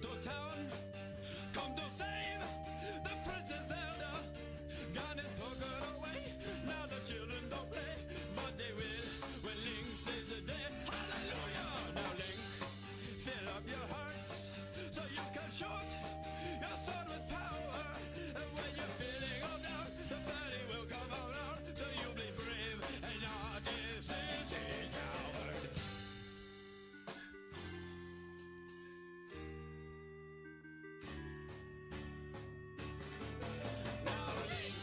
to town, come to save the Princess Zelda. Got it took her away, now the children don't play, but they will when Link saves the day. Hallelujah! Now Link, fill up your hearts so you can shoot your sword with power. And when you're feeling all down, the battle will come around, so you'll be brave and not this is a coward. Now Link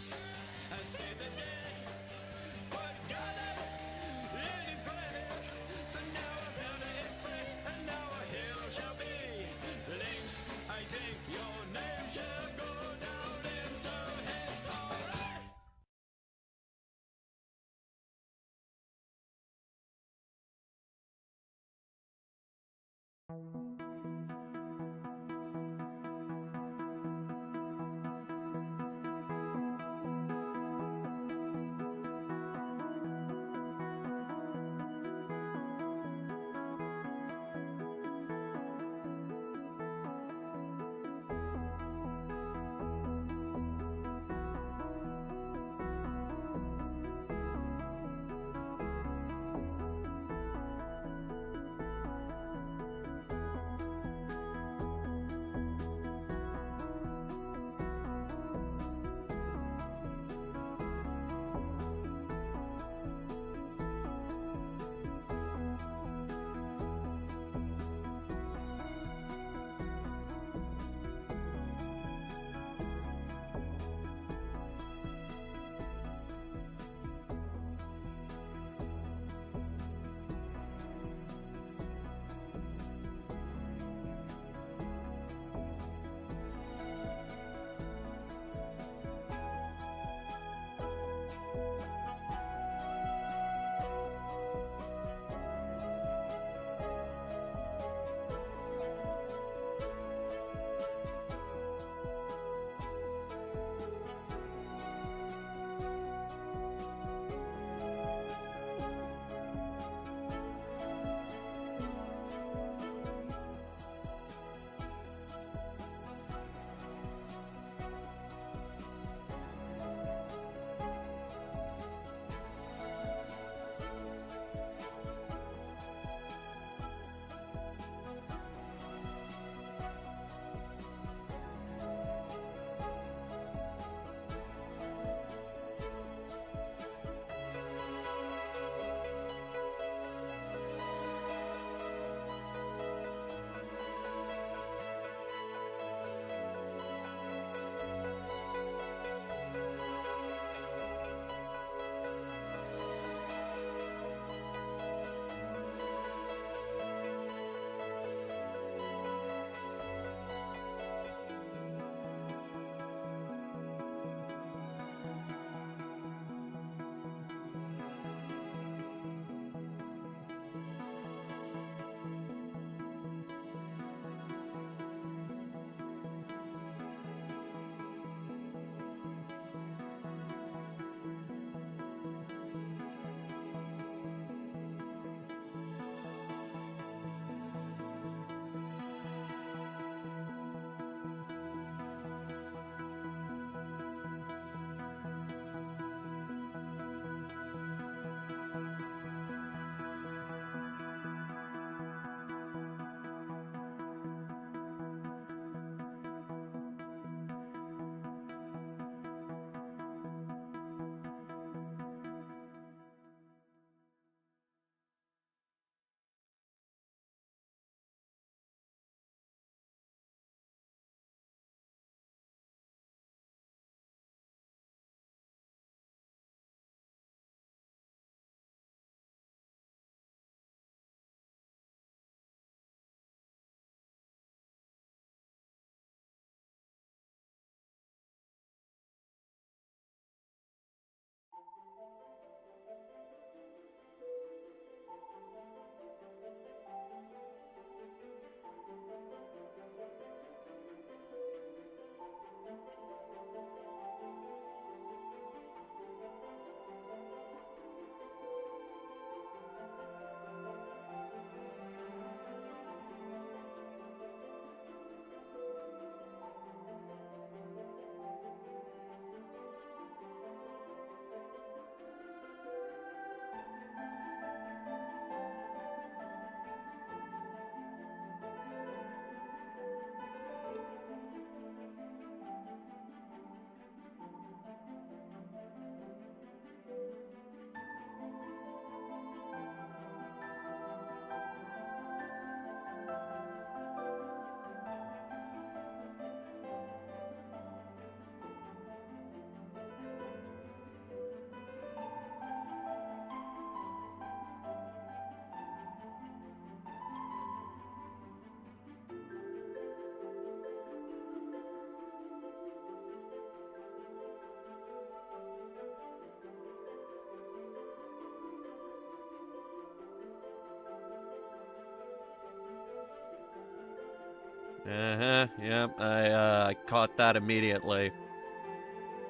Yep, I caught that immediately.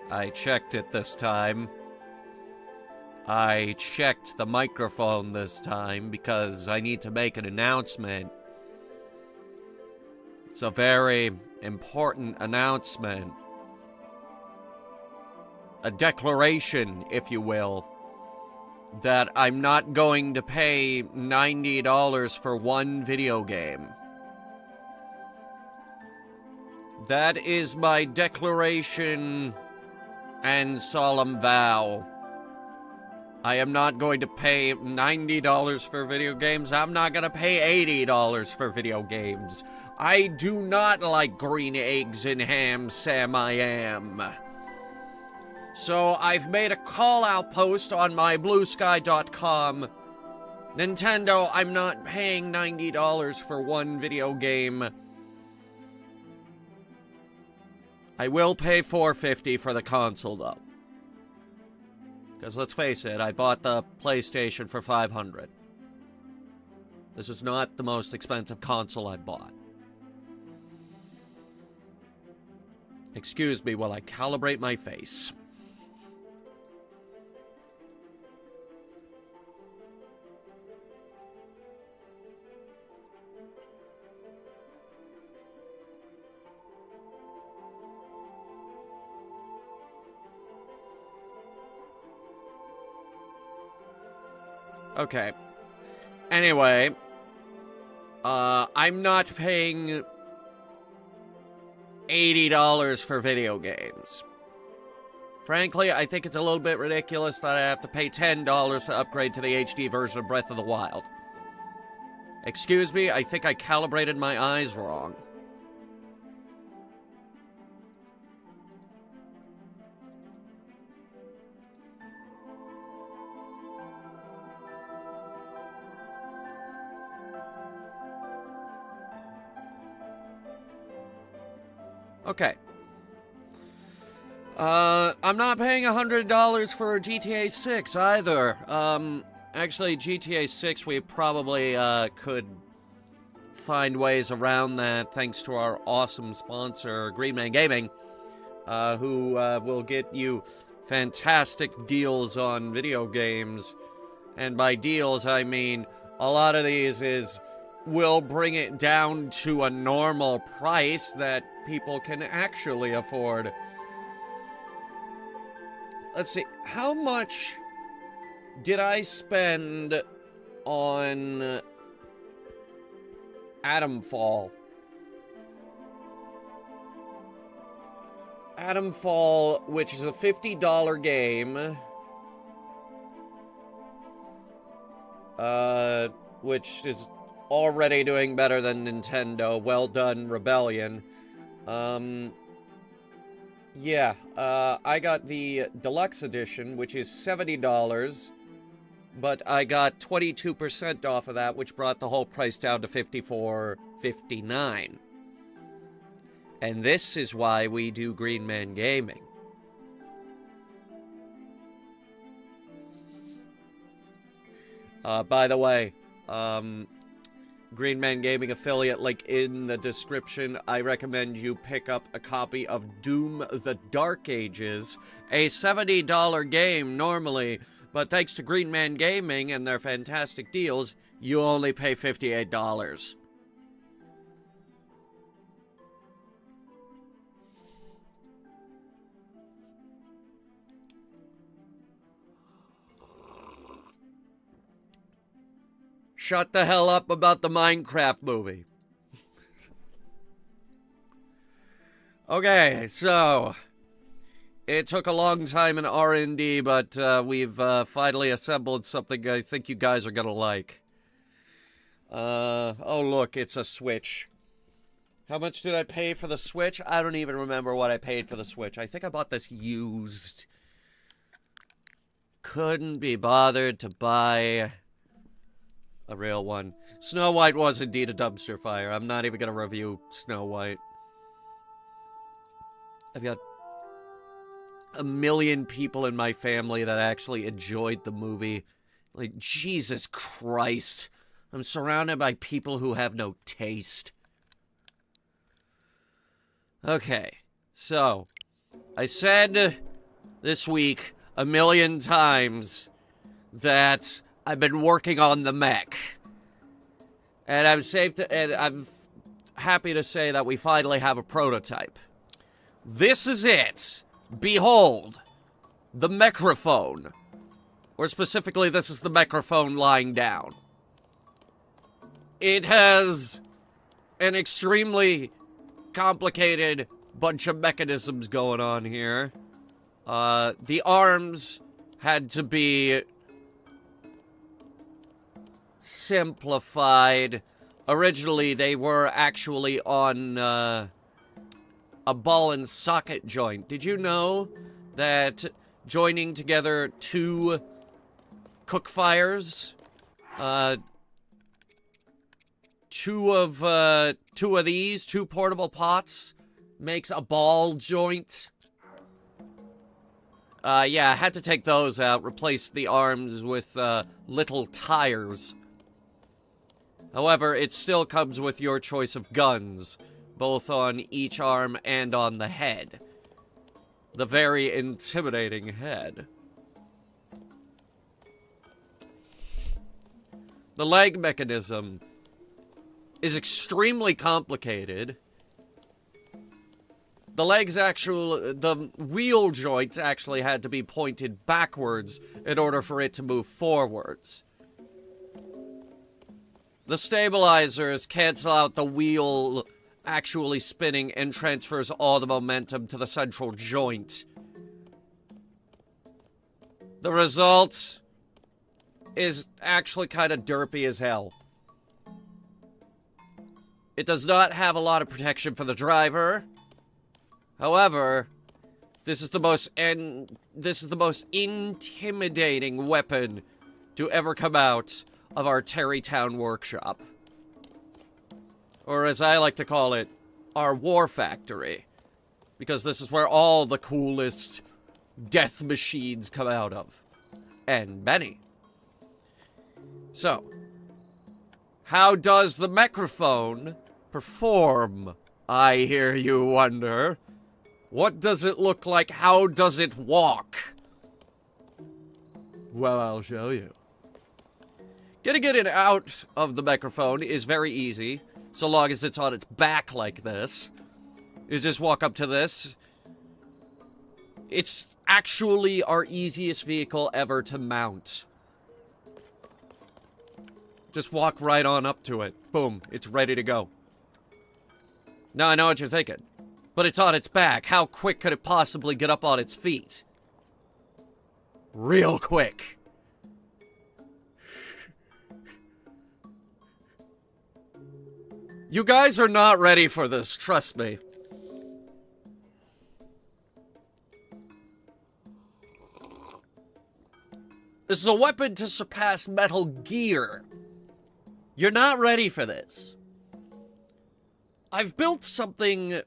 I checked it this time. I checked the microphone this time because I need to make an announcement. It's a very important announcement. A declaration, if you will, that I'm not going to pay $90 for one video game. That is my declaration and solemn vow. I am not going to pay $90 for video games. I'm not going to pay $80 for video games. I do not like green eggs and ham, Sam I am. So I've made a call-out post on my bluesky.com. Nintendo, I'm not paying $90 for one video game. I will pay $450 for the console, though. Because let's face it, I bought the PlayStation for $500. This is not the most expensive console I bought. Excuse me while I calibrate my face. Okay. Anyway, I'm not paying $80 for video games. Frankly, I think it's a little bit ridiculous that I have to pay $10 to upgrade to the HD version of Breath of the Wild. Excuse me, I think I calibrated my eyes wrong. Okay. I'm not paying $100 for GTA 6 either. Actually, GTA 6, we probably, could find ways around that thanks to our awesome sponsor, Greenman Gaming, who, will get you fantastic deals on video games. And by deals, I mean, a lot of these will bring it down to a normal price that people can actually afford. Let's see, how much did I spend on Atomfall? Atomfall, which is a $50 game, which is already doing better than Nintendo. Well done, Rebellion. Yeah, I got the deluxe edition, which is $70, but I got 22% off of that, which brought the whole price down to $54.59. And this is why we do Green Man Gaming. By the way, Green Man Gaming affiliate link in the description. I recommend you pick up a copy of Doom the Dark Ages, a $70 game normally, but thanks to Green Man Gaming and their fantastic deals, you only pay $58. Shut the hell up about the Minecraft movie. Okay, so it took a long time in R&D, but we've finally assembled something I think you guys are gonna like. Oh look, it's a Switch. How much did I pay for the Switch? I don't even remember what I paid for the Switch. I think I bought this used. Couldn't be bothered to buy a real one. Snow White was indeed a dumpster fire. I'm not even gonna review Snow White. I've got a million people in my family that actually enjoyed the movie. Like, Jesus Christ. I'm surrounded by people who have no taste. Okay, so I said this week a million times that I've been working on the mech. And I'm happy to say that we finally have a prototype. This is it. Behold, the microphone. Or specifically, this is the microphone lying down. It has an extremely complicated bunch of mechanisms going on here. The arms had to be simplified. Originally, they were actually on a ball and socket joint. Did you know that joining together two cook fires, two of these, two portable pots, makes a ball joint? Yeah, I had to take those out, replace the arms with little tires. However, it still comes with your choice of guns, both on each arm and on the head. The very intimidating head. The leg mechanism is extremely complicated. The wheel joints actually had to be pointed backwards in order for it to move forwards. The stabilizers cancel out the wheel actually spinning and transfers all the momentum to the central joint. The result is actually kind of derpy as hell. It does not have a lot of protection for the driver. However, this is the most intimidating weapon to ever come out of our Terrytown workshop. Or as I like to call it, our war factory. Because this is where all the coolest death machines come out of. And many. So, how does the microphone perform? I hear you wonder. What does it look like? How does it walk? Well, I'll show you. Getting it in and out of the microphone is very easy, so long as it's on its back like this. You just walk up to this. It's actually our easiest vehicle ever to mount. Just walk right on up to it. Boom, it's ready to go. Now I know what you're thinking. But it's on its back. How quick could it possibly get up on its feet? Real quick. You guys are not ready for this, trust me. This is a weapon to surpass Metal Gear. You're not ready for this. I've built something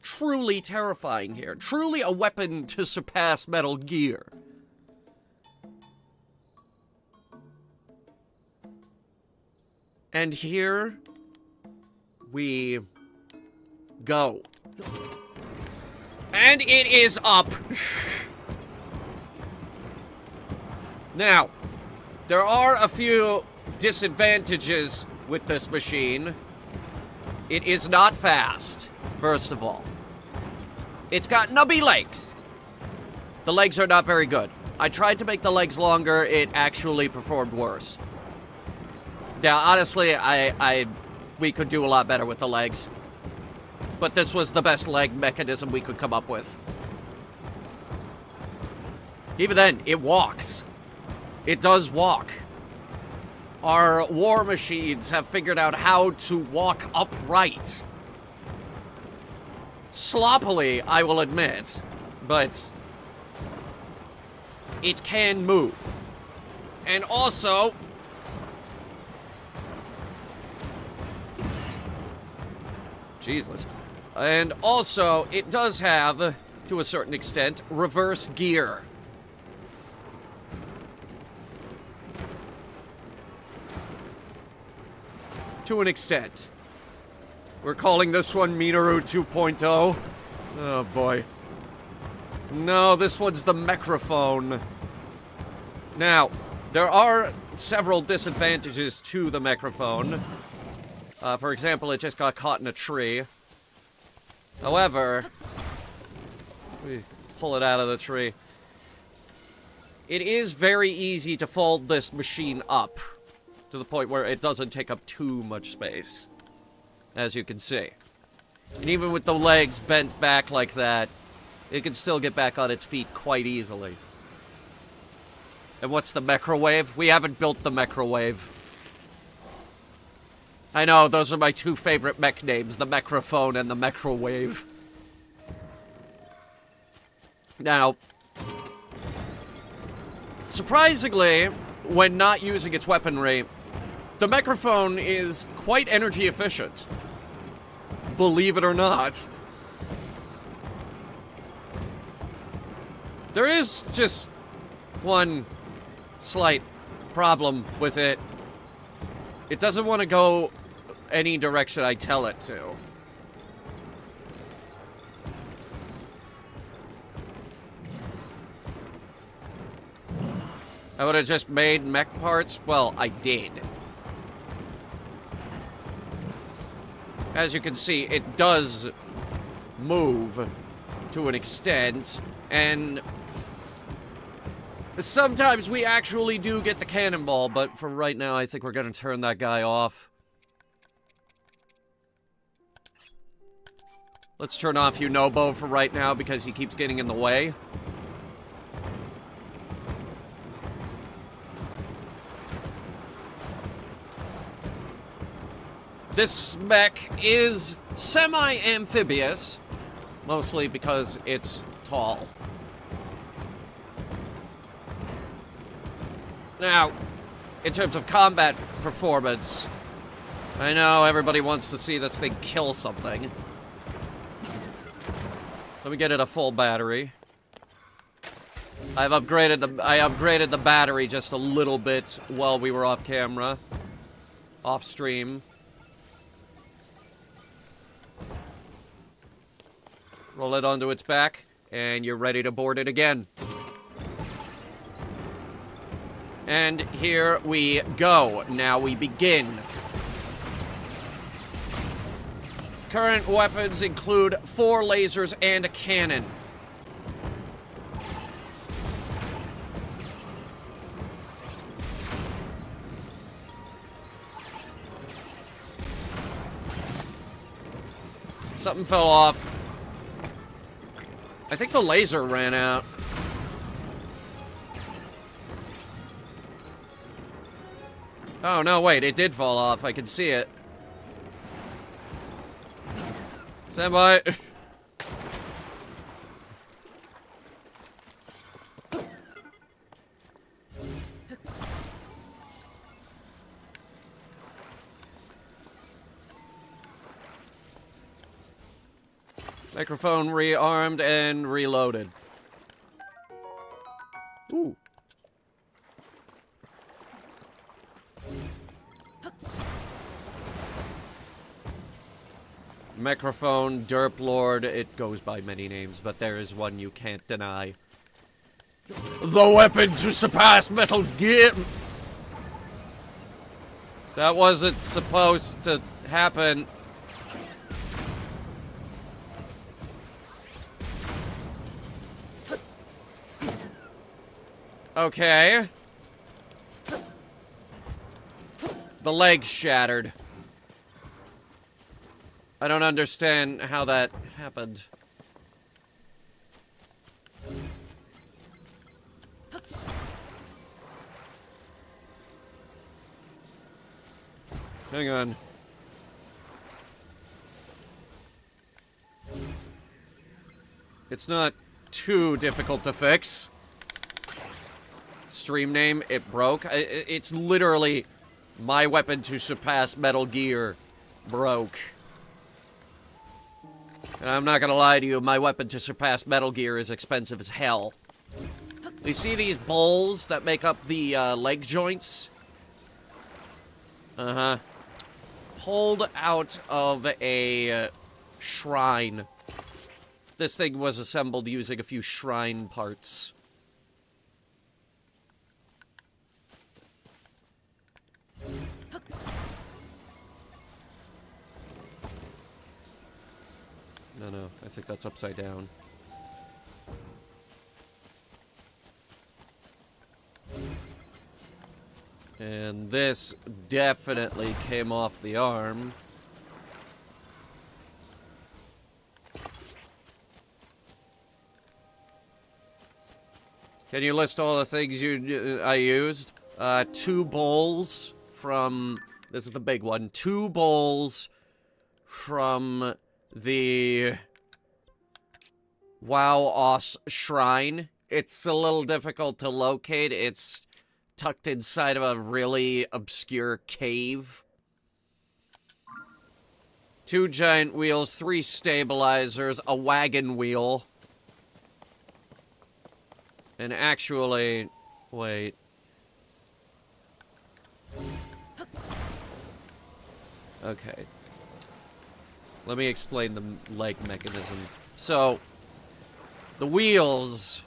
truly terrifying here. Truly a weapon to surpass Metal Gear. And here we go. And it is up. Now, there are a few disadvantages with this machine. It is not fast, first of all. It's got nubby legs. The legs are not very good. I tried to make the legs longer, it actually performed worse. Now, honestly, we could do a lot better with the legs. But this was the best leg mechanism we could come up with. Even then, it walks. It does walk. Our war machines have figured out how to walk upright. Sloppily, I will admit, but it can move. And also, Jesus. And also, it does have, to a certain extent, reverse gear. To an extent. We're calling this one Minoru 2.0. Oh boy. No, this one's the microphone. Now, there are several disadvantages to the microphone. For example, it just got caught in a tree. However, we pull it out of the tree. It is very easy to fold this machine up to the point where it doesn't take up too much space, as you can see. And even with the legs bent back like that, it can still get back on its feet quite easily. And what's the microwave? We haven't built the microwave. I know, those are my two favorite mech names, the microphone and the microwave. Now, surprisingly, when not using its weaponry, the microphone is quite energy efficient. Believe it or not. There is just one slight problem with it. It doesn't want to go any direction I tell it to. I would have just made mech parts? Well, I did. As you can see, it does move to an extent, and sometimes we actually do get the cannonball, but for right now, I think we're gonna turn that guy off. Let's turn off Unobo for right now because he keeps getting in the way. This mech is semi-amphibious, mostly because it's tall. Now, in terms of combat performance, I know everybody wants to see this thing kill something. Let me get it a full battery. I upgraded the battery just a little bit while we were off camera, off stream. Roll it onto its back, and you're ready to board it again. And here we go. Now we begin. Current weapons include 4 lasers and a cannon. Something fell off. I think the laser ran out. Oh, no, wait, it did fall off. I can see it. Stand by. Microphone rearmed and reloaded. Ooh. Microphone, Derp Lord, it goes by many names, but there is one you can't deny. The weapon to surpass Metal Gear! That wasn't supposed to happen. Okay. The leg's shattered. I don't understand how that happened. Hang on. It's not too difficult to fix. Stream name, it broke. It's literally my weapon to surpass Metal Gear broke. And I'm not gonna lie to you, my weapon to surpass Metal Gear is expensive as hell. You see these bowls that make up the leg joints? Uh-huh. pulled out of a shrine. This thing was assembled using a few shrine parts. No, I think that's upside down. And this definitely came off the arm. Can you list all the things I used? 2 bowls from... This is the big one. 2 bowls from the WoW Shrine. It's a little difficult to locate. It's tucked inside of a really obscure cave. 2 giant wheels, 3 stabilizers, a wagon wheel. And actually, wait. Okay. Let me explain the leg mechanism. So, the wheels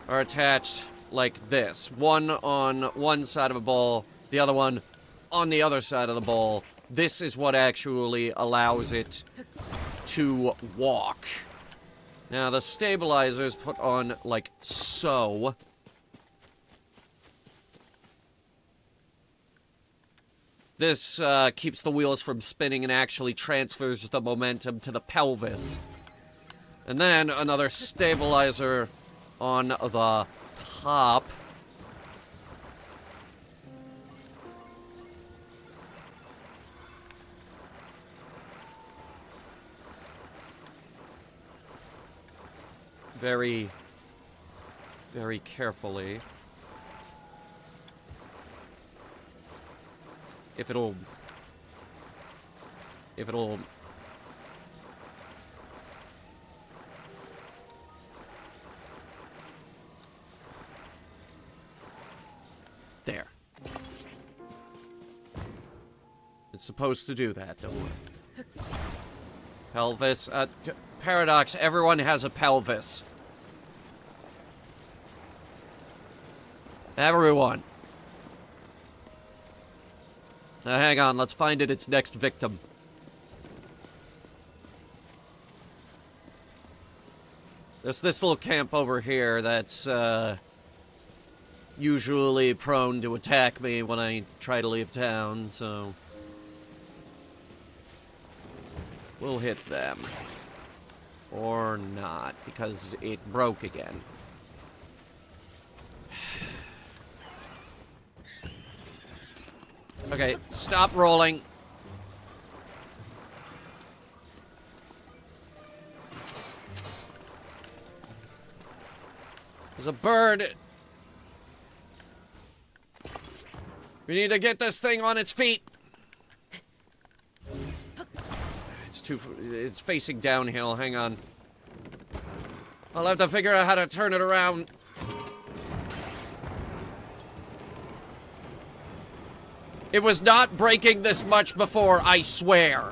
are attached like this. One on one side of a ball, the other one on the other side of the ball. This is what actually allows it to walk. Now, the stabilizers put on like so. This keeps the wheels from spinning and actually transfers the momentum to the pelvis. And then another stabilizer on the top. Very, very carefully. If it'll... There. It's supposed to do that, don't worry. Pelvis, Paradox, everyone has a pelvis. Everyone. Now hang on, let's find its next victim. There's this little camp over here that's, usually prone to attack me when I try to leave town, so... We'll hit them. Or not, because it broke again. Okay, stop rolling. There's a bird. We need to get this thing on its feet. It's facing downhill. Hang on. I'll have to figure out how to turn it around. It was not breaking this much before, I swear.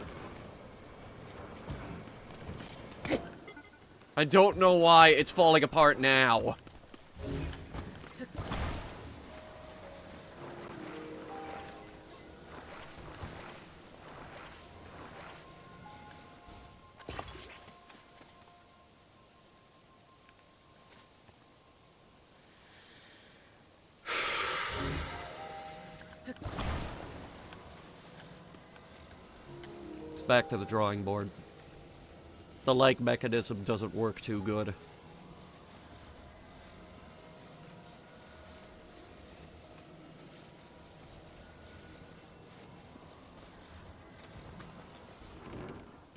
I don't know why it's falling apart now. Back to the drawing board. The leg mechanism doesn't work too good.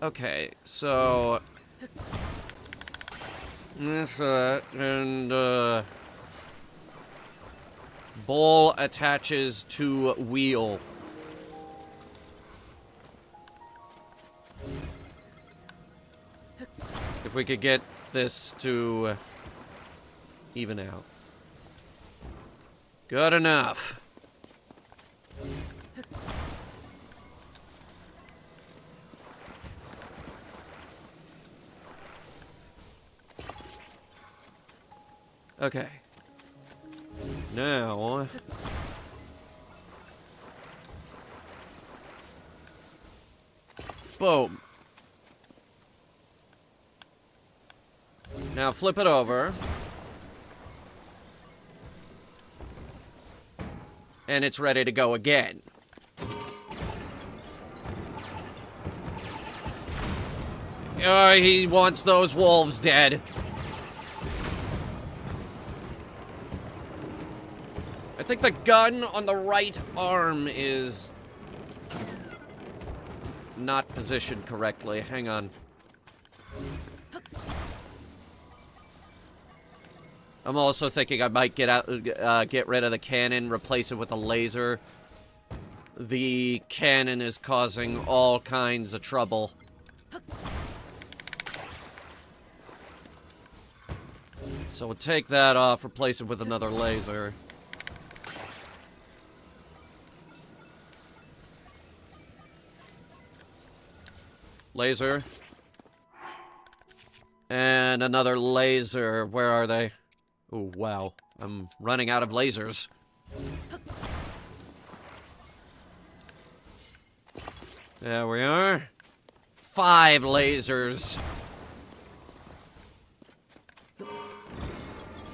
Okay, so... this, and, ball attaches to wheel. If we could get this to even out. Good enough. Okay. Now... Boom. Now flip it over. And it's ready to go again. He wants those wolves dead. I think the gun on the right arm is not positioned correctly. Hang on. I'm also thinking I might get rid of the cannon, replace it with a laser. The cannon is causing all kinds of trouble. So we'll take that off, replace it with another laser. Laser. And another laser. Where are they? Oh, wow. I'm running out of lasers. There we are. 5 lasers.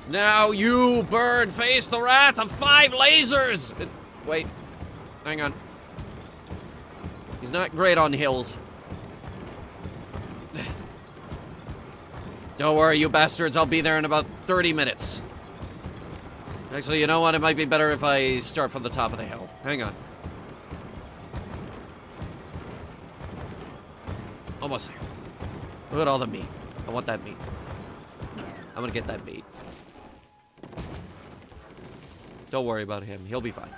Now you, bird, face the wrath of 5 lasers! Wait. Hang on. He's not great on hills. Don't worry, you bastards. I'll be there in about 30 minutes. Actually, you know what? It might be better if I start from the top of the hill. Hang on. Almost there. Look at all the meat. I want that meat. I'm gonna get that meat. Don't worry about him. He'll be fine.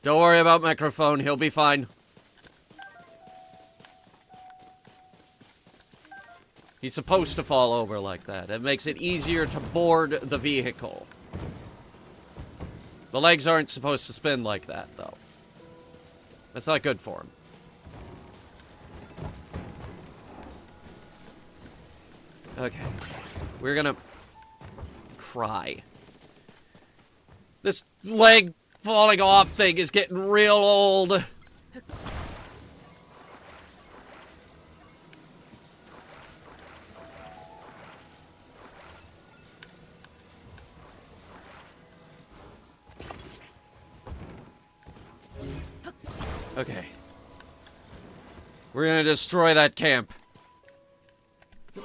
Don't worry about microphone. He'll be fine. He's supposed to fall over like that. It makes it easier to board the vehicle. The legs aren't supposed to spin like that, though. That's not good for him. Okay. We're gonna cry. This leg falling off thing is getting real old. Okay. We're gonna destroy that camp.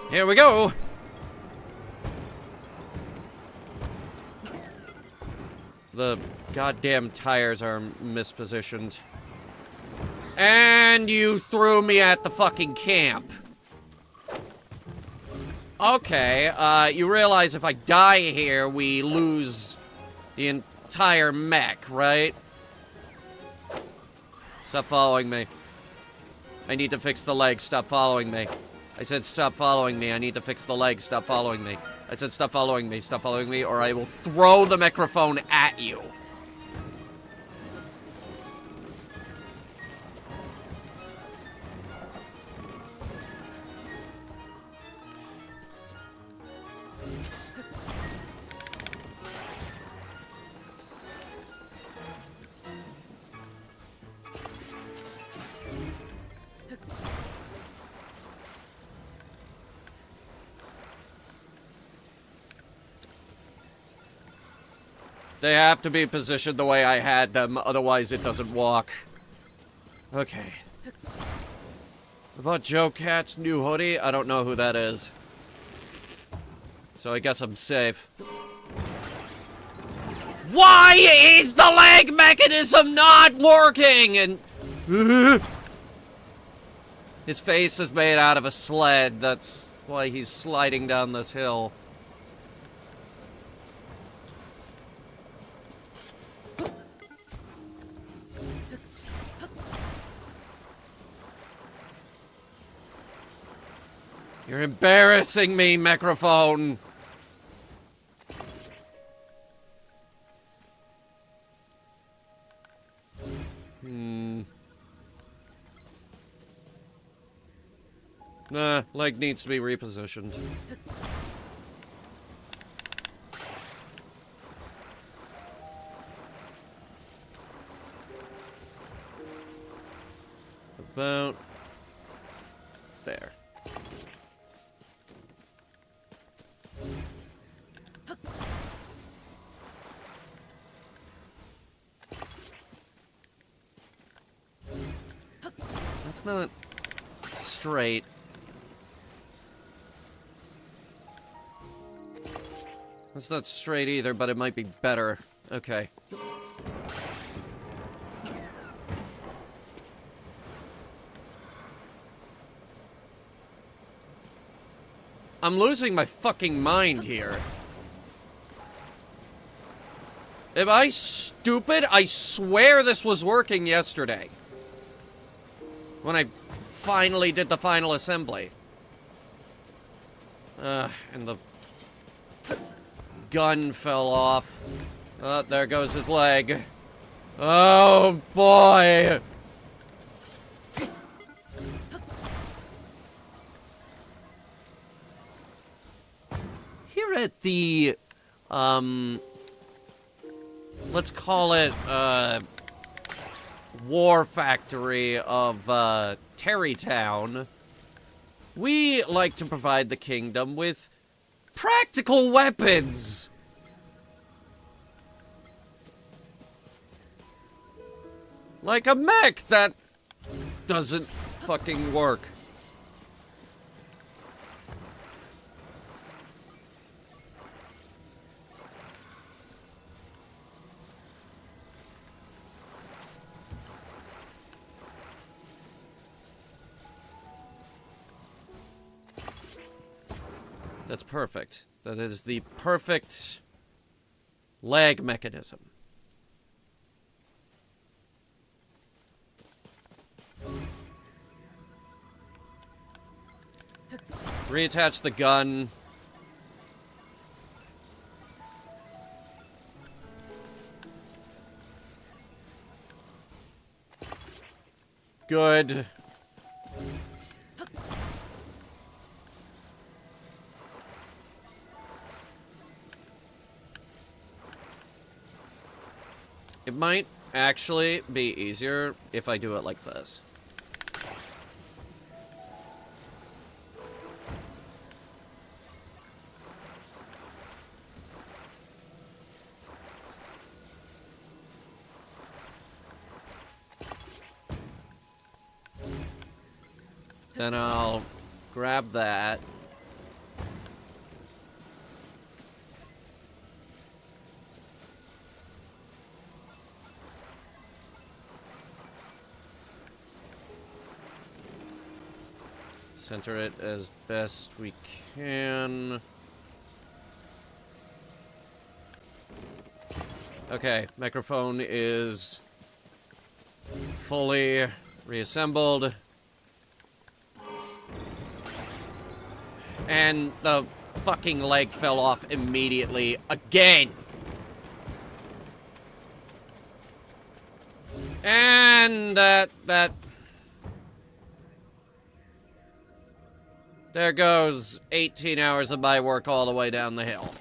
Here we go! The goddamn tires are mispositioned. And you threw me at the fucking camp. Okay, you realize if I die here, we lose the entire mech, right? Stop following me. I need to fix the leg. Stop following me. I said stop following me. I need to fix the leg. Stop following me. I said stop following me. Stop following me, or I will throw the microphone at you. They have to be positioned the way I had them, otherwise it doesn't walk. Okay. About Joe Cat's new hoodie? I don't know who that is. So I guess I'm safe. Why is the leg mechanism not working? And his face is made out of a sled. That's why he's sliding down this hill. You're embarrassing me, microphone. Nah, leg needs to be repositioned. about there. That's not straight. That's not straight either, but it might be better. Okay. I'm losing my fucking mind here. Am I stupid? I swear this was working yesterday. When I finally did the final assembly. And the gun fell off. Oh, there goes his leg. Oh, boy! Here at the, let's call it, war factory of, Terrytown, we like to provide the kingdom with practical weapons! Like a mech that doesn't fucking work. That's perfect. That is the perfect lag mechanism. Reattach the gun. Good. It might actually be easier if I do it like this. Then I'll grab that. Center it as best we can. Okay, microphone is fully reassembled. And the fucking leg fell off immediately again. And that there goes 18 hours of my work all the way down the hill.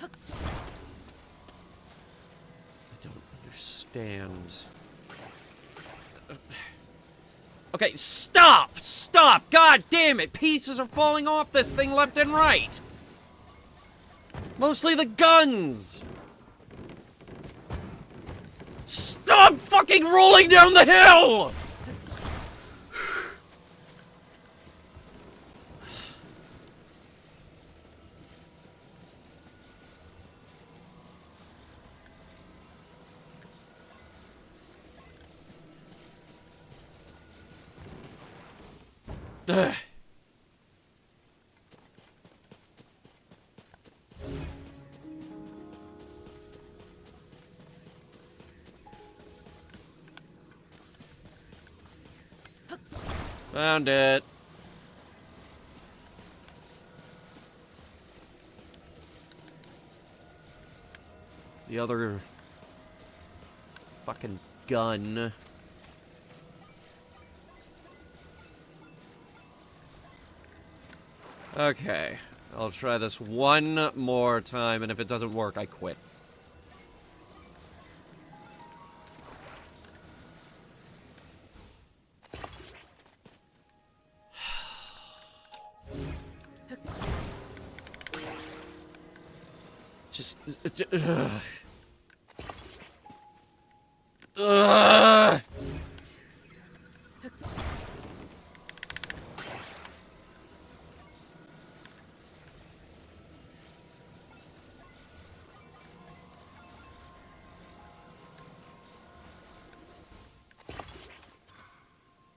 I don't understand. Okay, stop! Stop! God damn it! Pieces are falling off this thing left and right! Mostly the guns! Stop fucking rolling down the hill! Ugh. Found it. The other fucking gun. Okay, I'll try this one more time, and if it doesn't work, I quit. Just... Ugh.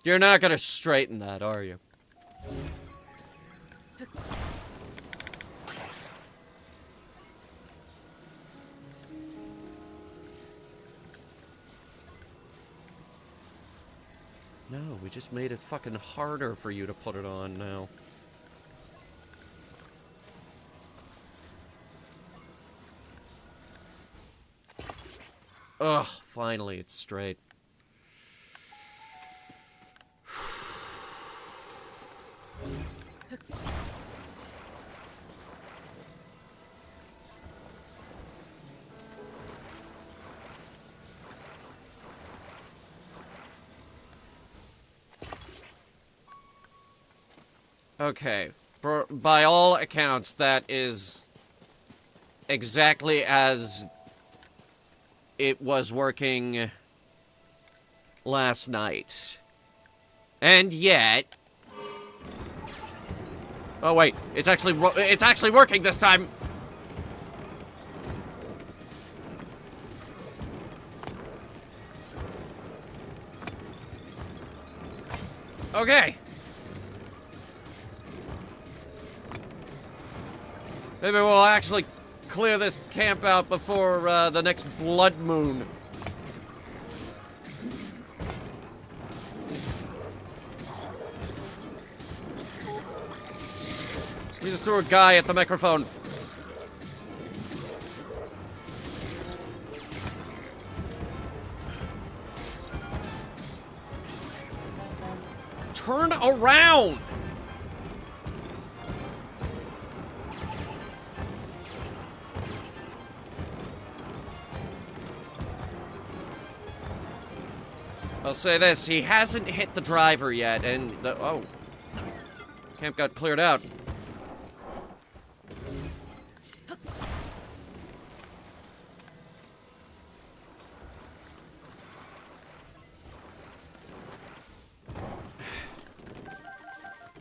You're not gonna straighten that, are you? No, we just made it fucking harder for you to put it on now. Ugh, finally it's straight. Okay, by all accounts, that is exactly as it was working last night. And yet... Oh wait, it's actually working this time! Okay. Maybe we'll actually clear this camp out before the next blood moon. He just threw a guy at the microphone. Turn around! I'll say this, he hasn't hit the driver yet, and the... Oh. Camp got cleared out.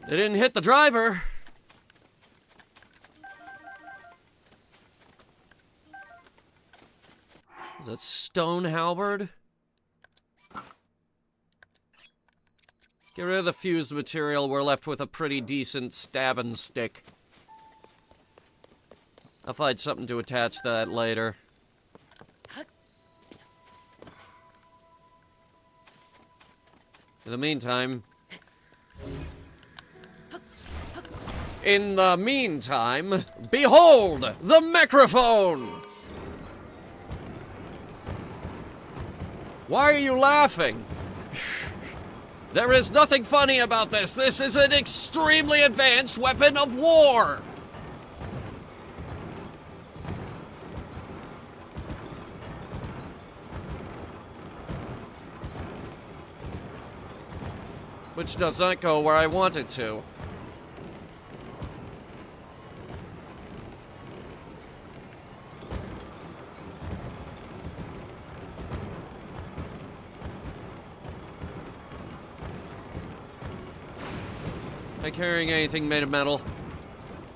They didn't hit the driver. Is that stone halberd? Get rid of the fused material, we're left with a pretty decent stabbing stick. I'll find something to attach that later. In the meantime, behold, the microphone! Why are you laughing? There is nothing funny about this. This is an extremely advanced weapon of war. Which does not go where I want it to. Am I carrying anything made of metal?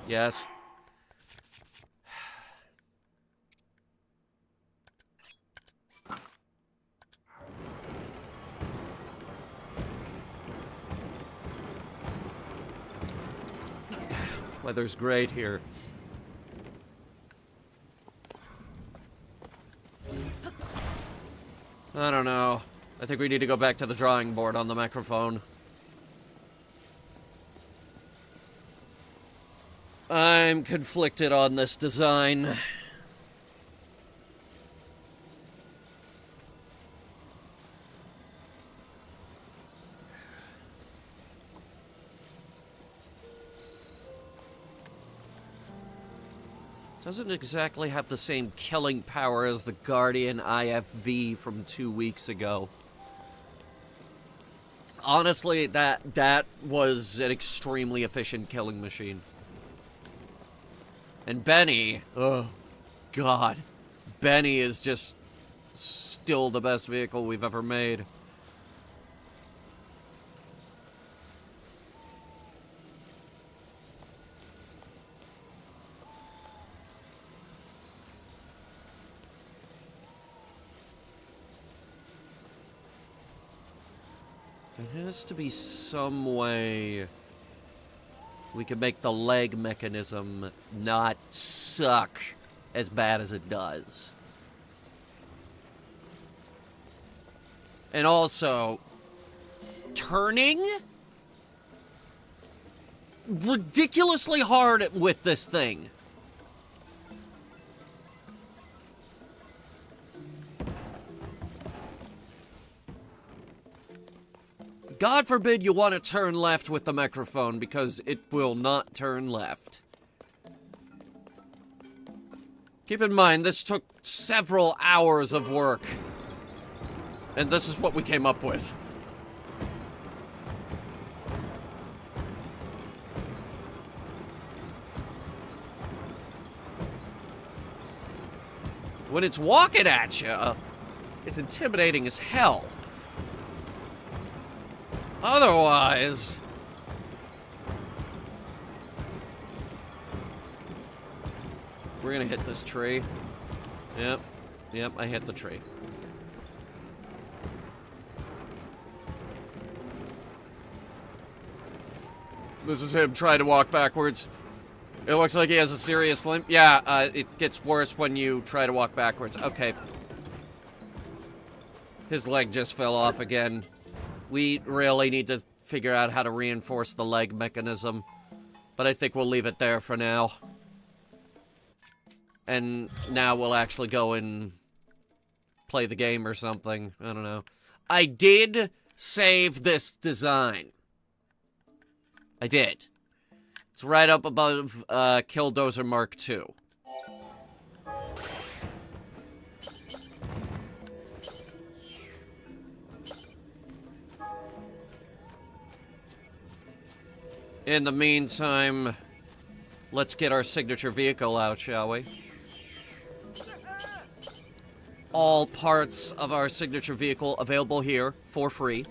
Yes. Weather's great here. I don't know. I think we need to go back to the drawing board on the microphone. I'm conflicted on this design. Doesn't exactly have the same killing power as the Guardian IFV from 2 weeks ago. Honestly, that was an extremely efficient killing machine. And Benny, God. Benny is just still the best vehicle we've ever made. There has to be some way we can make the leg mechanism not suck as bad as it does. And also, turning? Ridiculously hard with this thing. God forbid you want to turn left with the microphone, because it will not turn left. Keep in mind, this took several hours of work. And this is what we came up with. When it's walking at you, it's intimidating as hell. Otherwise... we're gonna hit this tree. Yep, I hit the tree. This is him trying to walk backwards. It looks like he has a serious limp. Yeah, it gets worse when you try to walk backwards. Okay. His leg just fell off again. We really need to figure out how to reinforce the leg mechanism. But I think we'll leave it there for now. And now we'll actually go and play the game or something. I don't know. I did save this design. I did. It's right up above Killdozer Mark II. In the meantime, let's get our signature vehicle out, shall we? All parts of our signature vehicle available here for free.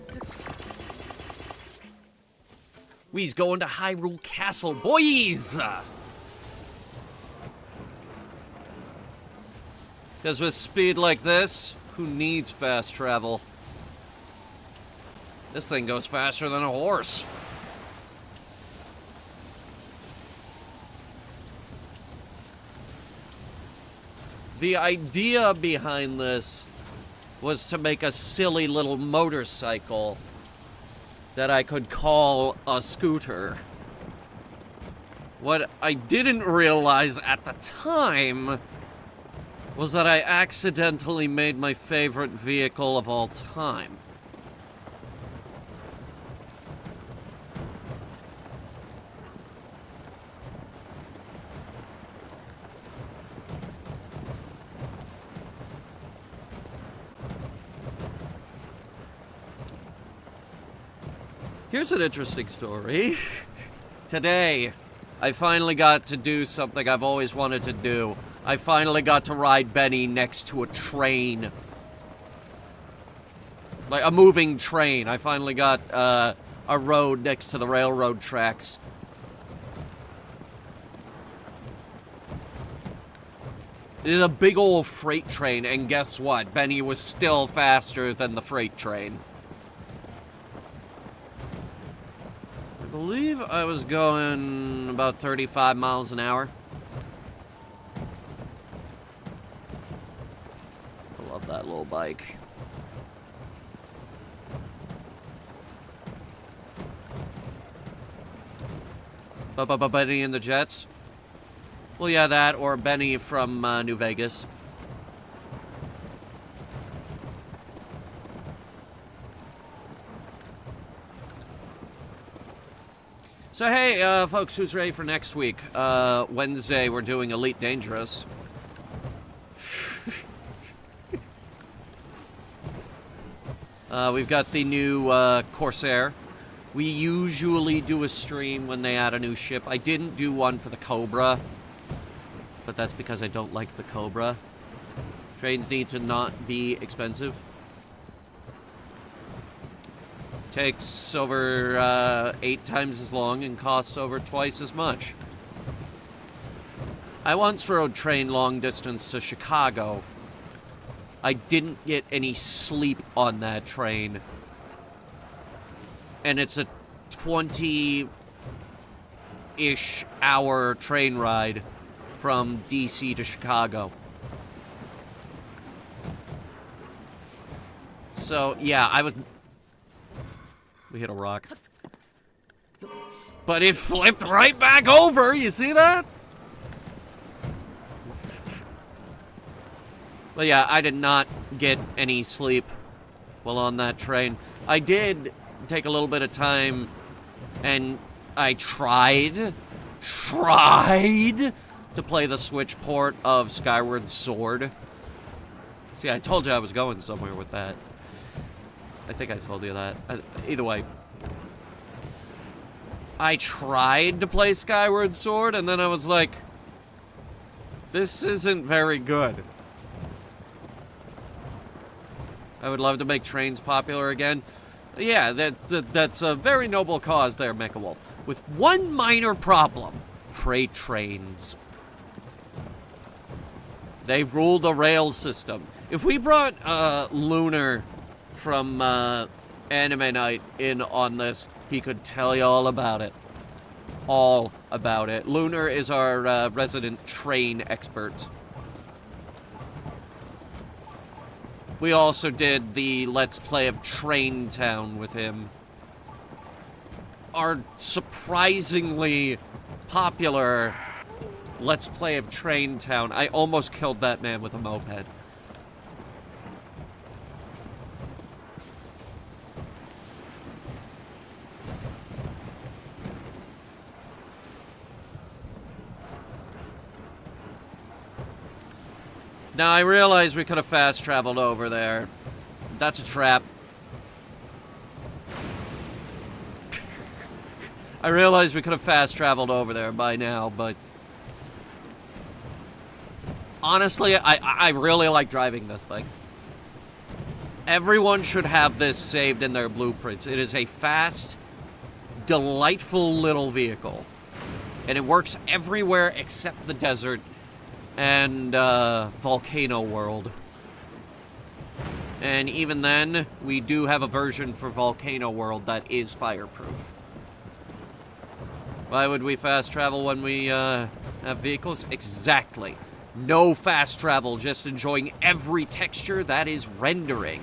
We's going to Hyrule Castle, boys! Because with speed like this, who needs fast travel? This thing goes faster than a horse. The idea behind this was to make a silly little motorcycle that I could call a scooter. What I didn't realize at the time was that I accidentally made my favorite vehicle of all time. Here's an interesting story. Today, I finally got to do something I've always wanted to do. I finally got to ride Benny next to a train. Like a moving train. I finally got a road next to the railroad tracks. It is a big old freight train, and guess what? Benny was still faster than the freight train. I believe I was going about 35 miles an hour. I love that little bike. Benny and the Jets? Well, yeah, that, or Benny from New Vegas. So hey, folks, who's ready for next week? Wednesday, we're doing Elite Dangerous. We've got the new Corsair. We usually do a stream when they add a new ship. I didn't do one for the Cobra. but that's because I don't like the Cobra. Trains need to not be expensive. Takes over 8 times as long and costs over twice as much. I once rode train long distance to Chicago. I didn't get any sleep on that train. And it's a 20-ish hour train ride from DC to Chicago. So, yeah, we hit a rock. But it flipped right back over, you see that? But yeah, I did not get any sleep while on that train. I did take a little bit of time, and I tried to play the Switch port of Skyward Sword. See, I told you I was going somewhere with that. I think I told you that. Either way. I tried to play Skyward Sword, and then I was like, this isn't very good. I would love to make trains popular again. Yeah, that's a very noble cause there, Mecha Wolf. With one minor problem. Freight trains. They've ruled the rail system. If we brought Lunar from Anime Night in on this, he could tell you all about it. All about it. Lunar is our resident train expert. We also did the Let's Play of Train Town with him. Our surprisingly popular Let's Play of Train Town. I almost killed that man with a moped. Now, I realize we could have fast-traveled over there. That's a trap. I realize we could have fast-traveled over there by now, but... honestly, I really like driving this thing. Everyone should have this saved in their blueprints. It is a fast, delightful little vehicle. And it works everywhere except the desert and Volcano World. And even then, we do have a version for Volcano World that is fireproof. Why would we fast travel when we have vehicles? Exactly. No fast travel, just enjoying every texture that is rendering.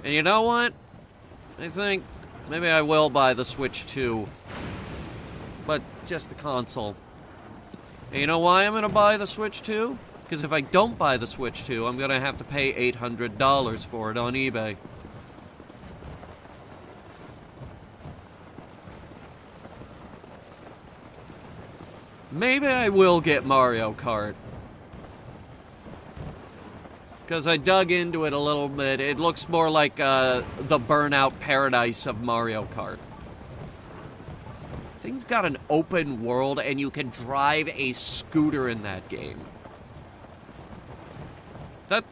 And you know what? I think maybe I will buy the Switch 2. But just the console. And you know why I'm gonna buy the Switch 2? Because if I don't buy the Switch 2, I'm gonna have to pay $800 for it on eBay. Maybe I will get Mario Kart. Because I dug into it a little bit. It looks more like the Burnout Paradise of Mario Kart. Thing's got an open world, and you can drive a scooter in that game.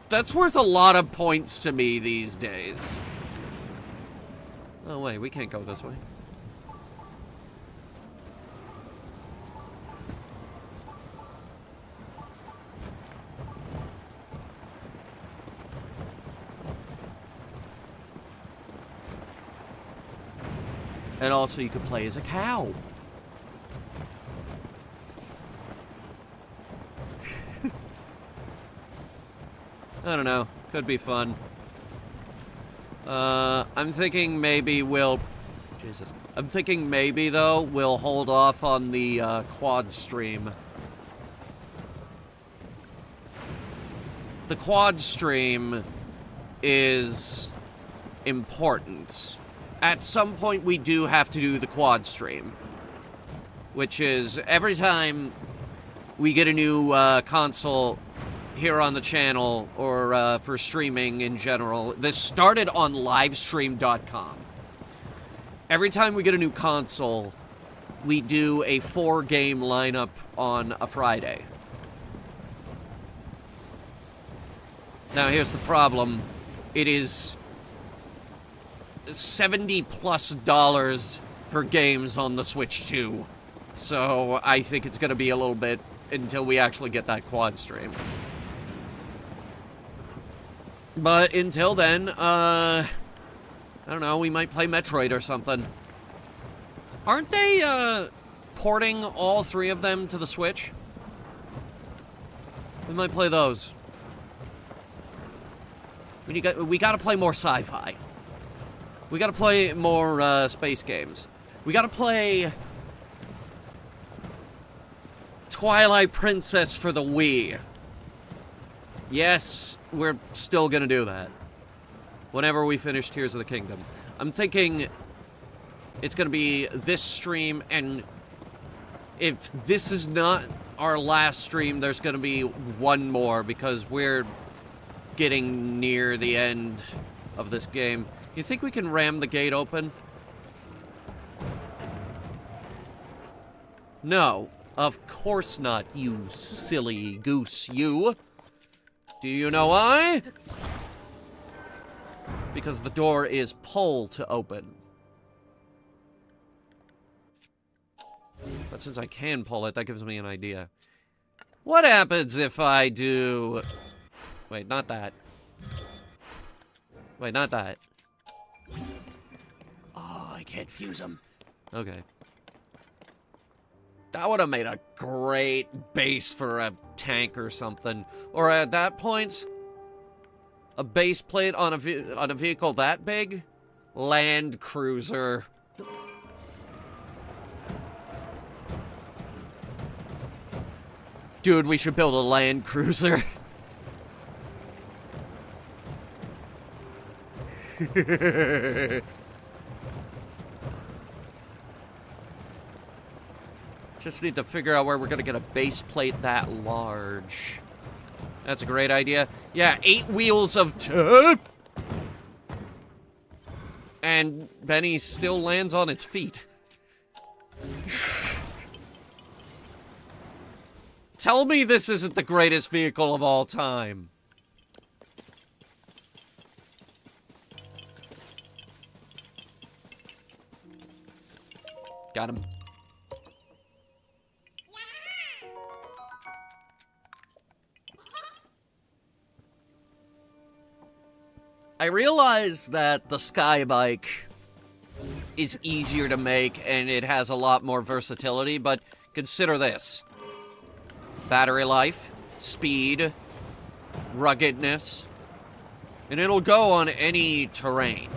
That's worth a lot of points to me these days. Oh, wait, we can't go this way. And also, you could play as a cow. I don't know. Could be fun. I'm thinking maybe we'll... Jesus. I'm thinking maybe, though, we'll hold off on the quad stream. The quad stream is important. At some point, we do have to do the quad stream. Which is, every time we get a new console here on the channel, or for streaming in general. This started on livestream.com. Every time we get a new console, we do a 4-game lineup on a Friday. Now, here's the problem. It is $70+ for games on the Switch 2. So, I think it's going to be a little bit until we actually get that quad stream. But until then, I don't know, we might play Metroid or something. Aren't they, porting all 3 of them to the Switch? We might play those. We gotta play more sci-fi. We gotta play more, space games. We gotta play Twilight Princess for the Wii. Yes, we're still gonna do that. Whenever we finish Tears of the Kingdom. I'm thinking it's gonna be this stream, and if this is not our last stream, there's gonna be one more, because we're getting near the end of this game. You think we can ram the gate open? No, of course not, you silly goose, you. Do you know why? Because the door is pull to open. But since I can pull it, that gives me an idea. What happens if I do... Wait, not that. Wait, not that. Oh, I can't fuse them. Okay. That would have made a great base for a tank or something. Or at that point, a base plate on a vehicle that big? Land cruiser. Dude, we should build a land cruiser. Just need to figure out where we're gonna get a base plate that large. That's a great idea. Yeah, 8 wheels of and Benny still lands on its feet. Tell me this isn't the greatest vehicle of all time. Got him. I realize that the Sky Bike is easier to make and it has a lot more versatility, but consider this. Battery life, speed, ruggedness, and it'll go on any terrain.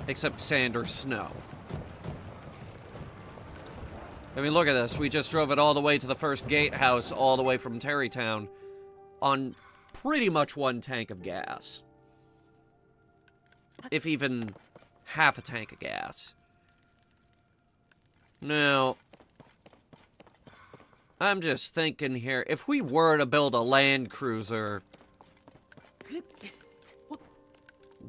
Except sand or snow. I mean, look at this. We just drove it all the way to the first gatehouse, all the way from Terrytown, on pretty much 1 tank of gas. If even half a tank of gas. Now, I'm just thinking here, if we were to build a land cruiser,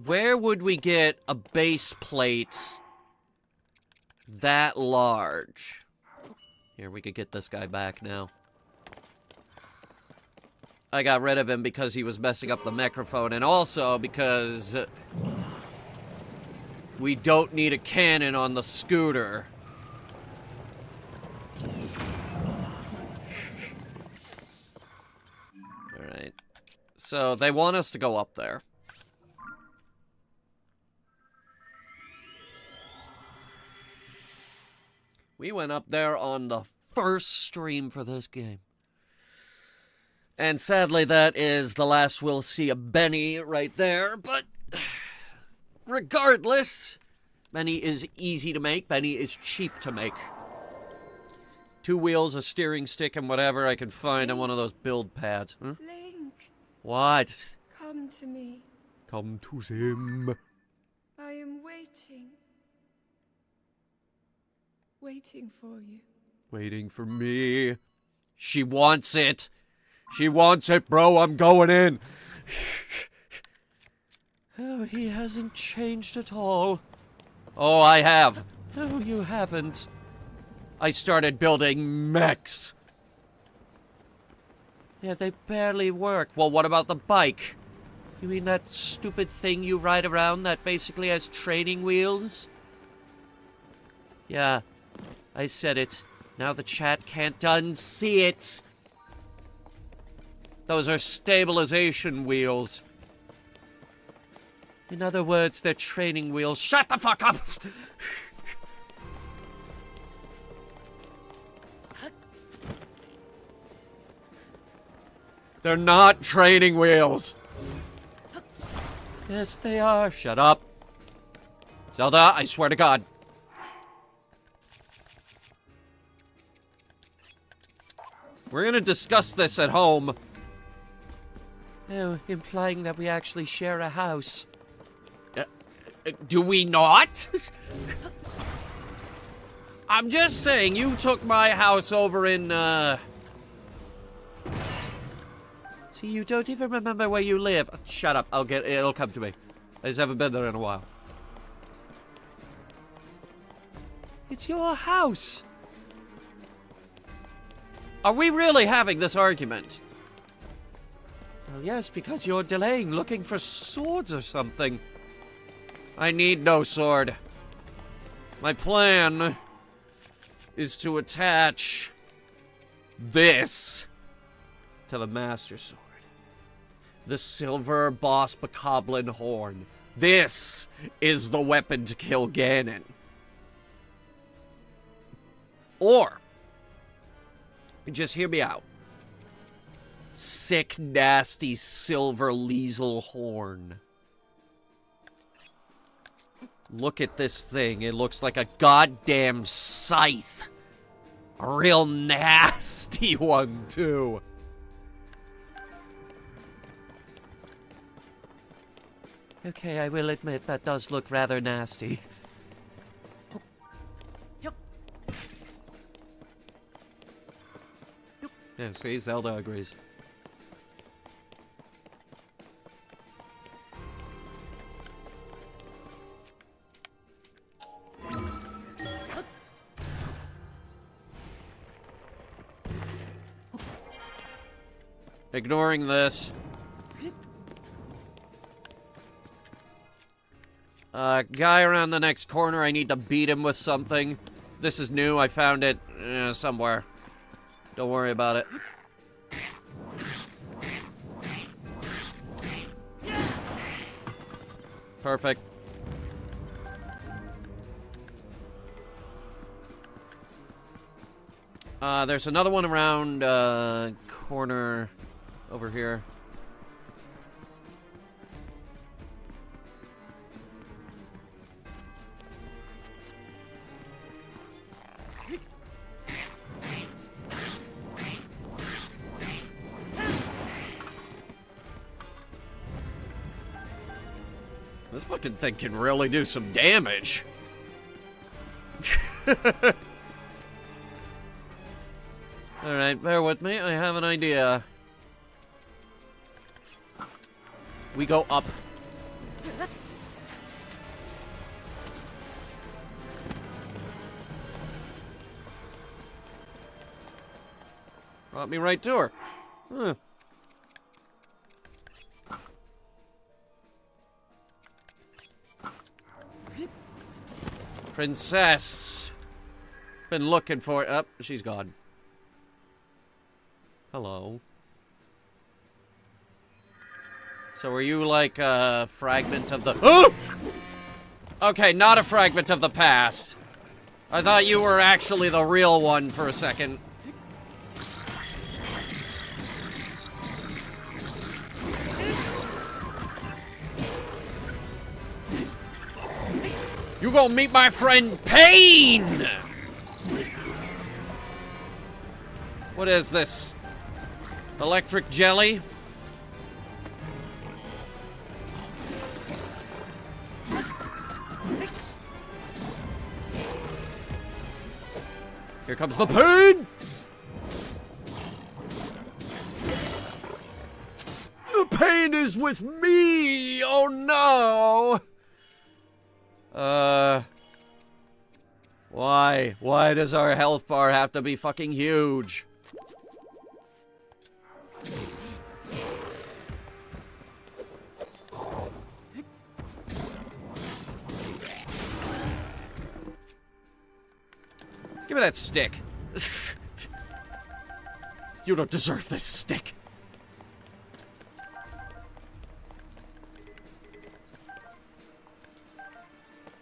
where would we get a base plate that large? Here, we could get this guy back now. I got rid of him because he was messing up the microphone, and also because we don't need a cannon on the scooter. Alright. So, they want us to go up there. We went up there on the first stream for this game. And sadly, that is the last we'll see of Benny right there, but regardless, Benny is easy to make, Benny is cheap to make. 2 wheels, a steering stick, and whatever I can find on one of those build pads. Huh? Link, What? come to me. Come to him. I am waiting. Waiting for you. Waiting for me. She wants it. She wants it, bro. I'm going in. Oh, he hasn't changed at all. Oh, I have. No, you haven't. I started building mechs. Yeah, they barely work. Well, what about the bike? You mean that stupid thing you ride around that basically has training wheels? Yeah, I said it. Now the chat can't unsee it. Those are stabilization wheels. In other words, they're training wheels. Shut the fuck up! They're not training wheels. Yes, they are. Shut up. Zelda, I swear to God. We're gonna discuss this at home. Oh, implying that we actually share a house. Do we not? I'm just saying, you took my house over in, See, you don't even remember where you live. Shut up, it'll come to me. I just haven't been there in a while. It's your house. Are we really having this argument? Well, yes, because you're delaying, looking for swords or something. I need no sword. My plan is to attach this to the Master Sword. The silver boss bokoblin horn. This is the weapon to kill Ganon. Or, just hear me out. Sick, nasty silver Liesel horn. Look at this thing. It looks like a goddamn scythe. A real nasty one, too. Okay, I will admit that does look rather nasty. Yeah, see, Zelda agrees. Ignoring this. Guy around the next corner, I need to beat him with something. This is new, I found it somewhere. Don't worry about it. Perfect. There's another one around, corner over here. This fucking thing can really do some damage. Alright, bear with me. I have an idea. We go up. Brought me right to her. Huh. Princess. Been looking for it. Oh, she's gone. Hello. So are you like a fragment of the... Oh! Okay, not a fragment of the past. I thought you were actually the real one for a second. You gonna meet my friend Pain! What is this? Electric jelly? Here comes the pain! The pain is with me! Oh no! Why? Why does our health bar have to be fucking huge? Give me that stick. You don't deserve this stick.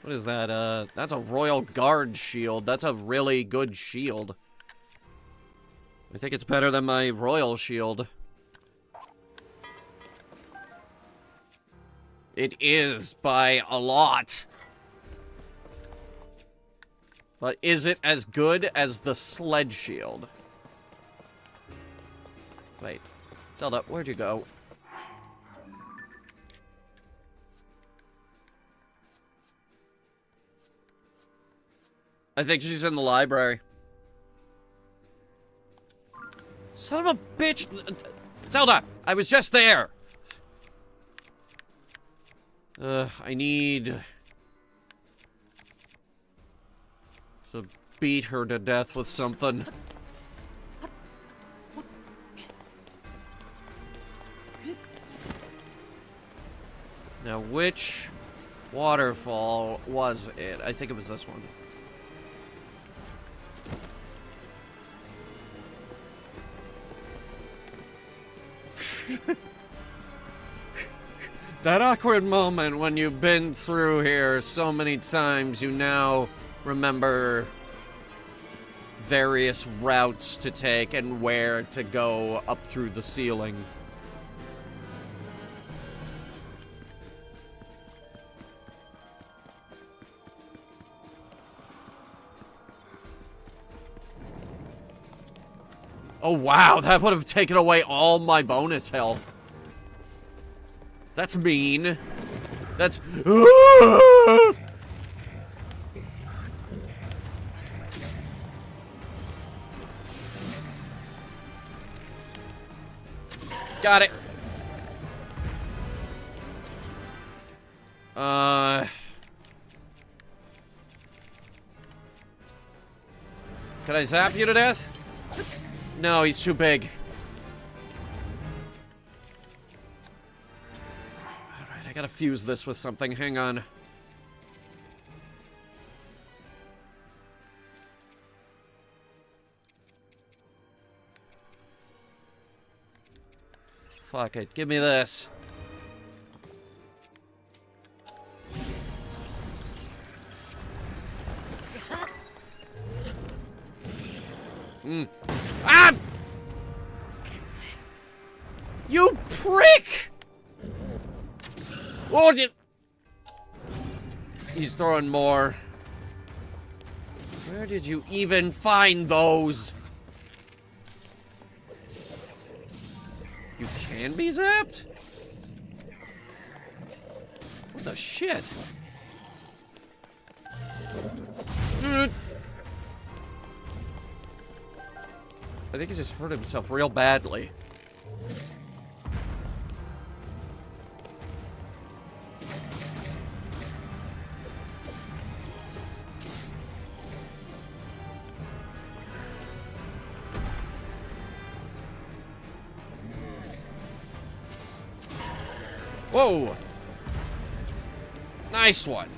What is that? That's a Royal Guard shield. That's a really good shield. I think it's better than my Royal shield. It is by a lot. But is it as good as the sled shield? Wait. Zelda, where'd you go? I think she's in the library. Son of a bitch! Zelda! I was just there! I need to beat her to death with something. Now, which waterfall was it? I think it was this one. That awkward moment when you've been through here so many times, you now remember various routes to take and where to go up through the ceiling. Oh wow, that would have taken away all my bonus health. That's mean. That's... Got it. Can I zap you to death? No, he's too big. Alright, I gotta fuse this with something. Hang on. Fuck it. Give me this. Ah! You prick! Oh, he's throwing more. Where did you even find those? You can be zapped? What the shit? I think he just hurt himself real badly. Whoa! Nice one.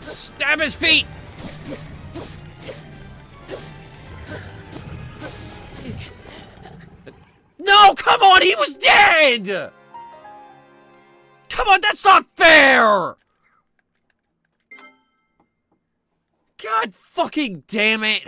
Stab his feet! No, come on, he was dead! Come on, that's not fair! God fucking damn it!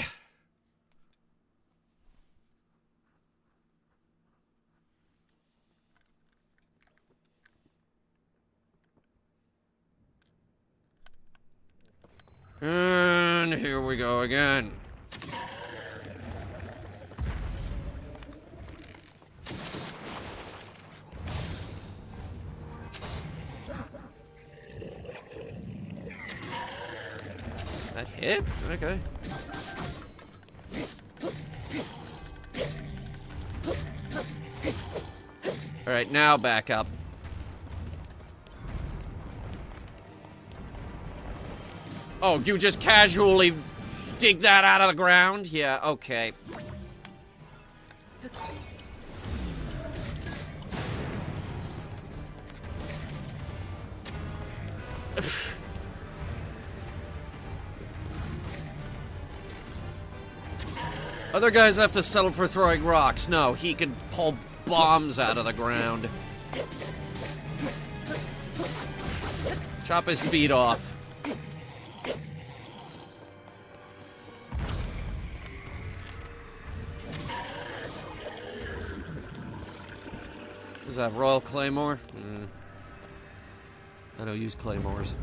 And here we go again. That hit? Okay. Alright, now back up. Oh, you just casually dig that out of the ground? Yeah, okay. Other guys have to settle for throwing rocks. No, he can pull bombs out of the ground. Chop his feet off. Is that Royal Claymore? I don't use claymores.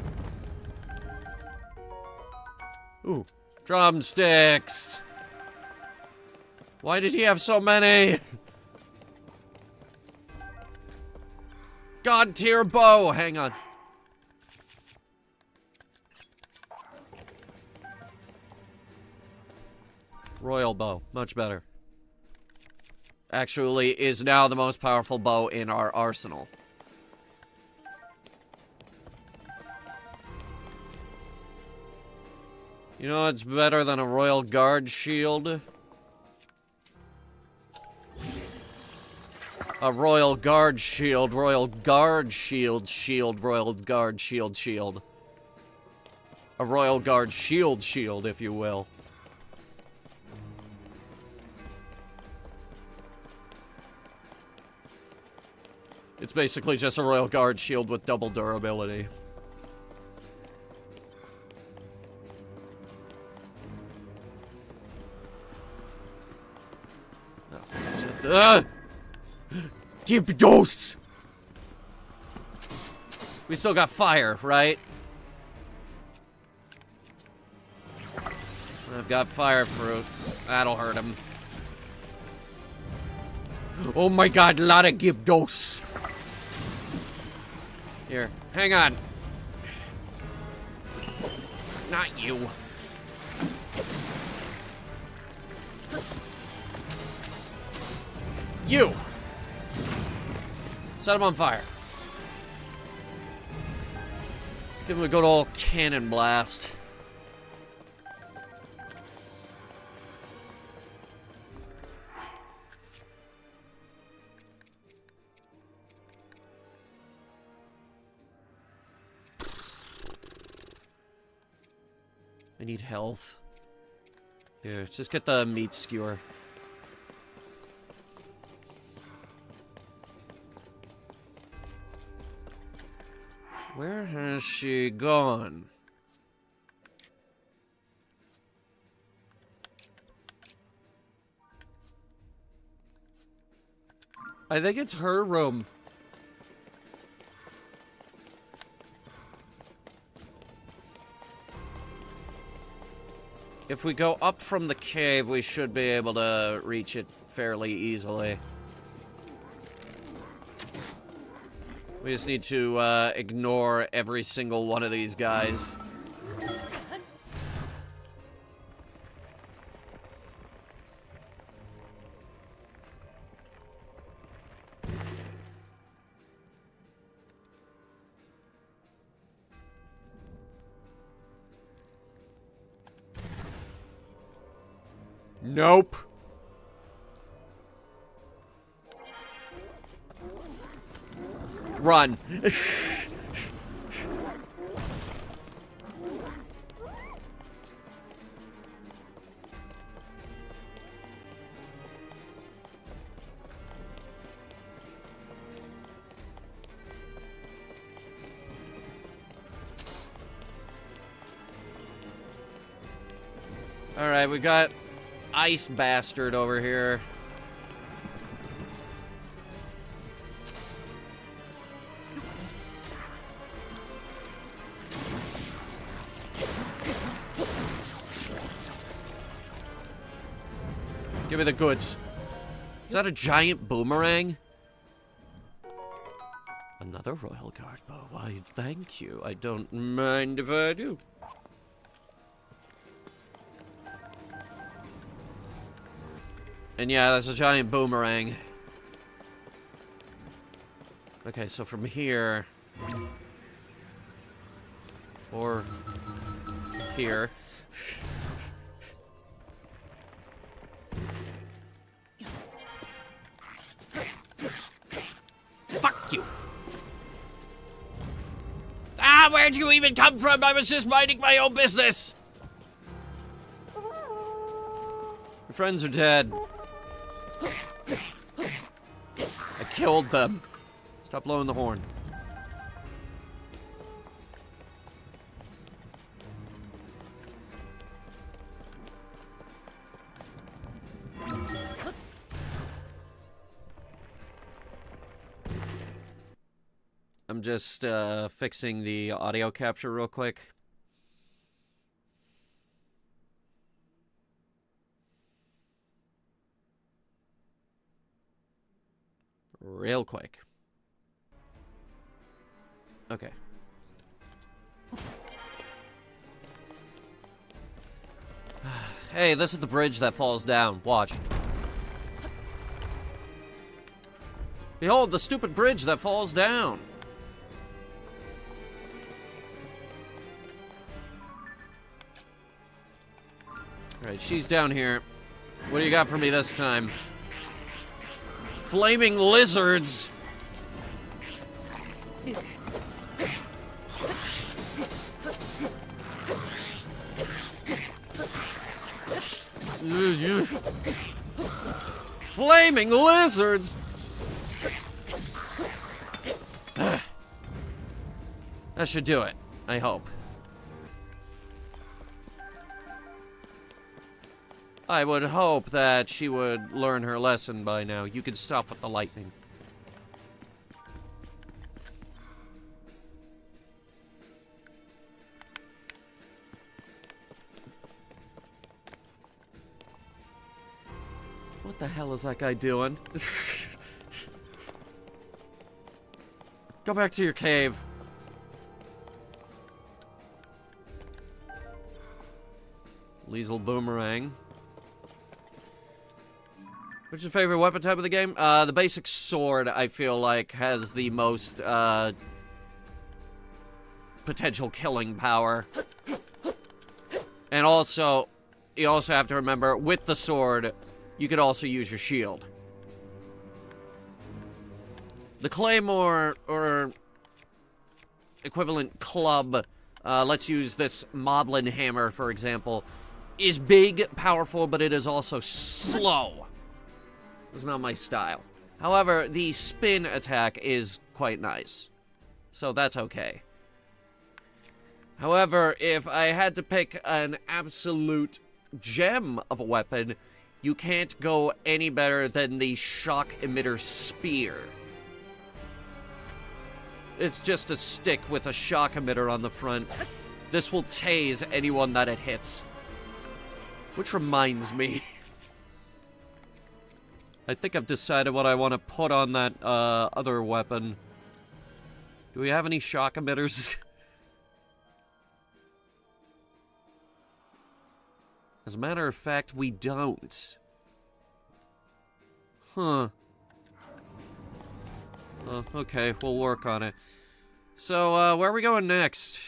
Ooh, drumsticks! Why did he have so many? God tier bow! Hang on. Royal bow, much better. Actually, is now the most powerful bow in our arsenal. You know what's better than a Royal Guard shield? A Royal Guard shield, Royal Guard shield, Royal Guard shield. A Royal Guard shield, if you will. It's basically just a Royal Guard shield with double durability. Keep dose! We still got fire, right? I've got fire fruit. That'll hurt him. Oh my god, a lot of Gypdos. Here, hang on. Not you. You! Set him on fire. Give him a good old cannon blast. I need health. Here, just get the meat skewer. Where has she gone? I think it's her room. If we go up from the cave, we should be able to reach it fairly easily. We just need to ignore every single one of these guys. Nope. Run. All right, we got Ice Bastard over here. Give me the goods. Is that a giant boomerang? Another Royal Guard bow. Why, thank you. I don't mind if I do. And yeah, that's a giant boomerang. Okay, so from here... Or... here. Fuck you. Ah, where'd you even come from? I was just minding my own business. Your friends are dead. I killed them. Stop blowing the horn. I'm just fixing the audio capture real quick. Real quick. Okay. Hey, this is the bridge that falls down. Watch. Behold, the stupid bridge that falls down. Alright, she's down here. What do you got for me this time? Flaming lizards! Flaming lizards! That should do it, I hope. I would hope that she would learn her lesson by now. You can stop with the lightning. What the hell is that guy doing? Go back to your cave. Liesel Boomerang. What's your favorite weapon type of the game? The basic sword, I feel like, has the most, potential killing power. And also, you also have to remember, with the sword, you could also use your shield. The claymore, or equivalent club, let's use this Moblin hammer, for example, is big, powerful, but it is also slow. It's not my style. However, the spin attack is quite nice. So that's okay. However, if I had to pick an absolute gem of a weapon, you can't go any better than the shock emitter spear. It's just a stick with a shock emitter on the front. This will tase anyone that it hits. Which reminds me, I think I've decided what I want to put on that other weapon. Do we have any shock emitters? As a matter of fact, we don't. Huh. Okay, we'll work on it. So, where are we going next?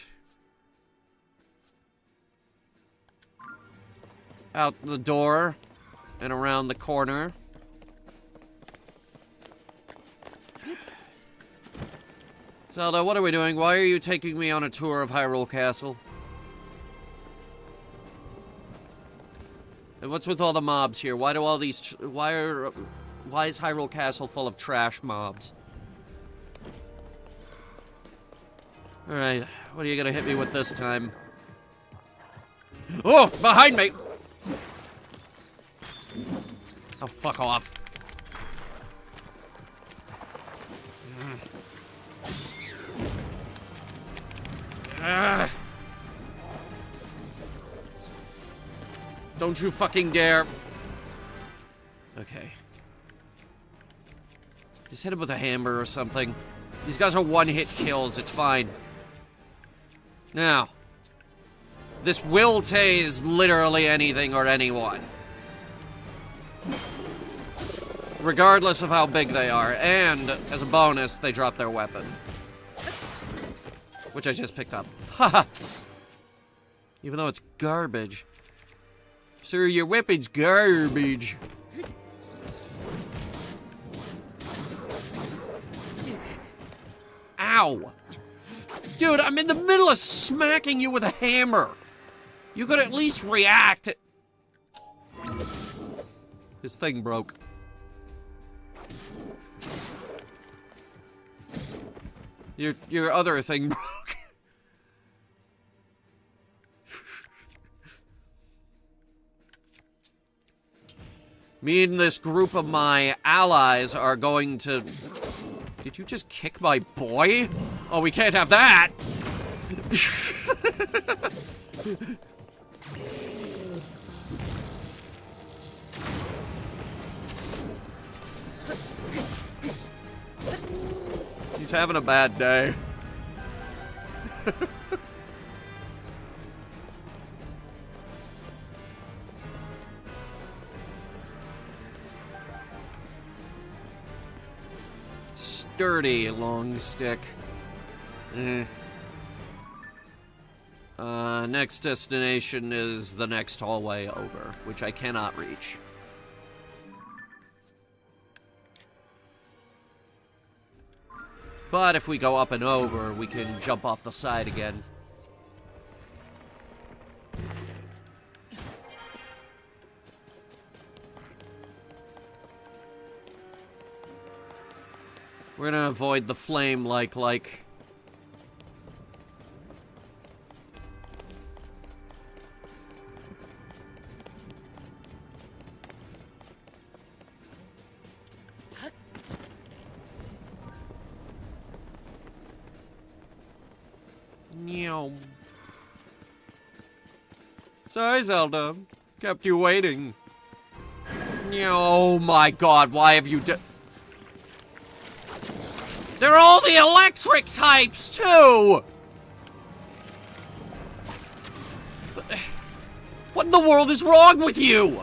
Out the door and around the corner. Zelda, what are we doing? Why are you taking me on a tour of Hyrule Castle? And what's with all the mobs here? Why do all these... Why is Hyrule Castle full of trash mobs? Alright, what are you gonna hit me with this time? Oh, behind me! Oh, fuck off. Don't you fucking dare. Okay. Just hit him with a hammer or something. These guys are one-hit kills, it's fine. Now, this will tase literally anything or anyone. Regardless of how big they are, and as a bonus, they drop their weapon. Which I just picked up. Haha! Even though it's garbage. Sir, your weapon's garbage. Ow! Dude, I'm in the middle of smacking you with a hammer. You could at least react. His thing broke. Your other thing broke. Me and this group of my allies are going to... Did you just kick my boy? Oh, we can't have that! He's having a bad day. Sturdy long stick. Next destination is the next hallway over, which I cannot reach. But if we go up and over, we can jump off the side again. We're gonna avoid the flame like. Meow. Sorry, Zelda. Kept you waiting. Oh my god, why have you done... They're all the electric types, too! What in the world is wrong with you?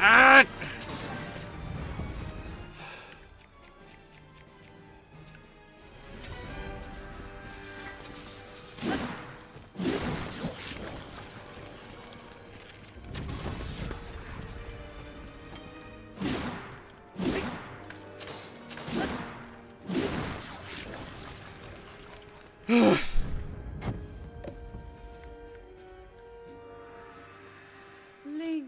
Ah! Link,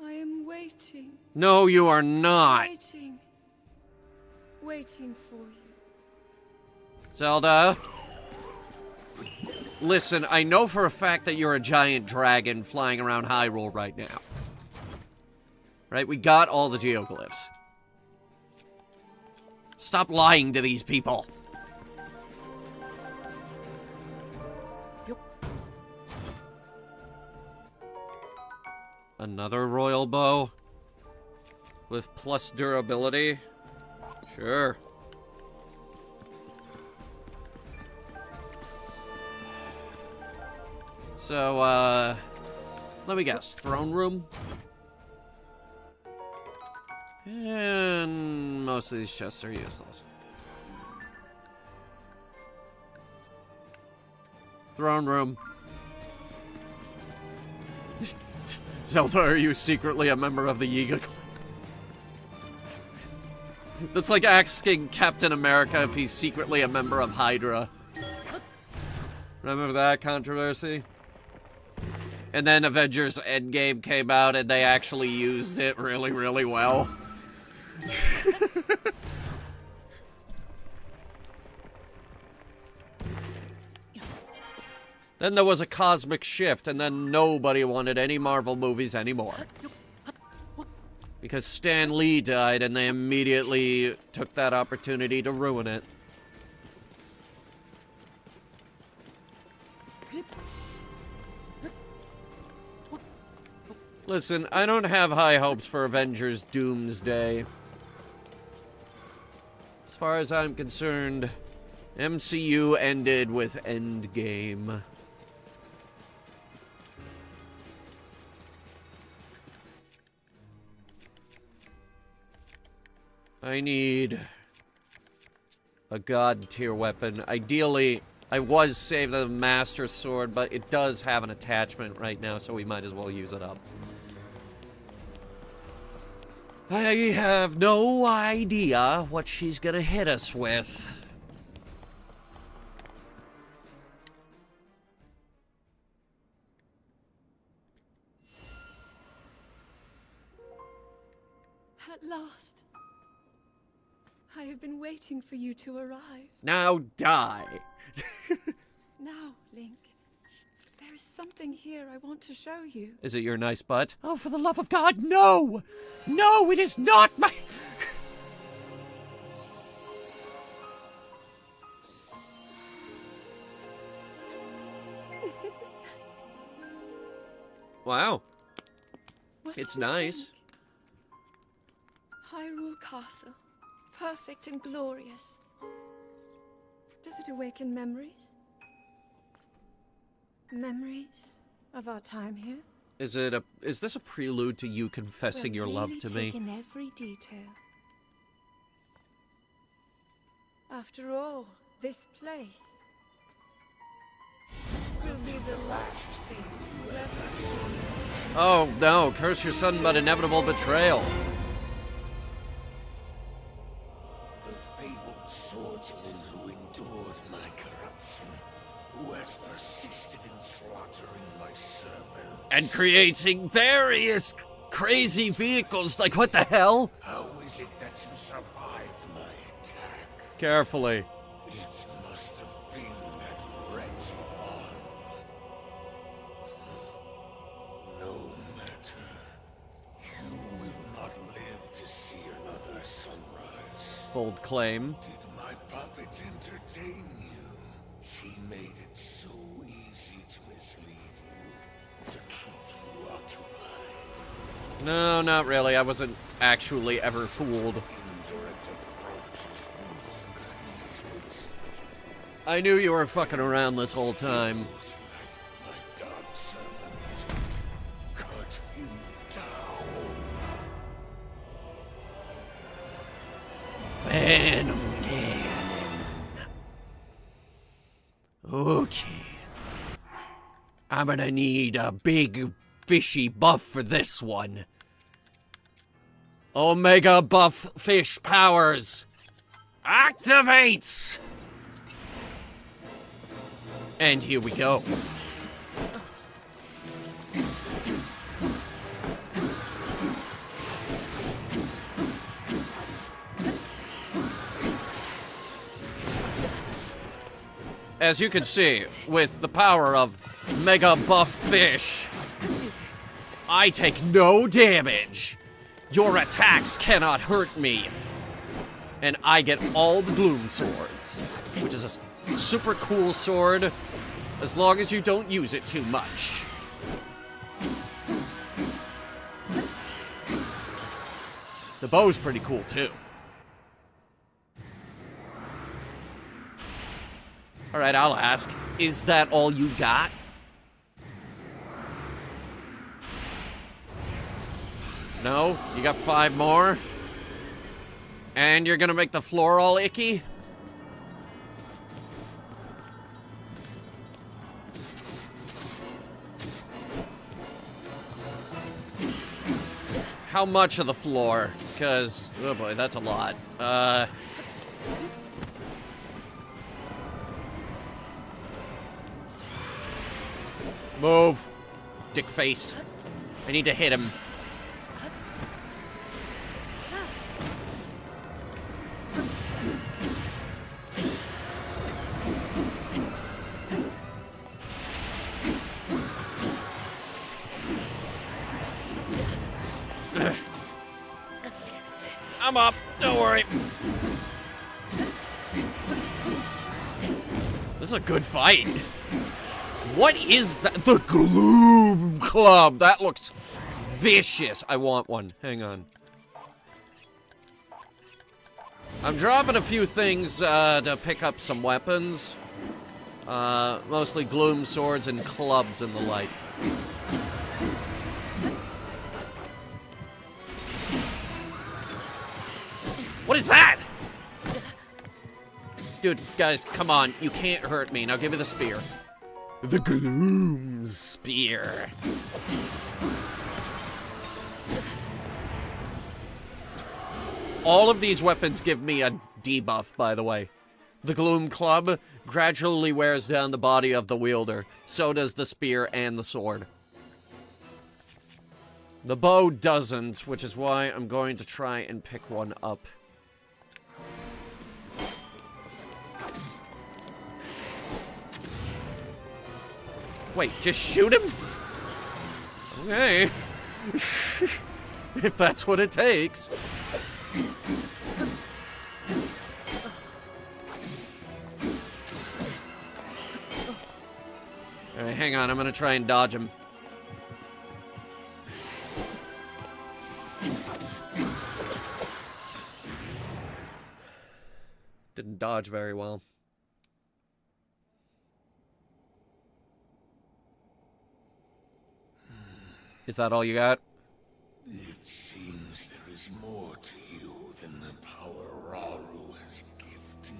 I am waiting. No, you are not. Waiting for you. Zelda. Listen, I know for a fact that you're a giant dragon flying around Hyrule right now. Right? We got all the geoglyphs. Stop lying to these people. Another royal bow? With plus durability? Sure. So, let me guess. Throne room? And most of these chests are useless. Throne room. Zelda, are you secretly a member of the Yiga? That's like asking Captain America if he's secretly a member of Hydra. Remember that controversy? And then Avengers Endgame came out and they actually used it really, really well. Then there was a cosmic shift, and then nobody wanted any Marvel movies anymore. Because Stan Lee died, and they immediately took that opportunity to ruin it. Listen, I don't have high hopes for Avengers Doomsday. As far as I'm concerned, MCU ended with Endgame. I need a god tier weapon. Ideally, I was saved the Master Sword, but it does have an attachment right now, so we might as well use it up. I have no idea what she's gonna hit us with. At last. I have been waiting for you to arrive. Now die. Now, Link. There is something here I want to show you. Is it your nice butt? Oh, for the love of God, no! No, it is not my... Wow. What It's do you nice. think? Hyrule Castle. Perfect and glorious. Does it awaken memories? Memories of our time here? Is this a prelude to you confessing your love to me? In every detail. After all, this place will be the last thing you ever see. Oh, no, curse your sudden but inevitable betrayal. The fabled swordsman who endured my corruption, who has persisted in slaughtering my servant. And creating various crazy vehicles, like what the hell? How is it that you survived my attack? Carefully. It must have been that wretched arm. No matter. You will not live to see another sunrise. Bold claim. Did my puppet entertain you? She made it so easy to mislead you, to keep you occupied. No, not really. I wasn't actually ever fooled. Indirect approach is no longer needed. I knew you were fucking around this whole time. Those like my dark servant, cut him down. Venom Ganon. Okay. I'm gonna need a big fishy buff for this one. Omega buff fish powers. Activates! And here we go. As you can see, with the power of Mega Buff Fish, I take no damage. Your attacks cannot hurt me. And I get all the Gloom Swords, which is a super cool sword, as long as you don't use it too much. The bow's pretty cool too. Alright, I'll ask, is that all you got? No? You got 5 more? And you're gonna make the floor all icky? How much of the floor? Because, oh boy, that's a lot. Move. Dick face. I need to hit him. I'm up. Don't worry. This is a good fight. What is that? The Gloom Club. That looks vicious. I want one. Hang on. I'm dropping a few things to pick up some weapons. Mostly Gloom Swords and clubs and the like. What is that? Dude, guys, come on. You can't hurt me. Now give me the spear. The Gloom Spear. All of these weapons give me a debuff, by the way. The Gloom Club gradually wears down the body of the wielder. So does the spear and the sword. The bow doesn't, which is why I'm going to try and pick one up. Wait, just shoot him? Okay. If that's what it takes. Alright, hang on, I'm gonna try and dodge him. Didn't dodge very well. Is that all you got? It seems there is more to you than the power Raru has gifted.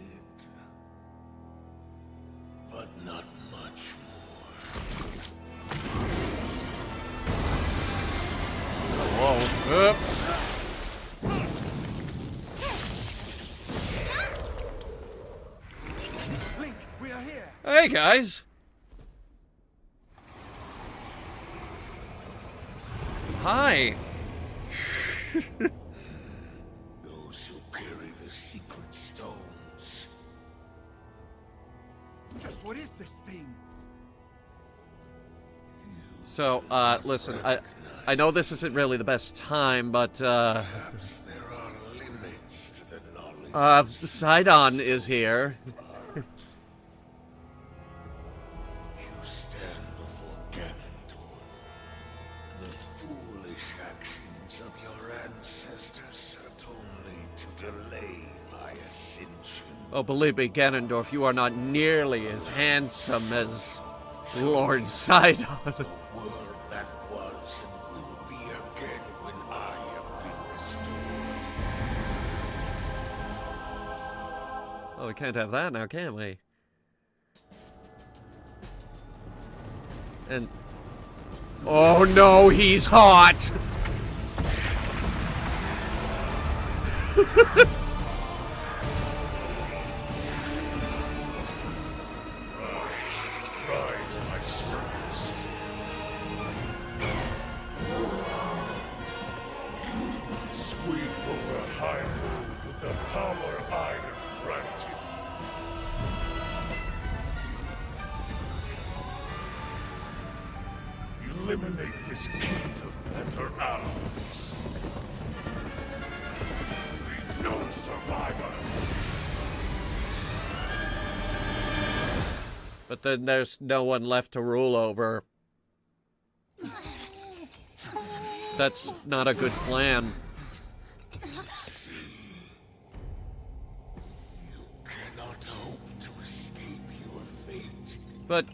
But not much more. Whoa. Link, we are here. Hey, guys. Hi. Those who carry the secret stones. Just what is this thing? So, listen, I know this isn't really the best time, but, Perhaps there are limits to the knowledge. Sidon is here. You stand before Ganondorf. The foolish actions of your ancestors served only to delay my ascension. Oh, believe me, Ganondorf, you are not nearly as handsome as Lord Sidon. The world that was and will be again when I have been restored. Oh, we can't have that now, can we? And... oh no, he's hot! Rise, my sons. Sweep over Hyrule with the power I have granted. Eliminate this kingdom and her allies. Leave no survivors. But then there's no one left to rule over. That's not a good plan. You cannot hope to escape your fate. But,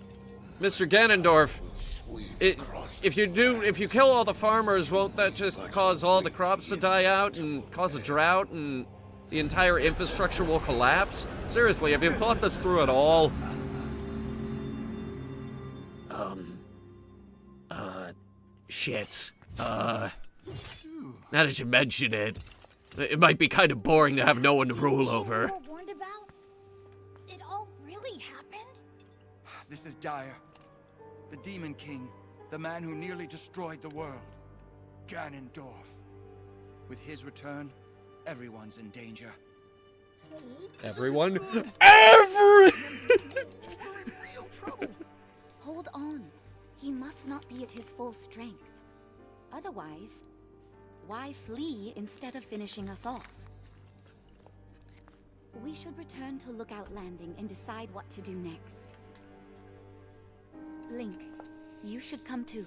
Mr. Ganondorf, Sweep across if you kill all the farmers, won't that just cause all the crops to die out and cause a drought and the entire infrastructure will collapse? Seriously, have you thought this through at all? Shit. Now that you mention it, it might be kind of boring to have no one to rule over. You were warned about? It all really happened? This is dire. The Demon King, the man who nearly destroyed the world. Ganondorf. With his return, everyone's in danger. Everyone? Hold on. He must not be at his full strength. Otherwise, why flee instead of finishing us off? We should return to Lookout Landing and decide what to do next. Link, you should come too.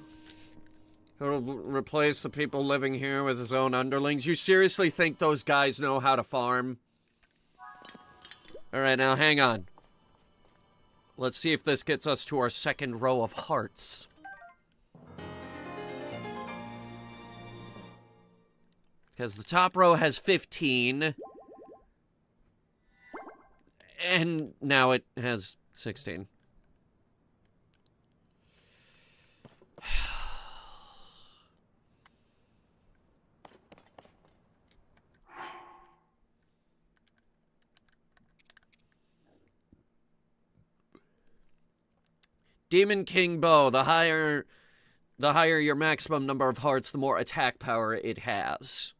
He'll replace the people living here with his own underlings? You seriously think those guys know how to farm? Alright, now hang on. Let's see if this gets us to our second row of hearts. Because the top row has 15. And now it has 16. Demon King Bow. The higher your maximum number of hearts, the more attack power it has.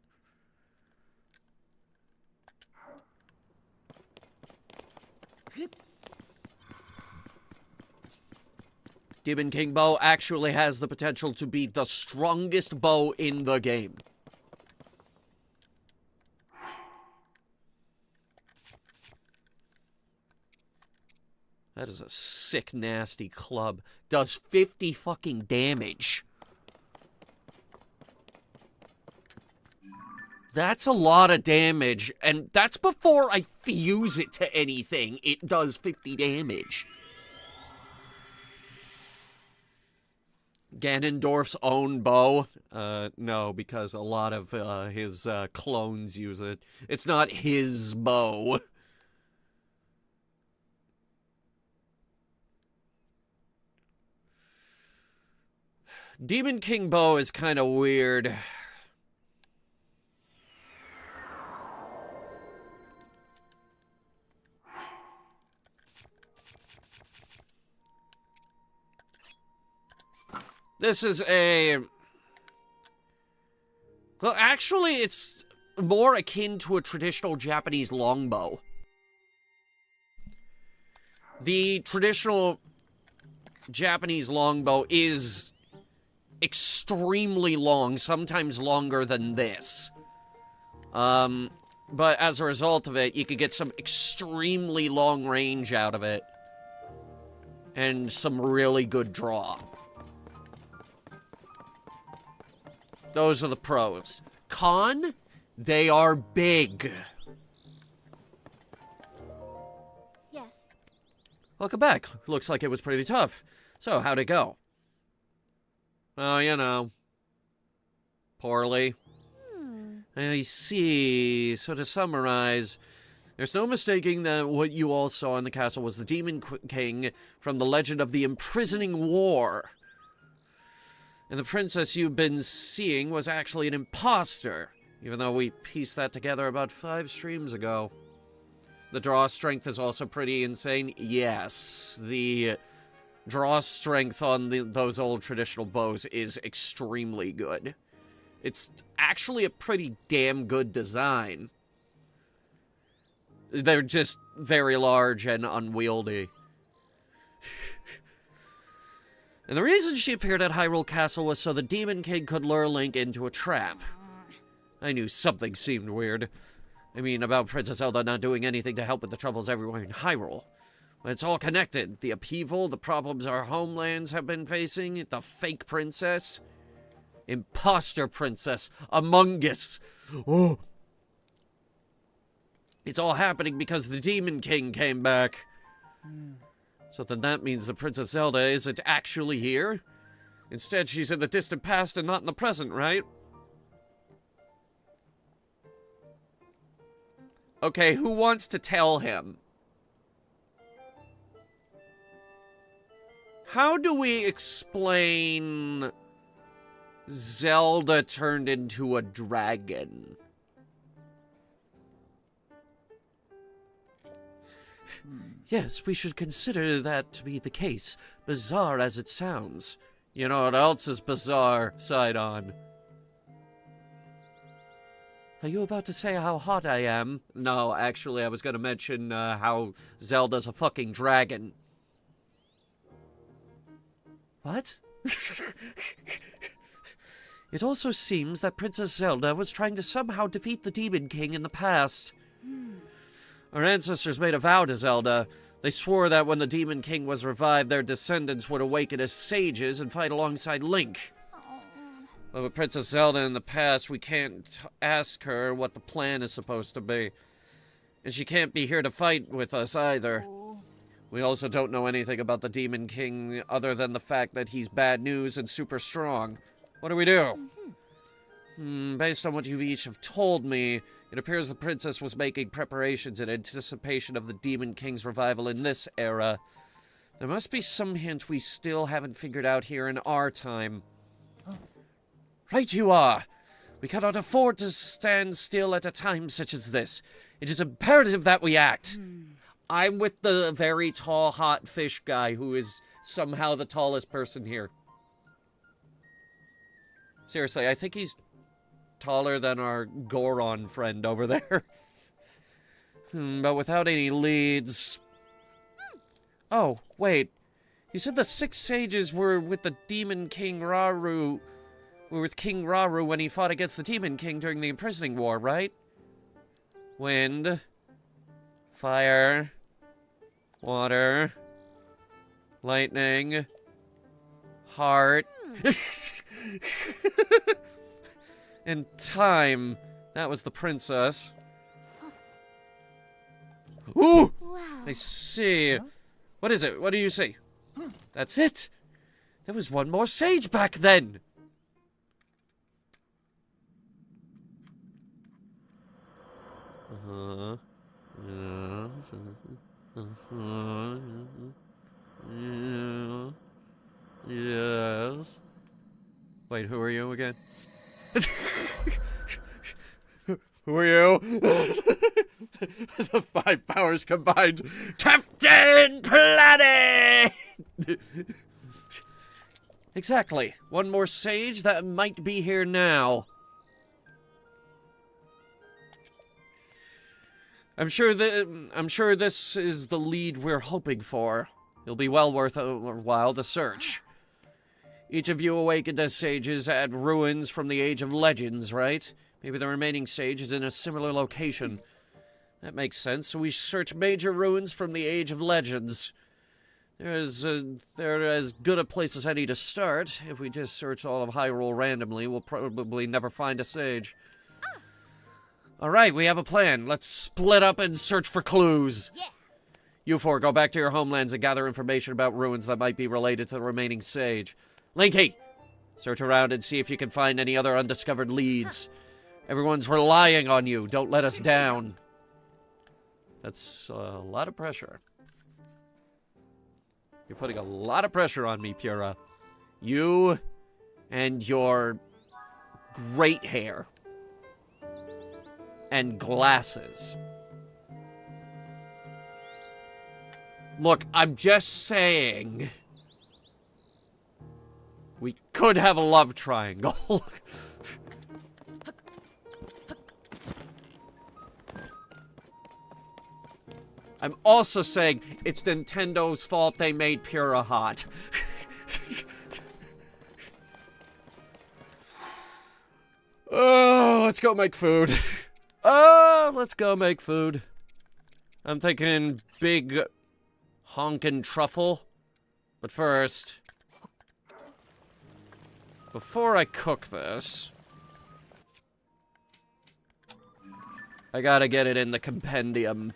Demon King Bow actually has the potential to be the strongest bow in the game. That is a sick, nasty club. Does 50 fucking damage. That's a lot of damage, and that's before I fuse it to anything. It does 50 damage. Ganondorf's own bow? No, because a lot of his clones use it. It's not his bow. Demon King Bow is kind of weird. This is a... Well, actually, it's more akin to a traditional Japanese longbow. The traditional Japanese longbow is extremely long, sometimes longer than this. But as a result of it, you could get some extremely long range out of it. And some really good draw. Those are the pros. Con, they are big. Yes. Welcome back. Looks like it was pretty tough. So, how'd it go? Oh, you know. Poorly. I see. So to summarize, there's no mistaking that what you all saw in the castle was the Demon King from the legend of the Imprisoning War. And the princess you've been seeing was actually an imposter, even though we pieced that together about 5 streams ago. The draw strength is also pretty insane. Yes, the draw strength on those old traditional bows is extremely good. It's actually a pretty damn good design. They're just very large and unwieldy. And the reason she appeared at Hyrule Castle was so the Demon King could lure Link into a trap. I knew something seemed weird. I mean, about Princess Zelda not doing anything to help with the troubles everywhere in Hyrule. It's all connected. The upheaval, the problems our homelands have been facing, the fake princess, imposter princess, Among Us. Oh. It's all happening because the Demon King came back. So then that means the Princess Zelda isn't actually here? Instead, she's in the distant past and not in the present, right? Okay, who wants to tell him? How do we explain Zelda turned into a dragon? Yes, we should consider that to be the case, bizarre as it sounds. You know what else is bizarre, Sidon? Are you about to say how hot I am? No, actually, I was going to mention how Zelda's a fucking dragon. What? It also seems that Princess Zelda was trying to somehow defeat the Demon King in the past. Our ancestors made a vow to Zelda. They swore that when the Demon King was revived, their descendants would awaken as sages and fight alongside Link. But with Princess Zelda in the past, we can't ask her what the plan is supposed to be. And she can't be here to fight with us either. We also don't know anything about the Demon King other than the fact that he's bad news and super strong. What do we do? Based on what you each have told me, it appears the princess was making preparations in anticipation of the Demon King's revival in this era. There must be some hint we still haven't figured out here in our time. Right you are. We cannot afford to stand still at a time such as this. It is imperative that we act. I'm with the very tall, hot fish guy who is somehow the tallest person here. Seriously, I think he's taller than our Goron friend over there. But without any leads... Oh, wait. You said the 6 sages were with the Demon King Rauru... were with King Rauru when he fought against the Demon King during the Imprisoning War, right? Wind. Fire. Water. Lightning. Heart. And time. That was the princess. Ooh! Wow. I see. What is it? What do you see? That's it. There was one more sage back then. Yes. Wait, who are you again? Who are you? The 5 powers combined. Captain Planet! Exactly. One more sage that might be here now. I'm sure this is the lead we're hoping for. It'll be well worth a while to search. Each of you awakened as sages at ruins from the Age of Legends, right? Maybe the remaining sage is in a similar location. That makes sense. So we search major ruins from the Age of Legends. They're as good a place as any to start. If we just search all of Hyrule randomly, we'll probably never find a sage. Alright, we have a plan. Let's split up and search for clues. Yeah. You 4, go back to your homelands and gather information about ruins that might be related to the remaining sage. Linky, search around and see if you can find any other undiscovered leads. Everyone's relying on you. Don't let us down. That's a lot of pressure. You're putting a lot of pressure on me, Pura. You and your great hair. And glasses. Look, I'm just saying. We could have a love triangle. I'm also saying it's Nintendo's fault they made Pura hot. Oh, let's go make food. Oh, let's go make food. I'm thinking big honkin' truffle. But first, before I cook this, I gotta get it in the compendium.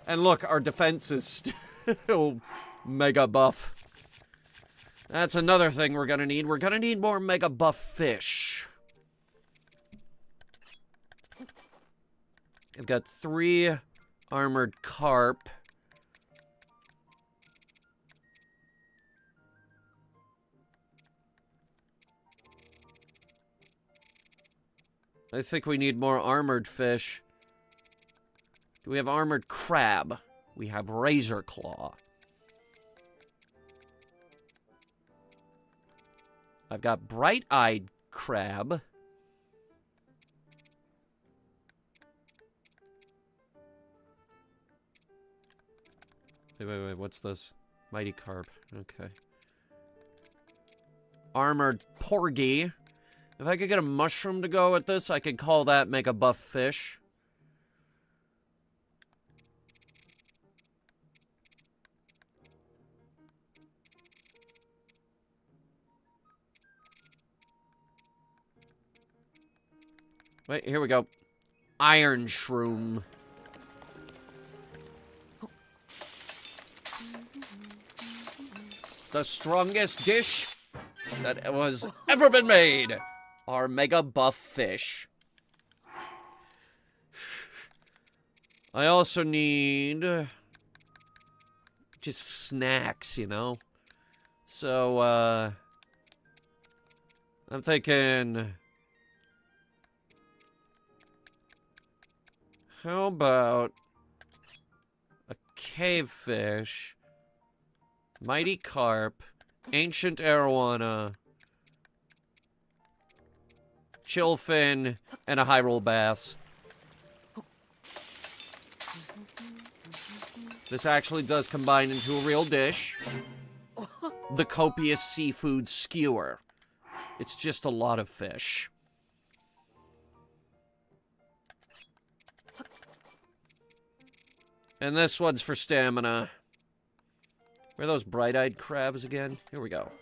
And look, our defense is still mega buff. That's another thing we're gonna need. We're gonna need more mega buff fish. I've got 3 armored carp. I think we need more armored fish. Do we have armored crab? We have razor claw. I've got bright-eyed crab. Wait, what's this? Mighty carp, okay. Armored porgy. If I could get a mushroom to go with this, I could call that mega buff fish. Wait, here we go. Iron shroom. the strongest dish that was ever been made. Our mega buff fish. I also need just snacks, you know? So, I'm thinking, how about a cavefish, mighty carp, ancient arowana, chillfin, and a high roll bass. This actually does combine into a real dish. The copious seafood skewer. It's just a lot of fish. And this one's for stamina. Where are those bright-eyed crabs again? Here we go.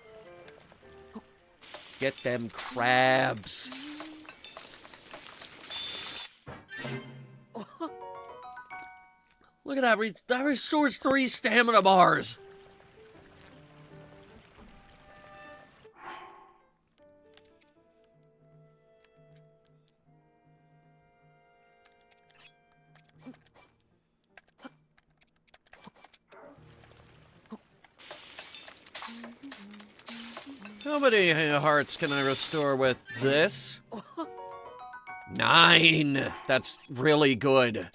Get them crabs. Look at that. That restores 3 stamina bars. How many hearts can I restore with this? 9. That's really good.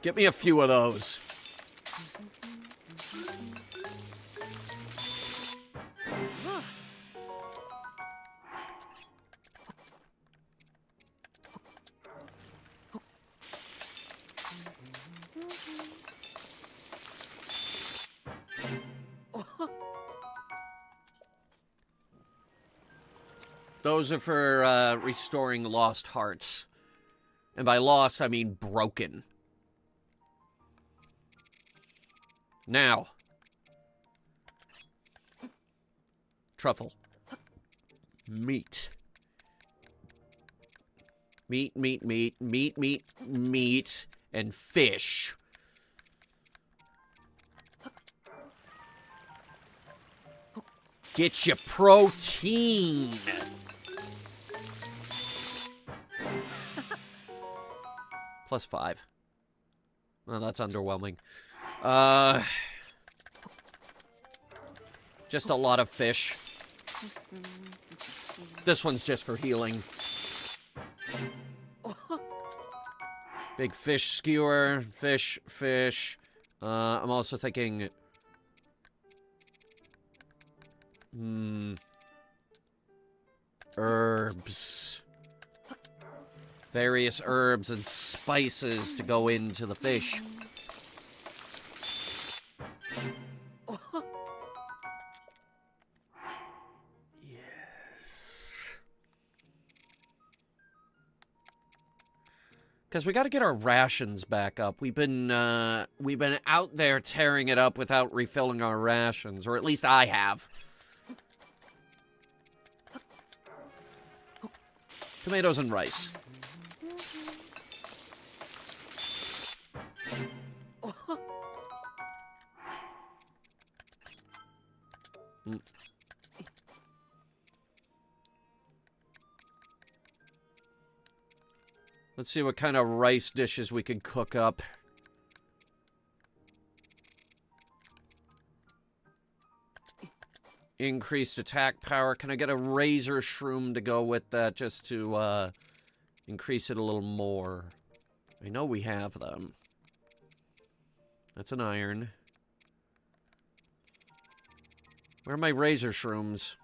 Get me a few of those. Those are for restoring lost hearts. And by lost, I mean broken. Now. Truffle. Meat. Meat, and fish. Get your protein. +5. Well, that's underwhelming. Just a lot of fish. This one's just for healing. Big fish skewer, fish. I'm also thinking... herbs. Various herbs and spices to go into the fish. Yes. Because we got to get our rations back up. We've been out there tearing it up without refilling our rations, or at least I have. Tomatoes and rice. Let's see what kind of rice dishes we can cook up. Increased attack power. Can I get a razor shroom to go with that just to increase it a little more? I know we have them. That's an iron. Where are my razor shrooms?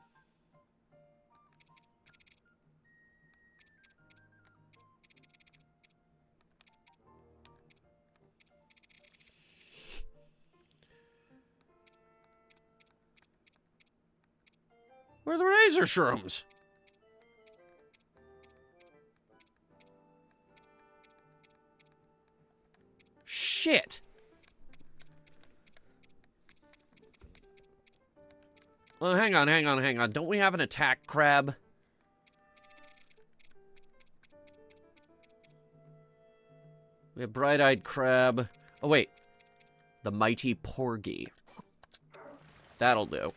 Where are the razor shrooms? Shit. Well, hang on. Don't we have an attack crab? We have bright-eyed crab. Oh, wait. The mighty porgy. That'll do.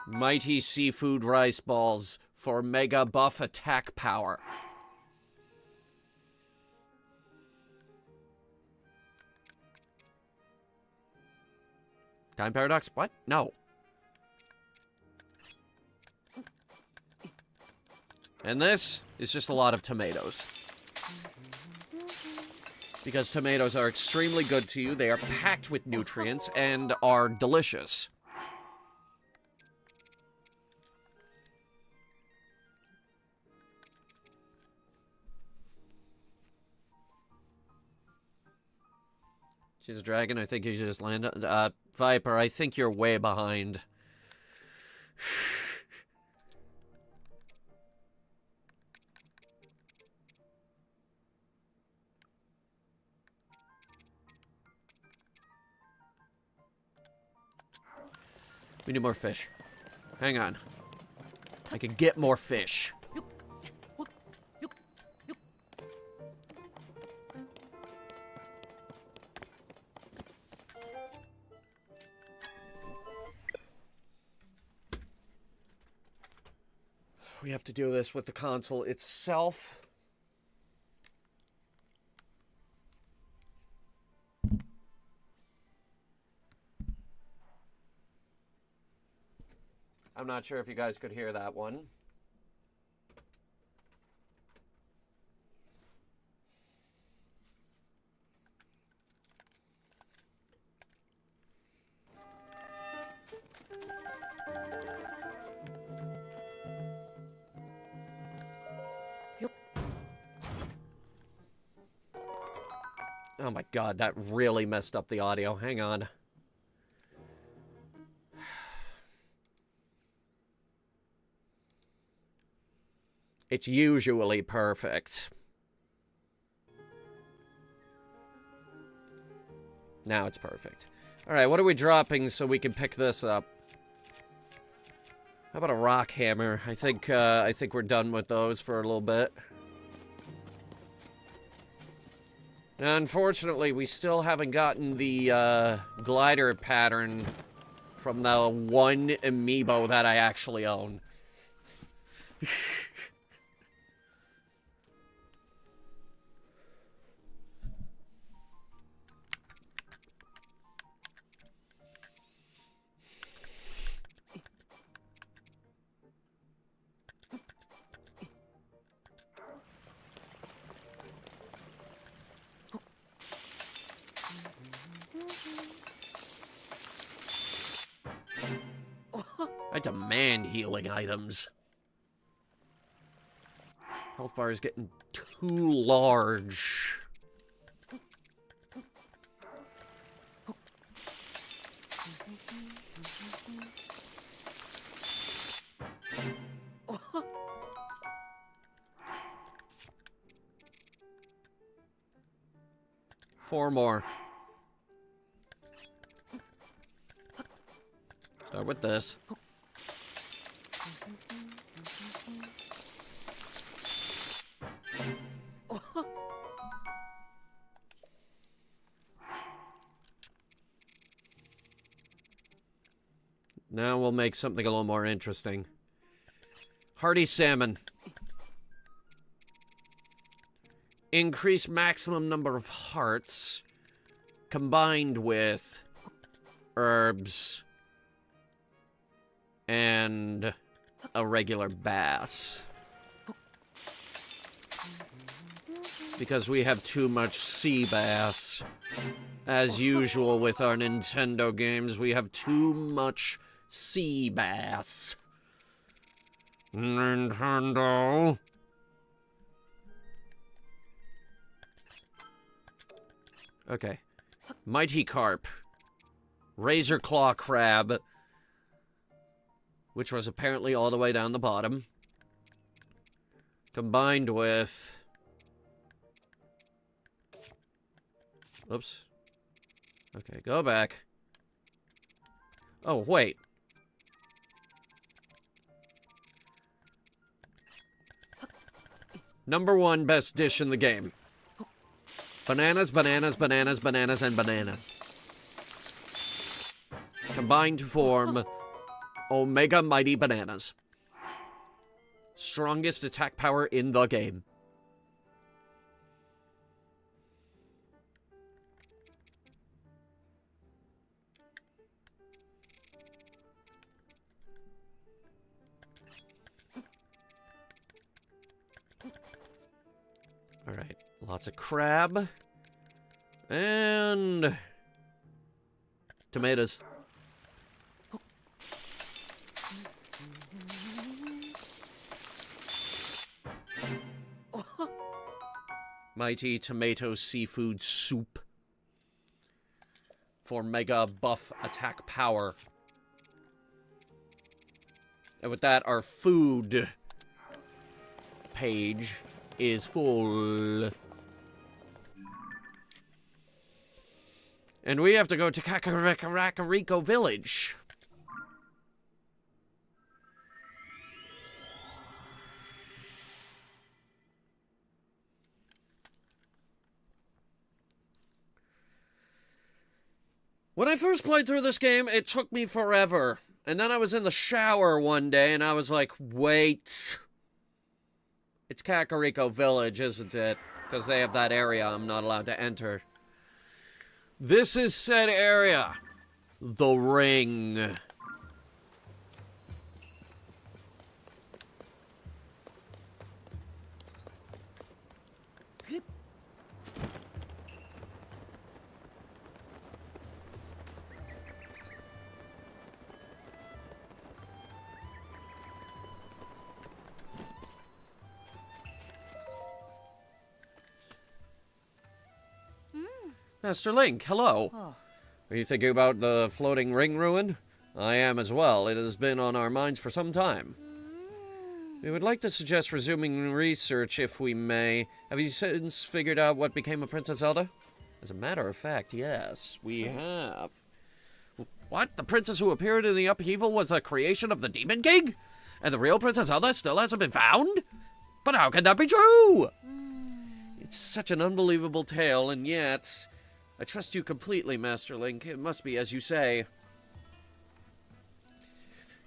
Mighty seafood rice balls for mega buff attack power. Time paradox? What? No. And this is just a lot of tomatoes. Because tomatoes are extremely good to you, they are packed with nutrients, and are delicious. She's a dragon, I think you just landed. Viper, I think you're way behind. We need more fish. Hang on. I can get more fish. We have to do this with the console itself. I'm not sure if you guys could hear that one. Oh my god, that really messed up the audio. Hang on. It's usually perfect. Now it's perfect. Alright, what are we dropping so we can pick this up? How about a rock hammer? I think we're done with those for a little bit. Now, unfortunately, we still haven't gotten the glider pattern from the one amiibo that I actually own. I demand healing items. Health bar is getting too large. Four more. Start with this. Now we'll make something a little more interesting. Hearty salmon. Increase maximum number of hearts combined with herbs and a regular bass. Because we have too much sea bass. As usual with our Nintendo games, we have too much sea bass. Nintendo. Okay. Mighty carp. Razor claw crab. Which was apparently all the way down the bottom. Combined with... Oops. Okay, go back. Oh, wait. Number one best dish in the game. Bananas, bananas, bananas, bananas, and bananas. Combined to form Omega Mighty Bananas. Strongest attack power in the game. Alright, lots of crab. And tomatoes. Mighty Tomato Seafood Soup. For mega buff attack power. And with that, our food page is full. And we have to go to Kakariko Village. When I first played through this game, it took me forever. And then I was in the shower one day and I was like, wait. It's Kakariko Village, isn't it? Because they have that area I'm not allowed to enter. This is said area. The Ring. Master Link, hello. Are you thinking about the floating ring ruin? I am as well. It has been on our minds for some time. We would like to suggest resuming research if we may. Have you since figured out what became of Princess Zelda? As a matter of fact, yes, we have. What? The princess who appeared in the upheaval was a creation of the Demon King? And the real Princess Zelda still hasn't been found? But how can that be true? It's such an unbelievable tale, and yet I trust you completely, Master Link. It must be as you say.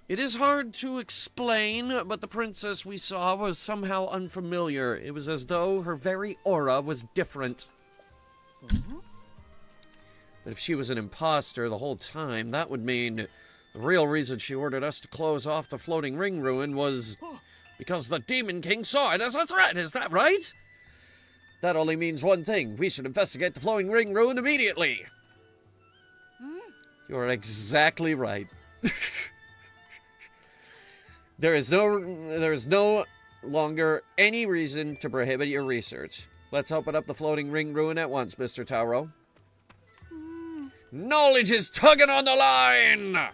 It is hard to explain, but the princess we saw was somehow unfamiliar. It was as though her very aura was different. But if she was an imposter the whole time, that would mean the real reason she ordered us to close off the floating ring ruin was because the Demon King saw it as a threat. Is that right? That only means one thing. We should investigate the floating ring ruin immediately. You are exactly right. There is no longer any reason to prohibit your research. Let's open up the floating ring ruin at once, Mr. Tauro. Knowledge is tugging on the line!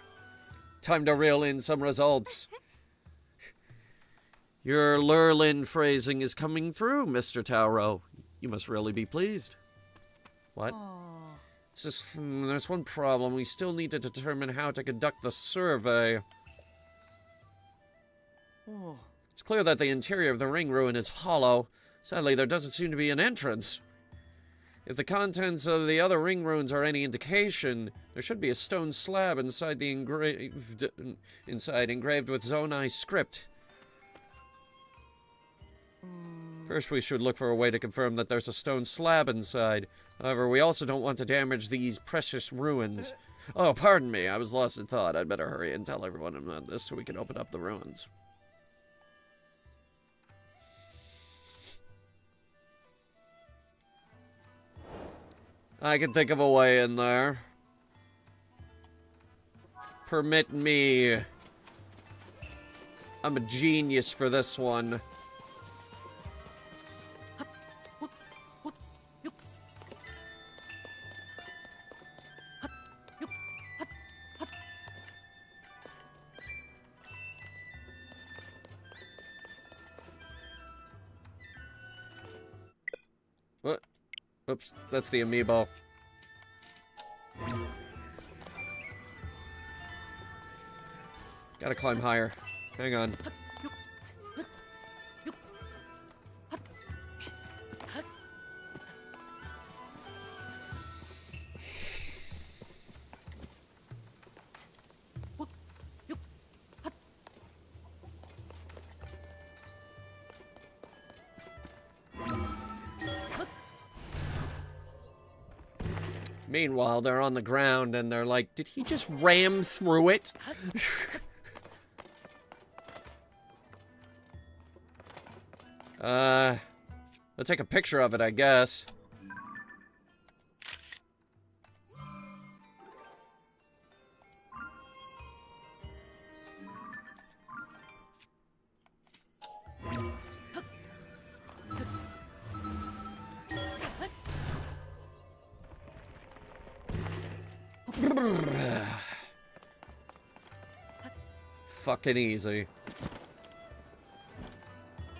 Time to reel in some results. Your Lurlin phrasing is coming through, Mr. Tauro. You must really be pleased. What? It's just, there's one problem. We still need to determine how to conduct the survey. It's clear that the interior of the ring ruin is hollow. Sadly, there doesn't seem to be an entrance. If the contents of the other ring ruins are any indication, there should be a stone slab inside the engraved with Zonai script. First, we should look for a way to confirm that there's a stone slab inside. However, we also don't want to damage these precious ruins. Oh, pardon me, I was lost in thought. I'd better hurry and tell everyone about this so we can open up the ruins. I can think of a way in there. Permit me. I'm a genius for this one. What? Oops, that's the amiibo. Gotta climb higher. Hang on. Meanwhile, they're on the ground and they're like, did he just ram through it? I'll take a picture of it, I guess. Fucking easy.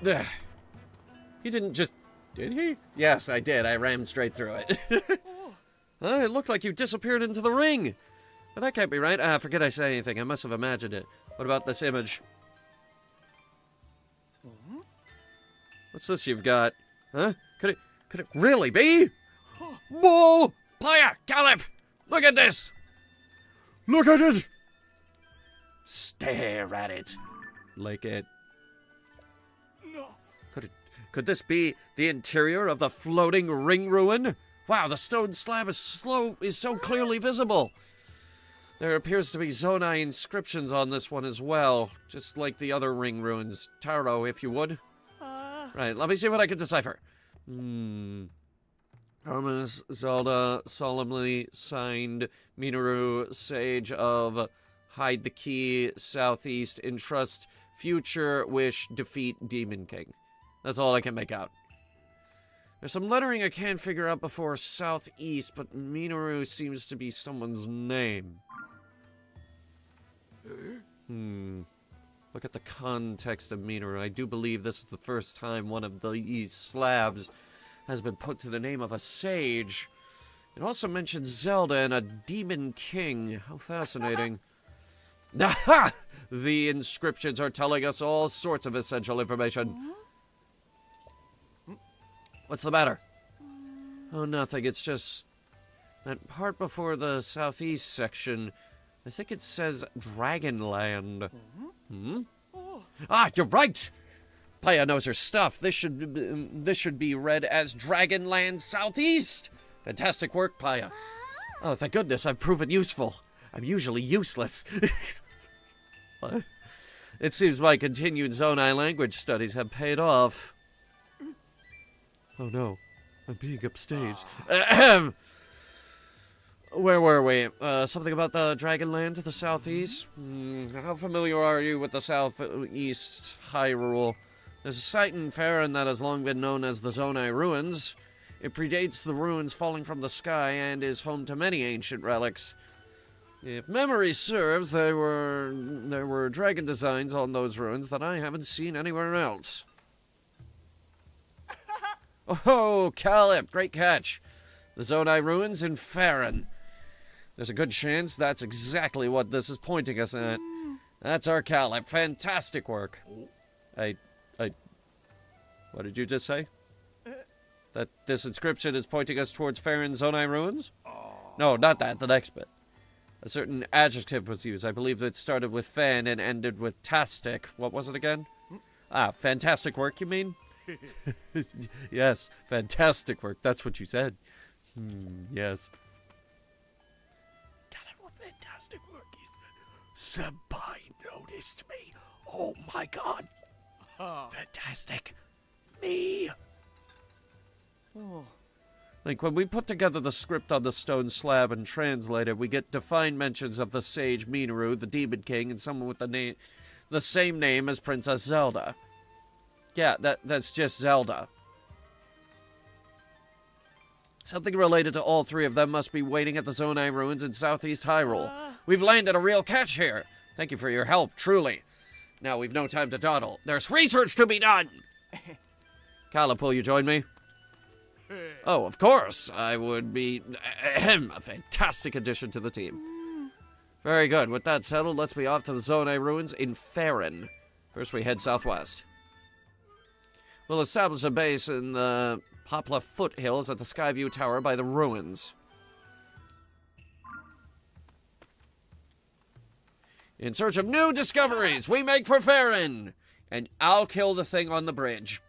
Ugh. He didn't just... Did he? Yes, I did. I rammed straight through it. It looked like you disappeared into the ring. But that can't be right. Ah, forget I said anything. I must have imagined it. What about this image? What's this you've got? Huh? Could it really be? Whoa! Player! Caleb! Look at this! Look at it! Stare at it. Like it. Could this be the interior of the floating ring ruin? Wow, the stone slab is so clearly visible. There appears to be Zonai inscriptions on this one as well, just like the other ring ruins. Taro, if you would. Right, let me see what I can decipher. Hermes Zelda solemnly signed Minoru, Sage of Hide the Key, Southeast, Entrust, Future, Wish, Defeat, Demon King. That's all I can make out. There's some lettering I can't figure out before Southeast, but Minoru seems to be someone's name. Look at the context of Minoru. I do believe this is the first time one of these slabs has been put to the name of a sage. It also mentions Zelda and a demon king. How fascinating. Aha! The inscriptions are telling us all sorts of essential information. What's the matter? Oh, nothing. It's just that part before the southeast section. I think it says Dragonland. Ah, you're right! Playa knows her stuff. This should be read as Dragonland Southeast. Fantastic work, Playa. Oh, thank goodness I've proven useful. I'm usually useless. What? It seems my continued Zonai language studies have paid off. Oh no, I'm being upstaged. Ahem. Where were we? Something about the Dragonland to the southeast? How familiar are you with the southeast Hyrule? There's a site in Faerun that has long been known as the Zonai Ruins. It predates the ruins falling from the sky and is home to many ancient relics. If memory serves, there were dragon designs on those ruins that I haven't seen anywhere else. Oh, Caleb, great catch. The Zonai Ruins in Faerun. There's a good chance that's exactly what this is pointing us at. That's our Caleb. Fantastic work. What did you just say? That this inscription is pointing us towards Faerun Zonai Ruins? No, not that. The next bit. A certain adjective was used. I believe it started with fan and ended with tastic. What was it again? Ah, fantastic work, you mean? Yes, fantastic work. That's what you said. Yes. What fantastic work, he said. Senpai noticed me. Oh my god. Fantastic. Me. Like, when we put together the script on the stone slab and translate it, we get defined mentions of the sage Minoru, the Demon King, and someone with the same name as Princess Zelda. Yeah, that's just Zelda. Something related to all three of them must be waiting at the Zonai Ruins in Southeast Hyrule. We've landed a real catch here. Thank you for your help, truly. Now we've no time to dawdle. There's research to be done! Caleb, will you join me? Oh, of course. I would be a fantastic addition to the team. Very good. With that settled, let's be off to the Zonai Ruins in Faerun. First, we head southwest. We'll establish a base in the Poplar foothills at the Skyview Tower by the ruins. In search of new discoveries, we make for Faerun! And I'll kill the thing on the bridge.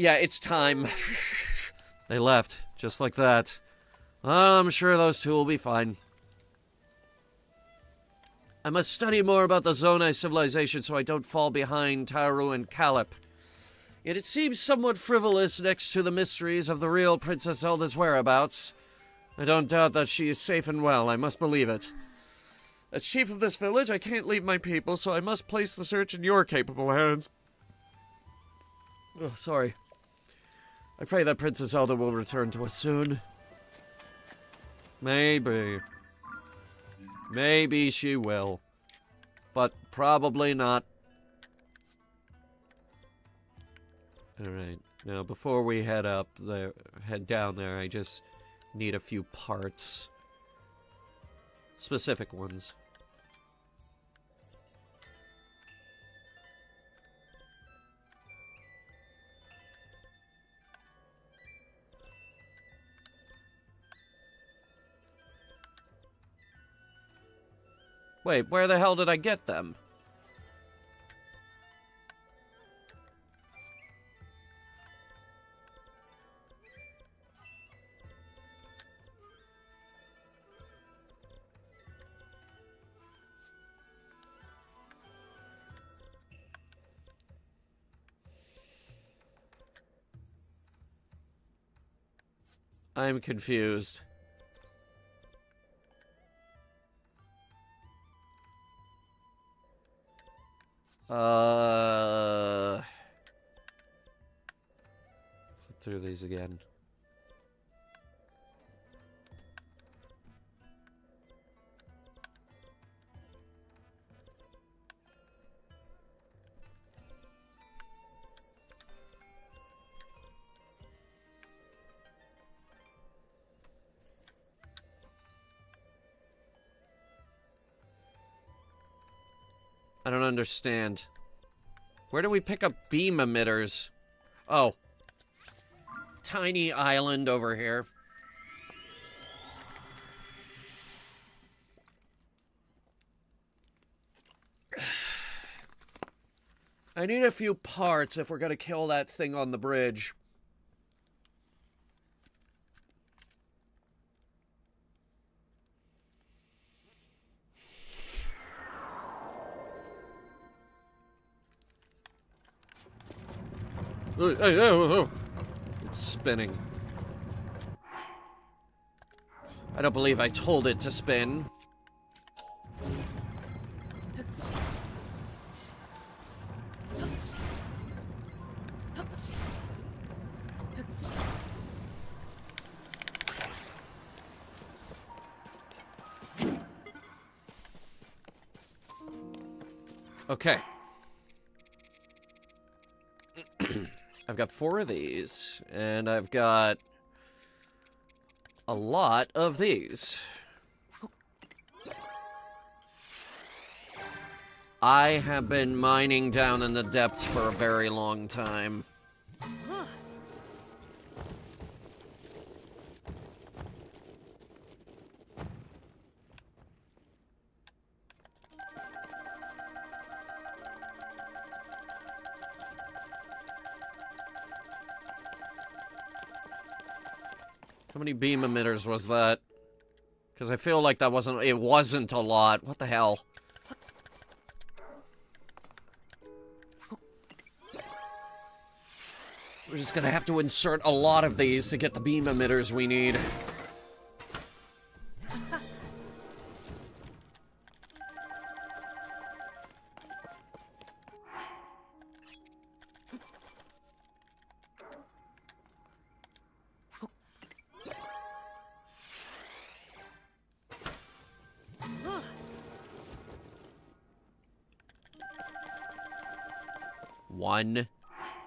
Yeah, it's time. They left, just like that. I'm sure those two will be fine. I must study more about the Zonai civilization so I don't fall behind Taru and Calip. Yet it seems somewhat frivolous next to the mysteries of the real Princess Zelda's whereabouts. I don't doubt that she is safe and well, I must believe it. As chief of this village, I can't leave my people, so I must place the search in your capable hands. Oh, sorry. I pray that Princess Zelda will return to us soon. Maybe. Maybe she will. But probably not. Alright, now before we head down there, I just need a few parts. Specific ones. Wait, where the hell did I get them? I'm confused. Flip through these again. I don't understand. Where do we pick up beam emitters? Oh. Tiny island over here. I need a few parts if we're gonna kill that thing on the bridge. It's spinning. I don't believe I told it to spin. Okay. I've got 4 of these, and I've got a lot of these. I have been mining down in the depths for a very long time. How many beam emitters was that? Because I feel like it wasn't a lot. What the hell? We're just gonna have to insert a lot of these to get the beam emitters we need.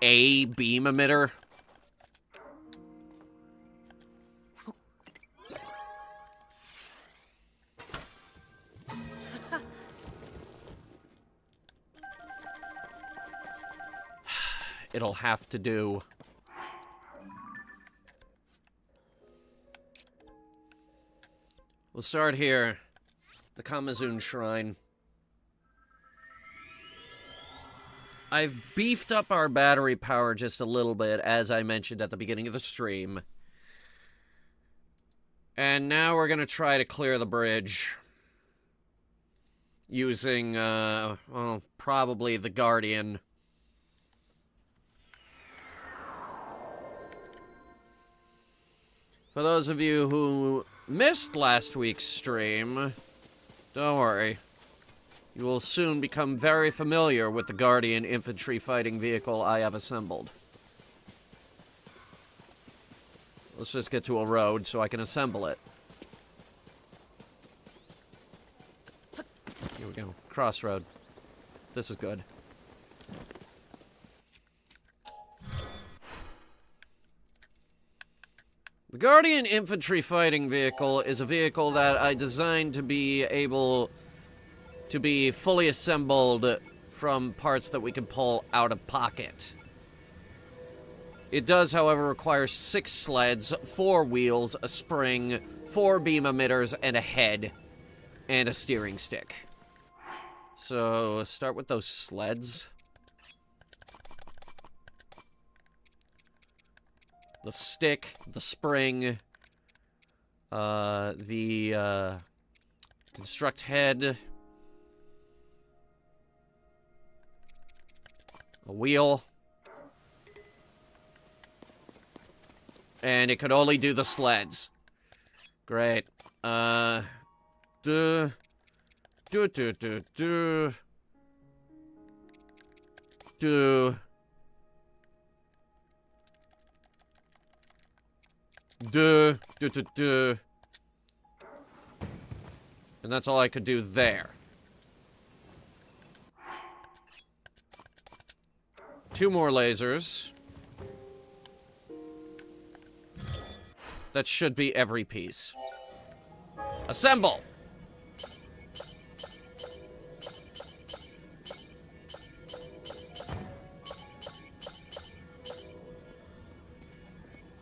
A beam emitter. It'll have to do. We'll start here. The Kamazun Shrine. I've beefed up our battery power just a little bit, as I mentioned at the beginning of the stream. And now we're gonna try to clear the bridge. Using, well, probably the Guardian. For those of you who missed last week's stream, don't worry. You will soon become very familiar with the Guardian infantry fighting vehicle I have assembled. Let's just get to a road so I can assemble it. Here we go. Crossroad. This is good. The Guardian infantry fighting vehicle is a vehicle that I designed to be able to be fully assembled from parts that we can pull out of pocket. It does, however, require 6 sleds, 4 wheels, a spring, 4 beam emitters, and a head, and a steering stick. So, start with those sleds. The stick, the spring, the construct head, a wheel, and it could only do the sleds. Great. Do. And that's all I could do there. 2 more lasers. That should be every piece. Assemble!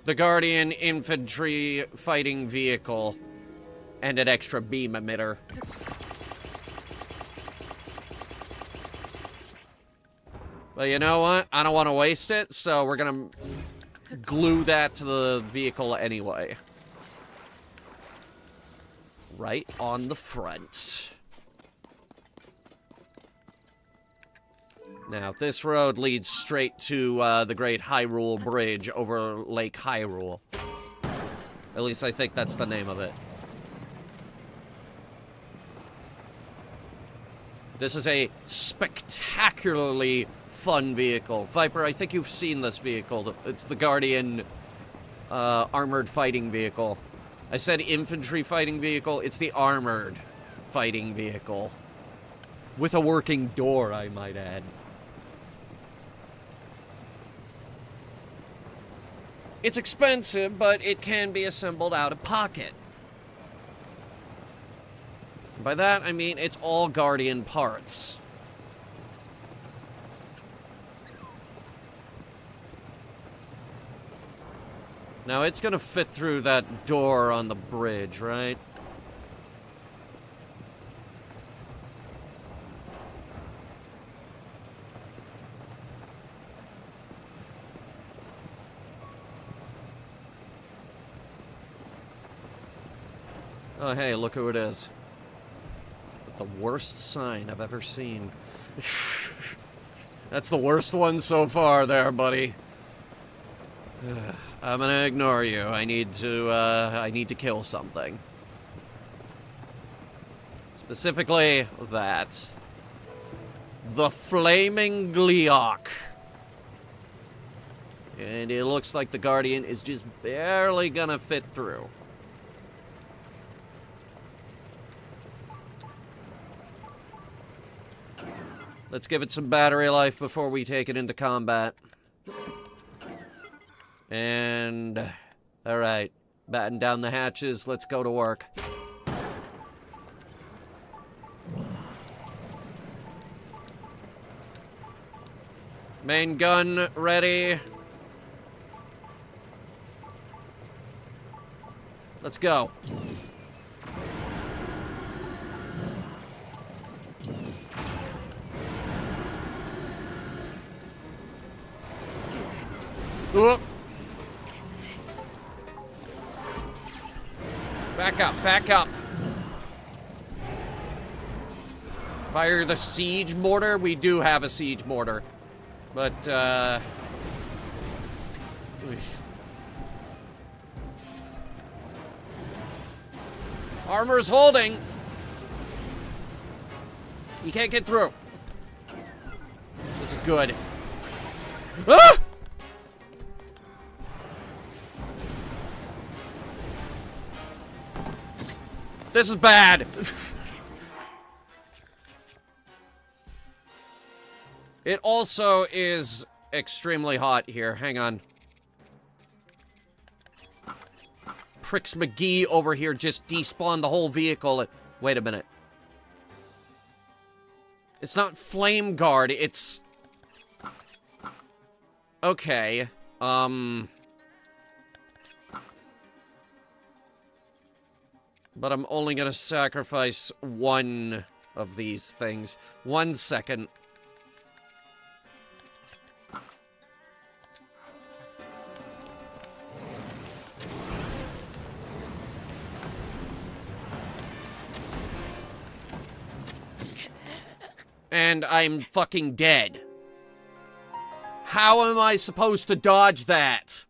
The Guardian infantry fighting vehicle and an extra beam emitter. But you know what? I don't want to waste it, so we're gonna glue that to the vehicle anyway. Right on the front. Now, this road leads straight to the Great Hyrule Bridge over Lake Hyrule. At least I think that's the name of it. This is a spectacularly fun vehicle. Viper, I think you've seen this vehicle. It's the Guardian armored fighting vehicle. I said infantry fighting vehicle. It's the armored fighting vehicle. With a working door, I might add. It's expensive, but it can be assembled out of pocket. By that, I mean it's all Guardian parts. Now, it's gonna fit through that door on the bridge, right? Oh, hey, look who it is. The worst sign I've ever seen. That's the worst one so far there, buddy. I'm gonna ignore you. I need to kill something. Specifically, that. The Flaming Gleeok. And it looks like the Guardian is just barely gonna fit through. Let's give it some battery life before we take it into combat. And... alright. Batten down the hatches, let's go to work. Main gun ready. Let's go. Whoop. Back up, back up. Fire the siege mortar? We do have a siege mortar. But, armor's holding. You can't get through. This is good. Ah! This is bad. It also is extremely hot here. Hang on. Pricks McGee over here just despawned the whole vehicle. Wait a minute. It's not Flame Guard, it's... Okay. But I'm only gonna sacrifice one of these things. 1 second. And I'm fucking dead. How am I supposed to dodge that?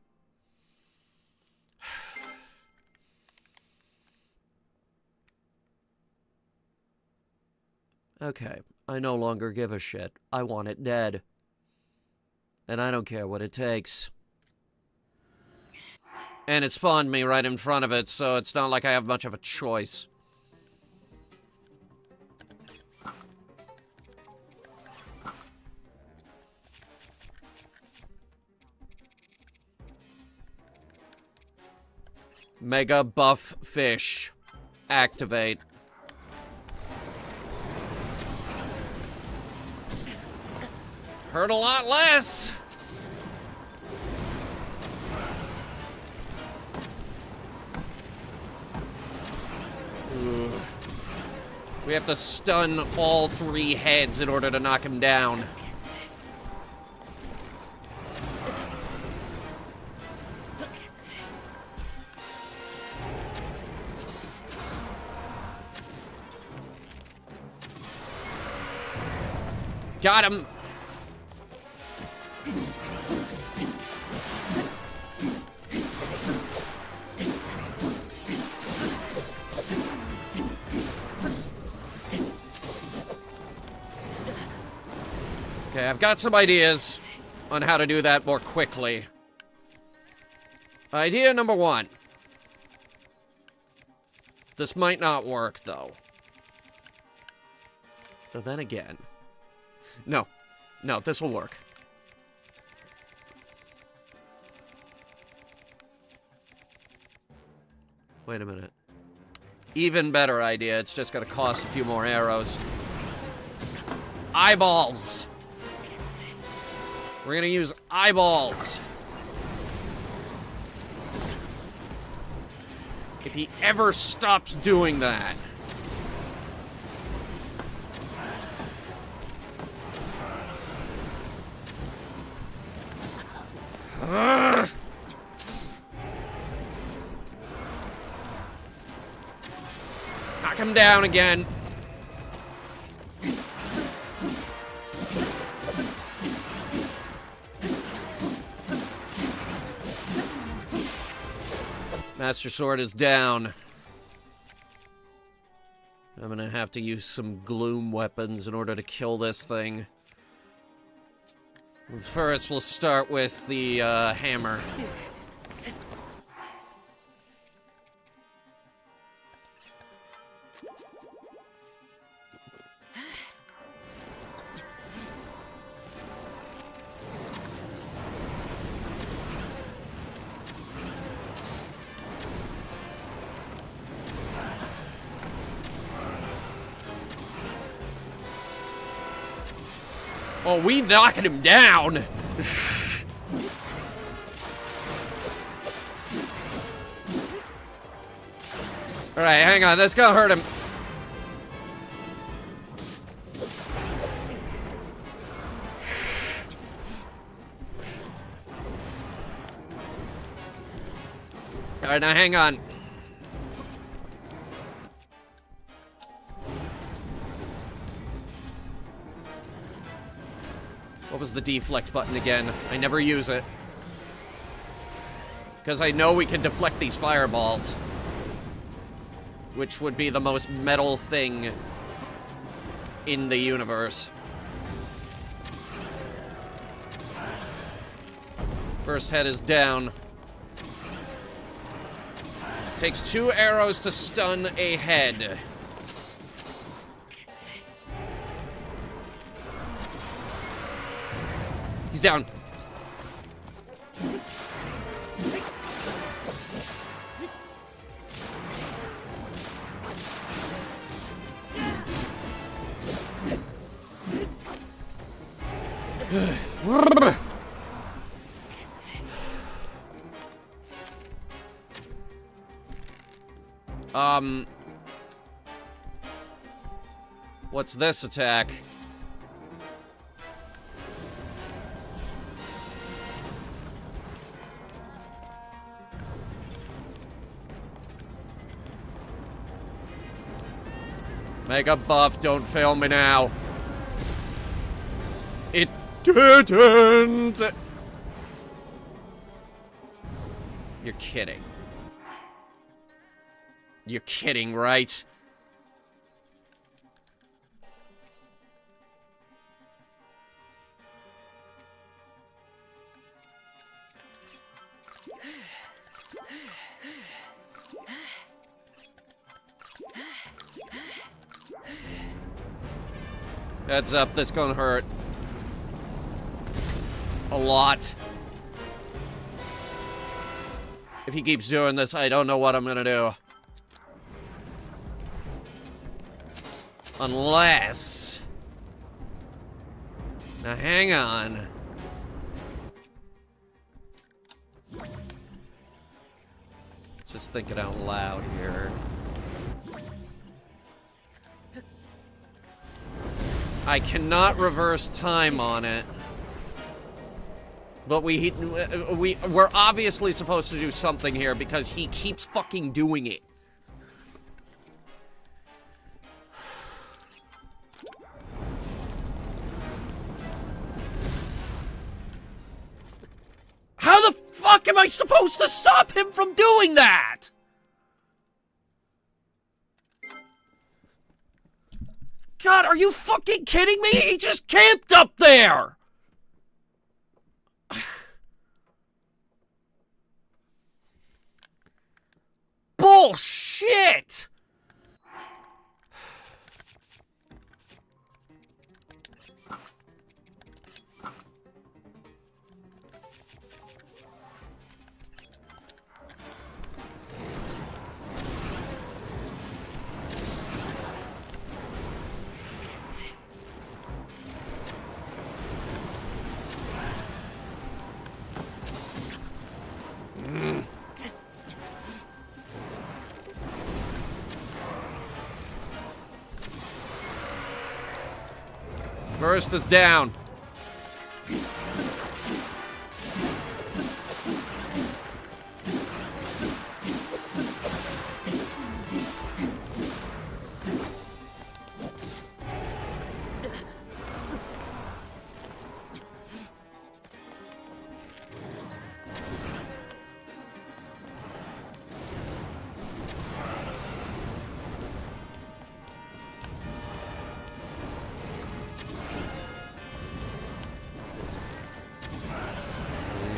Okay, I no longer give a shit. I want it dead. And I don't care what it takes. And it spawned me right in front of it, so it's not like I have much of a choice. Mega buff fish. Activate. Hurt a lot less. Ugh. We have to stun all 3 heads in order to knock him down. Got him! Okay, I've got some ideas on how to do that more quickly. Idea number 1. This might not work, though. But then again... No. No, this will work. Wait a minute. Even better idea. It's just gonna cost a few more arrows. Eyeballs! We're gonna use eyeballs. If he ever stops doing that. Knock him down again. Master Sword is down. I'm gonna have to use some gloom weapons in order to kill this thing. First, we'll start with the hammer. Oh, we knocking him down. Alright, hang on. That's gonna hurt him. Alright, now hang on. What was the deflect button again? I never use it. Because I know we can deflect these fireballs. Which would be the most metal thing in the universe. First head is down. Takes 2 arrows to stun a head. He's down. What's this attack? Mega buff, don't fail me now. It didn't! You're kidding. You're kidding, right? Heads up, that's gonna hurt. A lot. If he keeps doing this, I don't know what I'm gonna do. Unless... Now hang on. Just thinking out loud here. I cannot reverse time on it. But we're obviously supposed to do something here because he keeps fucking doing it. How the fuck am I supposed to stop him from doing that? God, are you fucking kidding me? He just camped up there! Bullshit! First is down.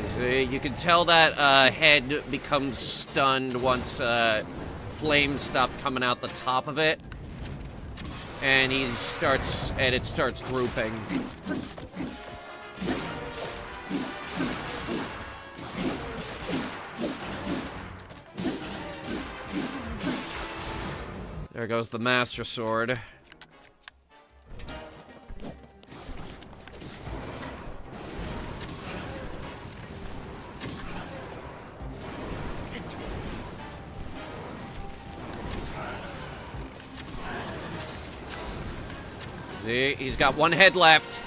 See, you can tell that head becomes stunned once flames stop coming out the top of it, and it starts drooping. There goes the Master Sword. See, he's got one head left.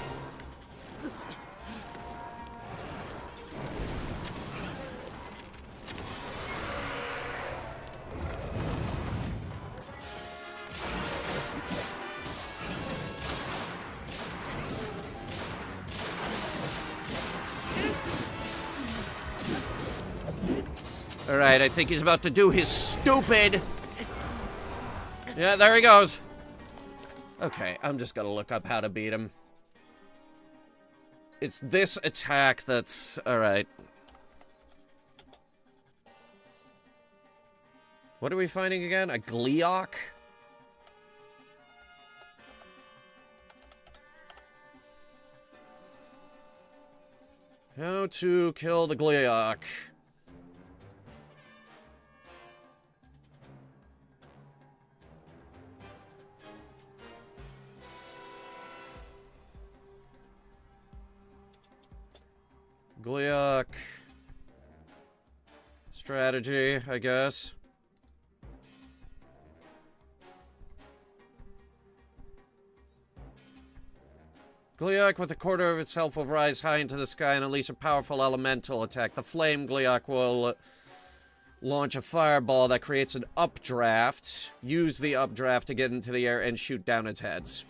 Alright, I think he's about to do his stupid... Yeah, there he goes. Okay, I'm just gonna look up how to beat him. It's this attack that's... Alright. What are we fighting again? A Gleeok? How to kill the Gleeok. Gleeok. Strategy, I guess. Gleeok with a quarter of itself will rise high into the sky and unleash a powerful elemental attack. The flame Gleeok will launch a fireball that creates an updraft. Use the updraft to get into the air and shoot down its heads.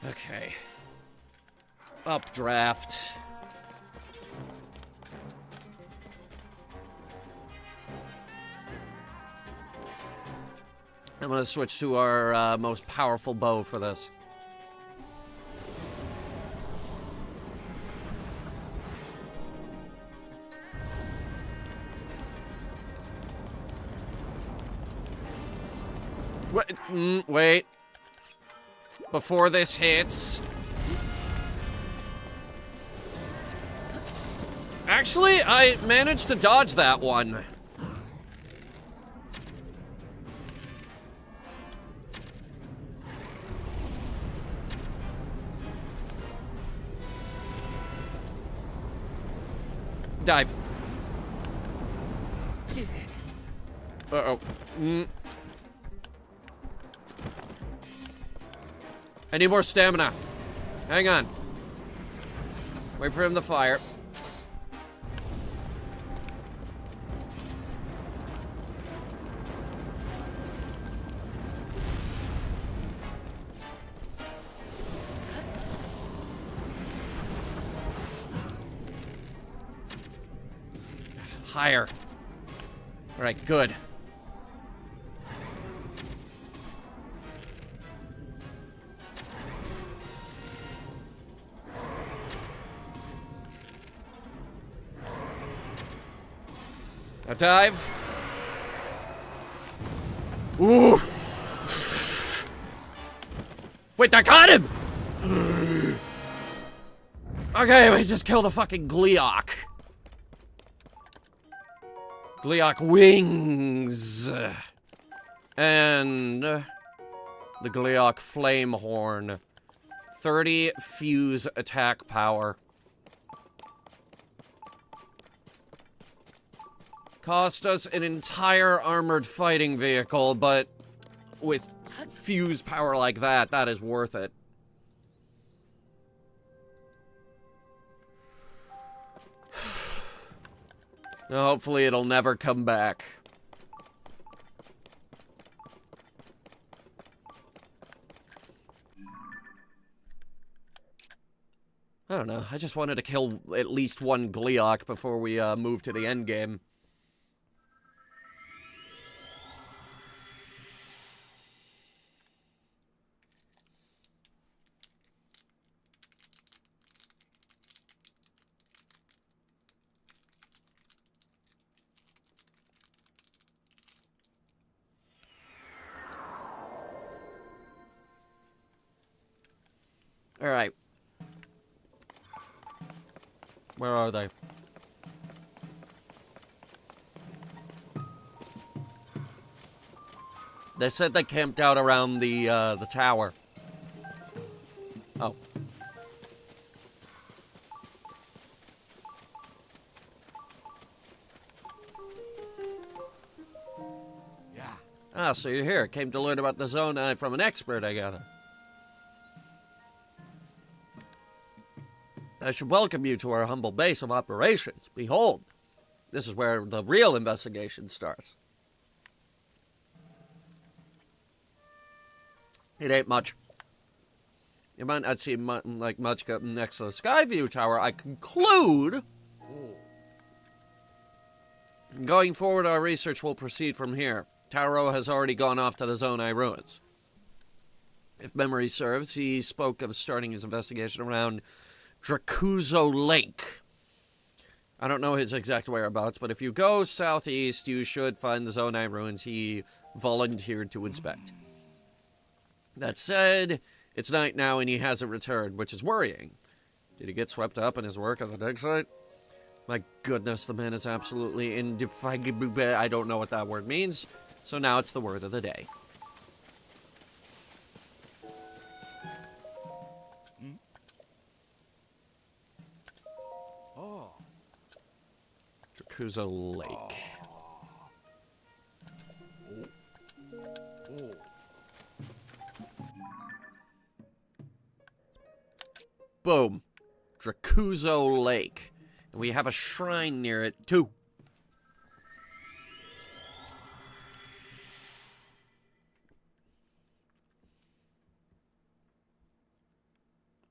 Okay. Updraft. I'm gonna switch to our most powerful bow for this. Wait. Before this hits... Actually, I managed to dodge that one. Dive. Uh-oh. I need more stamina. Hang on. Wait for him to fire. Higher. All right, good. Now dive. Ooh. Wait, I got him! Okay, we just killed a fucking Gleeok. Gleeok wings. And the Gleeok flame horn. 30 fuse attack power. Cost us an entire armored fighting vehicle, but with fuse power like that, that is worth it. Now, hopefully it'll never come back. I don't know, I just wanted to kill at least one Gleeok before we move to the end game. Alright. Where are they? They said they camped out around the tower. Oh. Yeah. Ah, so you're here. Came to learn about the zone from an expert, I gather. I should welcome you to our humble base of operations. Behold, this is where the real investigation starts. It ain't much. You might not see much next to the Skyview Tower. I conclude... Going forward, our research will proceed from here. Taro has already gone off to the Zonai ruins. If memory serves, he spoke of starting his investigation around Dracuzo Lake. I don't know his exact whereabouts, but if you go southeast, you should find the Zonai ruins he volunteered to inspect. That said, it's night now and he hasn't returned, which is worrying. Did he get swept up in his work at the dig site? My goodness, the man is absolutely indefatigable. I don't know what that word means, so now it's the word of the day. Dracuzo Lake. Boom. Dracuzo Lake. And we have a shrine near it, too.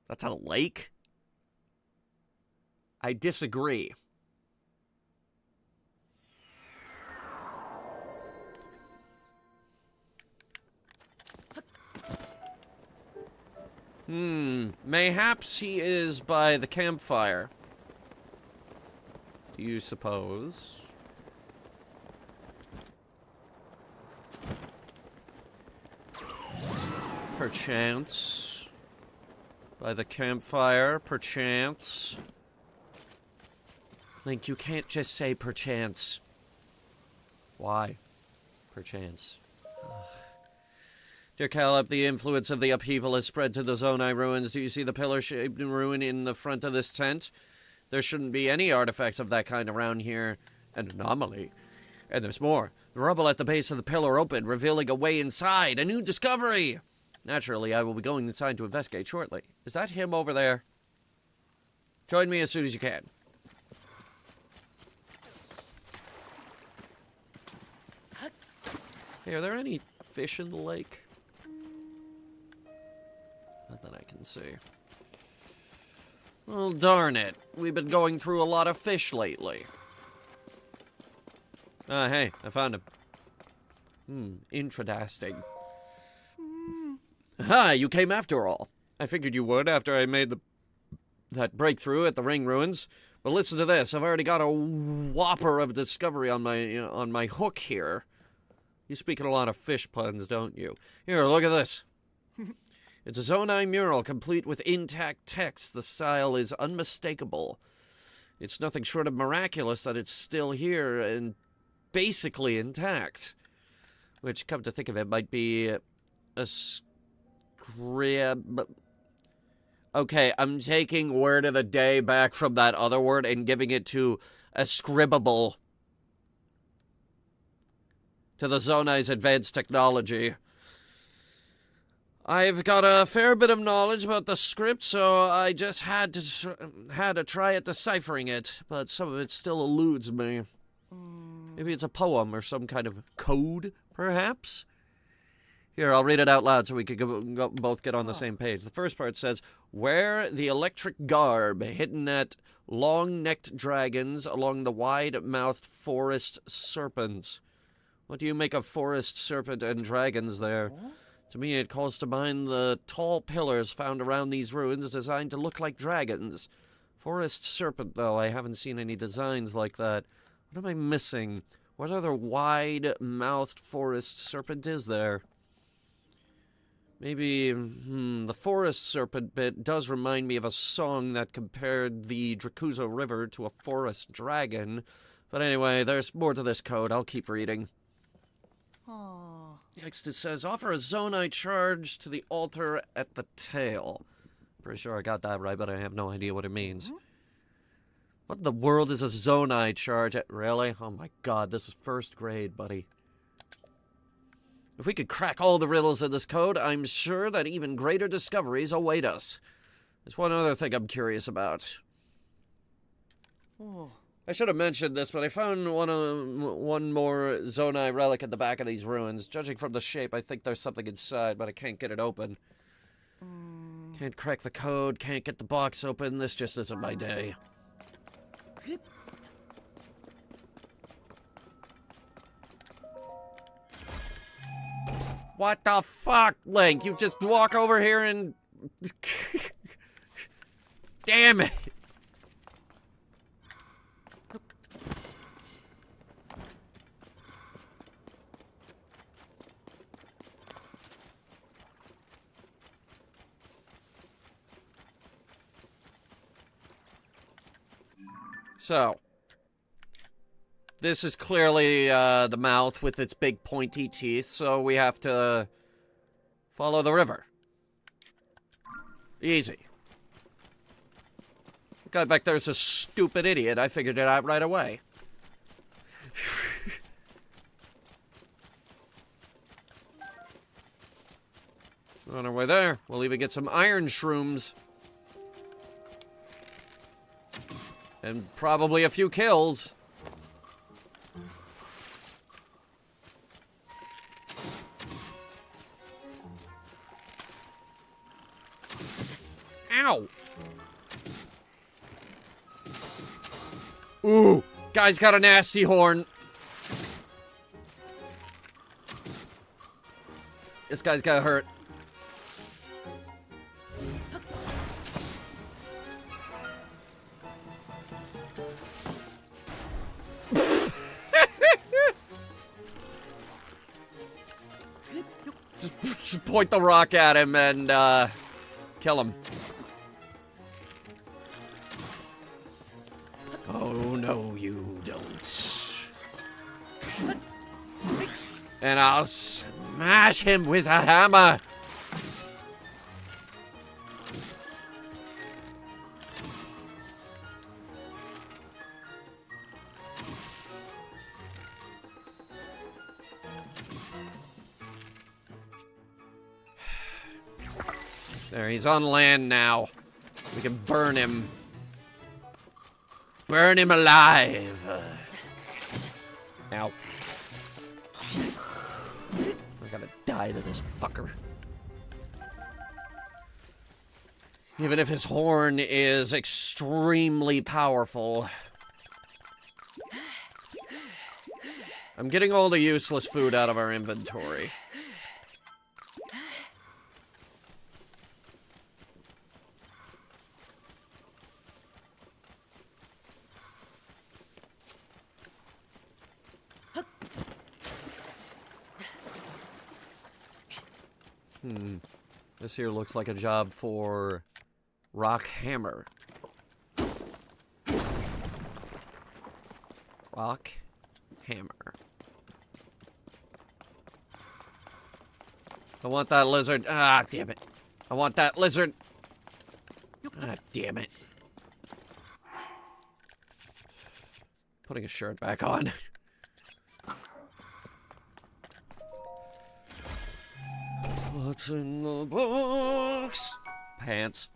That's a lake? I disagree. Mayhaps he is by the campfire. Do you suppose? Perchance. By the campfire, perchance. Link, you can't just say perchance. Why? Perchance. Ugh. Dear Caleb, the influence of the upheaval has spread to the Zonai ruins. Do you see the pillar-shaped ruin in the front of this tent? There shouldn't be any artifacts of that kind around here. An anomaly. And there's more. The rubble at the base of the pillar opened, revealing a way inside. A new discovery! Naturally, I will be going inside to investigate shortly. Is that him over there? Join me as soon as you can. Hey, are there any fish in the lake? Not that I can see. Well, darn it. We've been going through a lot of fish lately. Hey, I found him. Interesting. Aha, you came after all. I figured you would after I made that breakthrough at the ring ruins. But listen to this. I've already got a whopper of discovery on my hook here. You speak in a lot of fish puns, don't you? Here, look at this. It's a Zonai mural, complete with intact text. The style is unmistakable. It's nothing short of miraculous that it's still here and basically intact. Which, come to think of it, might be a scrib... Okay, I'm taking word of the day back from that other word and giving it to ascribable. To the Zonai's advanced technology. I've got a fair bit of knowledge about the script, so I just had to try at deciphering it, but some of it still eludes me. Maybe it's a poem or some kind of code, perhaps? Here, I'll read it out loud so we could both get on the same page. The first part says, wear the electric garb hidden at long-necked dragons along the wide-mouthed forest serpents. What do you make of forest serpent and dragons there? To me, it calls to mind the tall pillars found around these ruins designed to look like dragons. Forest serpent, though, I haven't seen any designs like that. What am I missing? What other wide-mouthed forest serpent is there? Maybe, the forest serpent bit does remind me of a song that compared the Dracuzo River to a forest dragon. But anyway, there's more to this code. I'll keep reading. Next it says, offer a Zonai charge to the altar at the tail. Pretty sure I got that right, but I have no idea what it means. What in the world is a Zonai charge at? Really? Oh my god, this is first grade, buddy. If we could crack all the riddles in this code, I'm sure that even greater discoveries await us. There's one other thing I'm curious about. I should have mentioned this, but I found one more Zonai relic at the back of these ruins. Judging from the shape, I think there's something inside, but I can't get it open. Can't crack the code, can't get the box open. This just isn't my day. What the fuck, Link? You just walk over here and... Damn it! So, this is clearly the mouth with its big pointy teeth, so we have to follow the river. Easy. The guy back there's a stupid idiot. I figured it out right away. On our way there, we'll even get some iron shrooms. And probably a few kills. Ow! Ooh! Guy's got a nasty horn. This guy's got hurt. Just point the rock at him and, kill him. Oh, no, you don't. And I'll smash him with a hammer. There, he's on land now. We can burn him. Burn him alive. Ow. I gotta die to this fucker. Even if his horn is extremely powerful. I'm getting all the useless food out of our inventory. This here looks like a job for Rock Hammer. Rock Hammer. I want that lizard. Ah, damn it. I want that lizard. Ah, damn it. Putting a shirt back on. What's in the box? Pants.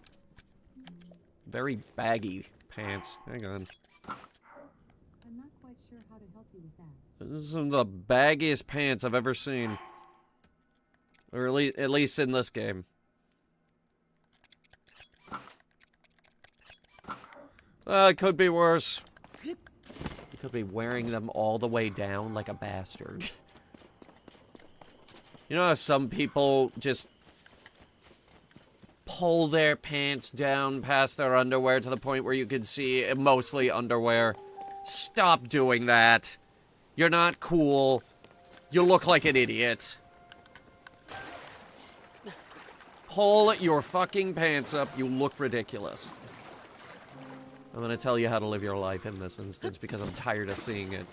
Very baggy pants. Hang on. I'm not quite sure how to help you with that. This is some of the baggiest pants I've ever seen. Or at least in this game. It could be worse. You could be wearing them all the way down like a bastard. You know how some people just pull their pants down past their underwear to the point where you can see mostly underwear? Stop doing that. You're not cool. You look like an idiot. Pull your fucking pants up. You look ridiculous. I'm gonna tell you how to live your life in this instance because I'm tired of seeing it.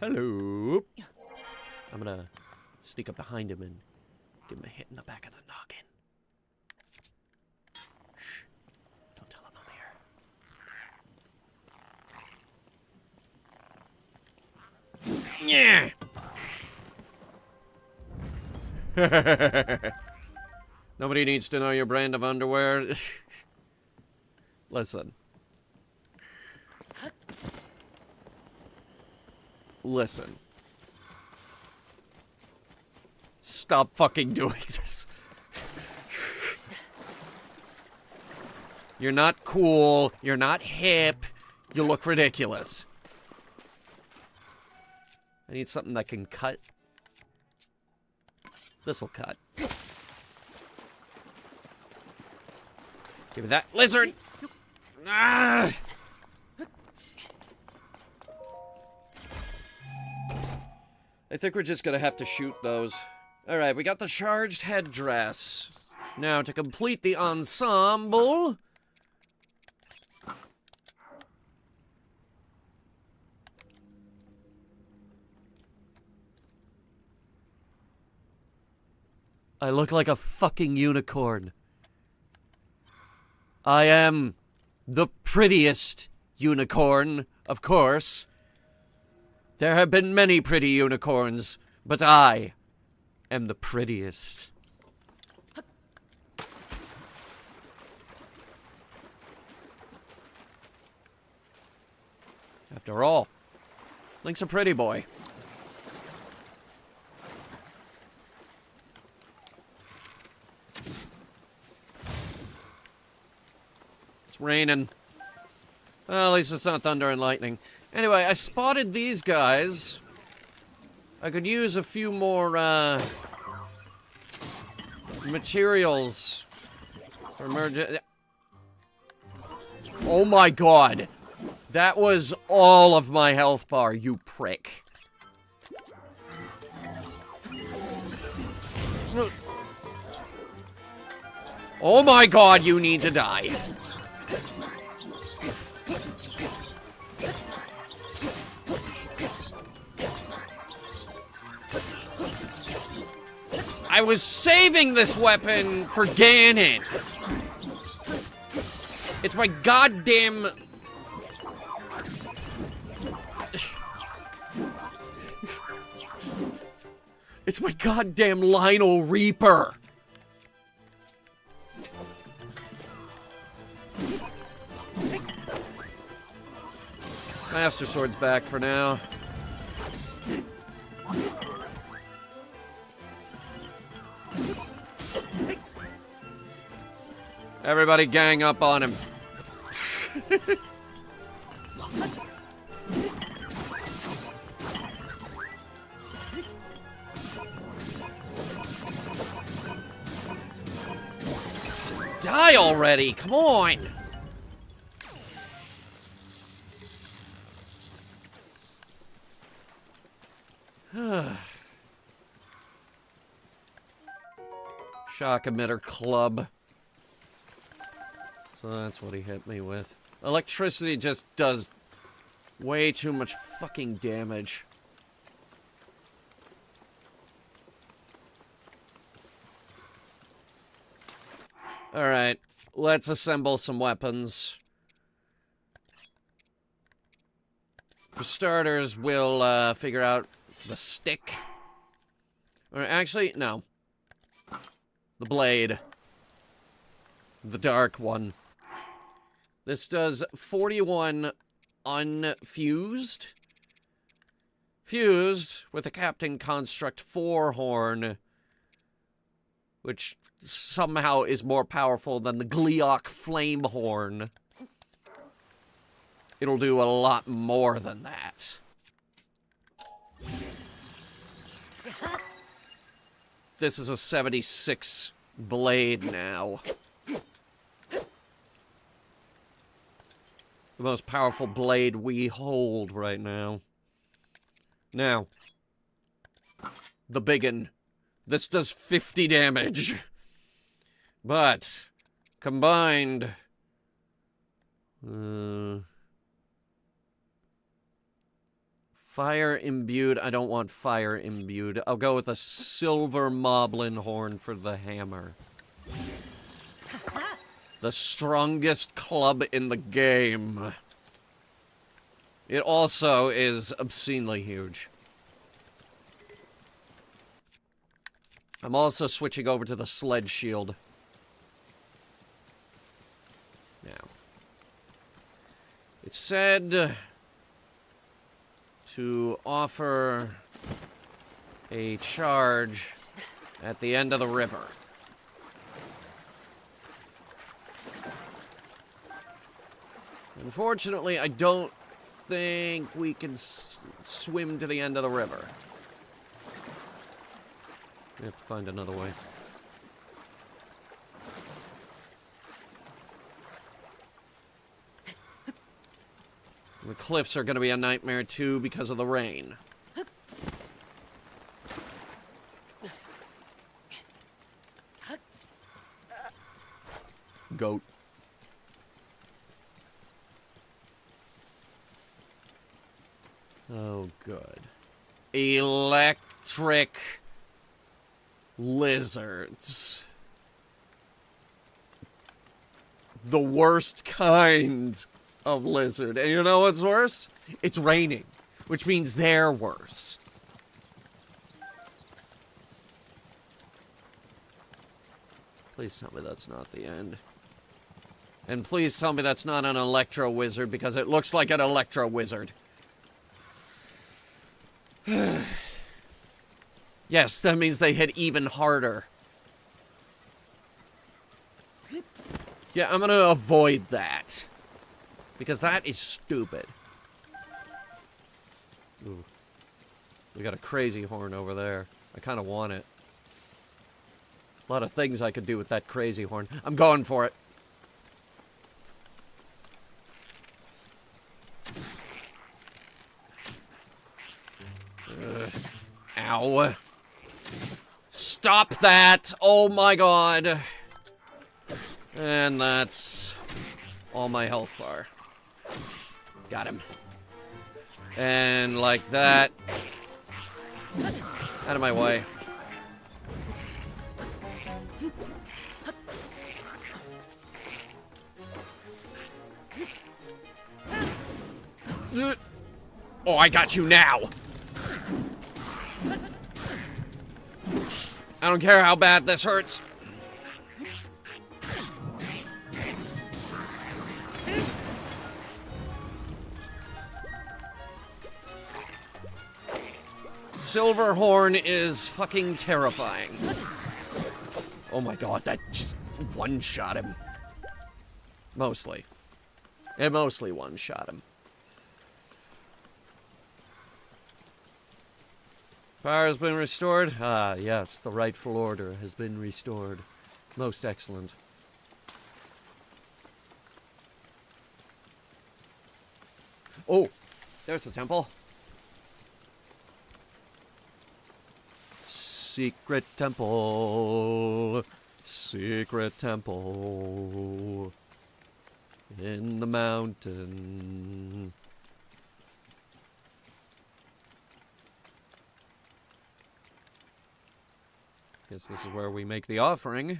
Hello. I'm gonna sneak up behind him and give him a hit in the back of the noggin. Yeah. Nobody needs to know your brand of underwear. Listen. Listen. Stop fucking doing this. You're not cool. You're not hip. You look ridiculous. I need something that can cut. This'll cut. Give me that lizard. Ah! I think we're just gonna have to shoot those. Alright, we got the charged headdress. Now, to complete the ensemble... I look like a fucking unicorn. I am the prettiest unicorn, of course. There have been many pretty unicorns, but I am the prettiest. After all, Link's a pretty boy. It's raining. Well, at least it's not thunder and lightning. Anyway, I spotted these guys. I could use a few more, materials for emergent. Oh my god. That was all of my health bar, you prick. Oh my god, you need to die. I was saving this weapon for Ganon. It's my goddamn... It's my goddamn Lionel Reaper. Master Sword's back for now. Everybody gang up on him. Just die already, come on! Shock emitter club. So that's what he hit me with. Electricity just does way too much fucking damage. Alright, let's assemble some weapons. For starters, we'll figure out the stick. Or actually, no. The blade. The dark one. This does 41 unfused. Fused with a Captain Construct 4 horn, which somehow is more powerful than the Gleeok Flame Horn. It'll do a lot more than that. This is a 76 blade now. The most powerful blade we hold right now. Now, the biggin. This does 50 damage. But, combined... Fire imbued. I don't want fire imbued. I'll go with a silver moblin horn for the hammer. The strongest club in the game. It also is obscenely huge. I'm also switching over to the sled shield. Now, it said to offer a charge at the end of the river. Unfortunately, I don't think we can swim to the end of the river. We have to find another way. The cliffs are going to be a nightmare too because of the rain. Goat. Oh, good. Electric lizards. The worst kind of lizard. And you know what's worse? It's raining, which means they're worse. Please tell me that's not the end. And please tell me that's not an electro wizard, because it looks like an electro wizard. Yes, that means they hit even harder. Yeah, I'm gonna avoid that. Because that is stupid. Ooh. We got a crazy horn over there. I kind of want it. A lot of things I could do with that crazy horn. I'm going for it. Ow. Stop that! Oh my god. And that's all my health bar. Got him. And like that. Out of my way. Oh, I got you now. I don't care how bad this hurts. Silverhorn is fucking terrifying. Oh my god, that just one-shot him. Mostly. It mostly one-shot him. Fire has been restored? Ah, yes, the rightful order has been restored. Most excellent. Oh, there's the temple. Secret temple. Secret temple. In the mountain. Guess this is where we make the offering.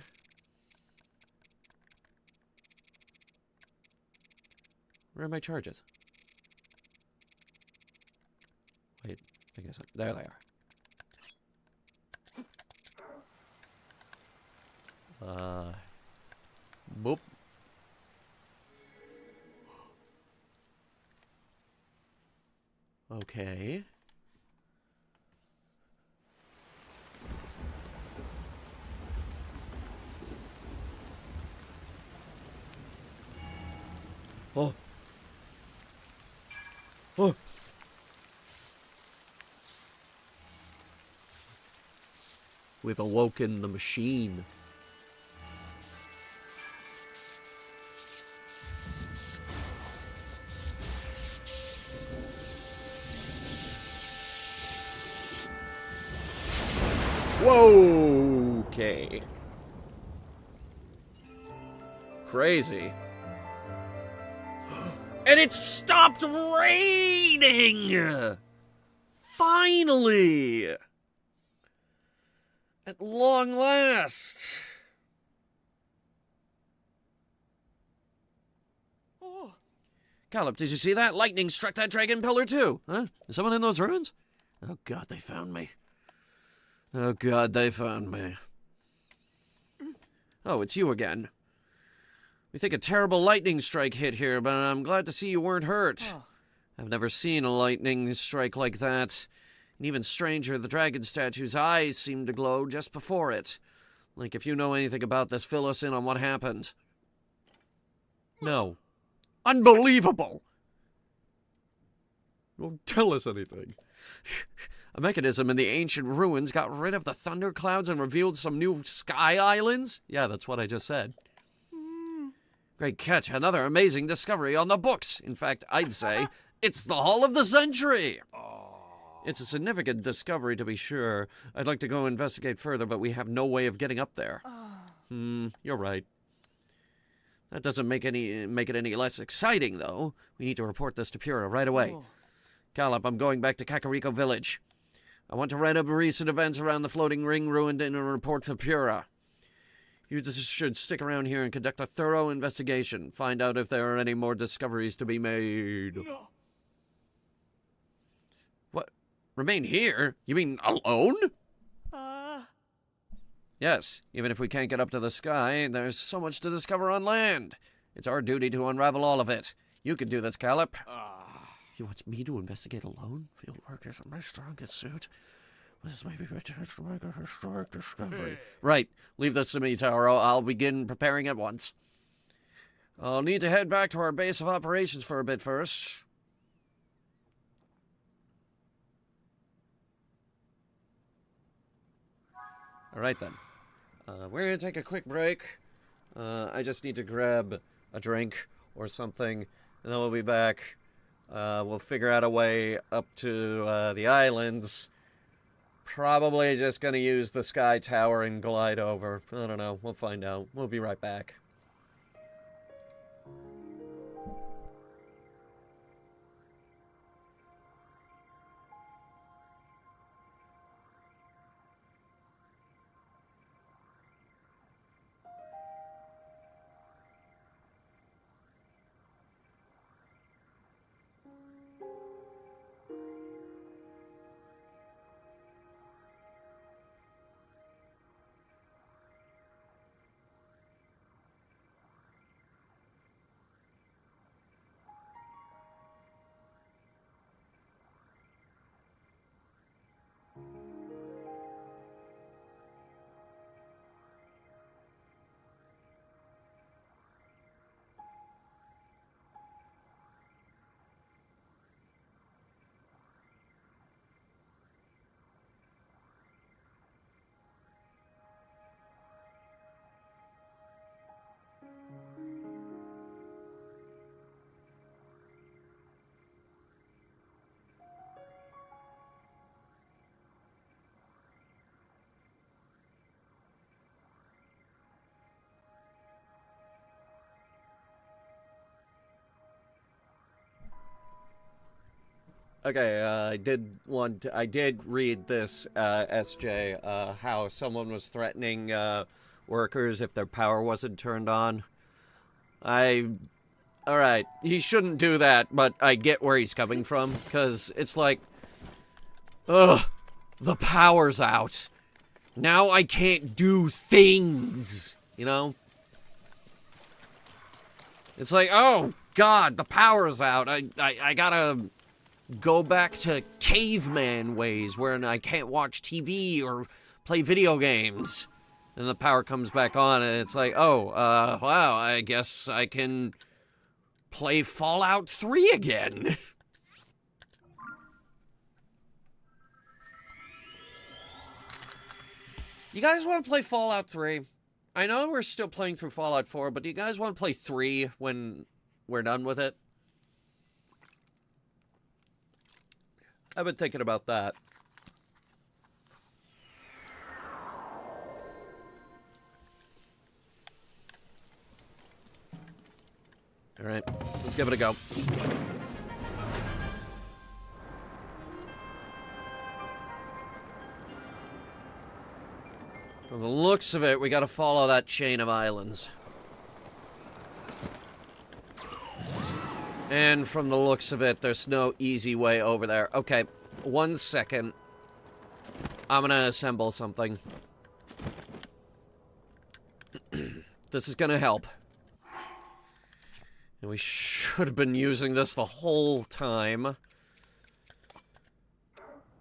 Where are my charges? Wait, I guess there they are. Boop. Okay. Oh. Oh. We've awoken the machine. Whoa! Okay. Crazy. And it stopped raining! Finally! At long last. Oh. Caleb, did you see that? Lightning struck that dragon pillar too. Huh? Is someone in those ruins? Oh god, they found me. Oh god, they found me. Oh, it's you again. We think a terrible lightning strike hit here, but I'm glad to see you weren't hurt. Oh. I've never seen a lightning strike like that. And even stranger, the dragon statue's eyes seemed to glow just before it. Like, if you know anything about this, fill us in on what happened. No. Unbelievable! Won't tell us anything. A mechanism in the ancient ruins got rid of the thunder clouds and revealed some new sky islands? Yeah, that's what I just said. Great catch. Another amazing discovery on the books. In fact, I'd say it's the haul of the century. It's a significant discovery, to be sure. I'd like to go investigate further, but we have no way of getting up there. You're right. That doesn't make it any less exciting, though. We need to report this to Pura right away. Caleb, I'm going back to Kakariko Village. I want to write up recent events around the floating ring ruined and report to Pura. You just should stick around here and conduct a thorough investigation. Find out if there are any more discoveries to be made. No. What? Remain here? You mean alone? Yes, even if we can't get up to the sky, there's so much to discover on land. It's our duty to unravel all of it. You can do this, Caleb. He wants me to investigate alone? Field work isn't my strongest suit. This may be a chance to make a historic discovery. Right. Leave this to me, Taro. I'll begin preparing at once. I'll need to head back to our base of operations for a bit first. Alright then. We're going to take a quick break. I just need to grab a drink or something, and then we'll be back. We'll figure out a way up to the islands. Probably just going to use the sky tower and glide over. I don't know. We'll find out. We'll be right back. Okay, I did read this, SJ, how someone was threatening, workers if their power wasn't turned on. Alright, he shouldn't do that, but I get where he's coming from, because it's like, ugh, the power's out. Now I can't do things, you know? It's like, oh, God, the power's out. I gotta go back to caveman ways where I can't watch TV or play video games. And the power comes back on and it's like, oh, wow, I guess I can play Fallout 3 again. You guys want to play Fallout 3? I know we're still playing through Fallout 4, but do you guys want to play 3 when we're done with it? I've been thinking about that. Alright, let's give it a go. From the looks of it, we gotta follow that chain of islands. And from the looks of it, there's no easy way over there. Okay, 1 second. I'm gonna assemble something. This is gonna help. And we should have been using this the whole time.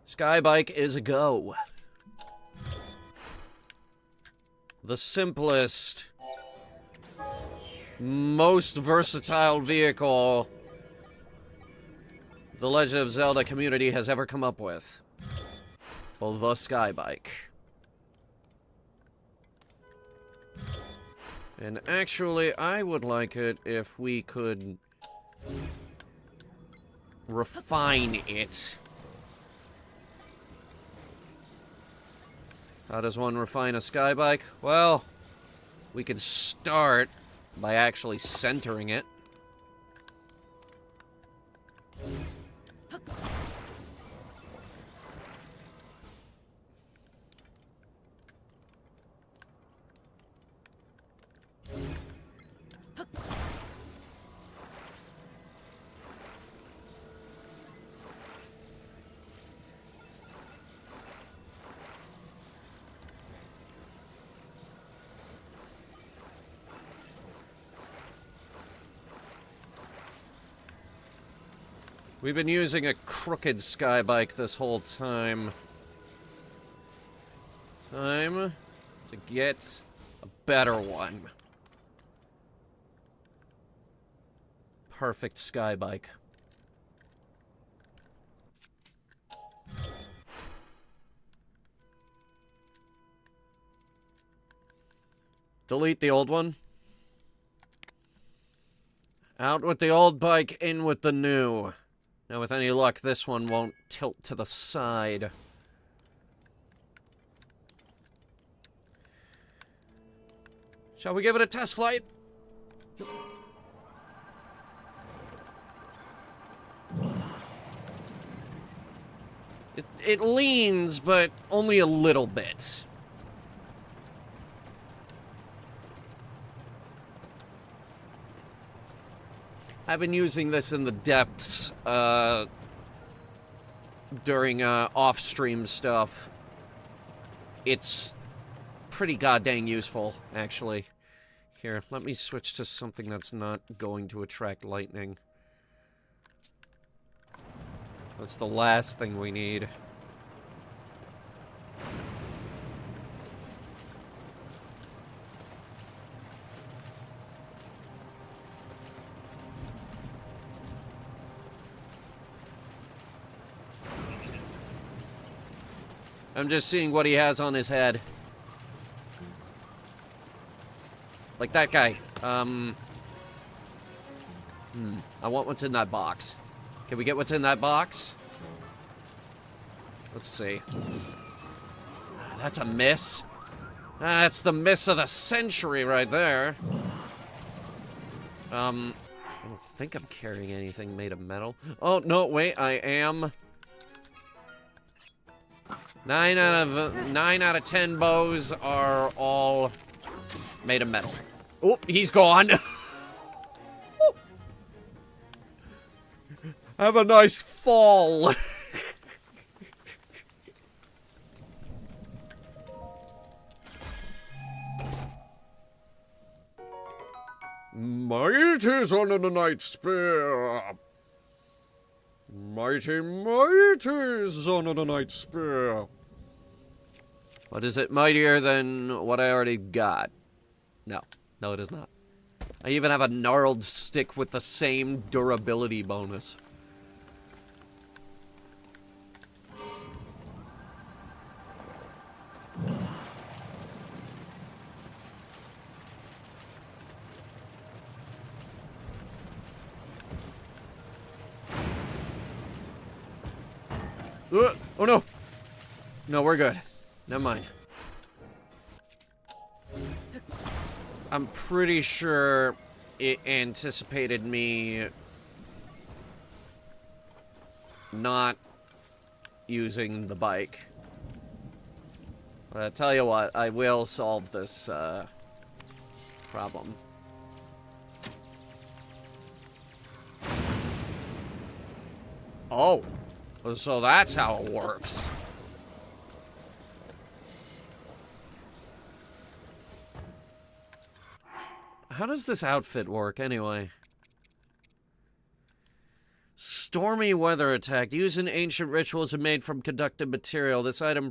Skybike is a go. The simplest, most versatile vehicle the Legend of Zelda community has ever come up with. Well, the Skybike. And actually, I would like it if we could refine it. How does one refine a Skybike? Well, we can start by actually centering it. We've been using a crooked Skybike this whole time. Time to get a better one. Perfect Skybike. Delete the old one. Out with the old bike, in with the new. Now, with any luck, this one won't tilt to the side. Shall we give it a test flight? It leans, but only a little bit. I've been using this in the depths, during, off-stream stuff. It's pretty goddamn useful, actually. Here, let me switch to something that's not going to attract lightning. That's the last thing we need. I'm just seeing what he has on his head. Like that guy. I want what's in that box. Can we get what's in that box? Let's see. That's a miss. That's the miss of the century right there. I don't think I'm carrying anything made of metal. Oh, no, wait, I am. 9 out of 10 bows are all made of metal. Oh, he's gone. Have a nice fall. Might is on the night spear. Mighty might is on the night spear. What is it mightier than what I already got? No. No, it is not. I even have a gnarled stick with the same durability bonus. Oh no! No, we're good. Never mind. I'm pretty sure it anticipated me not using the bike. But I tell you what, I will solve this problem. Oh, so that's how it works. How does this outfit work, anyway? Stormy weather attack. Used in ancient rituals and made from conductive material. This item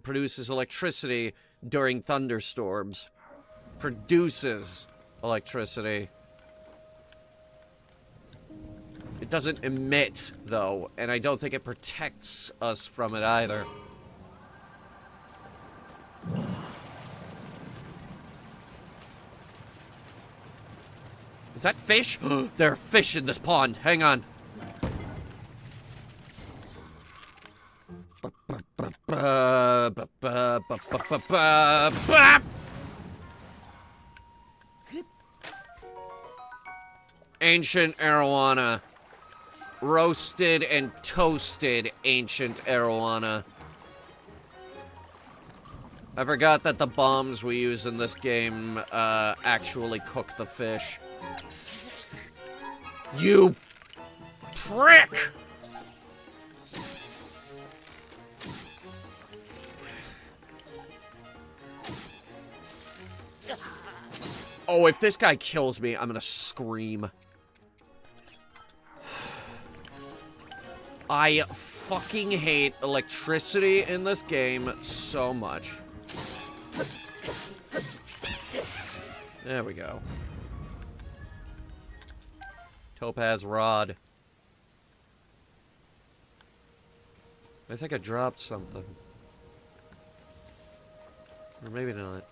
produces electricity during thunderstorms. Produces electricity. It doesn't emit, though, and I don't think it protects us from it either. Is that fish? There are fish in this pond. Hang on. Ancient arowana. Roasted and toasted ancient arowana. I forgot that the bombs we use in this game actually cook the fish. You prick! Oh, if this guy kills me, I'm gonna scream. I fucking hate electricity in this game so much. There we go. Topaz rod. I think I dropped something. Or maybe not.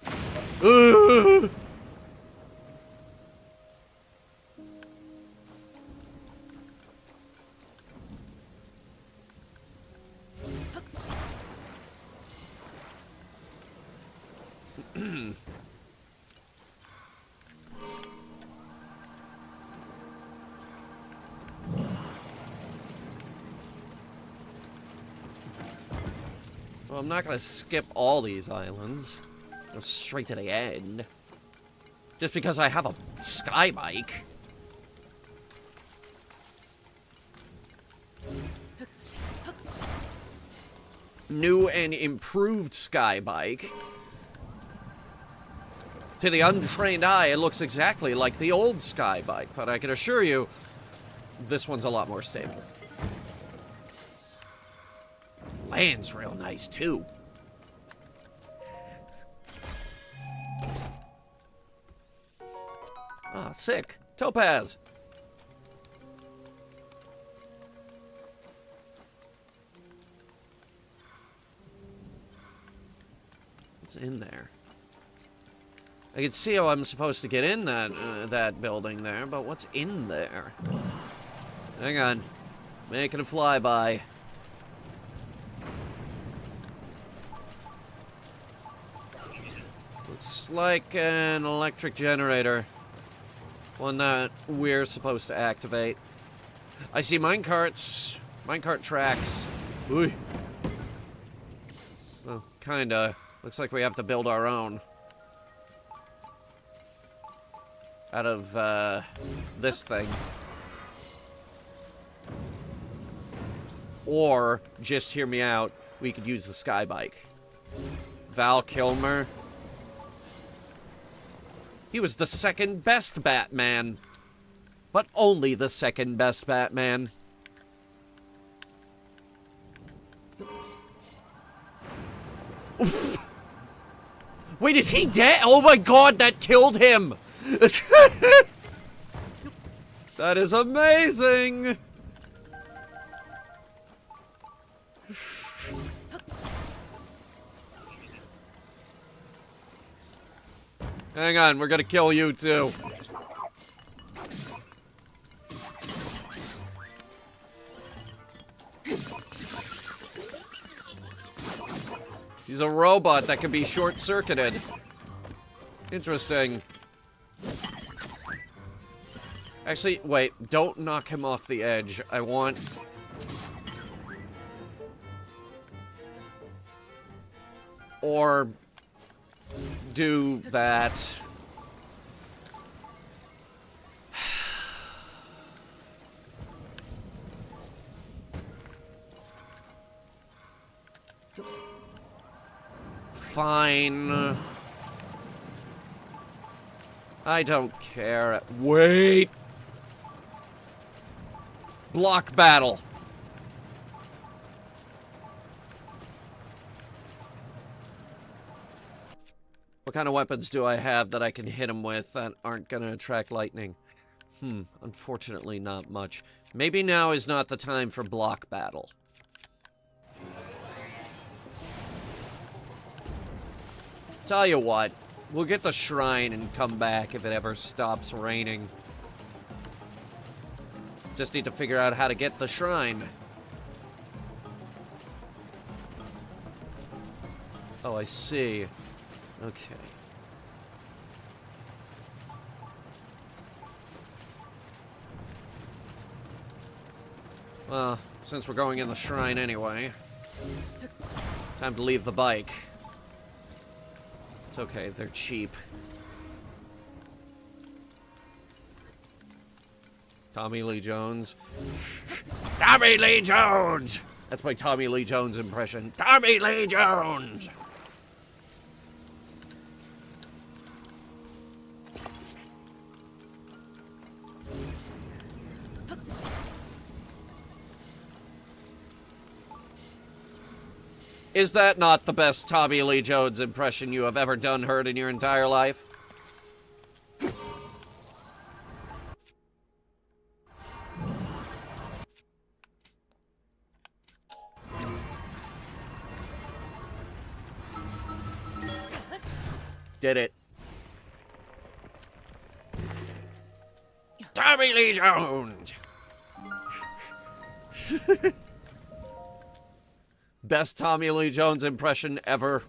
Well, I'm not gonna skip all these islands. Go straight to the end. Just because I have a sky bike. New and improved sky bike. To the untrained eye, it looks exactly like the old sky bike, but I can assure you, this one's a lot more stable. Land's real nice, too. Ah, sick. Topaz. What's in there? I can see how I'm supposed to get in that building there, but what's in there? Hang on. Making a flyby. Looks like an electric generator. One that we're supposed to activate. I see minecarts. Minecart tracks. Ooh. Well, kinda. Looks like we have to build our own. Out of, this thing. Or, just hear me out, we could use the sky bike. Val Kilmer. He was the second best Batman. But only the second best Batman. Oof. Wait, is he dead? Oh my god, that killed him! That is amazing! Hang on, we're gonna kill you too. He's a robot that can be short-circuited. Interesting. Actually, wait, don't knock him off the edge. I want... Or... do that. Fine. I don't care. Wait! Block battle. What kind of weapons do I have that I can hit him with that aren't gonna attract lightning? Unfortunately not much. Maybe now is not the time for block battle. Tell you what, we'll get the shrine and come back if it ever stops raining. Just need to figure out how to get the shrine. Oh, I see. Okay. Well, since we're going in the shrine anyway, time to leave the bike. It's okay, they're cheap. Tommy Lee Jones. Tommy Lee Jones! That's my Tommy Lee Jones impression. Tommy Lee Jones! Is that not the best Tommy Lee Jones impression you have ever heard in your entire life? Did it. Tommy Lee Jones! Best Tommy Lee Jones impression ever.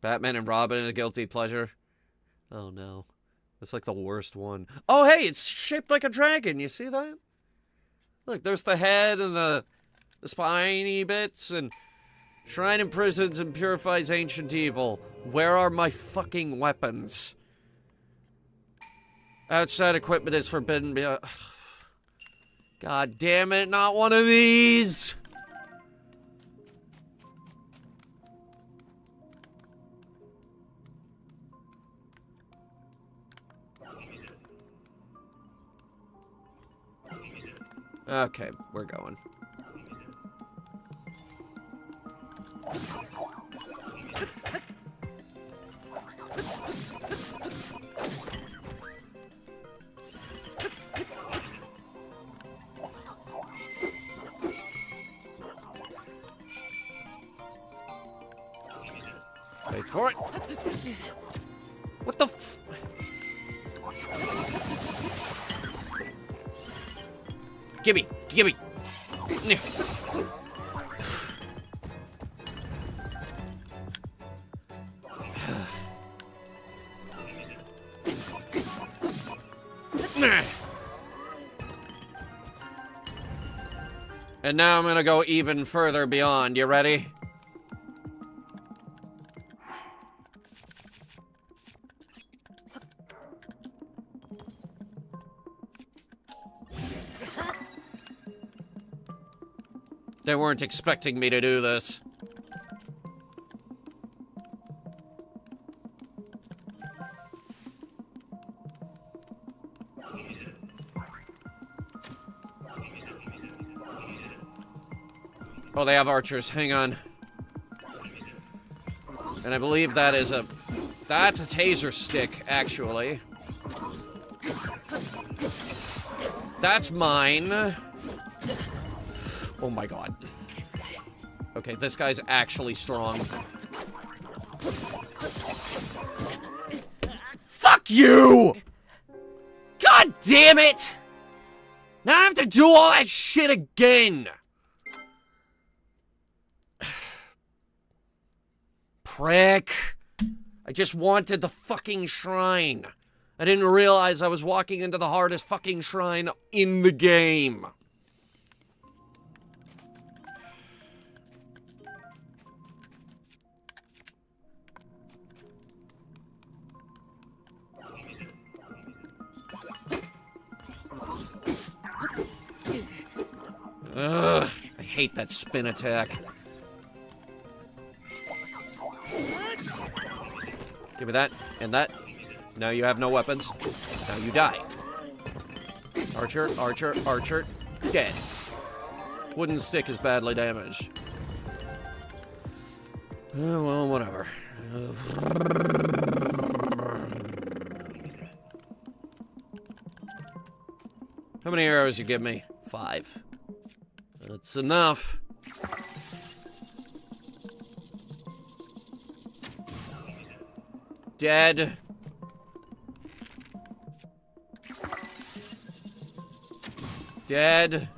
Batman and Robin, a guilty pleasure. Oh no. That's like the worst one. Oh hey, it's shaped like a dragon. You see that? Look, there's the head and the spiny bits, and shrine imprisons and purifies ancient evil. Where are my fucking weapons? Outside equipment is forbidden. God damn it, not one of these! Okay, we're going. Wait for it. What the f- Gimme! Gimme! And now I'm gonna go even further beyond. You ready? They weren't expecting me to do this. Oh, they have archers. Hang on. And I believe that is a... That's a taser stick, actually. That's mine. Oh my god. Okay, this guy's actually strong. Fuck you! God damn it! Now I have to do all that shit again! Prick. I just wanted the fucking shrine. I didn't realize I was walking into the hardest fucking shrine in the game. Ugh, I hate that spin attack. Give me that, and that. Now you have no weapons. Now you die. Archer, archer, archer. Dead. Wooden stick is badly damaged. Oh, well, whatever. How many arrows you give me? 5. That's enough. Dead. Dead.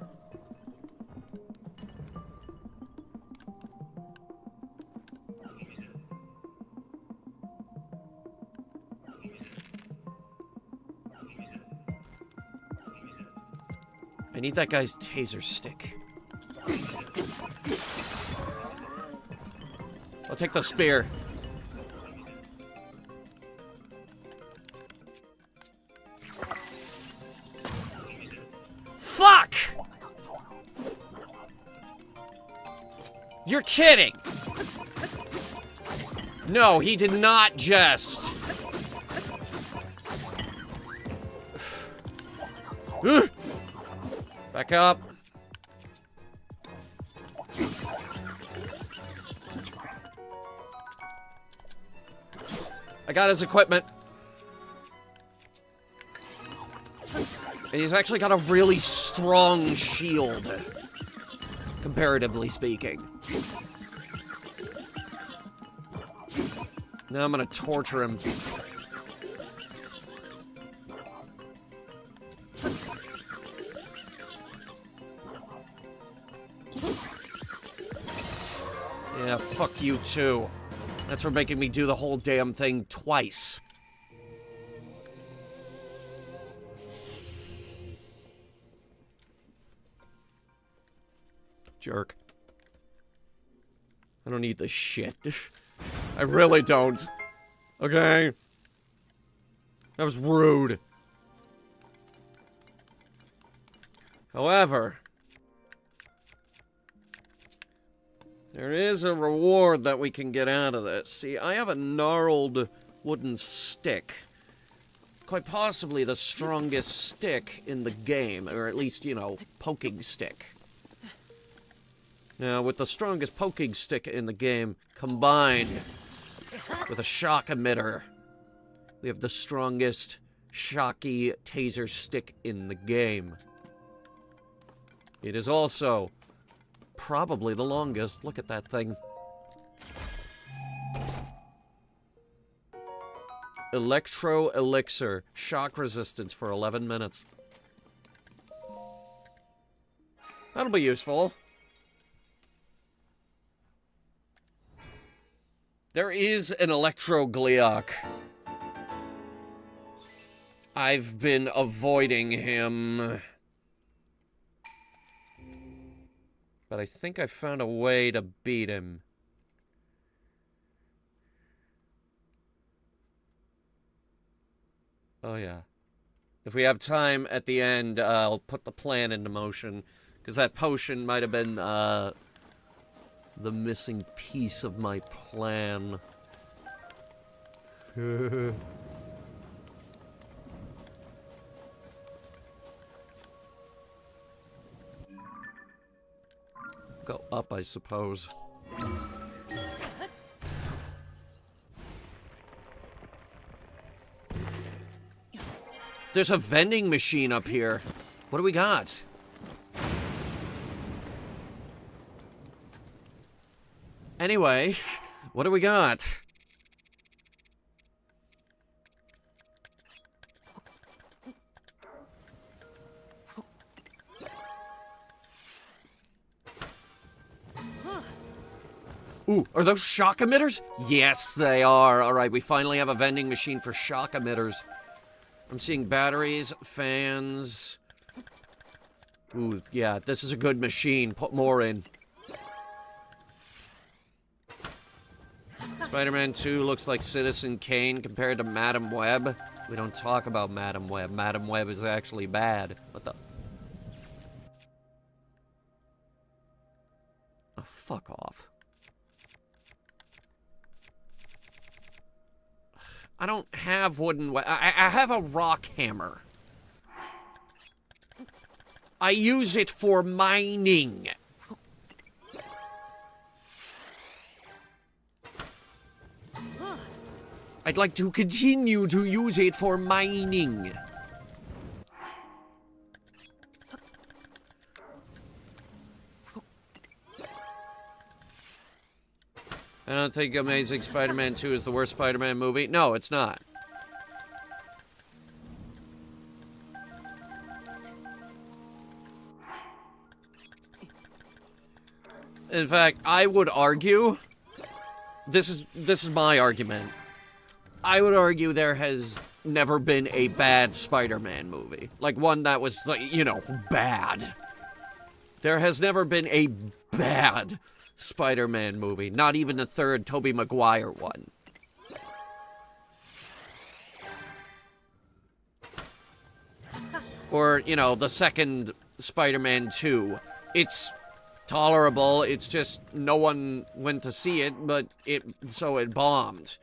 I need that guy's taser stick. I'll take the spear. Fuck! You're kidding! No, he did not just. Back up. I got his equipment. And he's actually got a really strong shield, comparatively speaking. Now I'm gonna torture him. Yeah, fuck you too. That's for making me do the whole damn thing twice. Jerk. I don't need this shit. I really don't. Okay? That was rude. However, there is a reward that we can get out of this. See, I have a gnarled wooden stick. Quite possibly the strongest stick in the game, or at least, you know, poking stick. Now, with the strongest poking stick in the game, combined with a shock emitter, we have the strongest shocky taser stick in the game. It is also probably the longest. Look at that thing. Electro Elixir. Shock resistance for 11 minutes. That'll be useful. There is an Electrogleok. I've been avoiding him. But I think I found a way to beat him. Oh yeah. If we have time at the end, I'll put the plan into motion. Because that potion might have been, the missing piece of my plan. Go up, I suppose. There's a vending machine up here. What do we got? Anyway, what do we got? Ooh, are those shock emitters? Yes, they are. Alright, we finally have a vending machine for shock emitters. I'm seeing batteries, fans. Ooh, yeah, this is a good machine. Put more in. Spider-Man 2 looks like Citizen Kane compared to Madam Web. We don't talk about Madam Web. Madam Web is actually bad. What the? Oh, fuck off. I don't have wooden I have a rock hammer. I use it for mining. I'd like to continue to use it for mining. I don't think Amazing Spider-Man 2 is the worst Spider-Man movie. No, it's not. In fact, I would argue, this is my argument. I would argue there has never been a bad Spider-Man movie. Like one that was, like, you know, bad. There has never been a bad Spider-Man movie. Not even the third Tobey Maguire one. Or, you know, the second Spider-Man 2. It's tolerable, it's just no one went to see it, but so it bombed.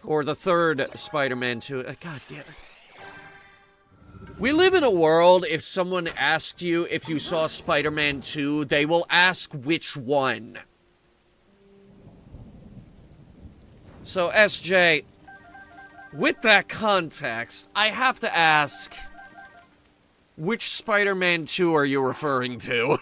Or the third Spider-Man 2. God damn it. We live in a world, if someone asked you if you saw Spider-Man 2, they will ask which one. So, SJ, with that context, I have to ask, which Spider-Man 2 are you referring to?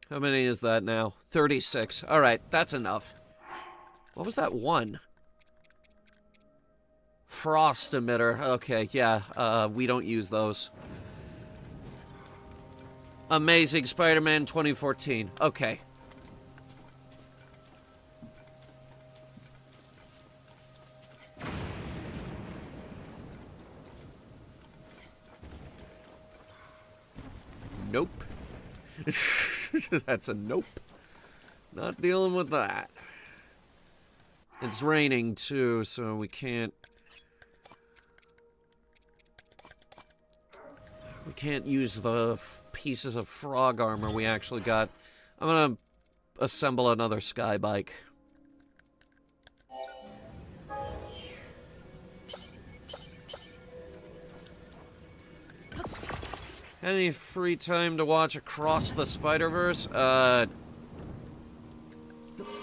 How many is that now? 36. Alright, that's enough. What was that one? Frost emitter. Okay, yeah, we don't use those. Amazing Spider-Man 2014. Okay. Nope. That's a nope. Not dealing with that. It's raining too, so we can't use the pieces of frog armor we actually got. I'm gonna assemble another sky bike. Any free time to watch Across the Spider-Verse?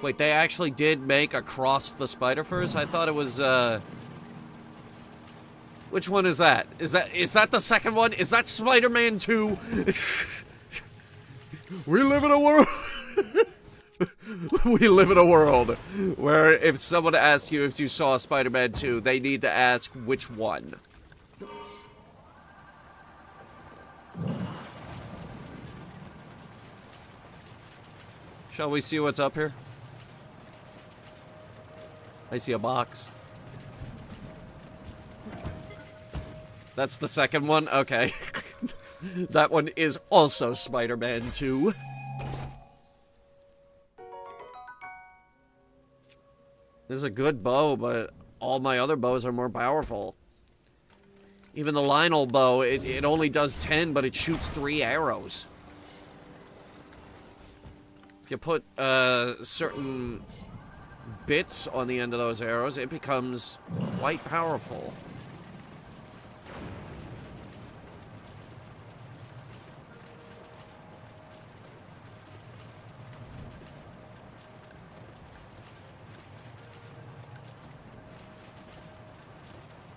Wait, they actually did make Across the Spider-Verse? I thought it was, which one is that? Is that the second one? Is that Spider-Man 2? We live in a world... We live in a world where if someone asks you if you saw Spider-Man 2, they need to ask which one. Shall we see what's up here? I see a box. That's the second one? Okay. That one is also Spider-Man 2. This is a good bow, but all my other bows are more powerful. Even the Lionel bow, it only does 10, but it shoots 3 arrows. If you put certain bits on the end of those arrows, it becomes quite powerful.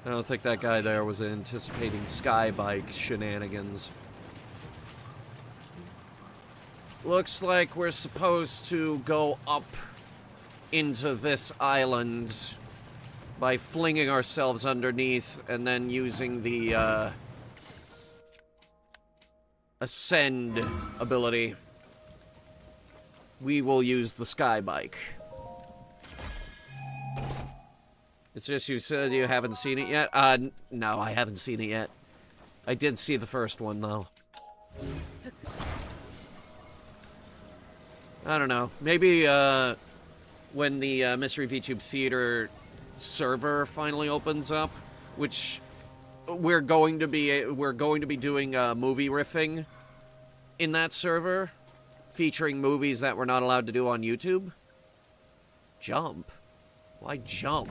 I don't think that guy there was anticipating sky bike shenanigans. Looks like we're supposed to go up into this island by flinging ourselves underneath and then using the ascend ability. We will use the sky bike. It's just you said you haven't seen it yet? No, I haven't seen it yet. I did see the first one, though. I don't know. Maybe, when the Mystery VTube Theater server finally opens up, which we're going to be doing movie riffing in that server, featuring movies that we're not allowed to do on YouTube. Jump? Why jump?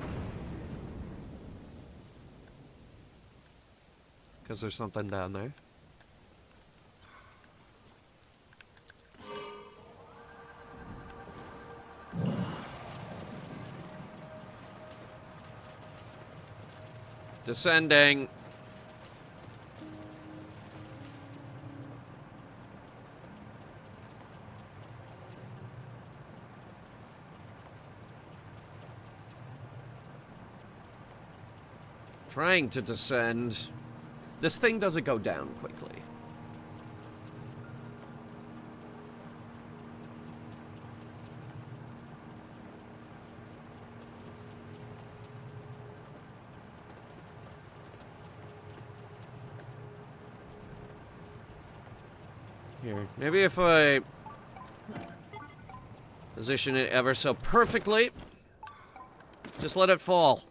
Because there's something down there. Descending. Trying to descend. This thing doesn't go down quickly. Here, maybe if I position it ever so perfectly, just let it fall.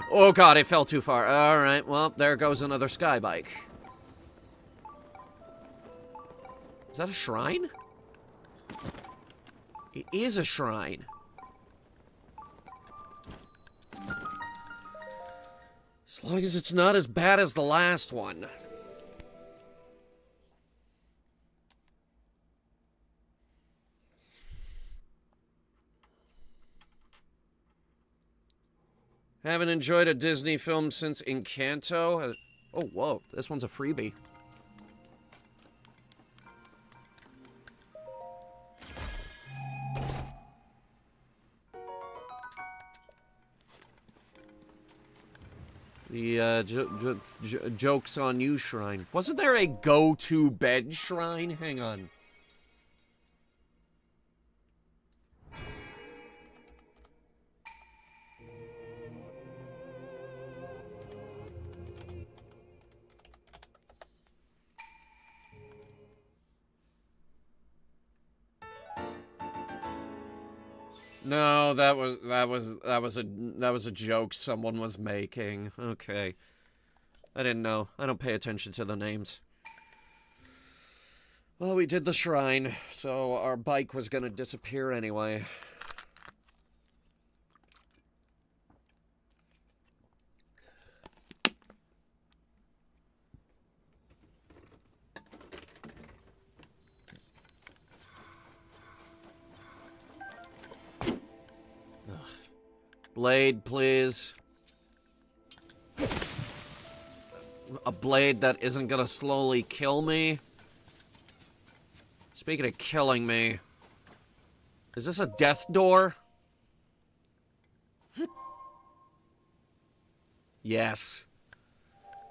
Oh god, it fell too far. Alright, well, there goes another sky bike. Is that a shrine? It is a shrine. As long as it's not as bad as the last one. Haven't enjoyed a Disney film since Encanto. Oh, whoa. This one's a freebie. The, Joke's on You shrine. Wasn't there a go-to bed shrine? Hang on. No, that was a joke someone was making. Okay. I didn't know. I don't pay attention to the names. Well, we did the shrine, so our bike was gonna disappear anyway. Blade, please. A blade that isn't gonna slowly kill me. Speaking of killing me, is this a death door? Yes.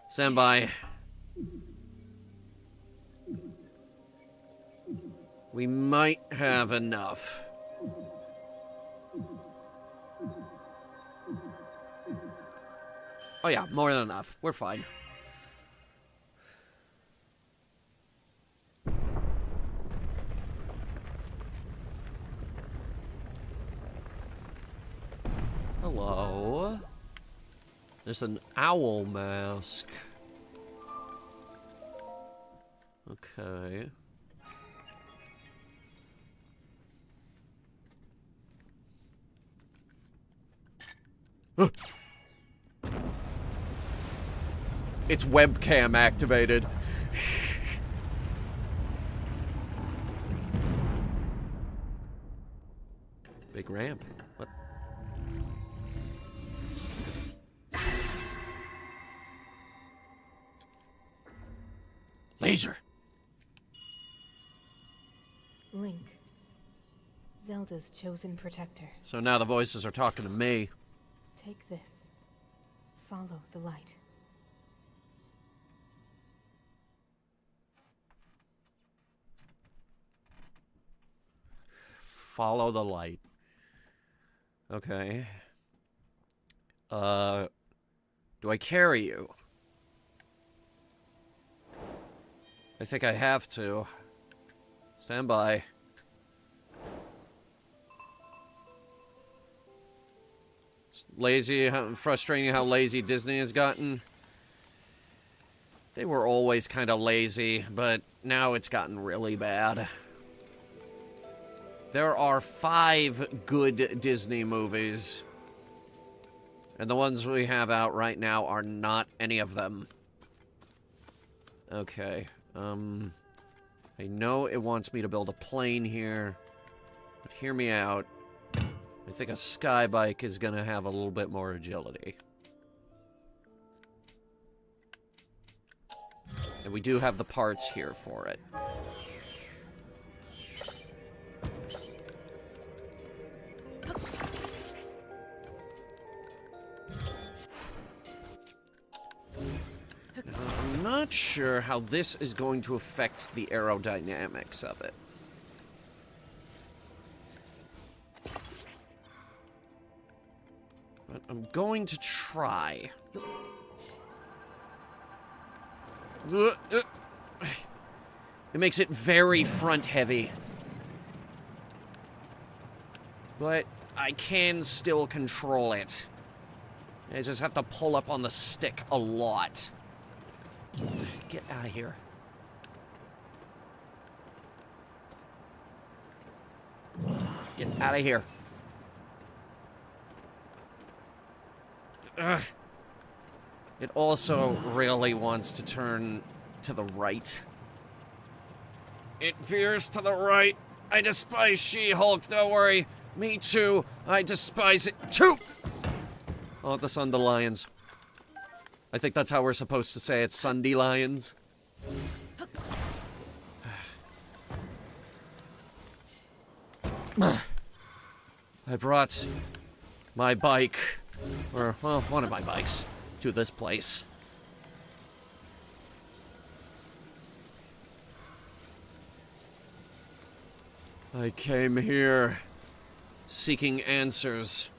Stand by. We might have enough. Oh yeah, more than enough. We're fine. Hello. There's an owl mask. Okay. It's webcam activated. Big ramp. What? Laser. Link. Zelda's chosen protector. So now the voices are talking to me. Take this. Follow the light. Follow the light. Okay. Do I carry you? I think I have to. Stand by. It's lazy, frustrating how lazy Disney has gotten. They were always kind of lazy, but now it's gotten really bad. There are 5 good Disney movies. And the ones we have out right now are not any of them. Okay, I know it wants me to build a plane here, but hear me out. I think a sky bike is gonna have a little bit more agility. And we do have the parts here for it. I'm not sure how this is going to affect the aerodynamics of it. But I'm going to try. It makes it very front heavy. But I can still control it. I just have to pull up on the stick a lot. Get out of here. Get out of here. Ugh. It also really wants to turn to the right. It veers to the right. I despise She-Hulk, don't worry. Me too. I despise it too. Oh, the Sunday Lions. I think that's how we're supposed to say it, Sunday Lions. I brought my bike, or, well, one of my bikes, to this place. I came here seeking answers.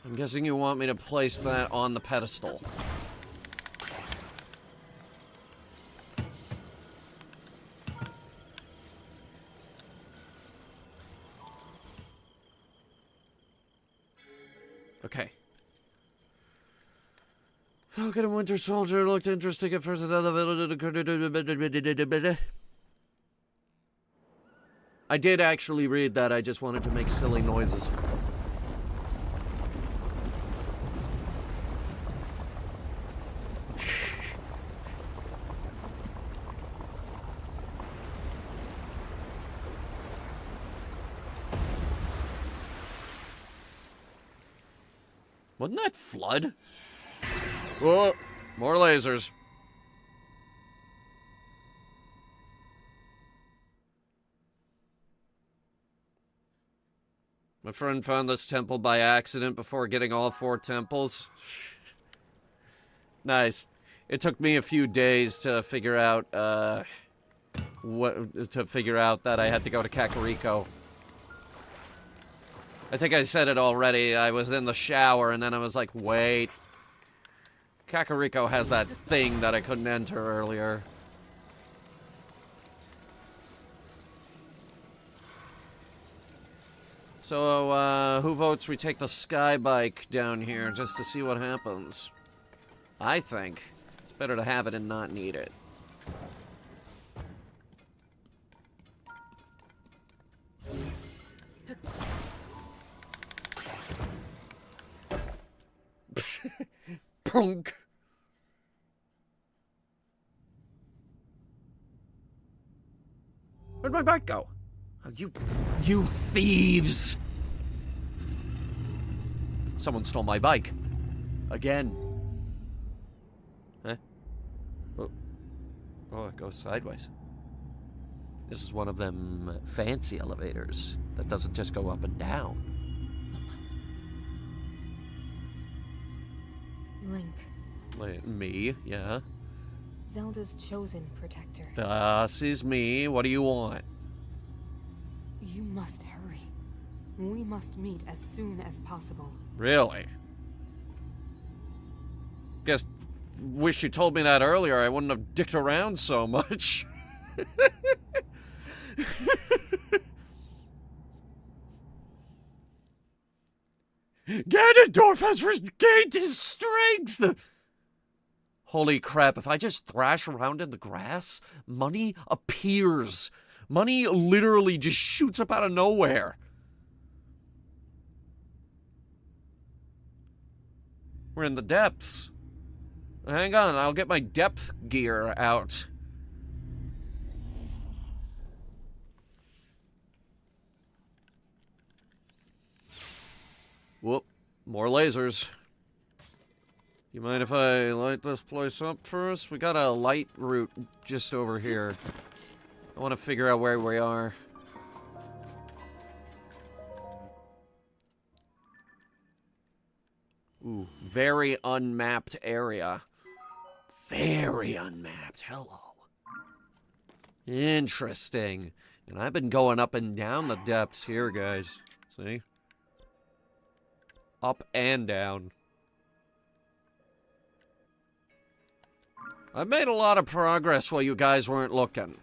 I'm guessing you want me to place that on the pedestal. Okay. Falcon and Winter Soldier looked interesting at first. I did actually read that. I just wanted to make silly noises. Wasn't that Flood? Whoa, more lasers. My friend found this temple by accident before getting all 4 temples. Nice. It took me a few days to figure out, that I had to go to Kakariko. I think I said it already. I was in the shower and then I was like, wait. Kakariko has that thing that I couldn't enter earlier. So, who votes we take the sky bike down here just to see what happens? I think it's better to have it and not need it. Punk. Where'd my bike go? Oh, you thieves! Someone stole my bike. Again. Huh? Oh, it goes sideways. This is one of them fancy elevators that doesn't just go up and down. Link. Me, yeah. Zelda's chosen protector. This is me. What do you want? You must hurry. We must meet as soon as possible. Really? Guess, wish you told me that earlier. I wouldn't have dicked around so much. Ganondorf has regained his strength! Holy crap, if I just thrash around in the grass, money appears. Money literally just shoots up out of nowhere. We're in the depths. Hang on, I'll get my depth gear out. Whoop, more lasers. You mind if I light this place up first? We got a light route just over here. I want to figure out where we are. Ooh, very unmapped area. Very unmapped. Hello. Interesting. And I've been going up and down the depths here, guys. See? Up and down. I've made a lot of progress while you guys weren't looking.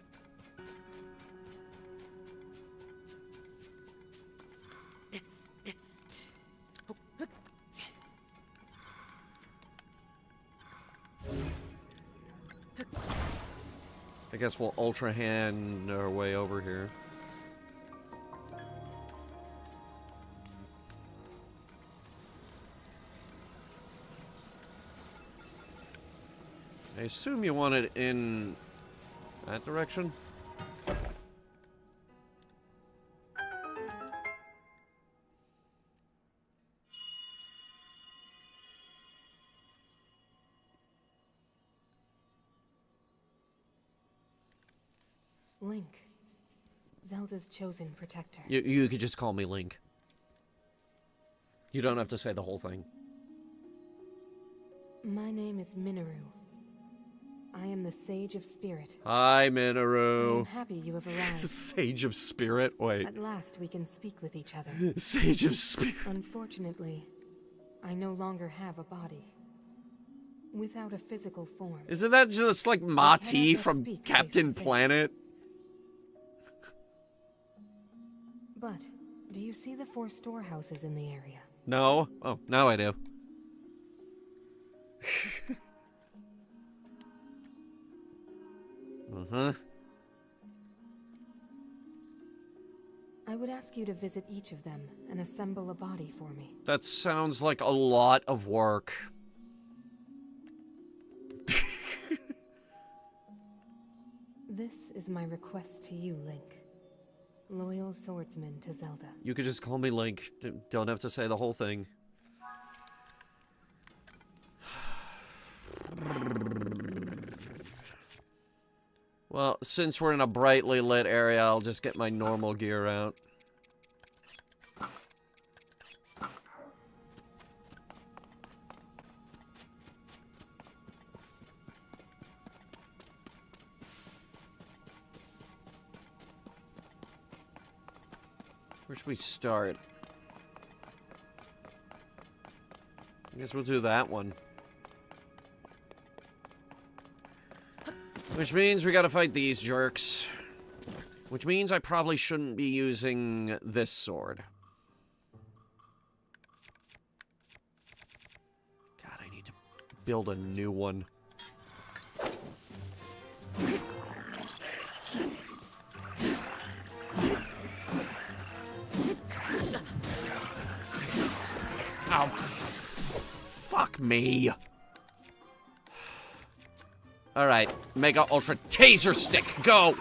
I guess we'll ultra hand our way over here. I assume you want it in that direction? Link. Zelda's chosen protector. You could just call me Link. You don't have to say the whole thing. My name is Minoru. I am the Sage of Spirit. Hi, I Minoru. am happy you have arrived. Sage of Spirit? Wait. At last we can speak with each other. Sage of Spirit. Unfortunately, I no longer have a body. Without a physical form. Isn't that just like Mati from speak Captain face to face. Planet? But, do you see the 4 storehouses in the area? No? Oh, now I do. Uh-huh. I would ask you to visit each of them and assemble a body for me. That sounds like a lot of work. This is my request to you, Link. Loyal swordsman to Zelda. You could just call me Link. Don't have to say the whole thing. Well, since we're in a brightly lit area, I'll just get my normal gear out. Where should we start? I guess we'll do that one. Which means we gotta fight these jerks. Which means I probably shouldn't be using this sword. God, I need to build a new one. Oh, fuck me. Alright, Mega Ultra Taser Stick, go!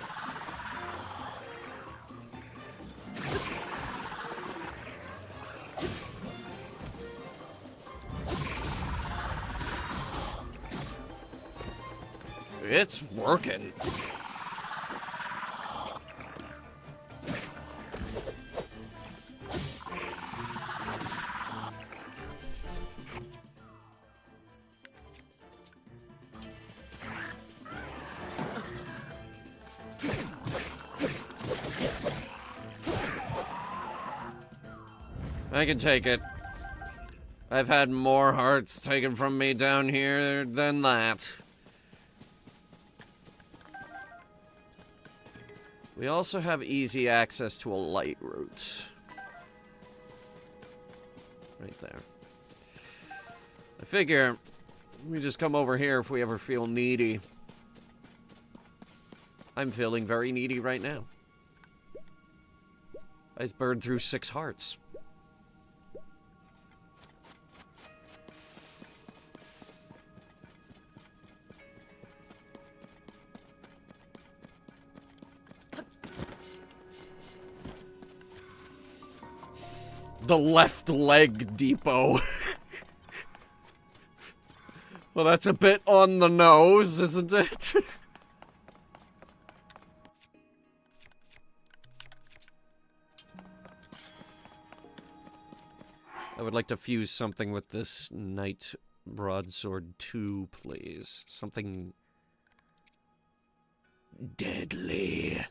It's working. I can take it. I've had more hearts taken from me down here than that. We also have easy access to a light route. Right there. I figure we just come over here if we ever feel needy. I'm feeling very needy right now. I just burned through 6 hearts. The left leg depot. Well, that's a bit on the nose, isn't it? I would like to fuse something with this Knight Broadsword 2, please. Something deadly.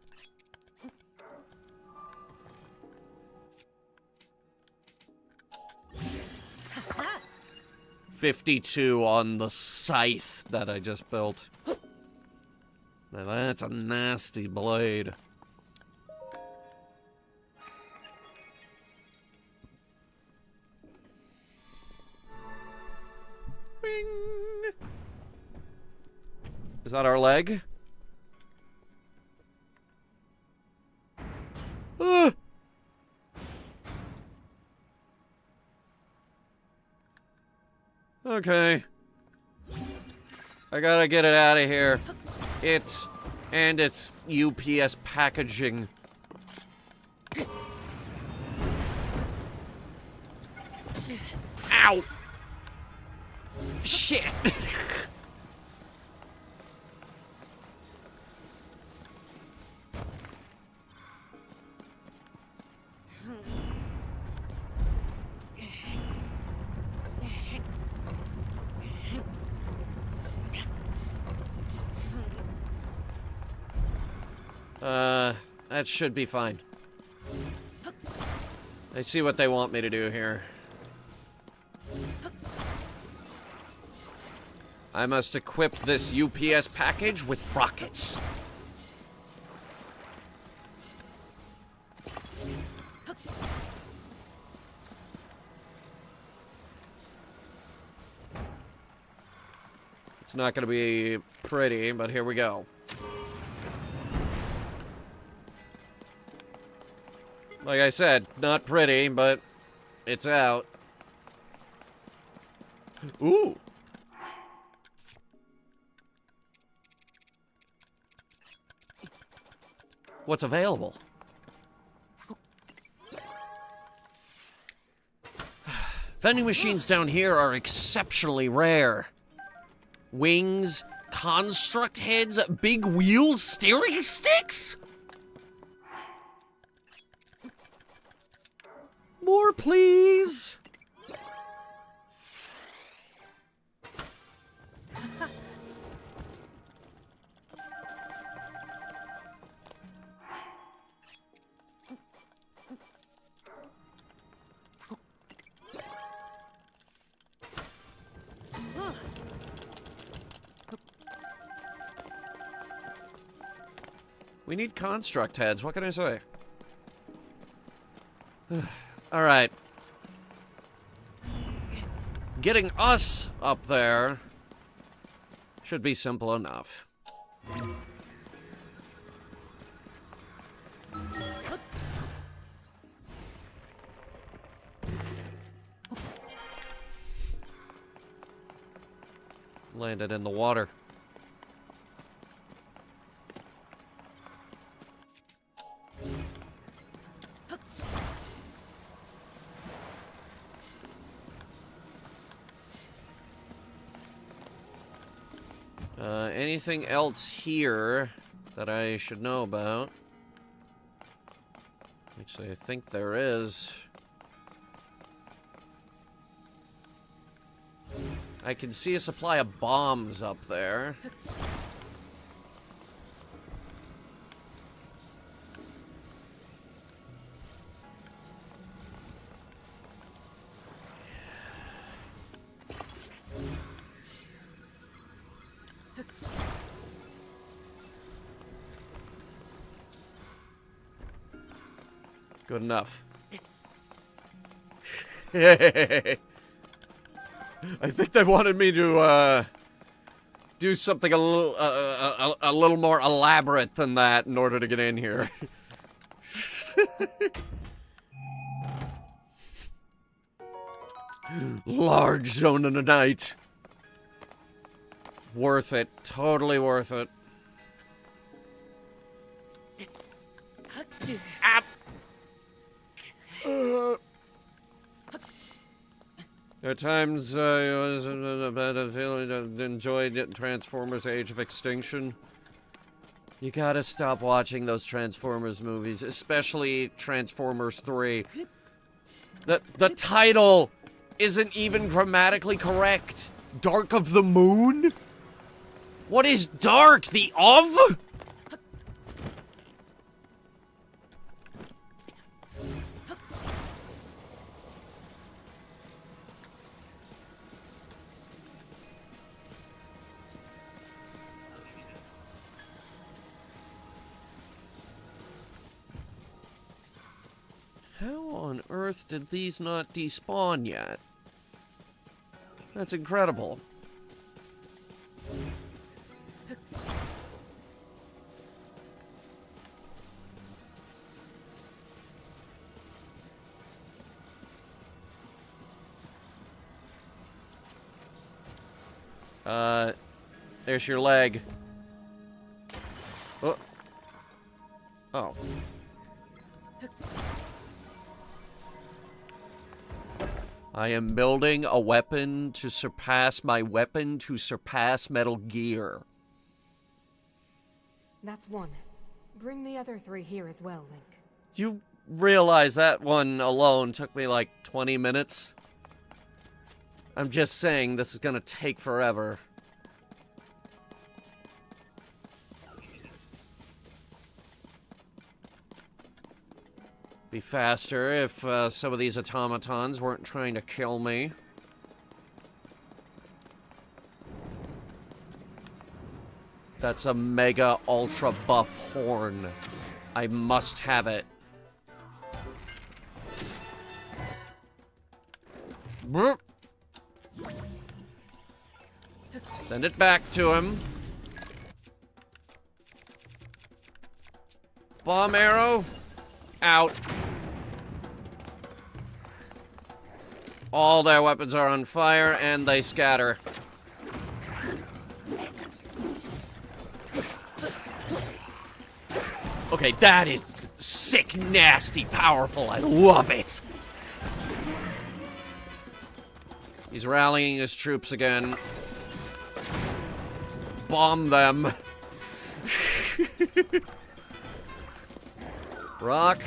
$52 on the scythe that I just built. Now that's a nasty blade. Bing. Is that our leg? Ah! Okay. I gotta get it out of here. It's UPS packaging. Ow! Shit! That should be fine. I see what they want me to do here. I must equip this UPS package with rockets. It's not gonna be pretty, but here we go. Like I said, not pretty, but it's out. Ooh! What's available? Vending machines down here are exceptionally rare. Wings, construct heads, big wheel steering sticks? More, please. We need construct heads, what can I say? Alright. Getting us up there should be simple enough. Landed in the water. Anything else here that I should know about? Actually, I think there is. I can see a supply of bombs up there. Good enough. I think they wanted me to, do something a little more elaborate than that in order to get in here. Large zone of the night. Worth it. Totally worth it. There are times I was enjoyed Transformers Age of Extinction. You gotta stop watching those Transformers movies, especially Transformers 3. The title isn't even grammatically correct. Dark of the Moon? What is dark? The of? How on earth did these not despawn yet? That's incredible. There's your leg. Oh. Oh. I am building a weapon to surpass my weapon to surpass Metal Gear. That's one. Bring the other 3 here as well, Link. You realize that one alone took me like 20 minutes? I'm just saying this is gonna take forever. Be faster if some of these automatons weren't trying to kill me. That's a mega ultra buff horn. I must have it. Send it back to him. Bomb arrow. Out. All their weapons are on fire, and they scatter. Okay, that is sick, nasty, powerful. I love it. He's rallying his troops again. Bomb them. Rock.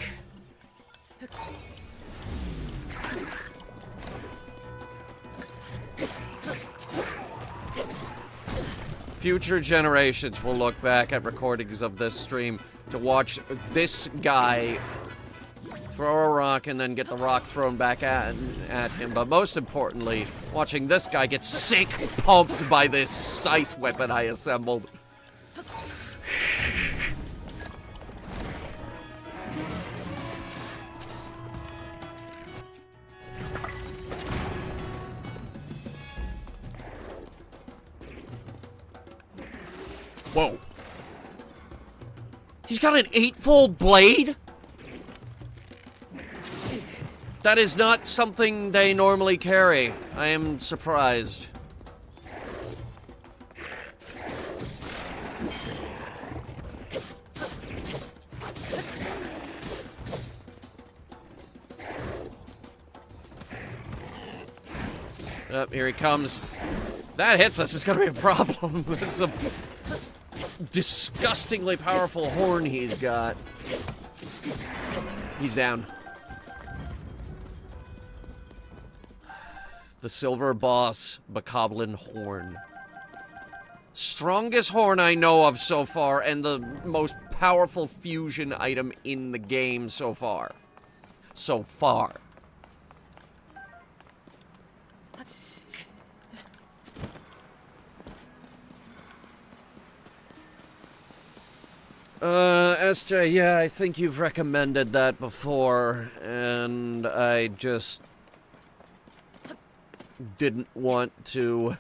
Future generations will look back at recordings of this stream to watch this guy throw a rock and then get the rock thrown back at him. But most importantly, watching this guy get sick pumped by this scythe weapon I assembled. Whoa. He's got an 8-fold blade? That is not something they normally carry. I am surprised. Oh, here he comes. That hits us, it's gonna be a problem. It's a disgustingly powerful horn he's got. He's down. The Silver Boss Bokoblin Horn. Strongest horn I know of so far, and the most powerful fusion item in the game so far. So far. SJ, yeah, I think you've recommended that before, and I just didn't want to.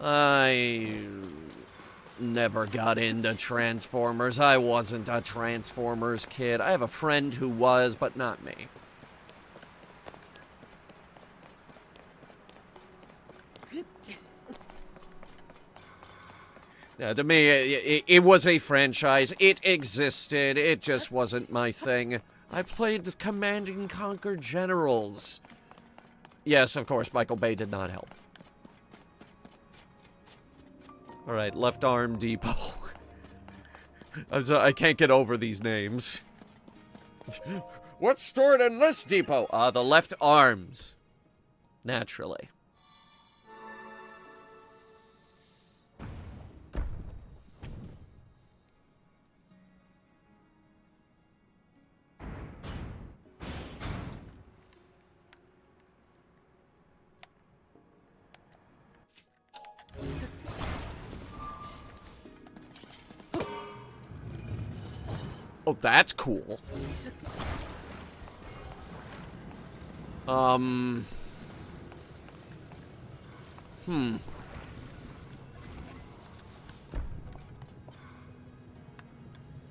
I never got into Transformers. I wasn't a Transformers kid. I have a friend who was, but not me. Yeah, to me, it was a franchise. It existed. It just wasn't my thing. I played the Command and Conquer Generals. Yes, of course, Michael Bay did not help. Alright, Left Arm Depot. I can't get over these names. What's stored in this depot? The left arms. Naturally. Oh, that's cool.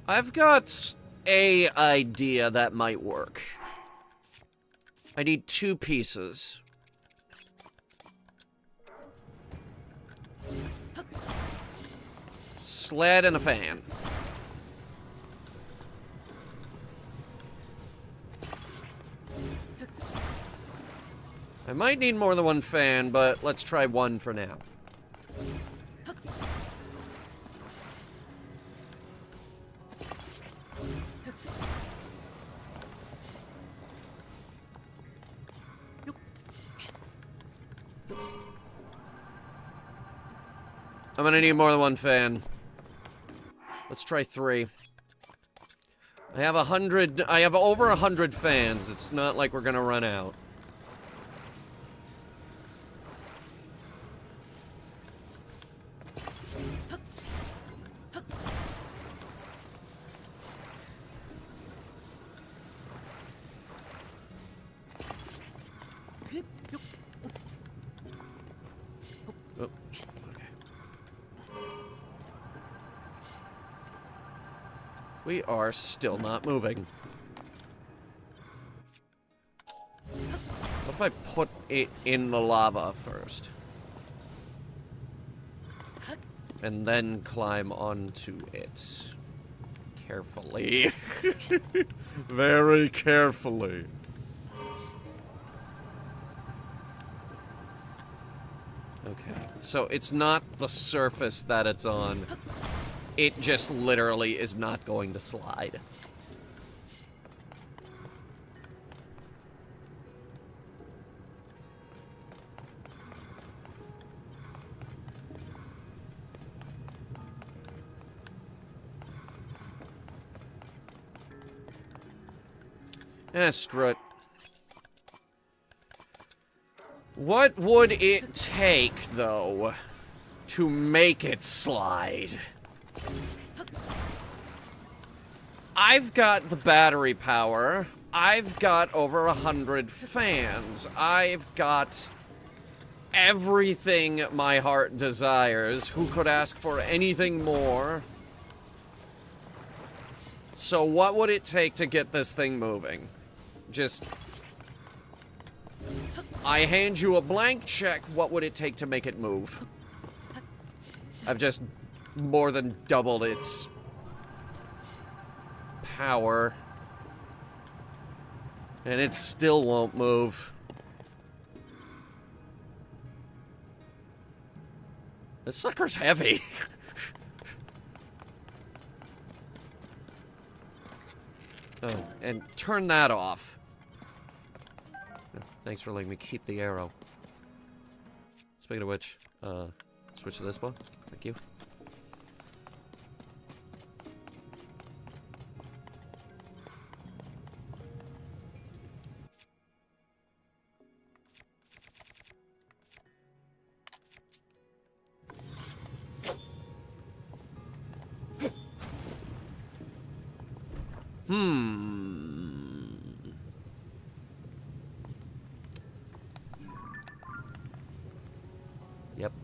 I've got a idea that might work. I need 2 pieces. Sled and a fan. I might need more than 1 fan, but let's try 1 for now. I'm gonna need more than 1 fan. Let's try 3. I have over 100 fans. It's not like we're gonna run out. We are still not moving. What if I put it in the lava first? And then climb onto it. Carefully. Very carefully. Okay, so it's not the surface that it's on. It just literally is not going to slide. Screw it. What would it take, though, to make it slide? I've got the battery power. I've got over 100 fans. I've got everything my heart desires. Who could ask for anything more? So what would it take to get this thing moving? Just... I hand you a blank check, what would it take to make it move? I've just more than doubled its power. And it still won't move. This sucker's heavy. Oh, and turn that off. Thanks for letting me keep the arrow. Speaking of which, switch to this one. Thank you.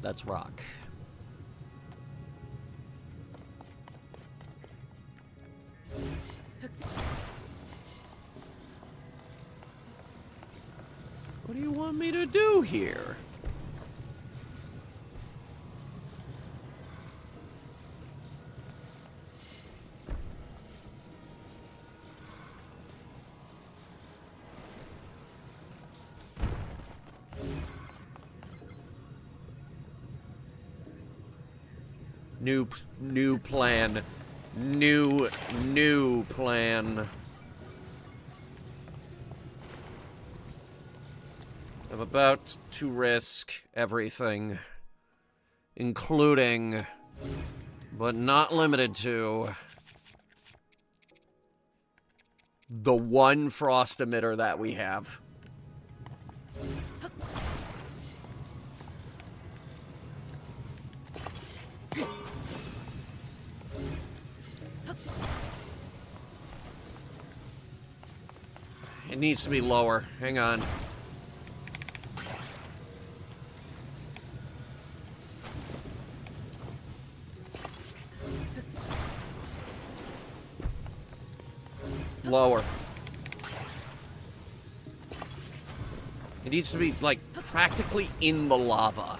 That's rock. What do you want me to do here? New plan. New plan. I'm about to risk everything, including, but not limited to, the one frost emitter that we have. It needs to be lower. Hang on. Lower. It needs to be, like, practically in the lava.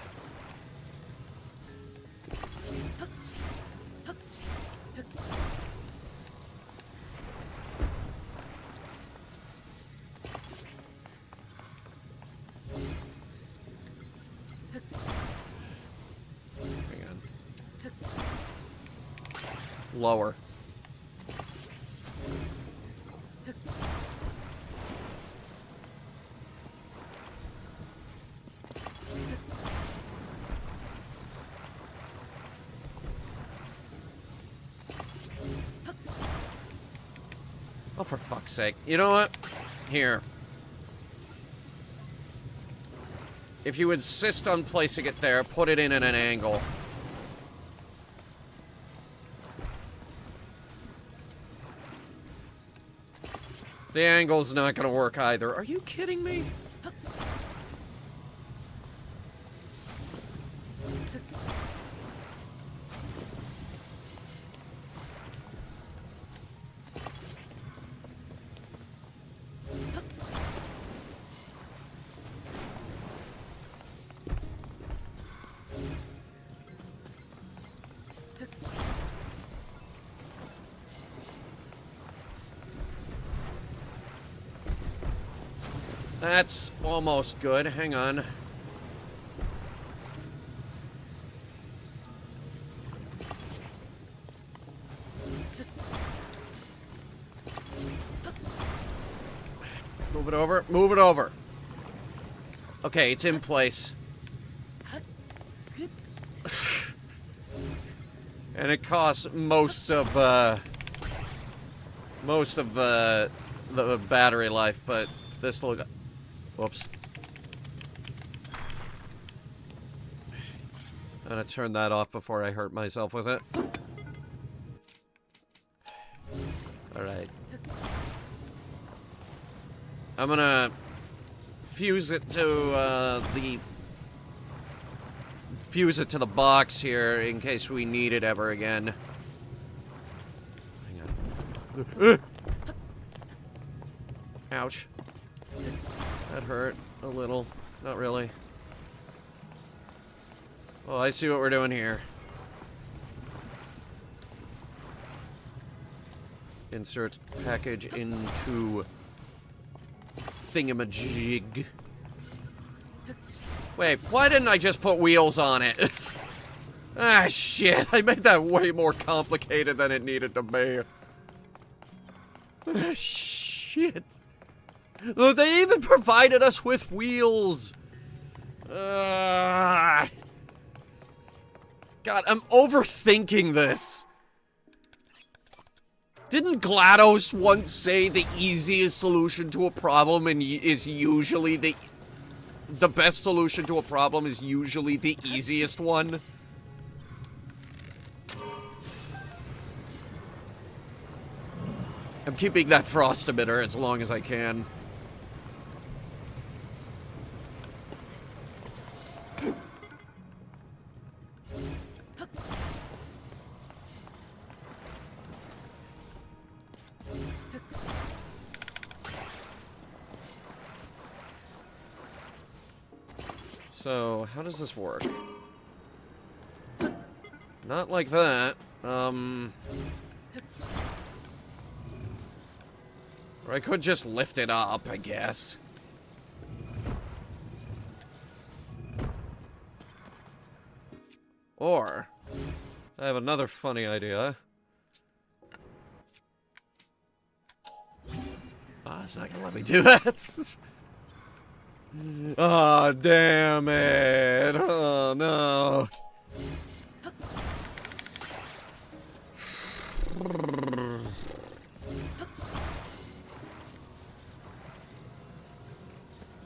Hang on. Lower. Oh, for fuck's sake. You know what? Here. If you insist on placing it there, put it in at an angle. The angle's not gonna work either. Are you kidding me? That's almost good. Hang on. Move it over. Move it over. Okay, it's in place. And it costs most of the battery life, but this will... Whoops. I'm gonna turn that off before I hurt myself with it. Alright. I'm gonna fuse it to the box here in case we need it ever again. Hang on. Ouch. That hurt a little. Not really. Oh, I see what we're doing here. Insert package into thingamajig. Wait, why didn't I just put wheels on it? Ah, shit. I made that way more complicated than it needed to be. Ah, shit. Look, they even provided us with wheels. God, I'm overthinking this. Didn't GLaDOS once say the easiest solution to a problem is usually the best solution to a problem is usually the easiest one? I'm keeping that frost emitter as long as I can. So, how does this work? Not like that. Or I could just lift it up, I guess. Or, I have another funny idea. Ah, it's not gonna let me do that. Oh, damn it. Oh, no.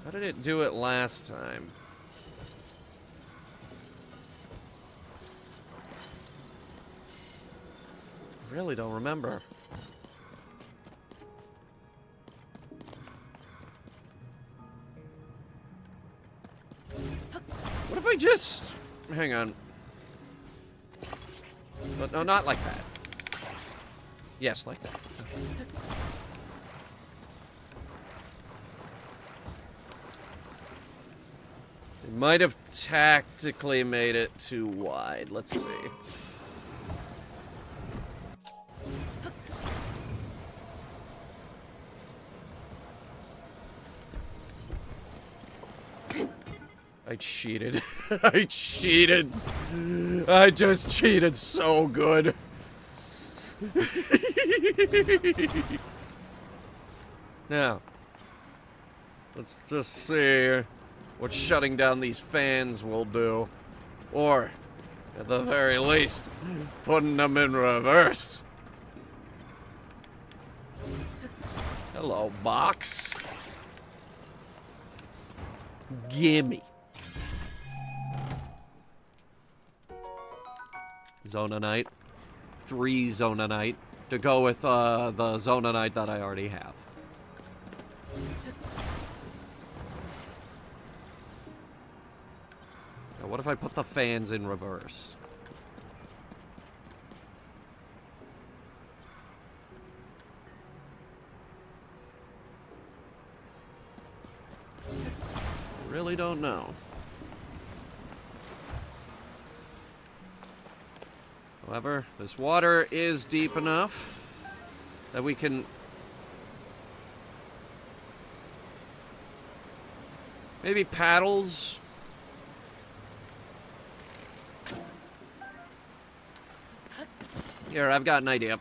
How did it do it last time? I really don't remember. What if I just... Hang on. But no, not like that. Yes, like that. Okay. It might have tactically made it too wide. Let's see. I cheated. I cheated. I just cheated so good. Now, let's just see what shutting down these fans will do. Or, at the very least, putting them in reverse. Hello, box. Gimme. Zonanite. 3 Zonanite. To go with the Zonanite that I already have. Now, what if I put the fans in reverse? Really don't know. However, this water is deep enough that we can maybe paddles. Here, I've got an idea.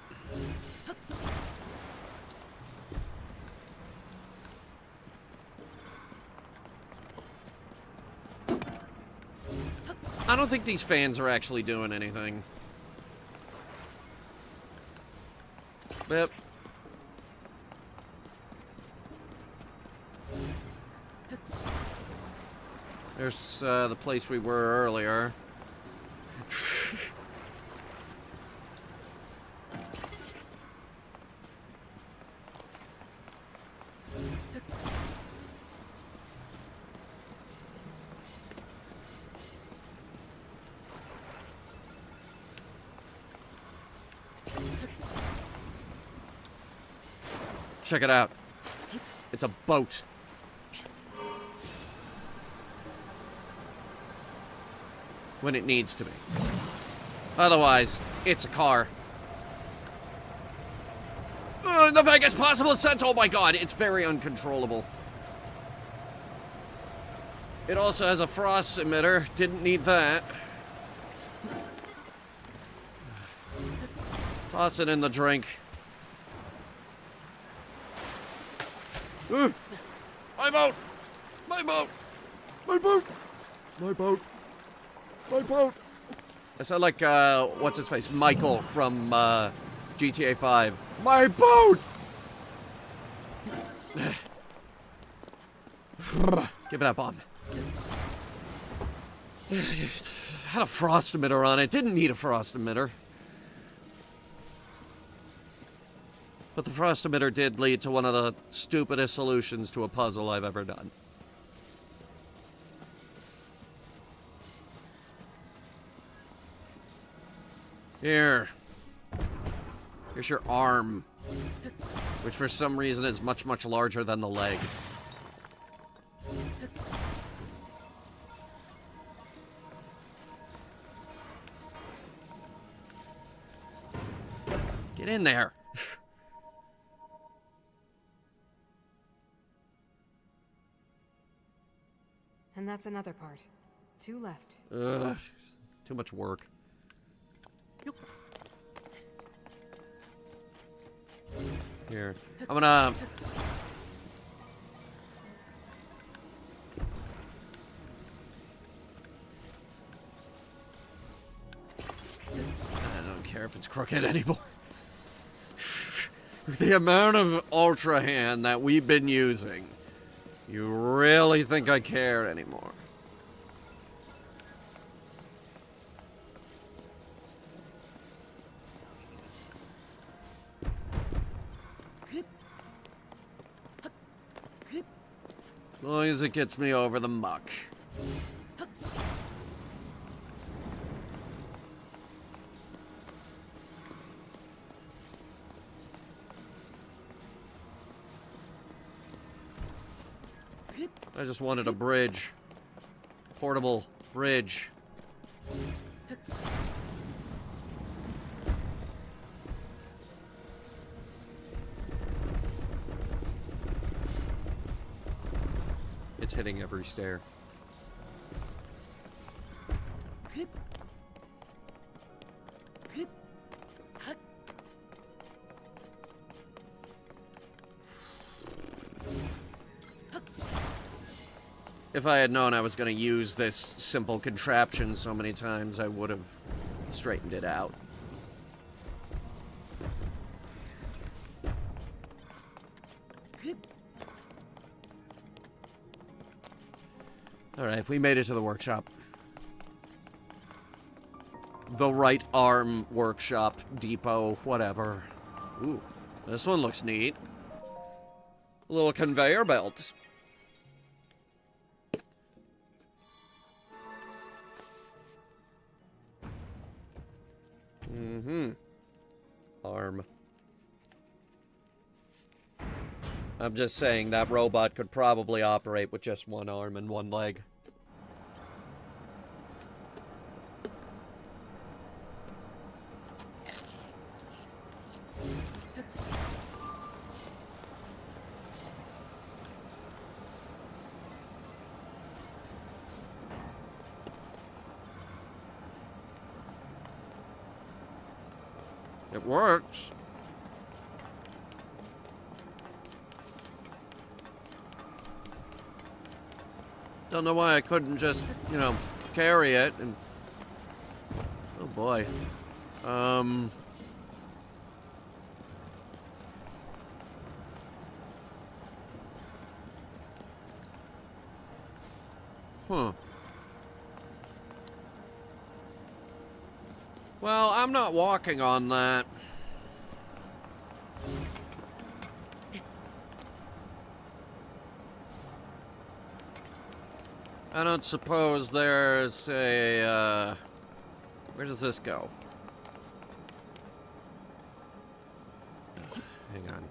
I don't think these fans are actually doing anything. Yep. There's the place we were earlier. Check it out. It's a boat. When it needs to be. Otherwise, it's a car. In the vaguest possible sense, oh my god, it's very uncontrollable. It also has a frost emitter. Didn't need that. Toss it in the drink. My boat! My boat! My boat! My boat! My boat! I sound like, what's his face? Michael from, GTA 5. My boat! Give it up, Bob. Had a frost emitter on it. Didn't need a frost emitter. But the frost emitter did lead to one of the stupidest solutions to a puzzle I've ever done. Here. Here's your arm. Which for some reason is much, much larger than the leg. Get in there. And that's another part. 2 left. Ugh. Too much work. Here. I'm gonna... I don't care if it's crooked anymore. The amount of Ultra Hand that we've been using. You really think I care anymore? As long as it gets me over the muck. I just wanted a bridge. Portable bridge. It's hitting every stair. If I had known I was going to use this simple contraption so many times, I would have straightened it out. Alright, we made it to the workshop. The right arm workshop, depot, whatever. Ooh, this one looks neat. A little conveyor belt. Arm. I'm just saying that robot could probably operate with just one arm and one leg. It works. Don't know why I couldn't just, you know, carry it and... Oh boy. Huh. Well, I'm not walking on that. I don't suppose there's a, where does this go? Ugh, hang on.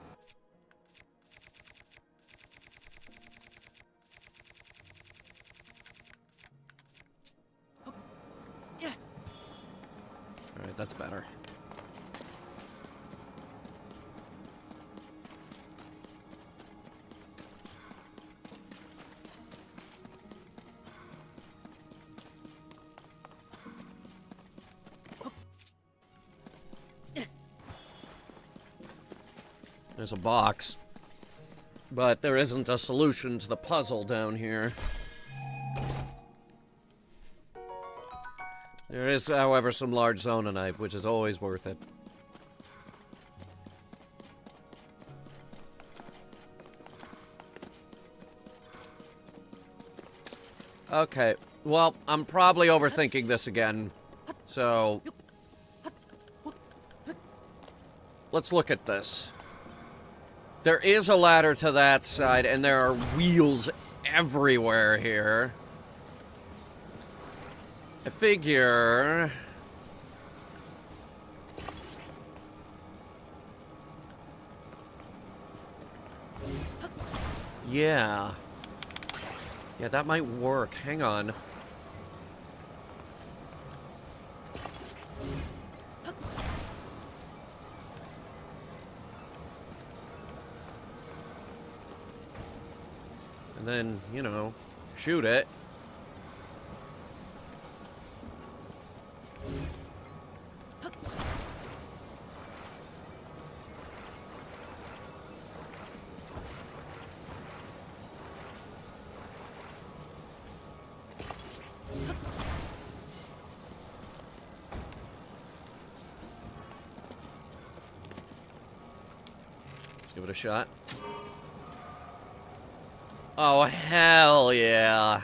Alright, that's better. There's a box, but there isn't a solution to the puzzle down here. There is, however, some large zononite, which is always worth it. Okay, well, I'm probably overthinking this again, so... Let's look at this. There is a ladder to that side, and there are wheels everywhere here. I figure... Yeah. Yeah, that might work. Hang on. And then, you know, shoot it. Let's give it a shot. Oh, hell yeah.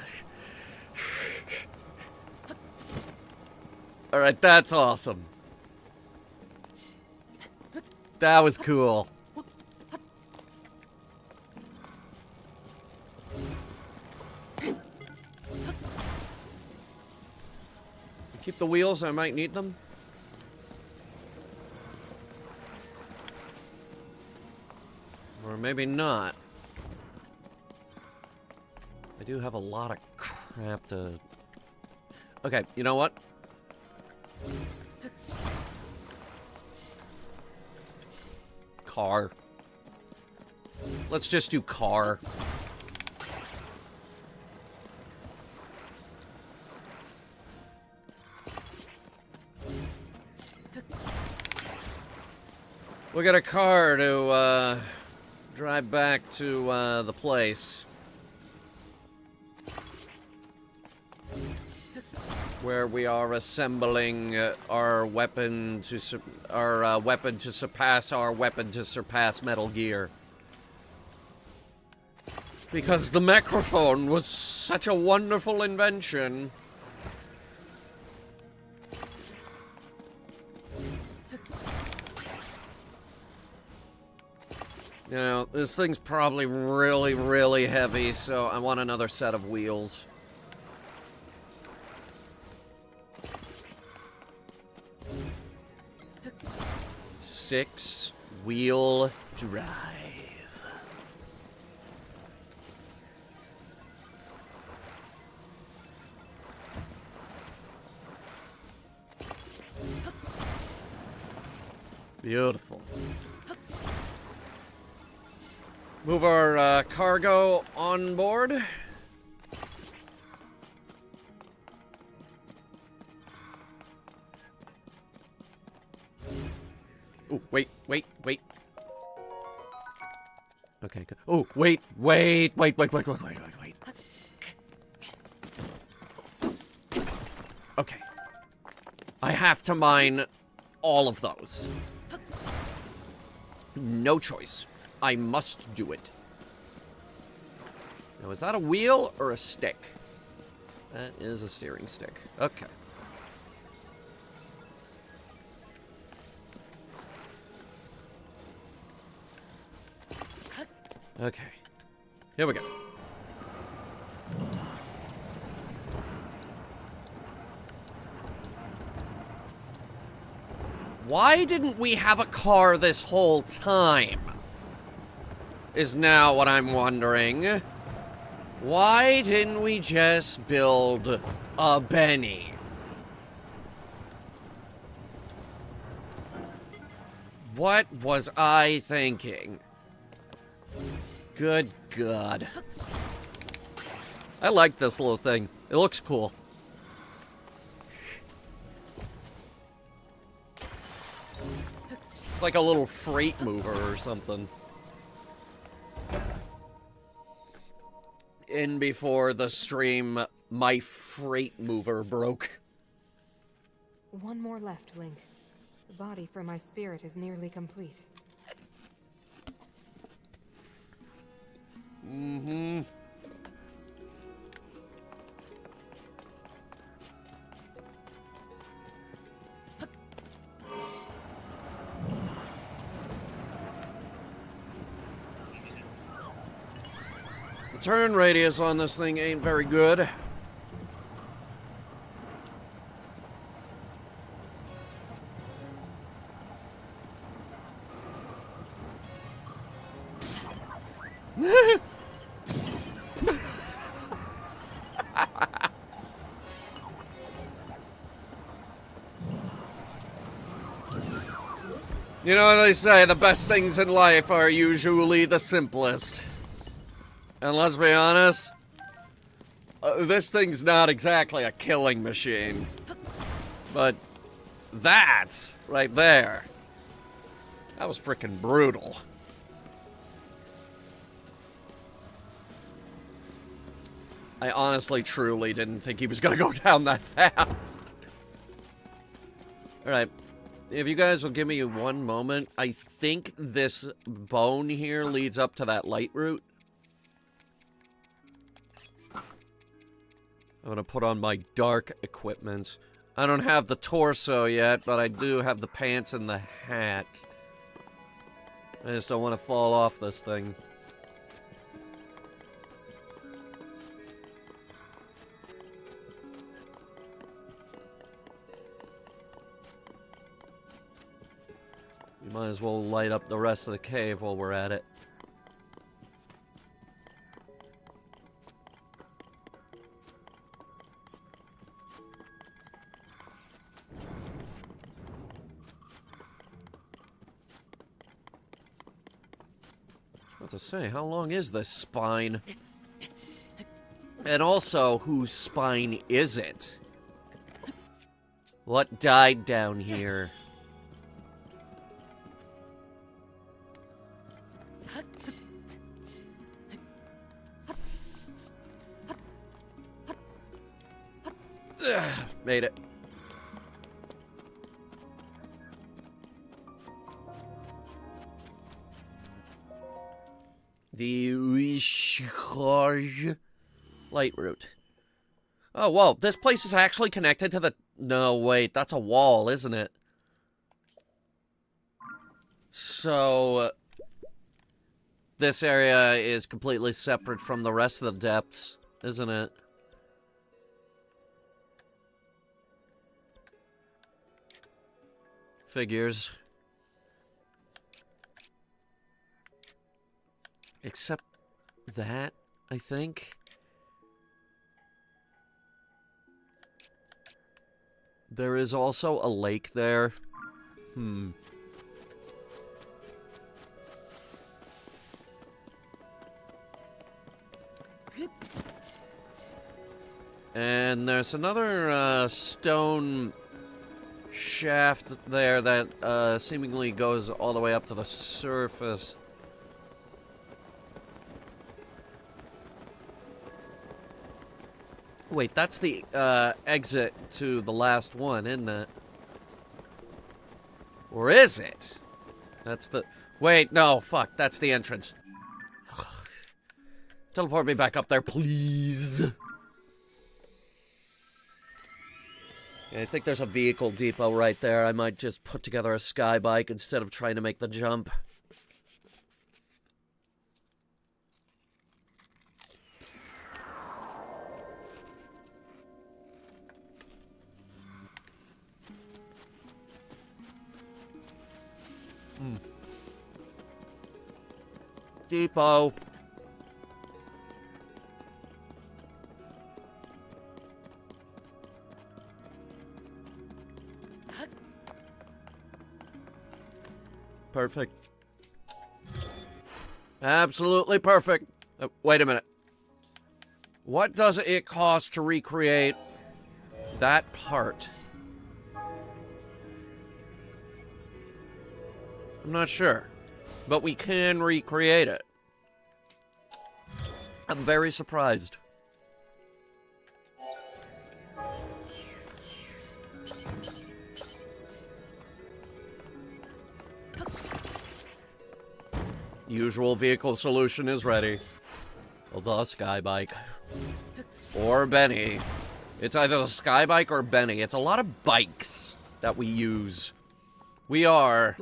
Alright, that's awesome. That was cool. Keep the wheels, I might need them. Or maybe not. I do have a lot of crap to... Okay, you know what? Car. Let's just do car. We'll get a car to, drive back to, the place. Where we are assembling our weapon to surpass our weapon to surpass Metal Gear. Because the microphone was such a wonderful invention. You know, this thing's probably really, really heavy, so I want another set of wheels. Six-wheel drive. Beautiful. Move our cargo on board. Oh, wait. Okay, good. Oh, wait. Okay. I have to mine all of those. No choice. I must do it. Now, is that a wheel or a stick? That is a steering stick. Okay. Okay. Here we go. Why didn't we have a car this whole time? Is now what I'm wondering. Why didn't we just build a Benny? What was I thinking? Good God. I like this little thing. It looks cool. It's like a little freight mover or something. In before the stream, my freight mover broke. One more left, Link. The body for my spirit is nearly complete. Mm-hmm. The turn radius on this thing ain't very good. You know what they say, the best things in life are usually the simplest. And let's be honest, this thing's not exactly a killing machine. But that right there, that was freaking brutal. I honestly, truly didn't think he was gonna go down that fast. Alright. If you guys will give me one moment, I think this bone here leads up to that light route. I'm gonna put on my dark equipment. I don't have the torso yet, but I do have the pants and the hat. I just don't want to fall off this thing. You might as well light up the rest of the cave while we're at it. What to say, how long is this spine? And also, whose spine is it? What died down here? Ugh, made it. The Oshimark light route. Oh, whoa, this place is actually connected to the... No, wait, that's a wall, isn't it? So... this area is completely separate from the rest of the depths, isn't it? Figures. Except that, I think. There is also a lake there. And there's another stone shaft there that seemingly goes all the way up to the surface. Wait, that's the exit to the last one, isn't it? Or is it? That's the... Wait, no, fuck, that's the entrance. Teleport me back up there, please. Yeah, I think there's a vehicle depot right there. I might just put together a sky bike instead of trying to make the jump. Depot. Perfect. Absolutely perfect. Wait a minute. What does it cost to recreate that part? I'm not sure. But we can recreate it. I'm very surprised. Usual vehicle solution is ready. The sky bike. Or Benny. It's either the sky bike or Benny. It's a lot of bikes that we use. We are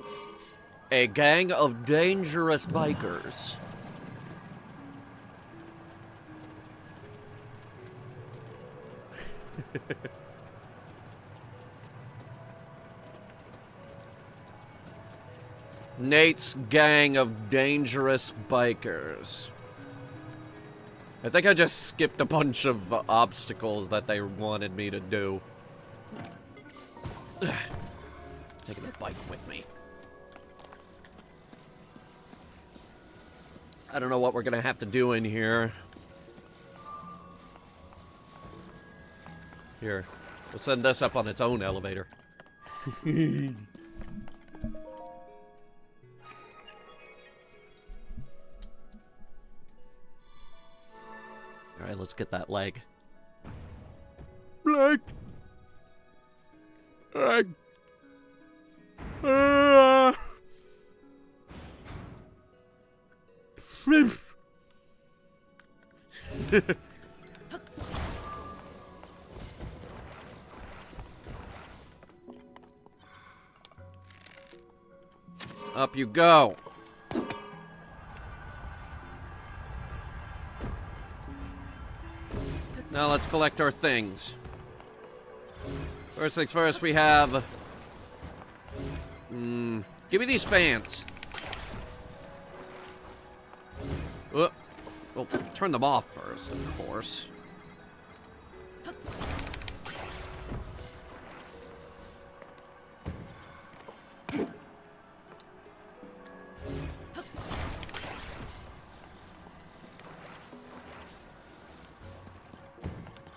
a gang of dangerous bikers. Nate's gang of dangerous bikers. I think I just skipped a bunch of obstacles that they wanted me to do. Taking a bike with me. I don't know what we're gonna have to do in here. Here, we'll send this up on its own elevator. Alright, let's get that leg. Leg! Leg! Up you go. Now let's collect our things. First things first, we have... give me these fans. Well, turn them off first, of course.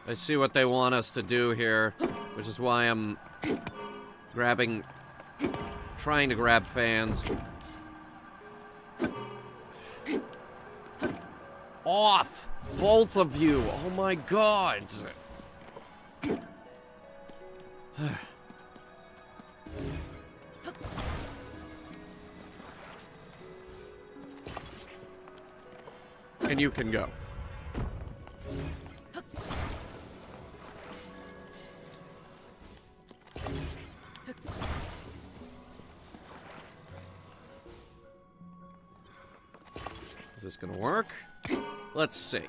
I see what they want us to do here, which is why I'm trying to grab fans. Off! Both of you! Oh my god! And you can go. Is this gonna work? Let's see.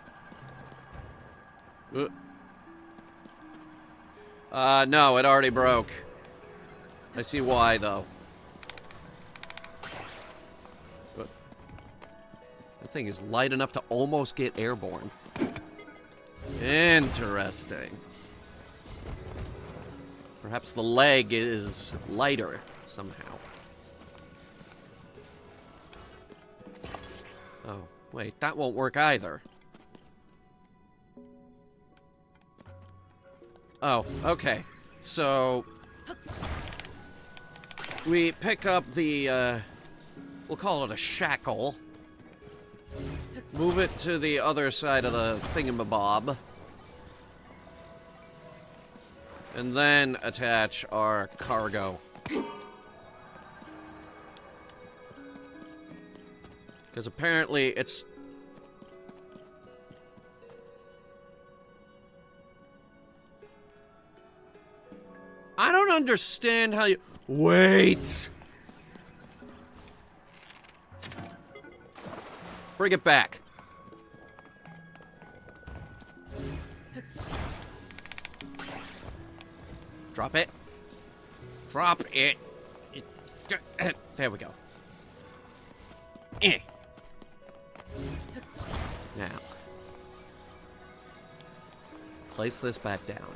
No, it already broke. I see why, though. That thing is light enough to almost get airborne. Interesting. Perhaps the leg is lighter somehow. Oh, wait, that won't work either. Oh, okay. So... we pick up the, we'll call it a shackle. Move it to the other side of the thingamabob. And then attach our cargo. Because apparently it's... I don't understand how you... Wait! Bring it back. Drop it. Drop it. There we go. Now. Place this back down.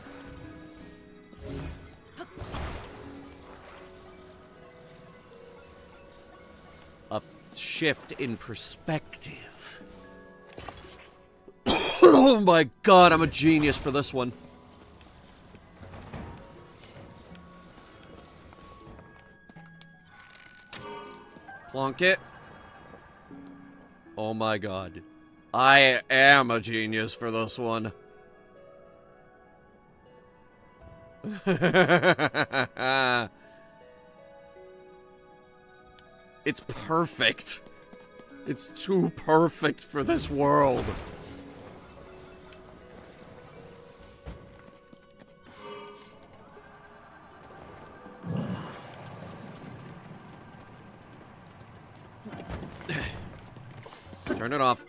A shift in perspective. Oh my god, I'm a genius for this one. Plonk it. Oh my god. I am a genius for this one. It's perfect. It's too perfect for this world. Turn it off.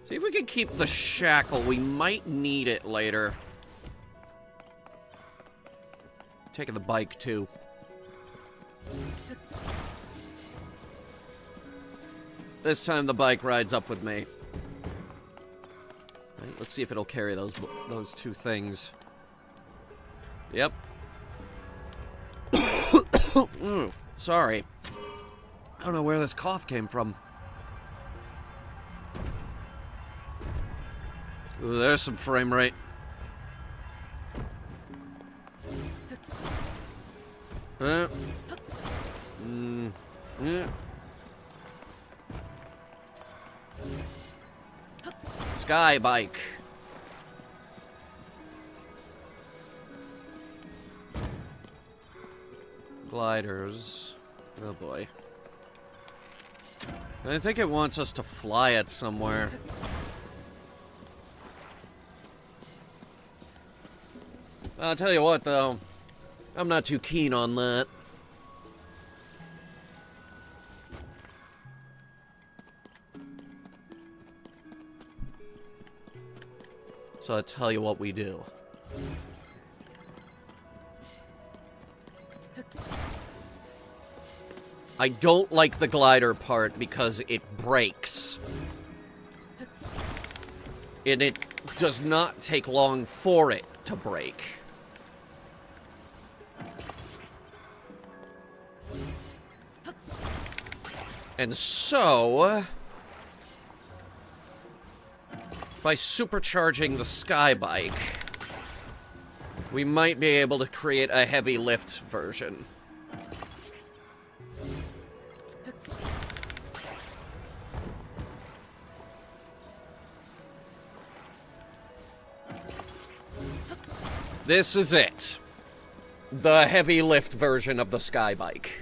See if we can keep the shackle. We might need it later. Taking the bike, too. This time the bike rides up with me. Right, let's see if it'll carry those two things. Yep. Sorry. I don't know where this cough came from. Ooh, there's some frame rate. Yeah. Sky bike. Gliders. Oh boy. I think it wants us to fly it somewhere. I'll tell you what, though. I'm not too keen on that. So I'll tell you what we do. I don't like the glider part because it breaks. And it does not take long for it to break. And so, by supercharging the sky bike, we might be able to create a heavy lift version. This is it. The heavy lift version of the sky bike.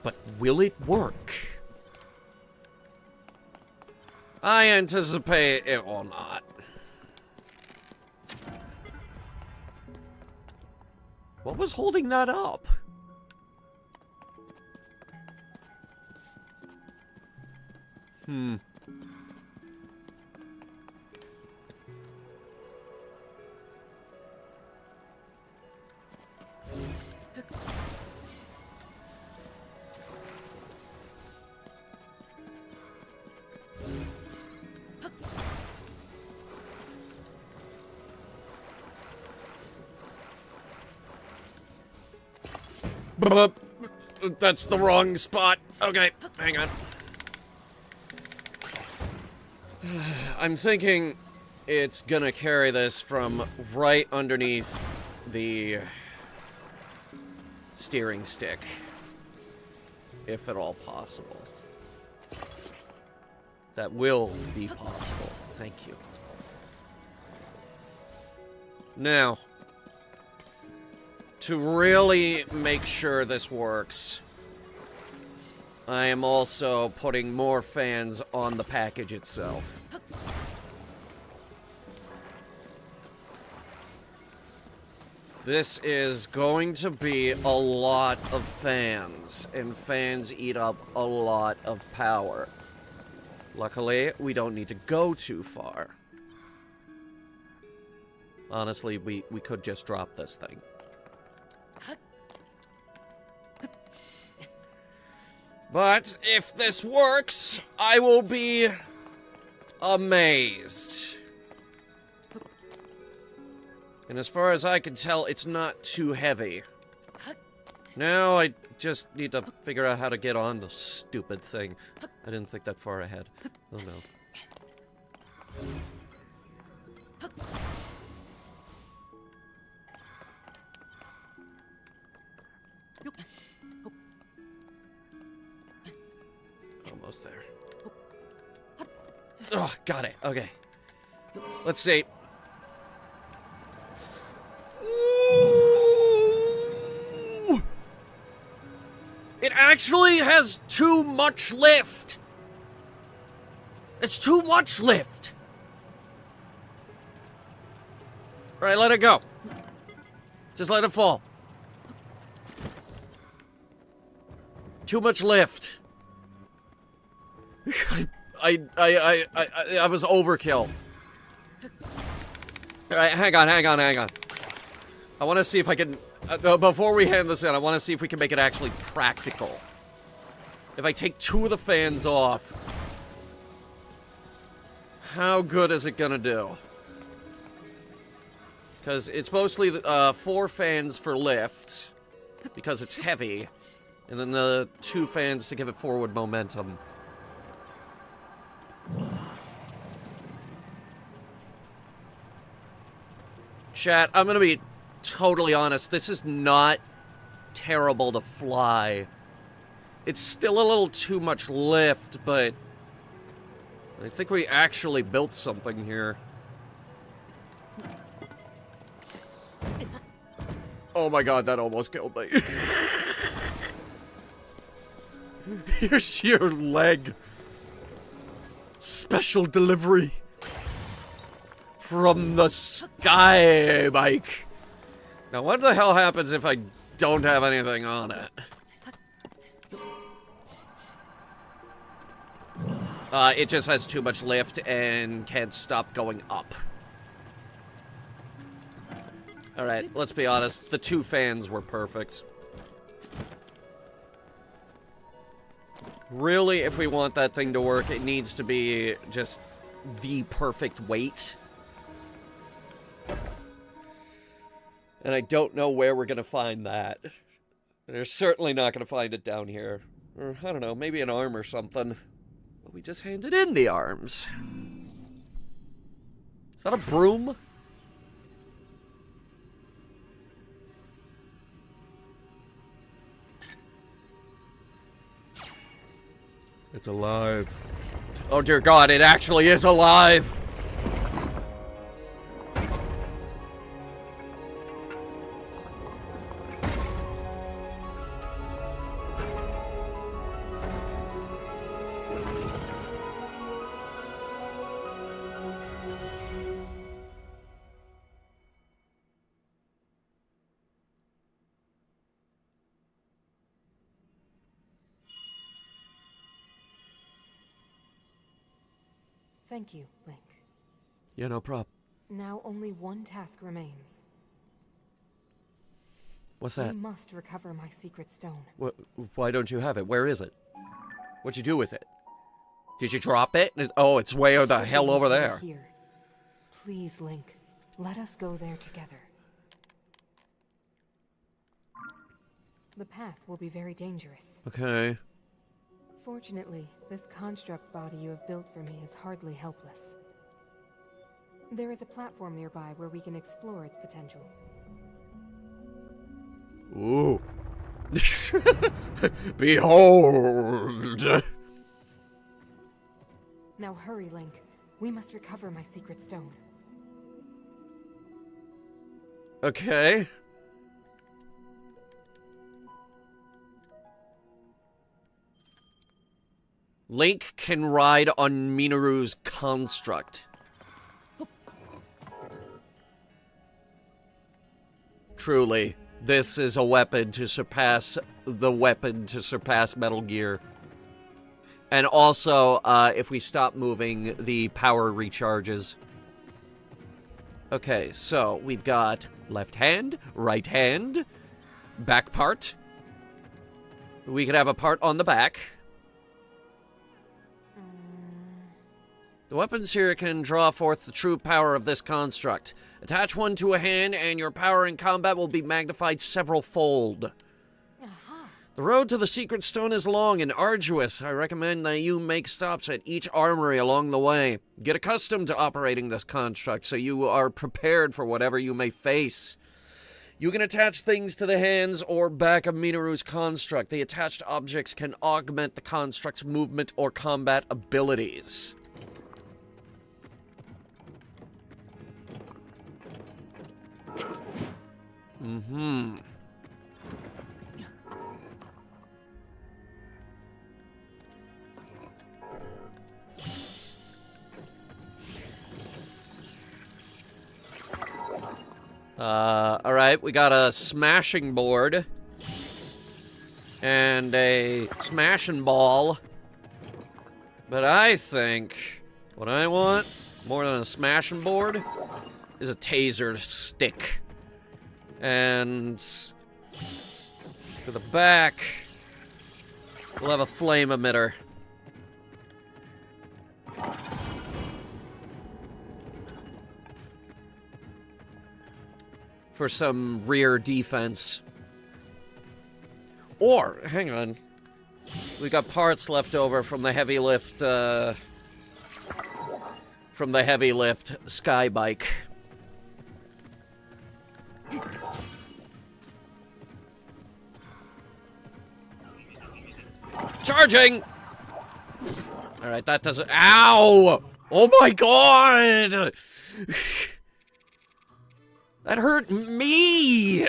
But will it work? I anticipate it will not. What was holding that up? That's the wrong spot. Okay, hang on. I'm thinking it's gonna carry this from right underneath the steering stick, if at all possible. That will be possible. Thank you. Now, to really make sure this works, I am also putting more fans on the package itself. This is going to be a lot of fans, and fans eat up a lot of power. Luckily, we don't need to go too far. Honestly, we could just drop this thing. But if this works, I will be amazed. And as far as I can tell, it's not too heavy. Now I just need to figure out how to get on the stupid thing. I didn't think that far ahead. Oh no. Almost there. Oh, got it. Okay. Let's see. Ooh! It actually has too much lift. It's too much lift. All right, let it go. Just let it fall. Too much lift. I was overkill. Alright, hang on. I want to see if I can... before we hand this in, I want to see if we can make it actually practical. If I take two of the fans off, how good is it gonna do? Because it's mostly 4 fans for lift, because it's heavy, and then the 2 fans to give it forward momentum. Chat, I'm gonna be totally honest, this is not terrible to fly. It's still a little too much lift, but I think we actually built something here. Oh my god, that almost killed me. Here's your leg. Special delivery. From the sky bike. Now what the hell happens if I don't have anything on it? It just has too much lift and can't stop going up. Alright, let's be honest. The 2 fans were perfect. Really, if we want that thing to work, it needs to be just the perfect weight. And I don't know where we're gonna find that. They're certainly not gonna find it down here. Or, I don't know, maybe an arm or something. But we just handed in the arms. Is that a broom? It's alive. Oh dear God, it actually is alive! Thank you, Link. Yeah, no prob. Now only one task remains. What's that? We must recover my secret stone. Why don't you have it? Where is it? What'd you do with it? Did you drop it? Oh, it's way the hell over there. Here. Please, Link. Let us go there together. The path will be very dangerous. Okay. Fortunately, this construct body you have built for me is hardly helpless. There is a platform nearby where we can explore its potential. Ooh. Behold! Now hurry, Link. We must recover my secret stone. Okay. Link can ride on Minoru's construct. Truly, this is a weapon to surpass the weapon to surpass Metal Gear. And also, if we stop moving, the power recharges. Okay, so we've got left hand, right hand, back part. We could have a part on the back. The weapons here can draw forth the true power of this construct. Attach one to a hand, and your power in combat will be magnified several-fold. The road to the secret stone is long and arduous. I recommend that you make stops at each armory along the way. Get accustomed to operating this construct so you are prepared for whatever you may face. You can attach things to the hands or back of Minoru's construct. The attached objects can augment the construct's movement or combat abilities. Mm-hmm. Alright, we got a smashing board. And a smashing ball. But I think what I want, more than a smashing board, is a taser stick. And for the back, we'll have a flame emitter. for some rear defense. Or, hang on. We got parts left over from the heavy lift, sky bike. Charging! Alright, that doesn't— Ow! Oh my god! That hurt me!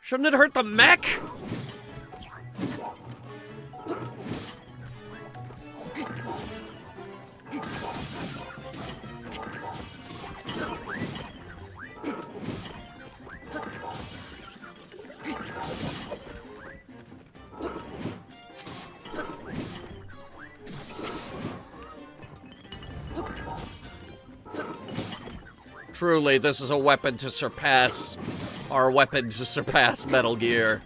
Shouldn't it hurt the mech? Truly, this is a weapon to surpass our weapon to surpass Metal Gear.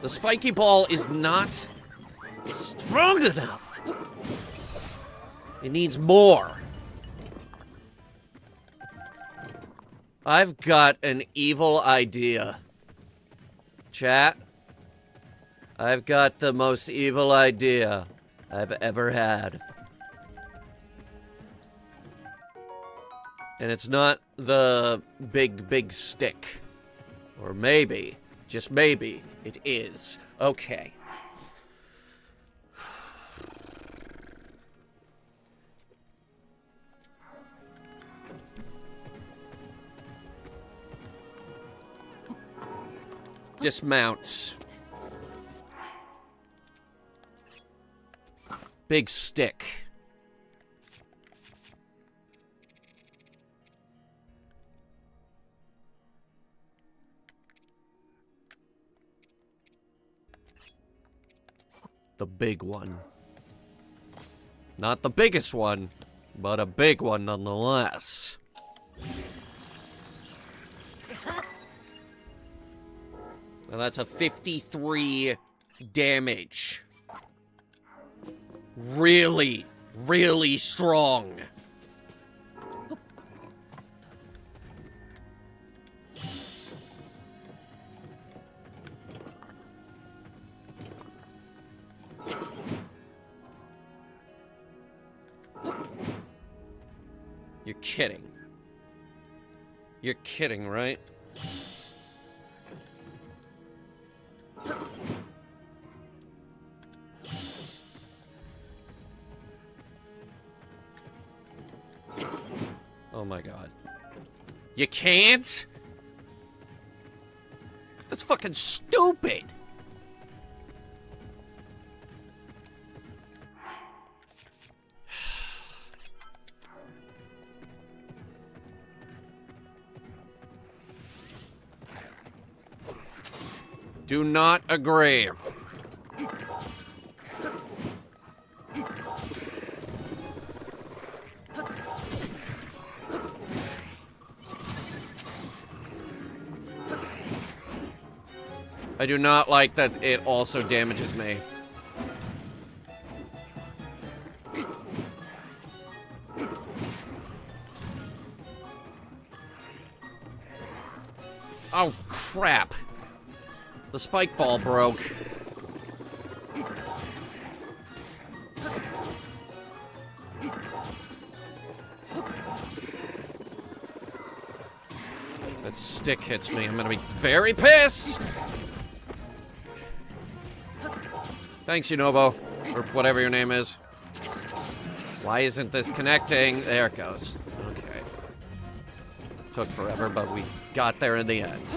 The spiky ball is not strong enough. It needs more. I've got an evil idea. Chat, I've got the most evil idea I've ever had. And it's not the big stick. Or maybe, just maybe, it is. Okay. Dismount. Big stick. The big one. Not the biggest one, but a big one nonetheless. Now that's a 53 damage. Really, really strong. You're kidding. You're kidding, right? Oh my god. You can't? That's fucking stupid! Do not agree. I do not like that it also damages me. Oh, crap. The spike ball broke. That stick hits me. I'm gonna be very pissed! Thanks, Yunobo, or whatever your name is. Why isn't this connecting? There it goes. Okay. Took forever, but we got there in the end.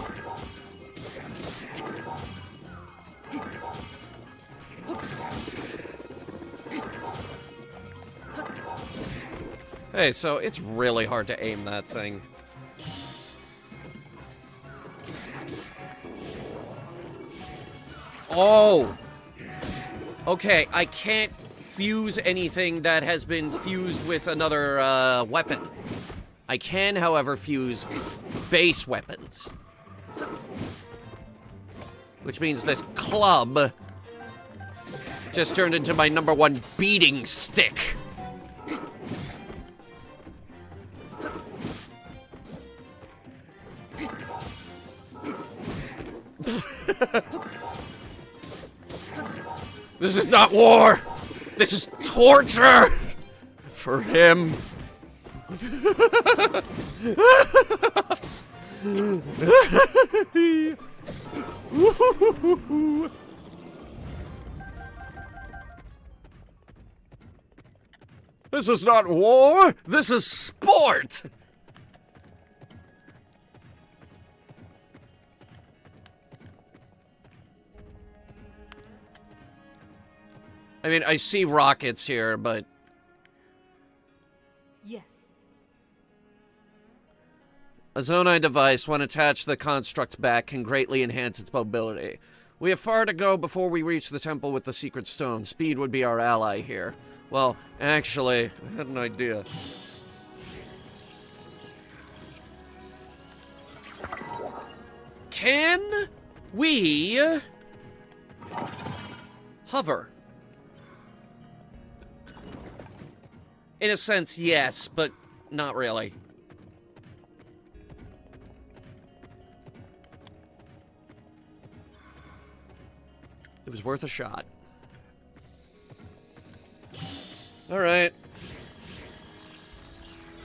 Hey, so it's really hard to aim that thing. Oh! Okay, I can't fuse anything that has been fused with another, weapon. I can, however, fuse base weapons. Which means this club just turned into my #1 beating stick. This is not war! This is torture! For him. This is not war! This is sport! I mean, I see rockets here, but... Yes. A Zonai device, when attached to the construct's back, can greatly enhance its mobility. We have far to go before we reach the temple with the secret stone. Speed would be our ally here. Well, actually, I had an idea. Can we hover? In a sense, yes, but not really. It was worth a shot. Alright.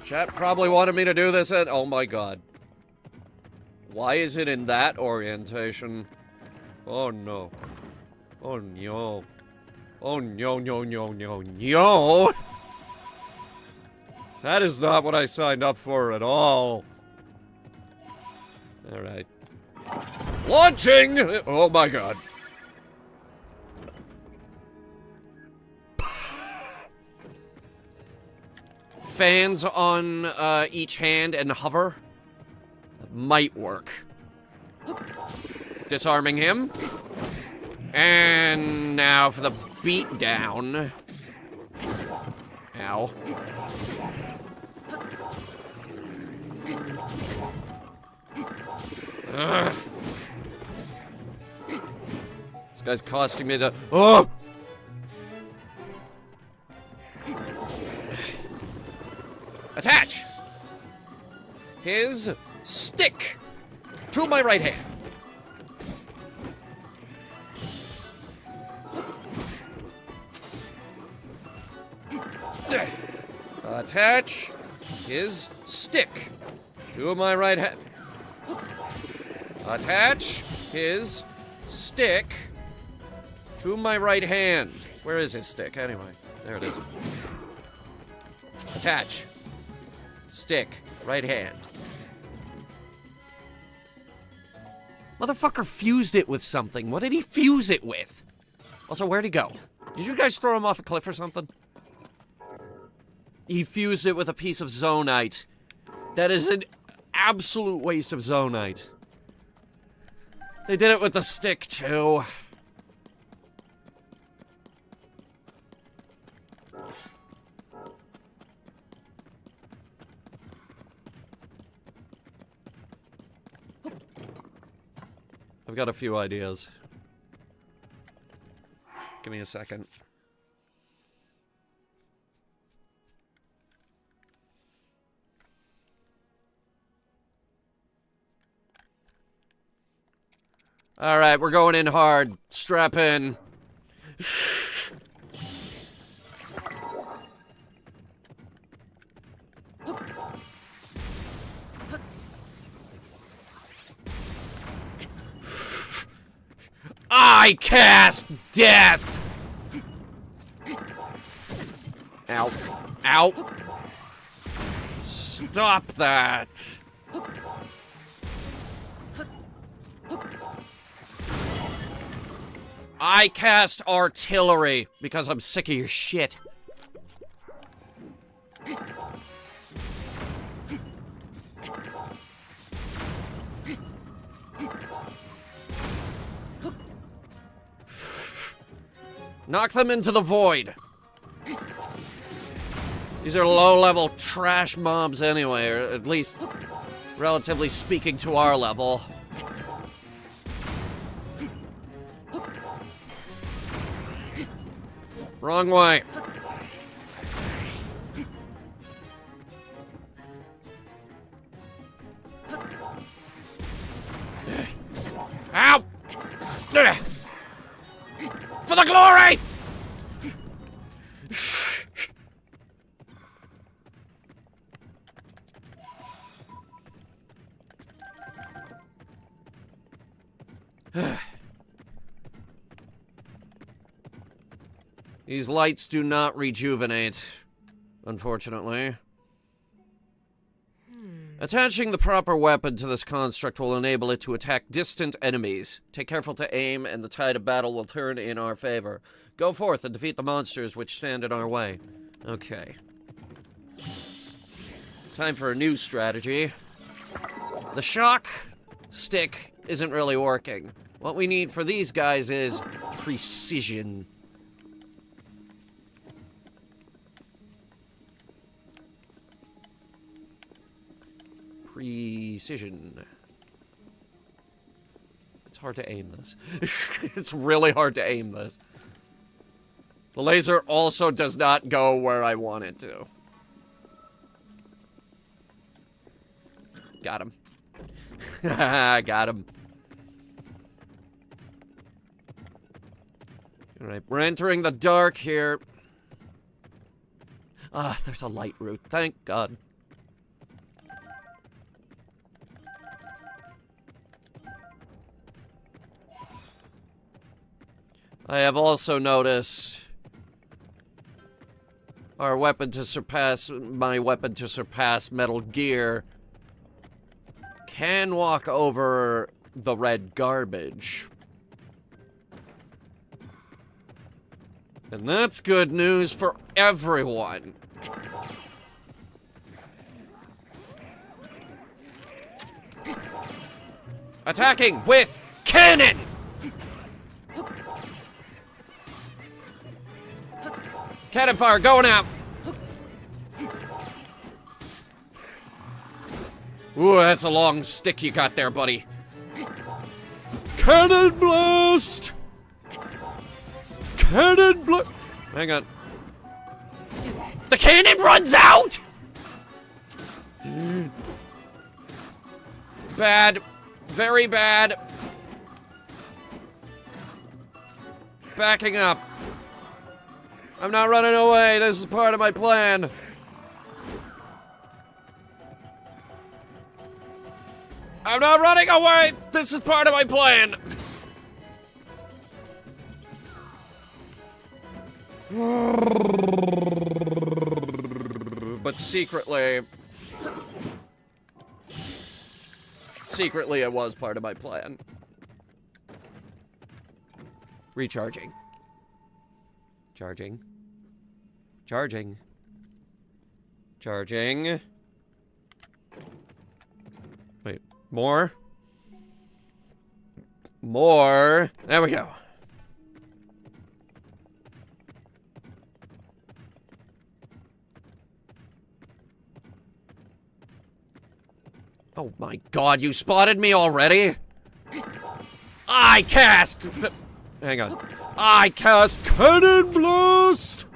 Chat probably wanted me to do this at... Oh my god. Why is it in that orientation? Oh no. Oh no. Oh no, no, no, no, no! That is not what I signed up for at all. Alright. Launching! Oh my god. Fans on each hand and hover. That might work. Disarming him. And now for the beat down. Ow. Ugh. This guy's costing me the... Oh! Attach his stick to my right hand. Attach his stick to my right hand. Attach his stick to my right hand. Where is his stick, anyway? There it is. Attach. Stick. Right hand. Motherfucker fused it with something. What did he fuse it with? Also, where'd he go? Did you guys throw him off a cliff or something? He fused it with a piece of zonite. That is an absolute waste of zonite. They did it with the stick, too. I've got a few ideas. Give me a second. All right, we're going in hard. Strap in. I cast death! Ow. Ow. Stop that. I cast artillery because I'm sick of your shit. Knock them into the void. These are low-level trash mobs anyway, or at least relatively speaking to our level. Wrong way. Ow! For the glory! These lights do not rejuvenate, unfortunately. Attaching the proper weapon to this construct will enable it to attack distant enemies. Take careful to aim, and the tide of battle will turn in our favor. Go forth and defeat the monsters which stand in our way. Okay. Time for a new strategy. The shock stick isn't really working. What we need for these guys is precision. Precision. It's hard to aim this. It's really hard to aim this. The laser also does not go where I want it to. Got him. Got him. Alright, we're entering the dark here. Ah, there's a light route. Thank God. I have also noticed our weapon to surpass, my weapon to surpass Metal Gear can walk over the red garbage. And that's good news for everyone. Attacking with cannon! Cannon fire going out! Ooh, that's a long stick you got there, buddy. Cannon blast! Cannon blast! Hang on. The cannon runs out! Bad. Very bad. Backing up. I'm not running away. This is part of my plan. I'm not running away. This is part of my plan. But secretly, it was part of my plan. Recharging. Charging. Charging. Charging. Wait, more? More. There we go. Oh my God, you spotted me already? I cast... Hang on. I cast Cannon Blast!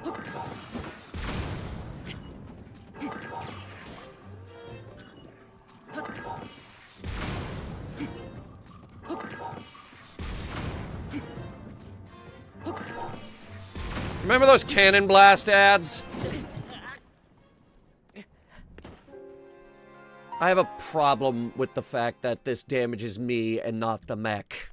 Remember those Cannon Blast ads? I have a problem with the fact that this damages me and not the mech.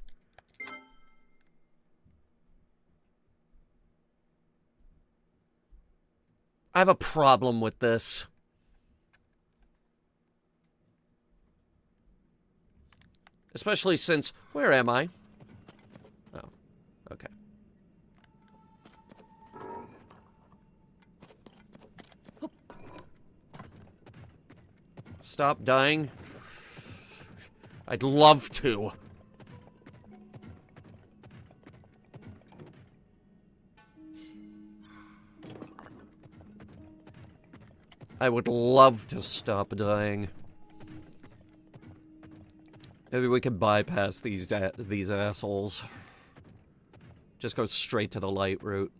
I have a problem with this. Especially since... Where am I? Oh, okay. Stop dying? I'd love to. I would love to stop dying. Maybe we can bypass these assholes. Just go straight to the light route.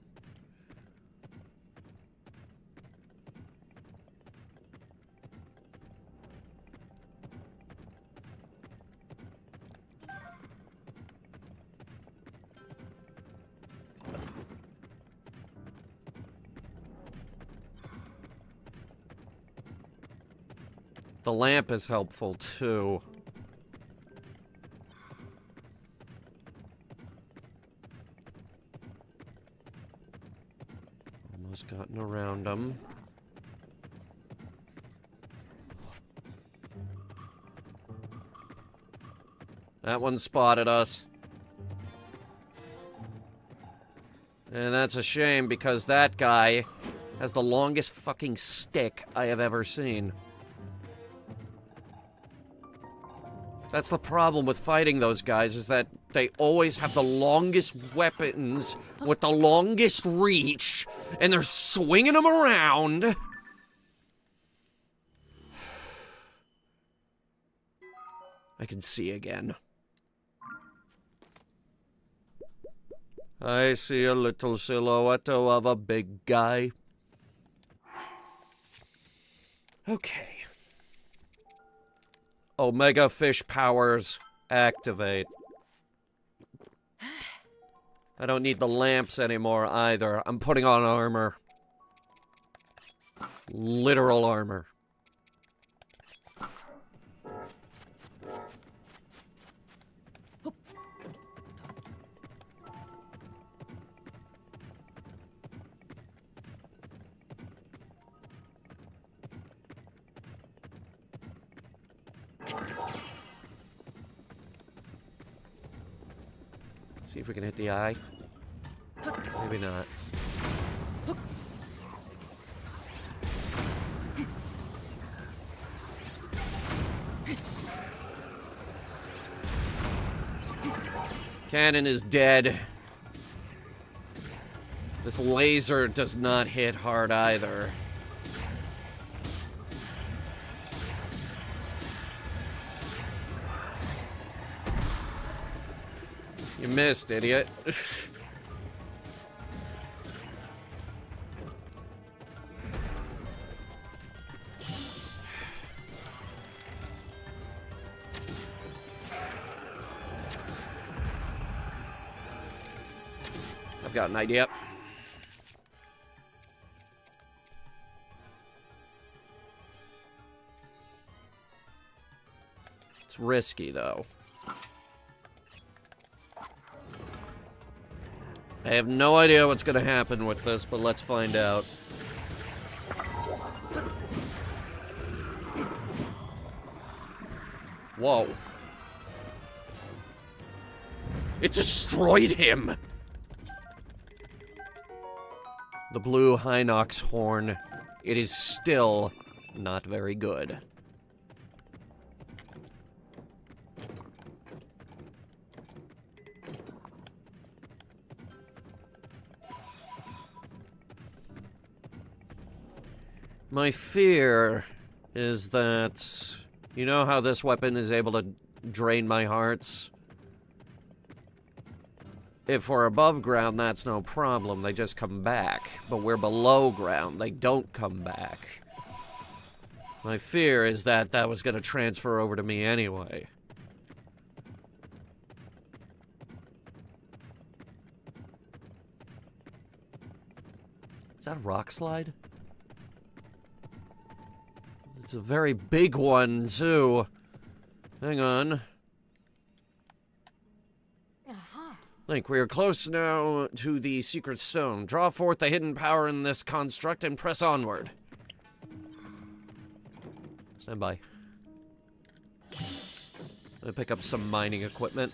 The lamp is helpful, too. Almost gotten around them. That one spotted us. And that's a shame, because that guy has the longest fucking stick I have ever seen. That's the problem with fighting those guys, is that they always have the longest weapons with the longest reach, and they're swinging them around. I can see again. I see a little silhouette of a big guy. Okay. Omega fish powers activate. I don't need the lamps anymore either. I'm putting on armor. Literal armor. See if we can hit the eye. Maybe not. Cannon is dead. This laser does not hit hard either. You missed, idiot. I've got an idea. It's risky, though. I have no idea what's gonna happen with this, but let's find out. Whoa. It destroyed him! The blue Hinox horn. It is still not very good. My fear is that, you know how this weapon is able to drain my hearts? If we're above ground, that's no problem. They just come back. But we're below ground. They don't come back. My fear is that that was going to transfer over to me anyway. Is that a rock slide? It's a very big one, too. Hang on. Link, we are close now to the secret stone. Draw forth the hidden power in this construct and press onward. Stand by. I'm gonna pick up some mining equipment.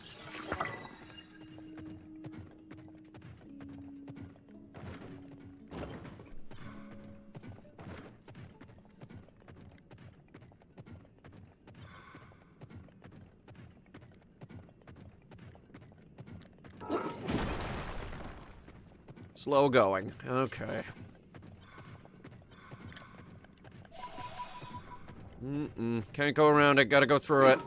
Slow going. Okay. Can't go around it. Gotta go through it.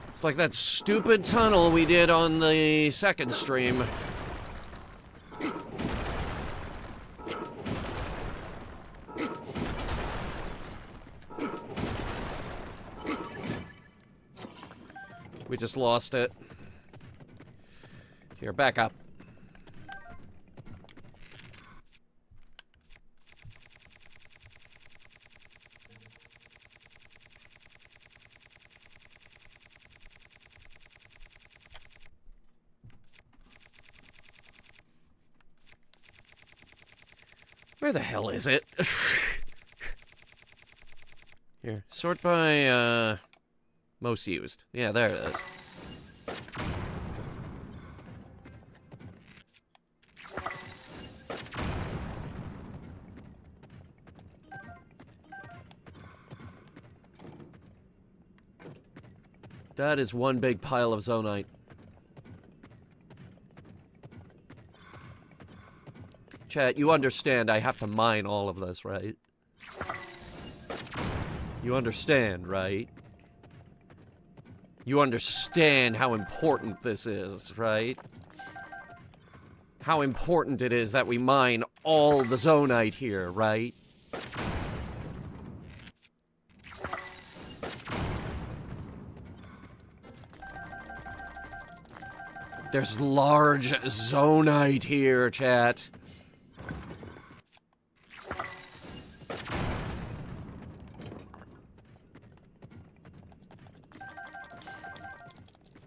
It's like that stupid tunnel we did on the second stream. We just lost it. Here, back up. Where the hell is it? Here, sort by, most used. Yeah, there it is. That is one big pile of zonite. Chat, you understand I have to mine all of this, right? You understand, right? You understand how important this is, right? How important it is that we mine all the zonite here, right? There's large zonite here, chat.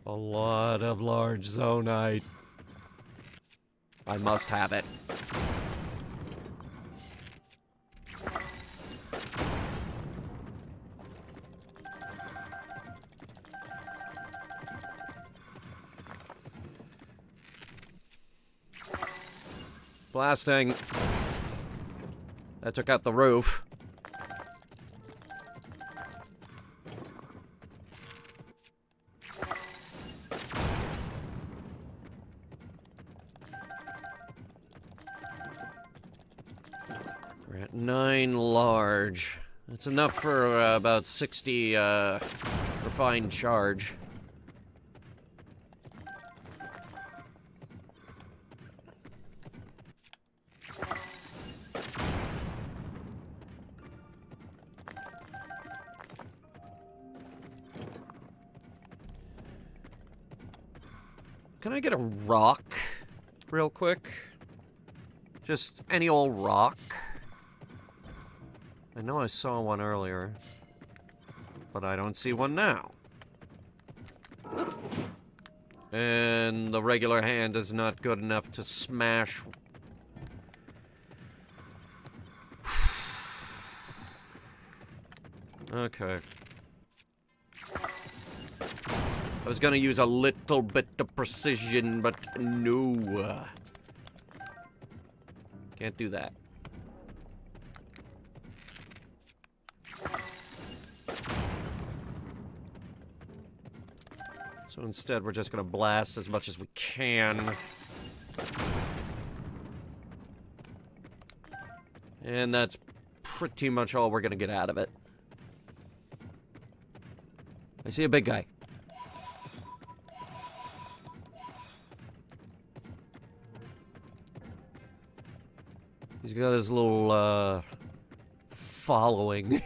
A lot of large zonite. I must have it. Blasting. That took out the roof. We're at 9 large. That's enough for about 60 refined charge. Can I get a rock real quick? Just any old rock. I know I saw one earlier, but I don't see one now. And the regular hand is not good enough to smash. Okay. I was gonna use a little bit of precision, but no. Can't do that. So instead, we're just gonna blast as much as we can. And that's pretty much all we're gonna get out of it. I see a big guy. He's got his little, following.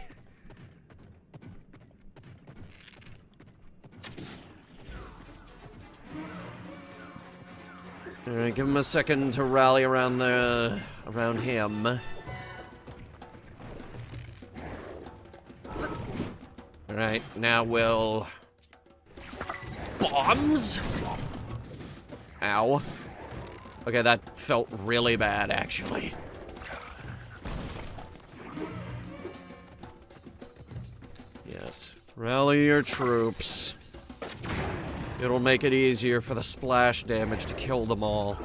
Alright, give him a second to rally around around him. Alright, now we'll... Bombs? Ow. Okay, that felt really bad, actually. Yes. Rally your troops. It'll make it easier for the splash damage to kill them all.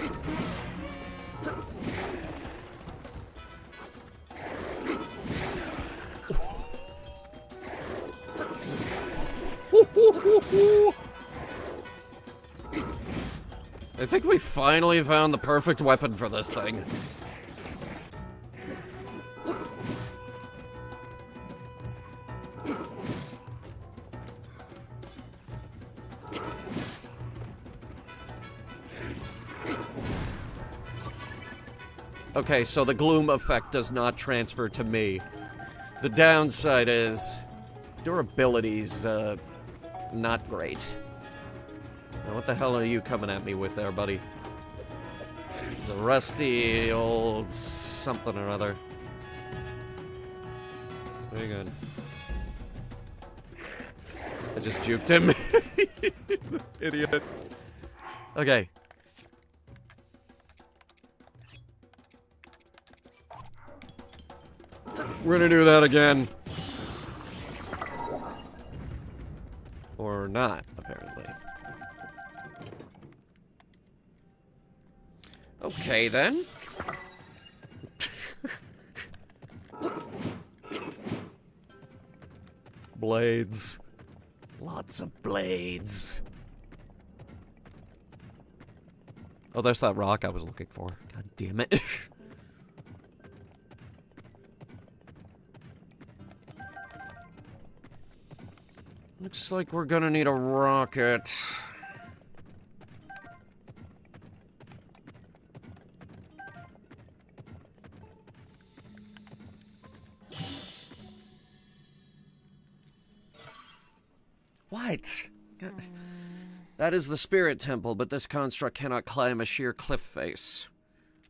I think we finally found the perfect weapon for this thing. Okay, so the gloom effect does not transfer to me. The downside is durability's not great. Now, what the hell are you coming at me with there, buddy? It's a rusty old something or other. Very good. I just juked him. Idiot. Okay. We're gonna do that again. Or not, apparently. Okay, then. Blades. Lots of blades. Oh, there's that rock I was looking for. God damn it. Looks like we're gonna need a rocket. What? That is the spirit temple, but this construct cannot climb a sheer cliff face.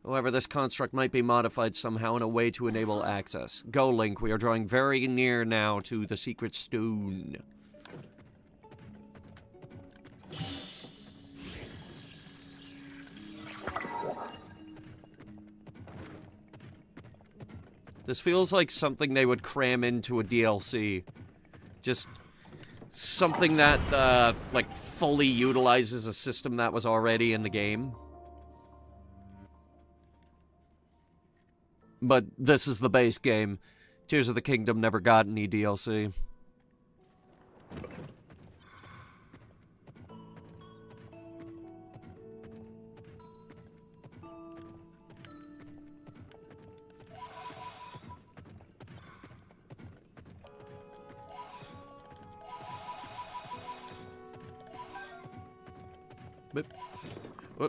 However, this construct might be modified somehow in a way to enable access. Go, Link. We are drawing very near now to the secret stone. This feels like something they would cram into a DLC. Just something that, like, fully utilizes a system that was already in the game. But this is the base game. Tears of the Kingdom never got any DLC.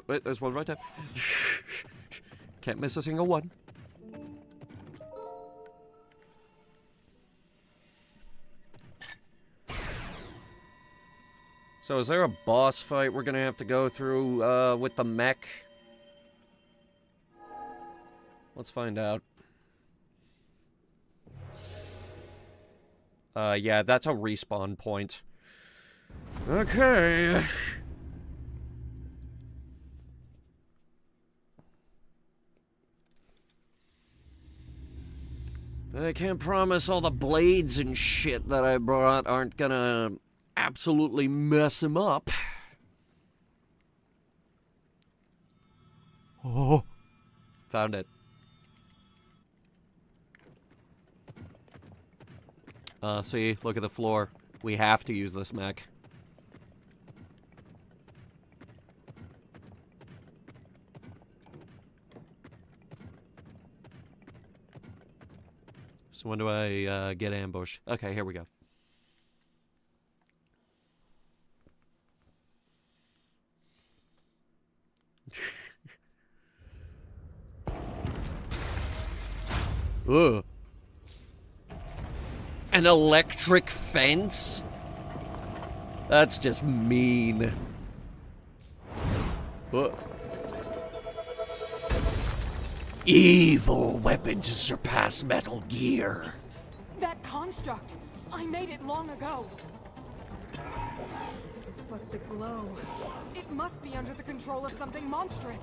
Wait, there's one right there. Can't miss a single one. So is there a boss fight we're gonna have to go through with the mech? Let's find out. Yeah, that's a respawn point. Okay. I can't promise all the blades and shit that I brought aren't gonna absolutely mess him up. Oh, found it. See, look at the floor. We have to use this mech. So when do I get ambushed? Okay, here we go. Ugh. An electric fence? That's just mean. Ugh. Evil weapon to surpass Metal Gear. That construct! I made it long ago. But the glow... It must be under the control of something monstrous.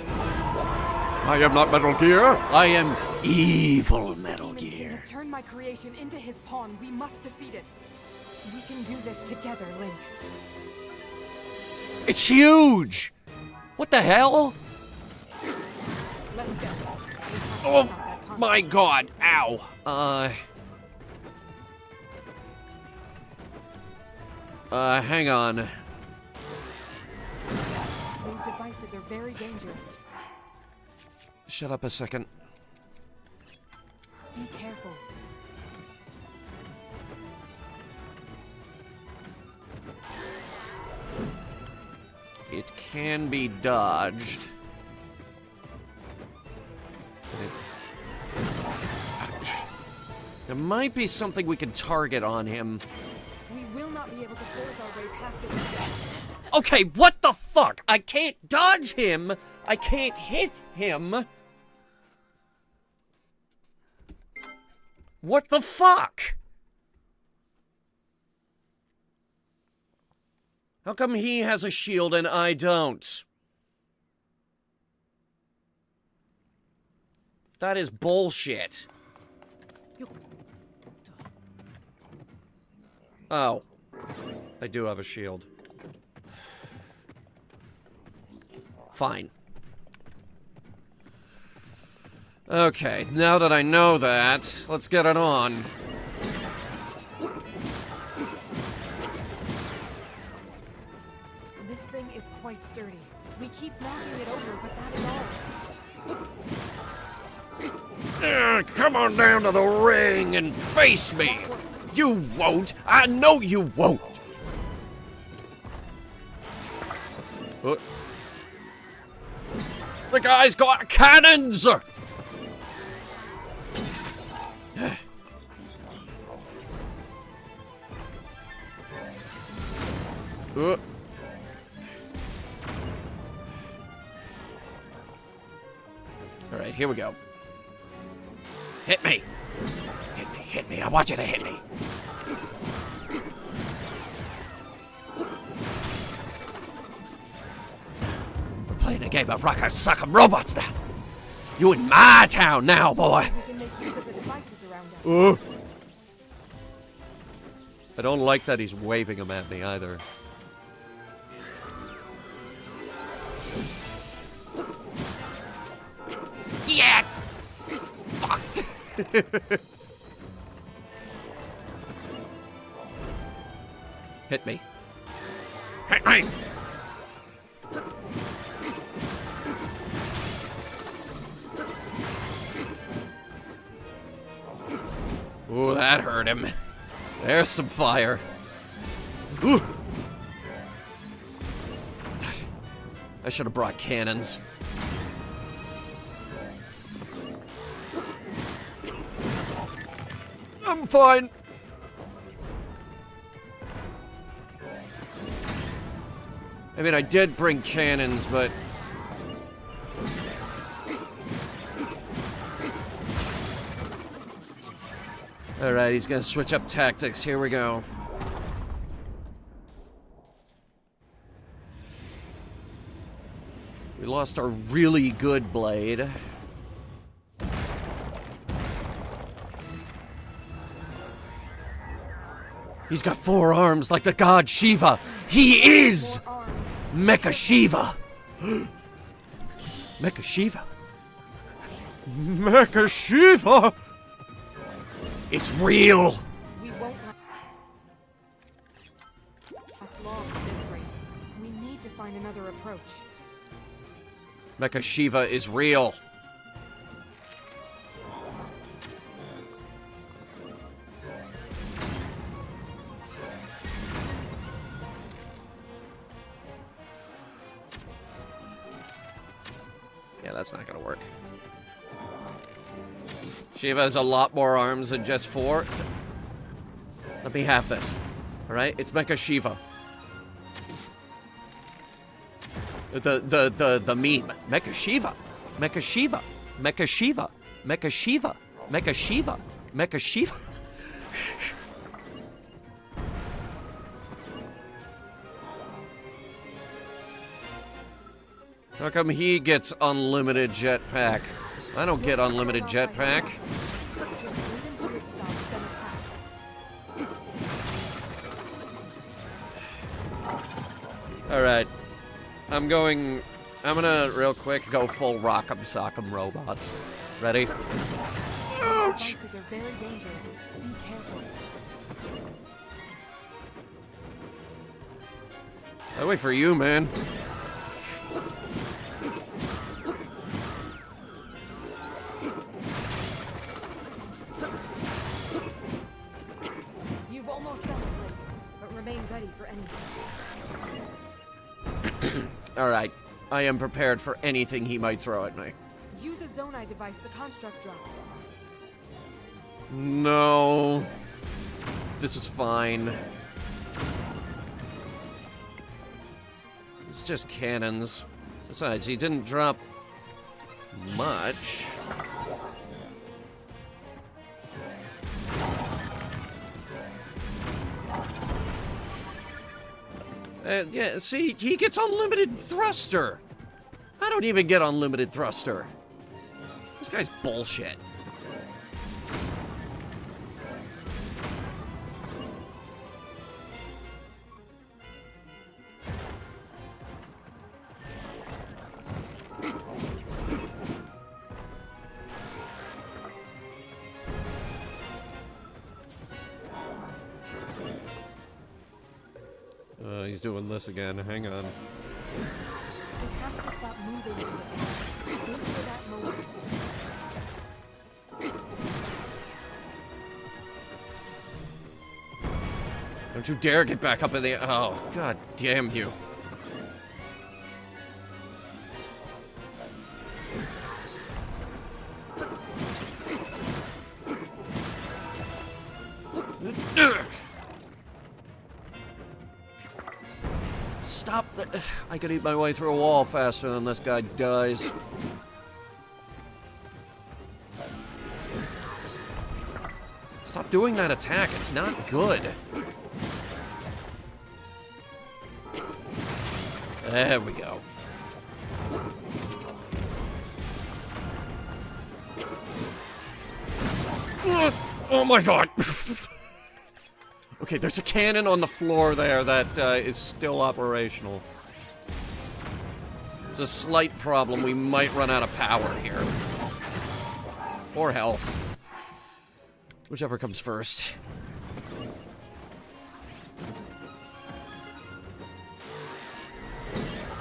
I am not Metal Gear. I am evil Metal Gear. King has turned my creation into his pawn. We must defeat it. We can do this together, Link. It's huge! What the hell? Let's go. Oh my god, ow. Hang on. These devices are very dangerous. Shut up a second. Be careful. It can be dodged. With... There might be something we can target on him. We will not be able to force our way past it. Okay, what the fuck? I can't dodge him. I can't hit him. What the fuck? How come he has a shield and I don't? That is bullshit. Oh. I do have a shield. Fine. Okay, now that I know that, let's get it on. This thing is quite sturdy. We keep knocking it over, but that is all. Come on down to the ring and face me. You won't. I know you won't. The guy's got cannons! Alright, here we go. Hit me! Hit me, hit me. I want you to hit me. We're playing a game of rock and sock 'em robots now. You in my town now, boy. We can make use of the devices around us. I don't like that he's waving them at me either. Yeah! Fucked! Hit me. Hit me! Ooh, that hurt him. There's some fire. Ooh. I should have brought cannons. I'm fine. I mean, I did bring cannons, but... Alright, he's gonna switch up tactics. Here we go. We lost our really good blade. He's got 4 arms like the god Shiva. He is Mecha Shiva. Mecha Shiva. Mecha Shiva. It's real. We won't last long at this rate. We need to find another approach. Mecha Shiva is real. Yeah, that's not gonna work. Shiva has a lot more arms than just 4. Let me have this. Alright? It's Mecha Shiva. The meme. Mecha Shiva. Mecha Shiva. Mecha Shiva. Mecha Shiva. Mecha Shiva. Mecha Shiva. How come he gets unlimited jetpack? I don't get unlimited jetpack. Just wait until it stops, then attack. Alright. I'm gonna real quick go full rock'em sock'em robots. Ready? Ouch! Devices are very dangerous. Be careful. I wait for you, man. You've almost done it, Blake, but remain ready for anything. Alright. I am prepared for anything he might throw at me. Use a Zonai device the construct dropped. No. This is fine. It's just cannons. Besides, he didn't drop much. Yeah, see, he gets unlimited thruster. I don't even get unlimited thruster. This guy's bullshit. He's doing this again. Hang on. It has to stop moving to attack. Wait for that moment. Don't you dare get back up in the... Oh, god damn you. Stop the... I could eat my way through a wall faster than this guy does. Stop doing that attack. It's not good. There we go. Oh my god! Okay, there's a cannon on the floor there that is still operational. It's a slight problem. We might run out of power here. Or health. Whichever comes first.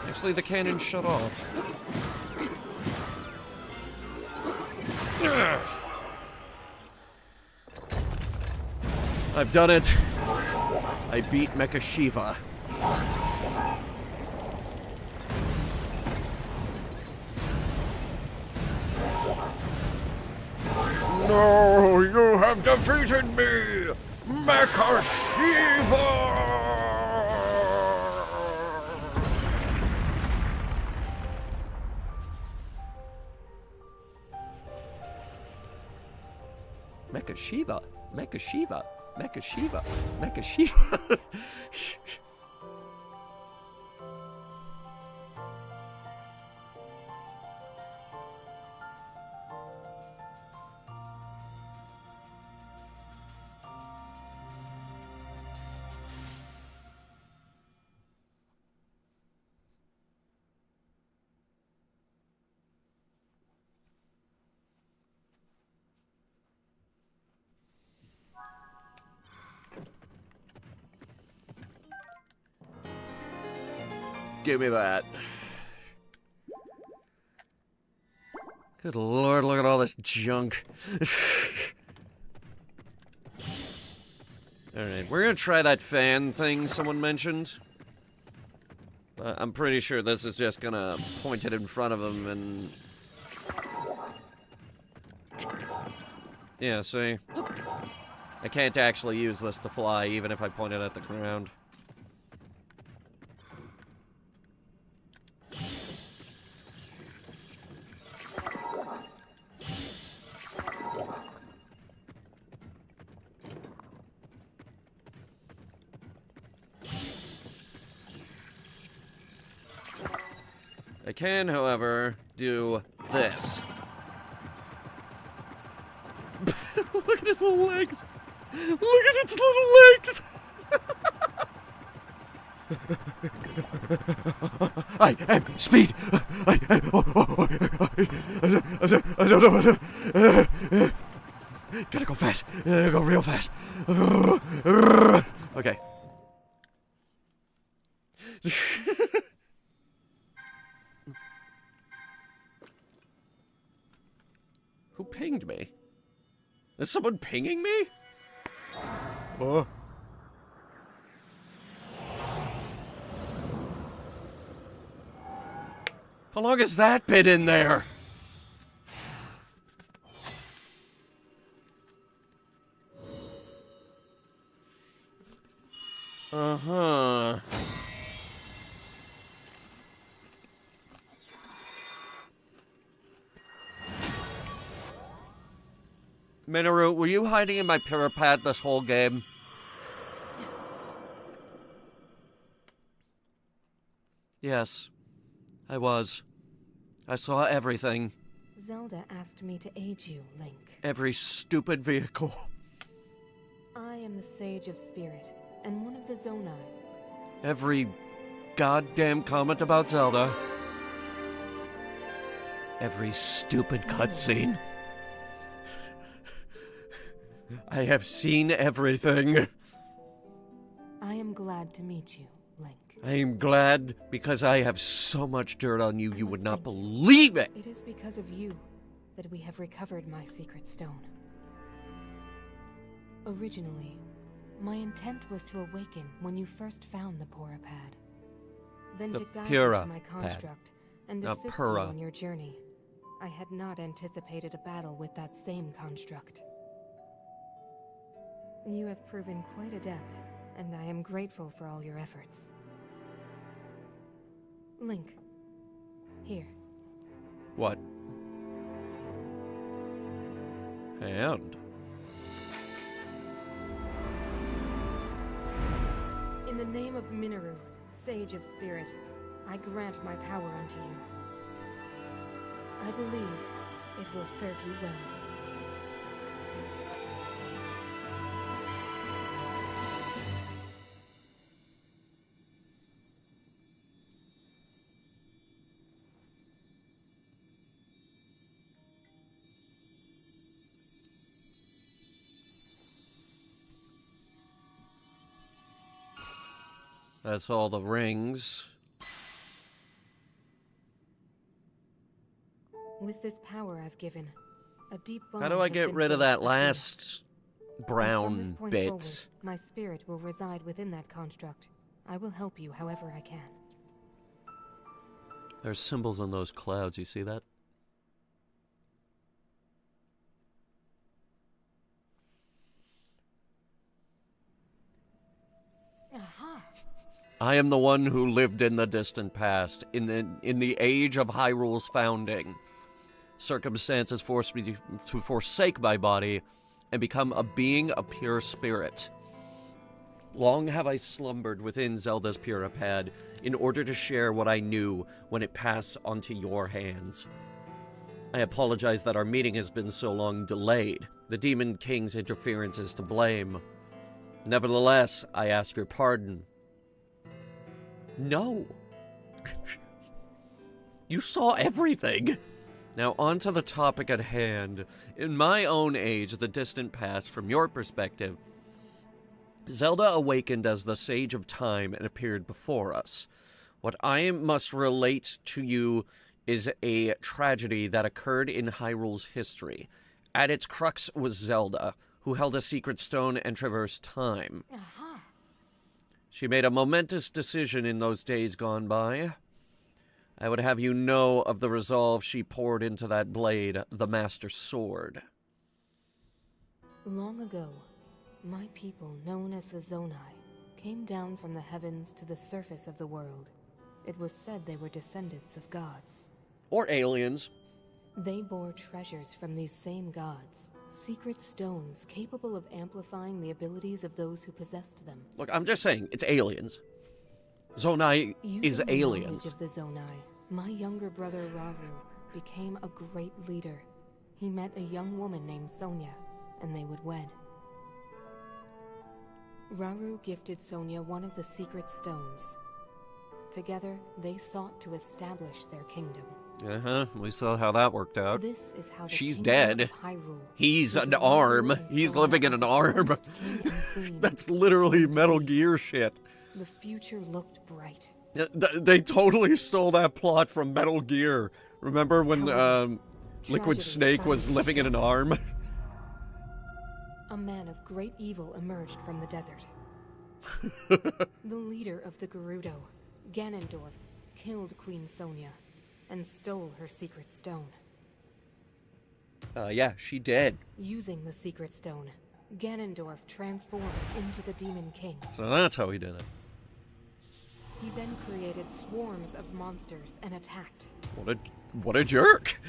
Actually, the cannon shut off. Ugh. I've done it. I beat Mecha Shiva. No, you have defeated me, Mecha Shiva! Mecha Shiva, Mecha Shiva, Mecha Shiva, Mecha Shiva. Give me that. Good lord, look at all this junk. Alright, we're gonna try that fan thing someone mentioned. I'm pretty sure this is just gonna point it in front of him and... Yeah, see? I can't actually use this to fly, even if I point it at the ground. I can, however, do this. Look at his little legs! Look at its little legs! I am speed! I don't know. Gotta go fast. Go real fast. Okay. Who pinged me? Is someone pinging me? Oh. How long has that been in there? Minoru, were you hiding in my pyrapad this whole game? Yes, I was. I saw everything. Zelda asked me to aid you, Link. Every stupid vehicle. I am the Sage of Spirit, and one of the Zonai. Every goddamn comment about Zelda. Every stupid cutscene. I have seen everything. I am glad to meet you, Link. I am glad because I have so much dirt on you, you would not believe it. It is because of you that we have recovered my secret stone. Originally, my intent was to awaken when you first found the Purapad. Then The to guide you to my Purapad, construct and not assist you Pura. on your journey. I had not anticipated a battle with that same construct. You have proven quite adept, and I am grateful for all your efforts. Link, here. What? And? In the name of Minoru, Sage of Spirit, I grant my power unto you. I believe it will serve you well. That's all the rings. With this power I've given, a deep bond How do I has get been rid of forged that between us. last And brown from this point bit? forward, my spirit will reside within that construct. I will help you however I can. There's symbols on those clouds, you see that? Aha! I am the one who lived in the distant past, in the age of Hyrule's founding. Circumstances forced me to forsake my body and become a being of pure spirit. Long have I slumbered within Zelda's Purapad in order to share what I knew when it passed onto your hands. I apologize that our meeting has been so long delayed. The Demon King's interference is to blame. Nevertheless, I ask your pardon. No. You saw everything. Now on to the topic at hand. In my own age, the distant past, from your perspective, Zelda awakened as the Sage of Time and appeared before us. What I must relate to you is a tragedy that occurred in Hyrule's history. At its crux was Zelda, who held a secret stone and traversed time. Aha! She made a momentous decision in those days gone by. I would have you know of the resolve she poured into that blade, the Master Sword. Long ago, my people, known as the Zonai, came down from the heavens to the surface of the world. It was said they were descendants of gods. Or aliens. They bore treasures from these same gods, secret stones capable of amplifying the abilities of those who possessed them. Look, I'm just saying, it's aliens. Zonai is Using the knowledge aliens. of the Zonai, my younger brother Rauru became a great leader. He met a young woman named Sonia, and they would wed. Rauru gifted Sonia one of the secret stones. Together, they sought to establish their kingdom. We saw how that worked out. This is how the She's kingdom dead. of Hyrule, He's with an Rauru arm. and He's Sonia living in as an its arm. first king and queen, That's literally Metal Gear shit. the future looked bright. They totally stole that plot from Metal Gear. Remember when Liquid Tragedy Snake was silent. living in an arm? A man of great evil emerged from the desert. The leader of the Gerudo, Ganondorf, killed Queen Sonia and stole her secret stone. Yeah, she did. Using the secret stone, Ganondorf transformed into the Demon King. So that's how he did it. He then created swarms of monsters and attacked. What a jerk!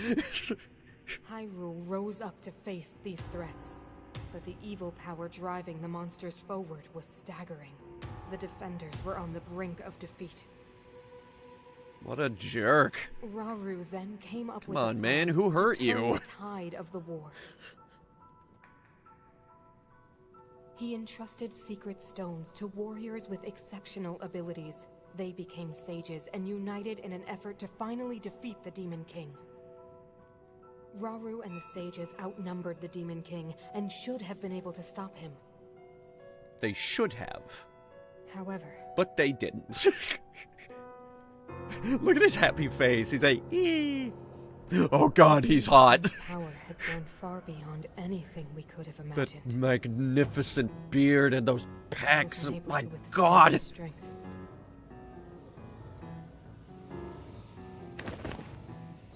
Hyrule rose up to face these threats, but the evil power driving the monsters forward was staggering. The defenders were on the brink of defeat. What a jerk. Rauru then came up Come with on, a man, plan who to hurt turn you? the tide of the war. He entrusted secret stones to warriors with exceptional abilities. They became sages and united in an effort to finally defeat the Demon King. Rauru and the sages outnumbered the Demon King and should have been able to stop him. They should have. However, But they didn't. Look at his happy face. He's like, eee. Oh god, he's hot. his power had gone far beyond anything we could have That imagined. magnificent beard and those pecs. Wasn't able My to withstand god. his strength.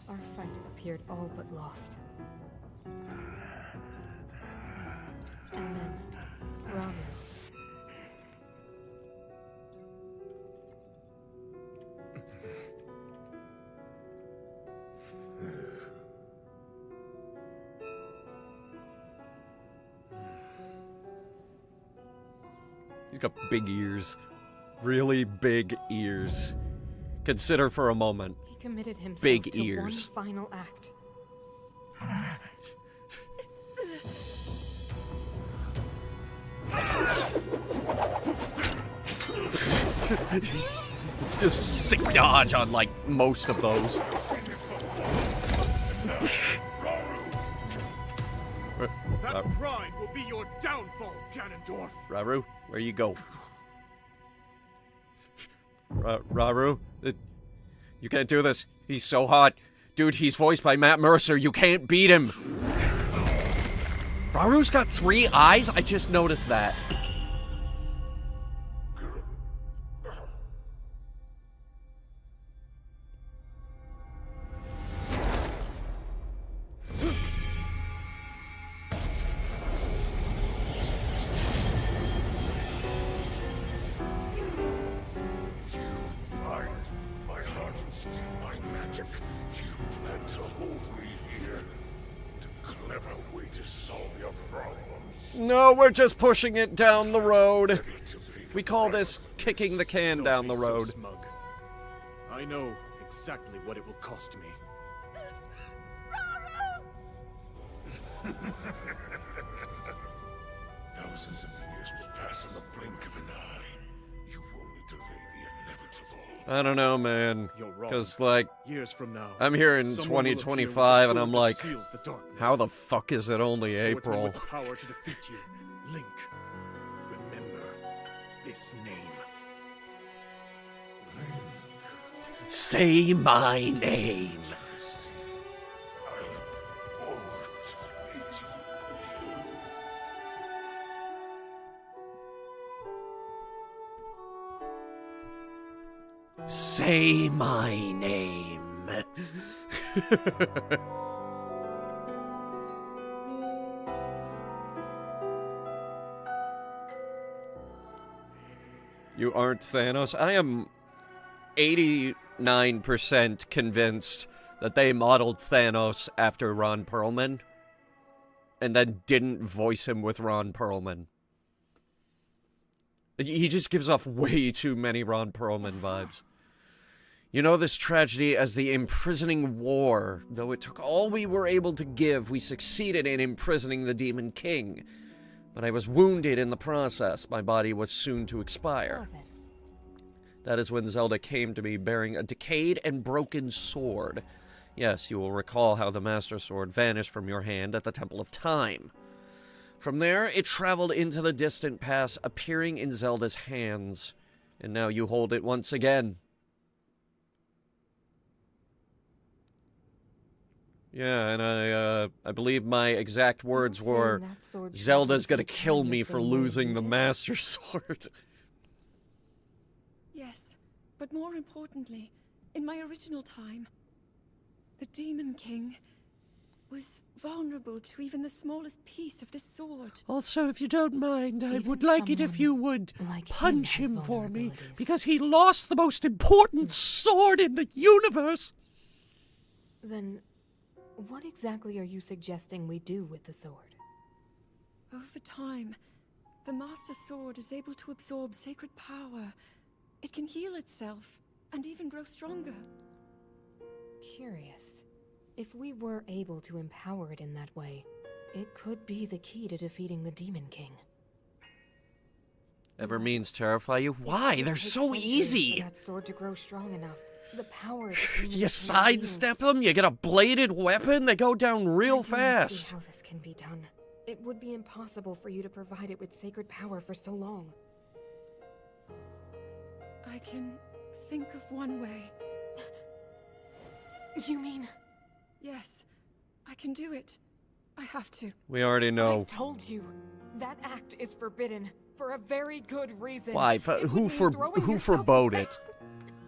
Our fight appeared all but lost. And then, Rauru. He's got big ears. Really big ears. Consider for a moment. He committed himself Big to ears. one final act. Just sick dodge on, like, most of those. That pride will be your downfall, Ganondorf! Rauru, where you go? Rauru? You can't do this. He's so hot. Dude, he's voiced by Matt Mercer. You can't beat him. Raru's got 3 eyes? I just noticed that. My heart and steal my magic. You plan to hold me here. A clever way to solve your problems. No, we're just pushing it down the road. We call this kicking the can Don't down be the so road. smug. I know exactly what it will cost me. Thousands of years will pass in the blink of an eye. You only delay the inevitable. I don't know, man. You're wrong. Because, like, Years from now, I'm here in someone will appear with a 2025 and sword I'm that like, seals the darkness. how the fuck is it only Swordsman April? with the power to defeat you, Link. Remember this name. Say my name. I look forward to meeting you. Say my name. You aren't Thanos? I am 89% convinced that they modeled Thanos after Ron Perlman and then didn't voice him with Ron Perlman. He just gives off way too many Ron Perlman vibes. You know this tragedy as the imprisoning war. Though it took all we were able to give, we succeeded in imprisoning the Demon King. But I was wounded in the process. My body was soon to expire. Well then, That is when Zelda came to me bearing a decayed and broken sword. Yes, you will recall how the Master Sword vanished from your hand at the Temple of Time. From there, it traveled into the distant past, appearing in Zelda's hands. And now you hold it once again. Yeah, and I believe my exact words you're were, saying that sword Zelda's gonna traveled through kill time me the for same way losing you the did? Master Sword. Yes, but more importantly, in my original time, the Demon King was vulnerable to even the smallest piece of this sword. Also, if you don't mind, I Even would like it if someone you would like punch him him has for me, vulnerabilities. because he lost the most important sword in the universe. Then, what exactly are you suggesting we do with the sword? Over time, the Master Sword is able to absorb sacred power. It can heal itself, and even grow stronger. Curious. If we were able to empower it in that way, it could be the key to defeating the Demon King. Ever means terrify you? Why? They're It takes so centuries easy. For that sword to grow strong enough. The power of the You human sidestep beings. them, you get a bladed weapon, they go down real I do not fast. see how this can be done. It would be impossible for you to provide it with sacred power for so long. I can think of one way. You mean? Yes, I can do it. I have to. We already know. I've told you. That act is forbidden for a very good reason. Why? It would Who mean for? throwing Who yourself forbode away. it?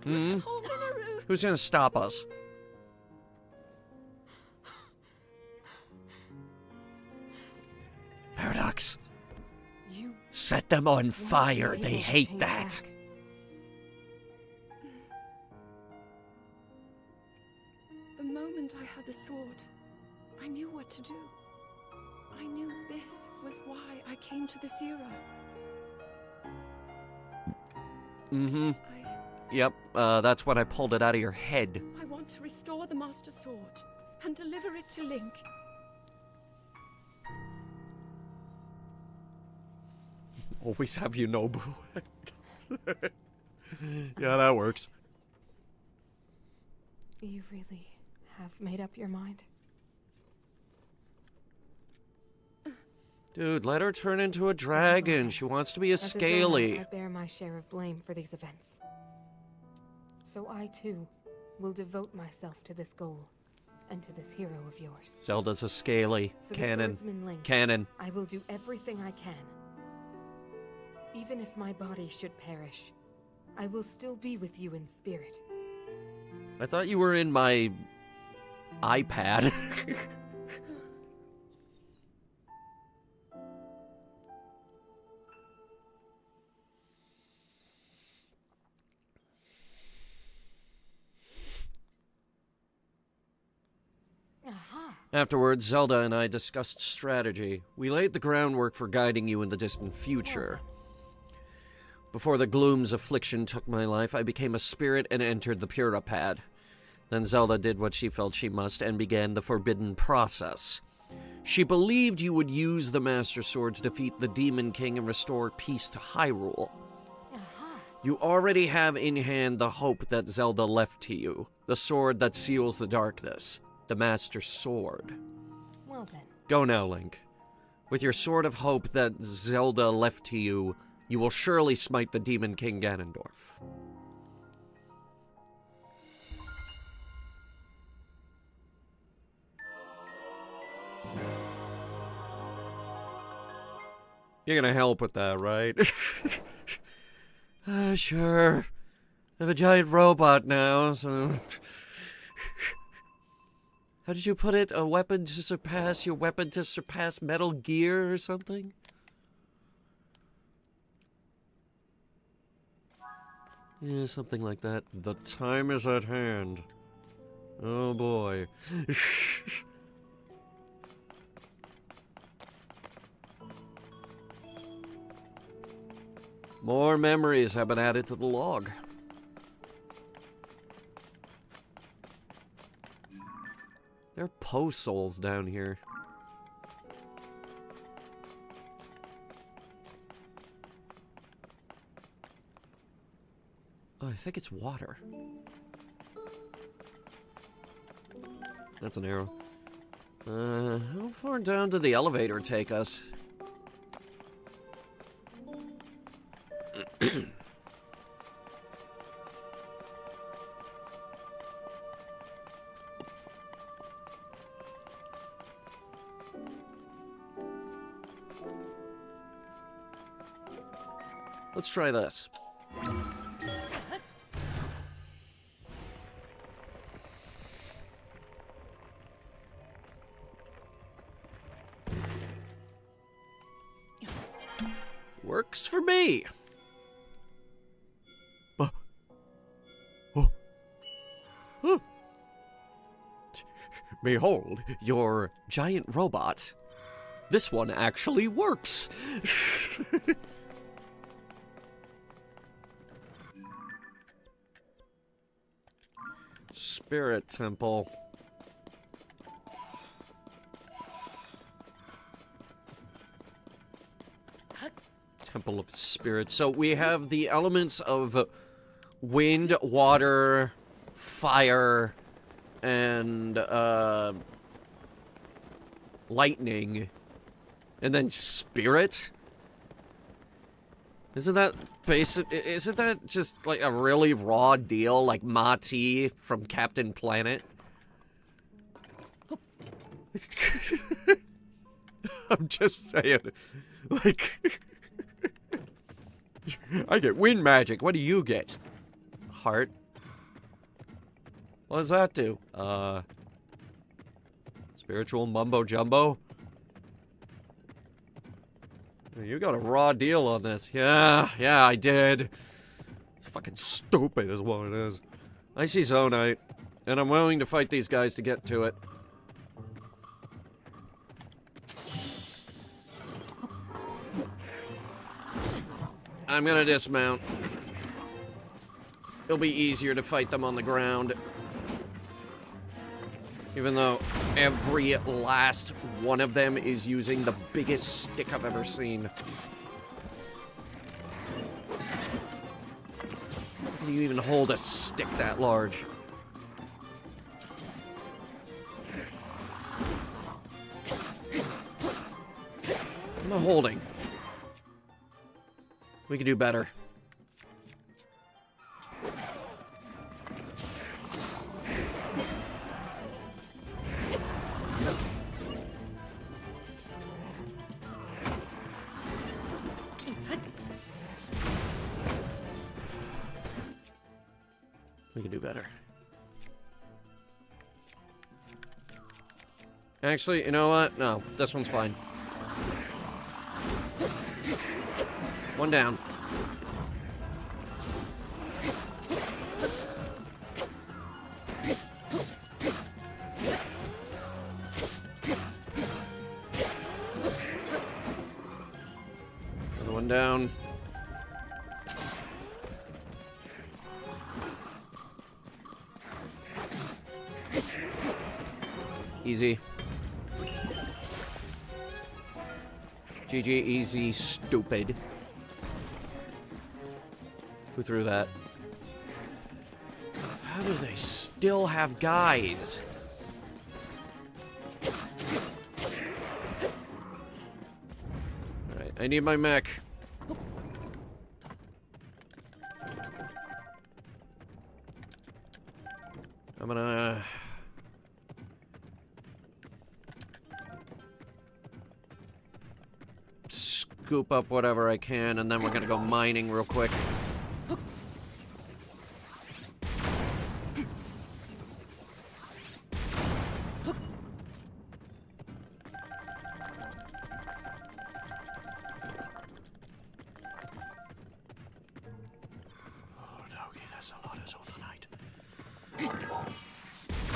Hmm? Oh, Minoru! Who's gonna stop us? Paradox. You Set them on won't fire. be They able to hate change that. back. The moment I had the sword, I knew what to do. I knew this was why I came to this era. Mm-hmm. Yep, that's when I pulled it out of your head. I want to restore the Master Sword and deliver it to Link. Always have you, Nobu. Yeah, that works. You really have made up your mind? Dude, let her turn into a dragon. She wants to be a As its owner, scaly. I bear my share of blame for these events. So I, too, will devote myself to this goal and to this hero of yours. Zelda's a scaly. For the Canon. swordsman Link, Canon. I will do everything I can. Even if my body should perish, I will still be with you in spirit. I thought you were in my iPad. Aha! Afterwards, Zelda and I discussed strategy. We laid the groundwork for guiding you in the distant future. Before the gloom's affliction took my life, I became a spirit and entered the Purapad. Then Zelda did what she felt she must and began the forbidden process. She believed you would use the Master Sword to defeat the Demon King and restore peace to Hyrule. You already have in hand the hope that Zelda left to you, the sword that seals the darkness, the Master Sword. Well then. Go now, Link. With your sword of hope that Zelda left to you, you will surely smite the Demon King Ganondorf. You're gonna help with that, right? Sure. I have a giant robot now, so... How did you put it? A weapon to surpass your weapon to surpass Metal Gear or something? Yeah, something like that. The time is at hand. Oh boy. More memories have been added to the log. There are post souls down here. Oh, I think it's water. That's an arrow. How far down did the elevator take us? Let's try this. me. Behold, your giant robot. This one actually works. Spirit Temple. Temple of Spirits. So we have the elements of wind, water, fire, and lightning, and then spirit. Isn't that basic? Isn't that just like a really raw deal, like Mati from Captain Planet? I'm just saying, like, I get wind magic. What do you get? Heart. What does that do? Spiritual mumbo jumbo? You got a raw deal on this. Yeah, I did. It's fucking stupid is what it is. I see Zonite, and I'm willing to fight these guys to get to it. I'm gonna dismount. It'll be easier to fight them on the ground. Even though every last one of them is using the biggest stick I've ever seen. How do you even hold a stick that large? I'm not holding. We can do better. We can do better. Actually, you know what? No, this one's fine. One down. Another one down. Easy. GG, easy, stupid. Who threw that? How do they still have guys? Alright, I need my mech. I'm gonna... scoop up whatever I can, and then we're gonna go mining real quick.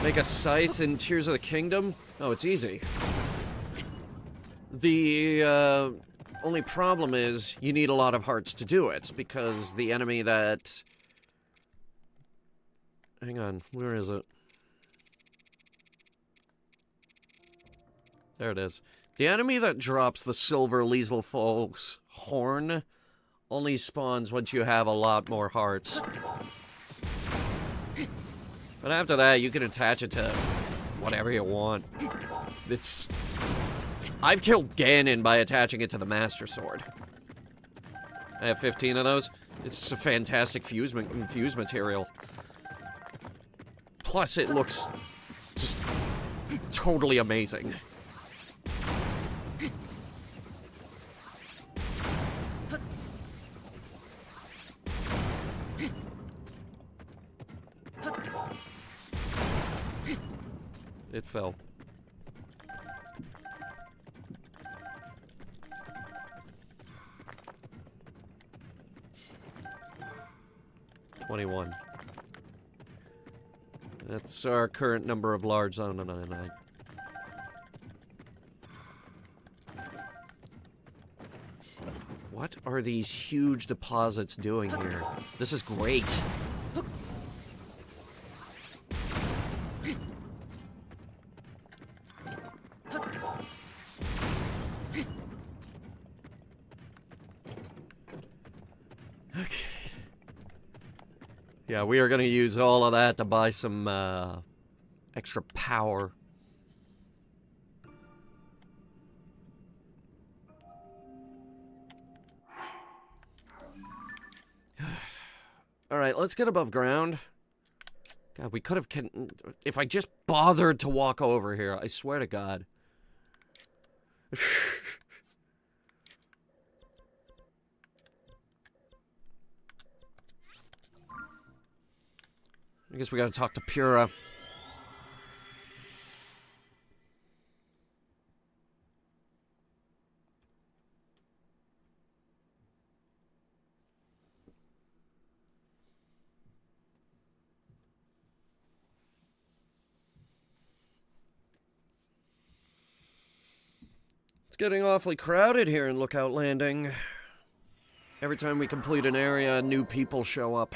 Make a scythe in Tears of the Kingdom? Oh, it's easy. The only problem is you need a lot of hearts to do it, because the enemy that... Hang on, where is it? There it is. The enemy that drops the silver Lieselfolk's horn only spawns once you have a lot more hearts. But after that, you can attach it to whatever you want. It's... I've killed Ganon by attaching it to the Master Sword. I have 15 of those. It's a fantastic fuse material. Plus, it looks just totally amazing. It fell. 21. That's our current number of large zononite. What are these huge deposits doing here? This is great. Okay. Yeah, we are going to use all of that to buy some extra power. Alright, let's get above ground. God, we could have... If I just bothered to walk over here, I swear to God. I guess we gotta talk to Pura. It's getting awfully crowded here in Lookout Landing. Every time we complete an area, new people show up.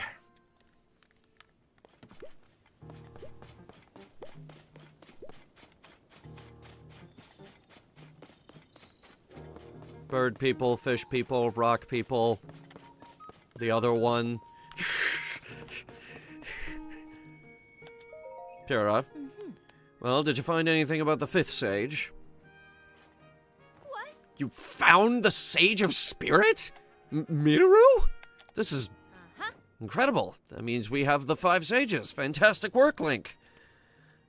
Bird people, fish people, rock people. The other one. Pura. Well, did you find anything about the fifth sage? What? You found the Sage of Spirit? Miru? This is incredible. That means we have the 5 sages. Fantastic work, Link.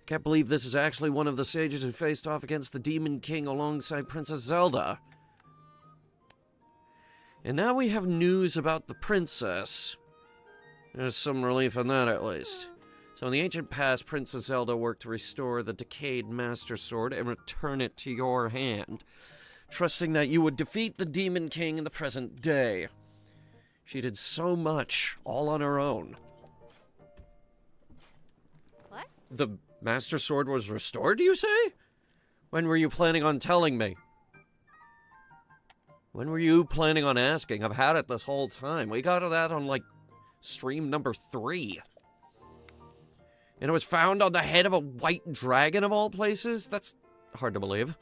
I can't believe this is actually one of the sages who faced off against the Demon King alongside Princess Zelda. And now we have news about the princess. There's some relief in that, at least. So in the ancient past, Princess Zelda worked to restore the decayed Master Sword and return it to your hand, trusting that you would defeat the Demon King in the present day. She did so much, all on her own. What? The Master Sword was restored, you say? When were you planning on telling me? When were you planning on asking? I've had it this whole time. We got to that on, like, stream number 3. And it was found on the head of a white dragon of all places? That's hard to believe.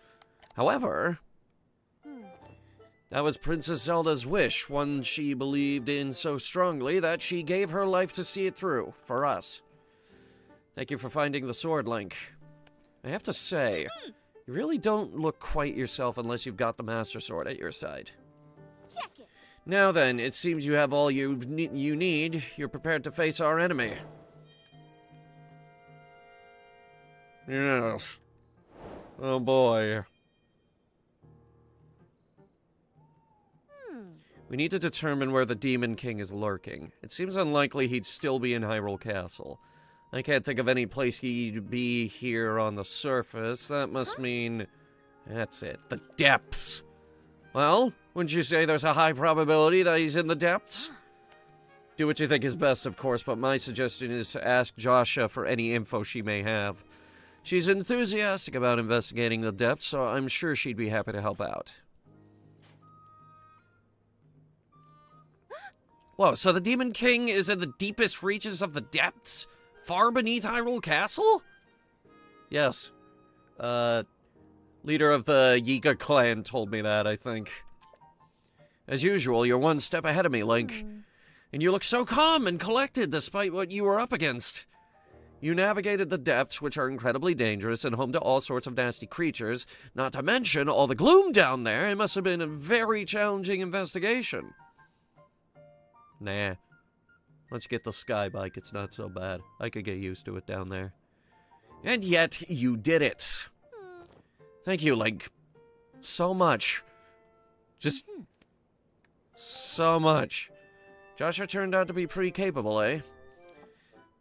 However, that was Princess Zelda's wish, one she believed in so strongly that she gave her life to see it through, for us. Thank you for finding the sword, Link. I have to say, you really don't look quite yourself unless you've got the Master Sword at your side. Check it. Now then, it seems you have all you need. You're prepared to face our enemy. Yes. Oh boy. We need to determine where the Demon King is lurking. It seems unlikely he'd still be in Hyrule Castle. I can't think of any place he'd be here on the surface. That must mean... That's it. The depths. Well, wouldn't you say there's a high probability that he's in the depths? Do what you think is best, of course, but my suggestion is to ask Joshua for any info she may have. She's enthusiastic about investigating the depths, so I'm sure she'd be happy to help out. Whoa, so the Demon King is in the deepest reaches of the depths? Far beneath Hyrule Castle? Yes. Leader of the Yiga clan told me that, I think. As usual, you're one step ahead of me, Link. And you look so calm and collected despite what you were up against. You navigated the depths, which are incredibly dangerous and home to all sorts of nasty creatures, not to mention all the gloom down there. It must have been a very challenging investigation. Nah. Once you get the sky bike, it's not so bad. I could get used to it down there. And yet, you did it. Thank you, Link. So much. Just... so much. Joshua turned out to be pretty capable, eh?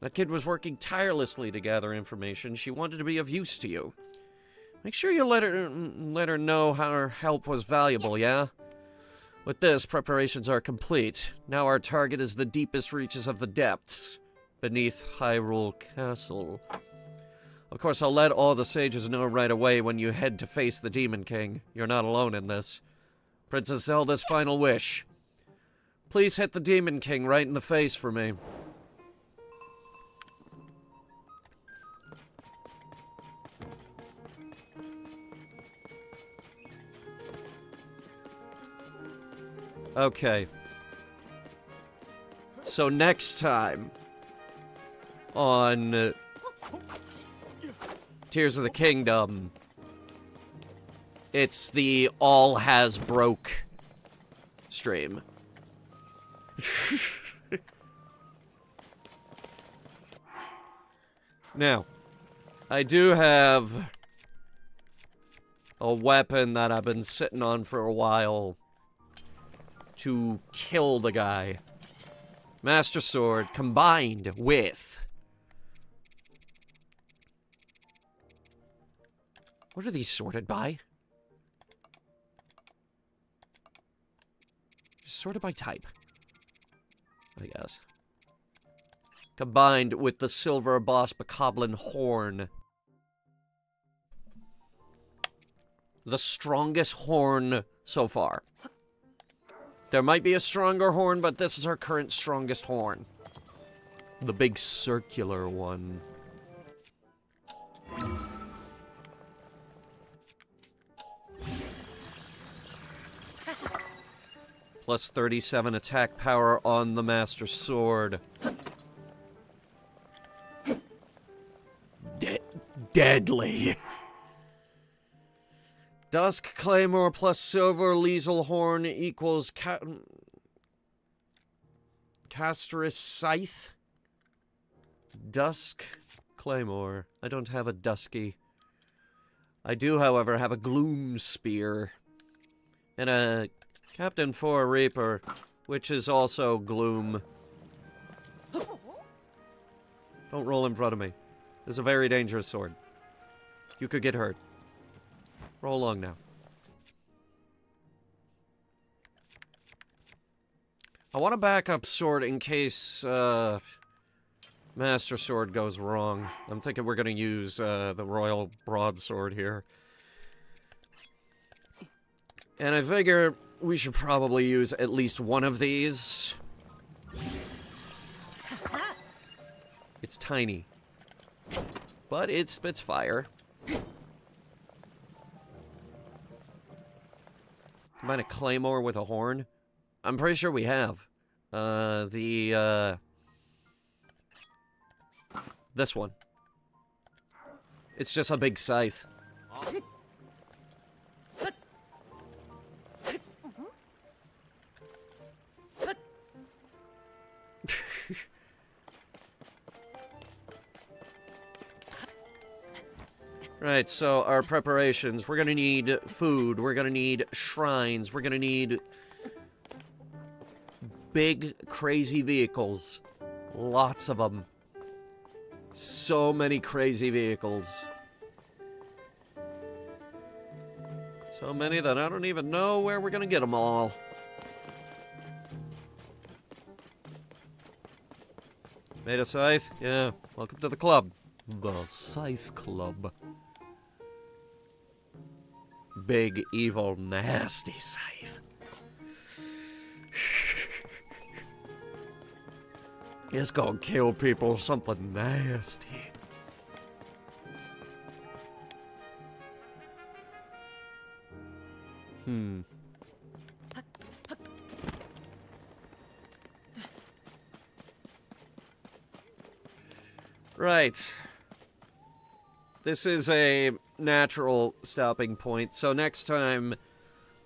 That kid was working tirelessly to gather information. She wanted to be of use to you. Make sure you let her know how her help was valuable, yeah? With this, preparations are complete. Now our target is the deepest reaches of the depths, beneath Hyrule Castle. Of course, I'll let all the sages know right away when you head to face the Demon King. You're not alone in this. Princess Zelda's final wish. Please hit the Demon King right in the face for me. Okay. So next time on Tears of the Kingdom, it's the all has broke stream. Now, I do have a weapon that I've been sitting on for a while to kill the guy. Master Sword combined with... What are these sorted by? Sorted by type, I guess. Combined with the Silver Boss Bokoblin Horn. The strongest horn so far. There might be a stronger horn, but this is our current strongest horn. The big circular one. Plus 37 attack power on the Master Sword. Deadly. Dusk Claymore plus Silver Liesel Horn equals Castrous Scythe. Dusk Claymore. I don't have a Dusky. I do, however, have a Gloom Spear. And a Captain 4 Reaper, which is also Gloom. Don't roll in front of me. This is a very dangerous sword. You could get hurt. Roll along now. I want a backup sword in case Master Sword goes wrong. I'm thinking we're going to use the Royal Broadsword here. And I figure we should probably use at least one of these. It's tiny, but it spits fire. Combine a claymore with a horn? I'm pretty sure we have. This one. It's just a big scythe. Right, so our preparations. We're gonna need food. We're gonna need shrines. We're gonna need big, crazy vehicles. Lots of them. So many crazy vehicles. So many that I don't even know where we're gonna get them all. Made a scythe? Yeah, welcome to the club. The Scythe Club. Big, evil, nasty scythe. It's gonna kill people, something nasty. Right. This is a natural stopping point. So next time,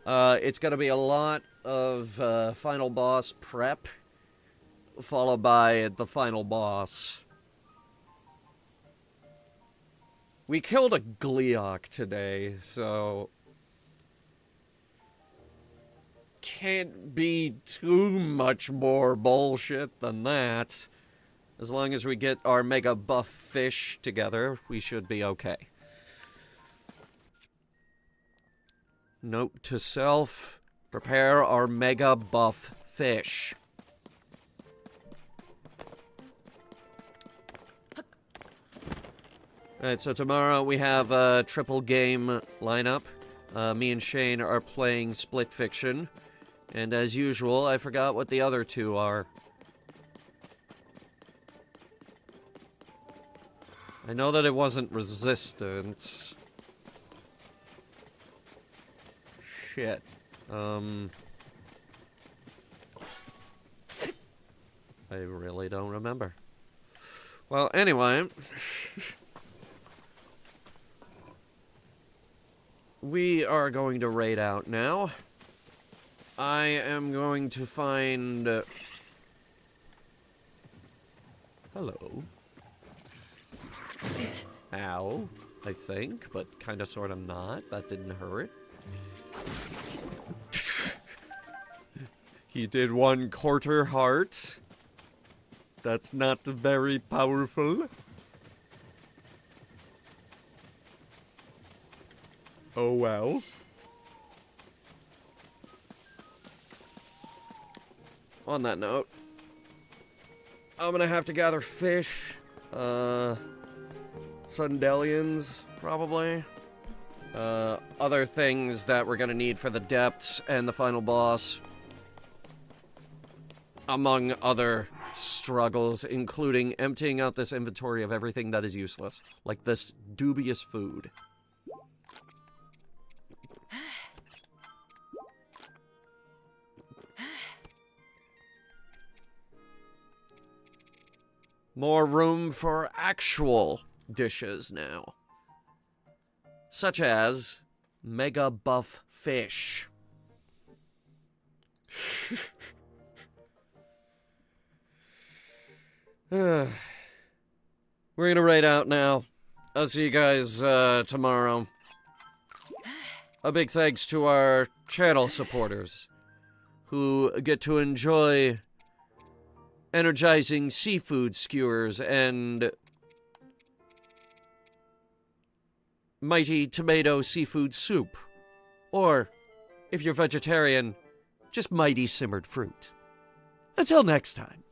it's going to be a lot of final boss prep, followed by the final boss. We killed a Gleeok today, so can't be too much more bullshit than that. As long as we get our mega buff fish together, we should be okay. Note to self, Prepare our mega buff fish. Alright, so tomorrow we have a triple game lineup. Me and Shane are playing Split Fiction. And as usual, I forgot what the other two are. I know that it wasn't Resistance. Shit. I really don't remember. Well, anyway. We are going to raid out now. I am going to find... Hello. Ow, I think, but kind of sort of not. That didn't hurt. He did 1/4 heart. That's not very powerful. Oh well. On that note, I'm gonna have to gather fish, Sundelians, probably. Other things that we're gonna need for the depths and the final boss. Among other struggles, including emptying out this inventory of everything that is useless. Like this dubious food. More room for actual dishes now. Such as mega buff fish. We're gonna raid out now. I'll see you guys tomorrow. A big thanks to our channel supporters who get to enjoy energizing seafood skewers and mighty tomato seafood soup. Or, if you're vegetarian, just mighty simmered fruit. Until next time.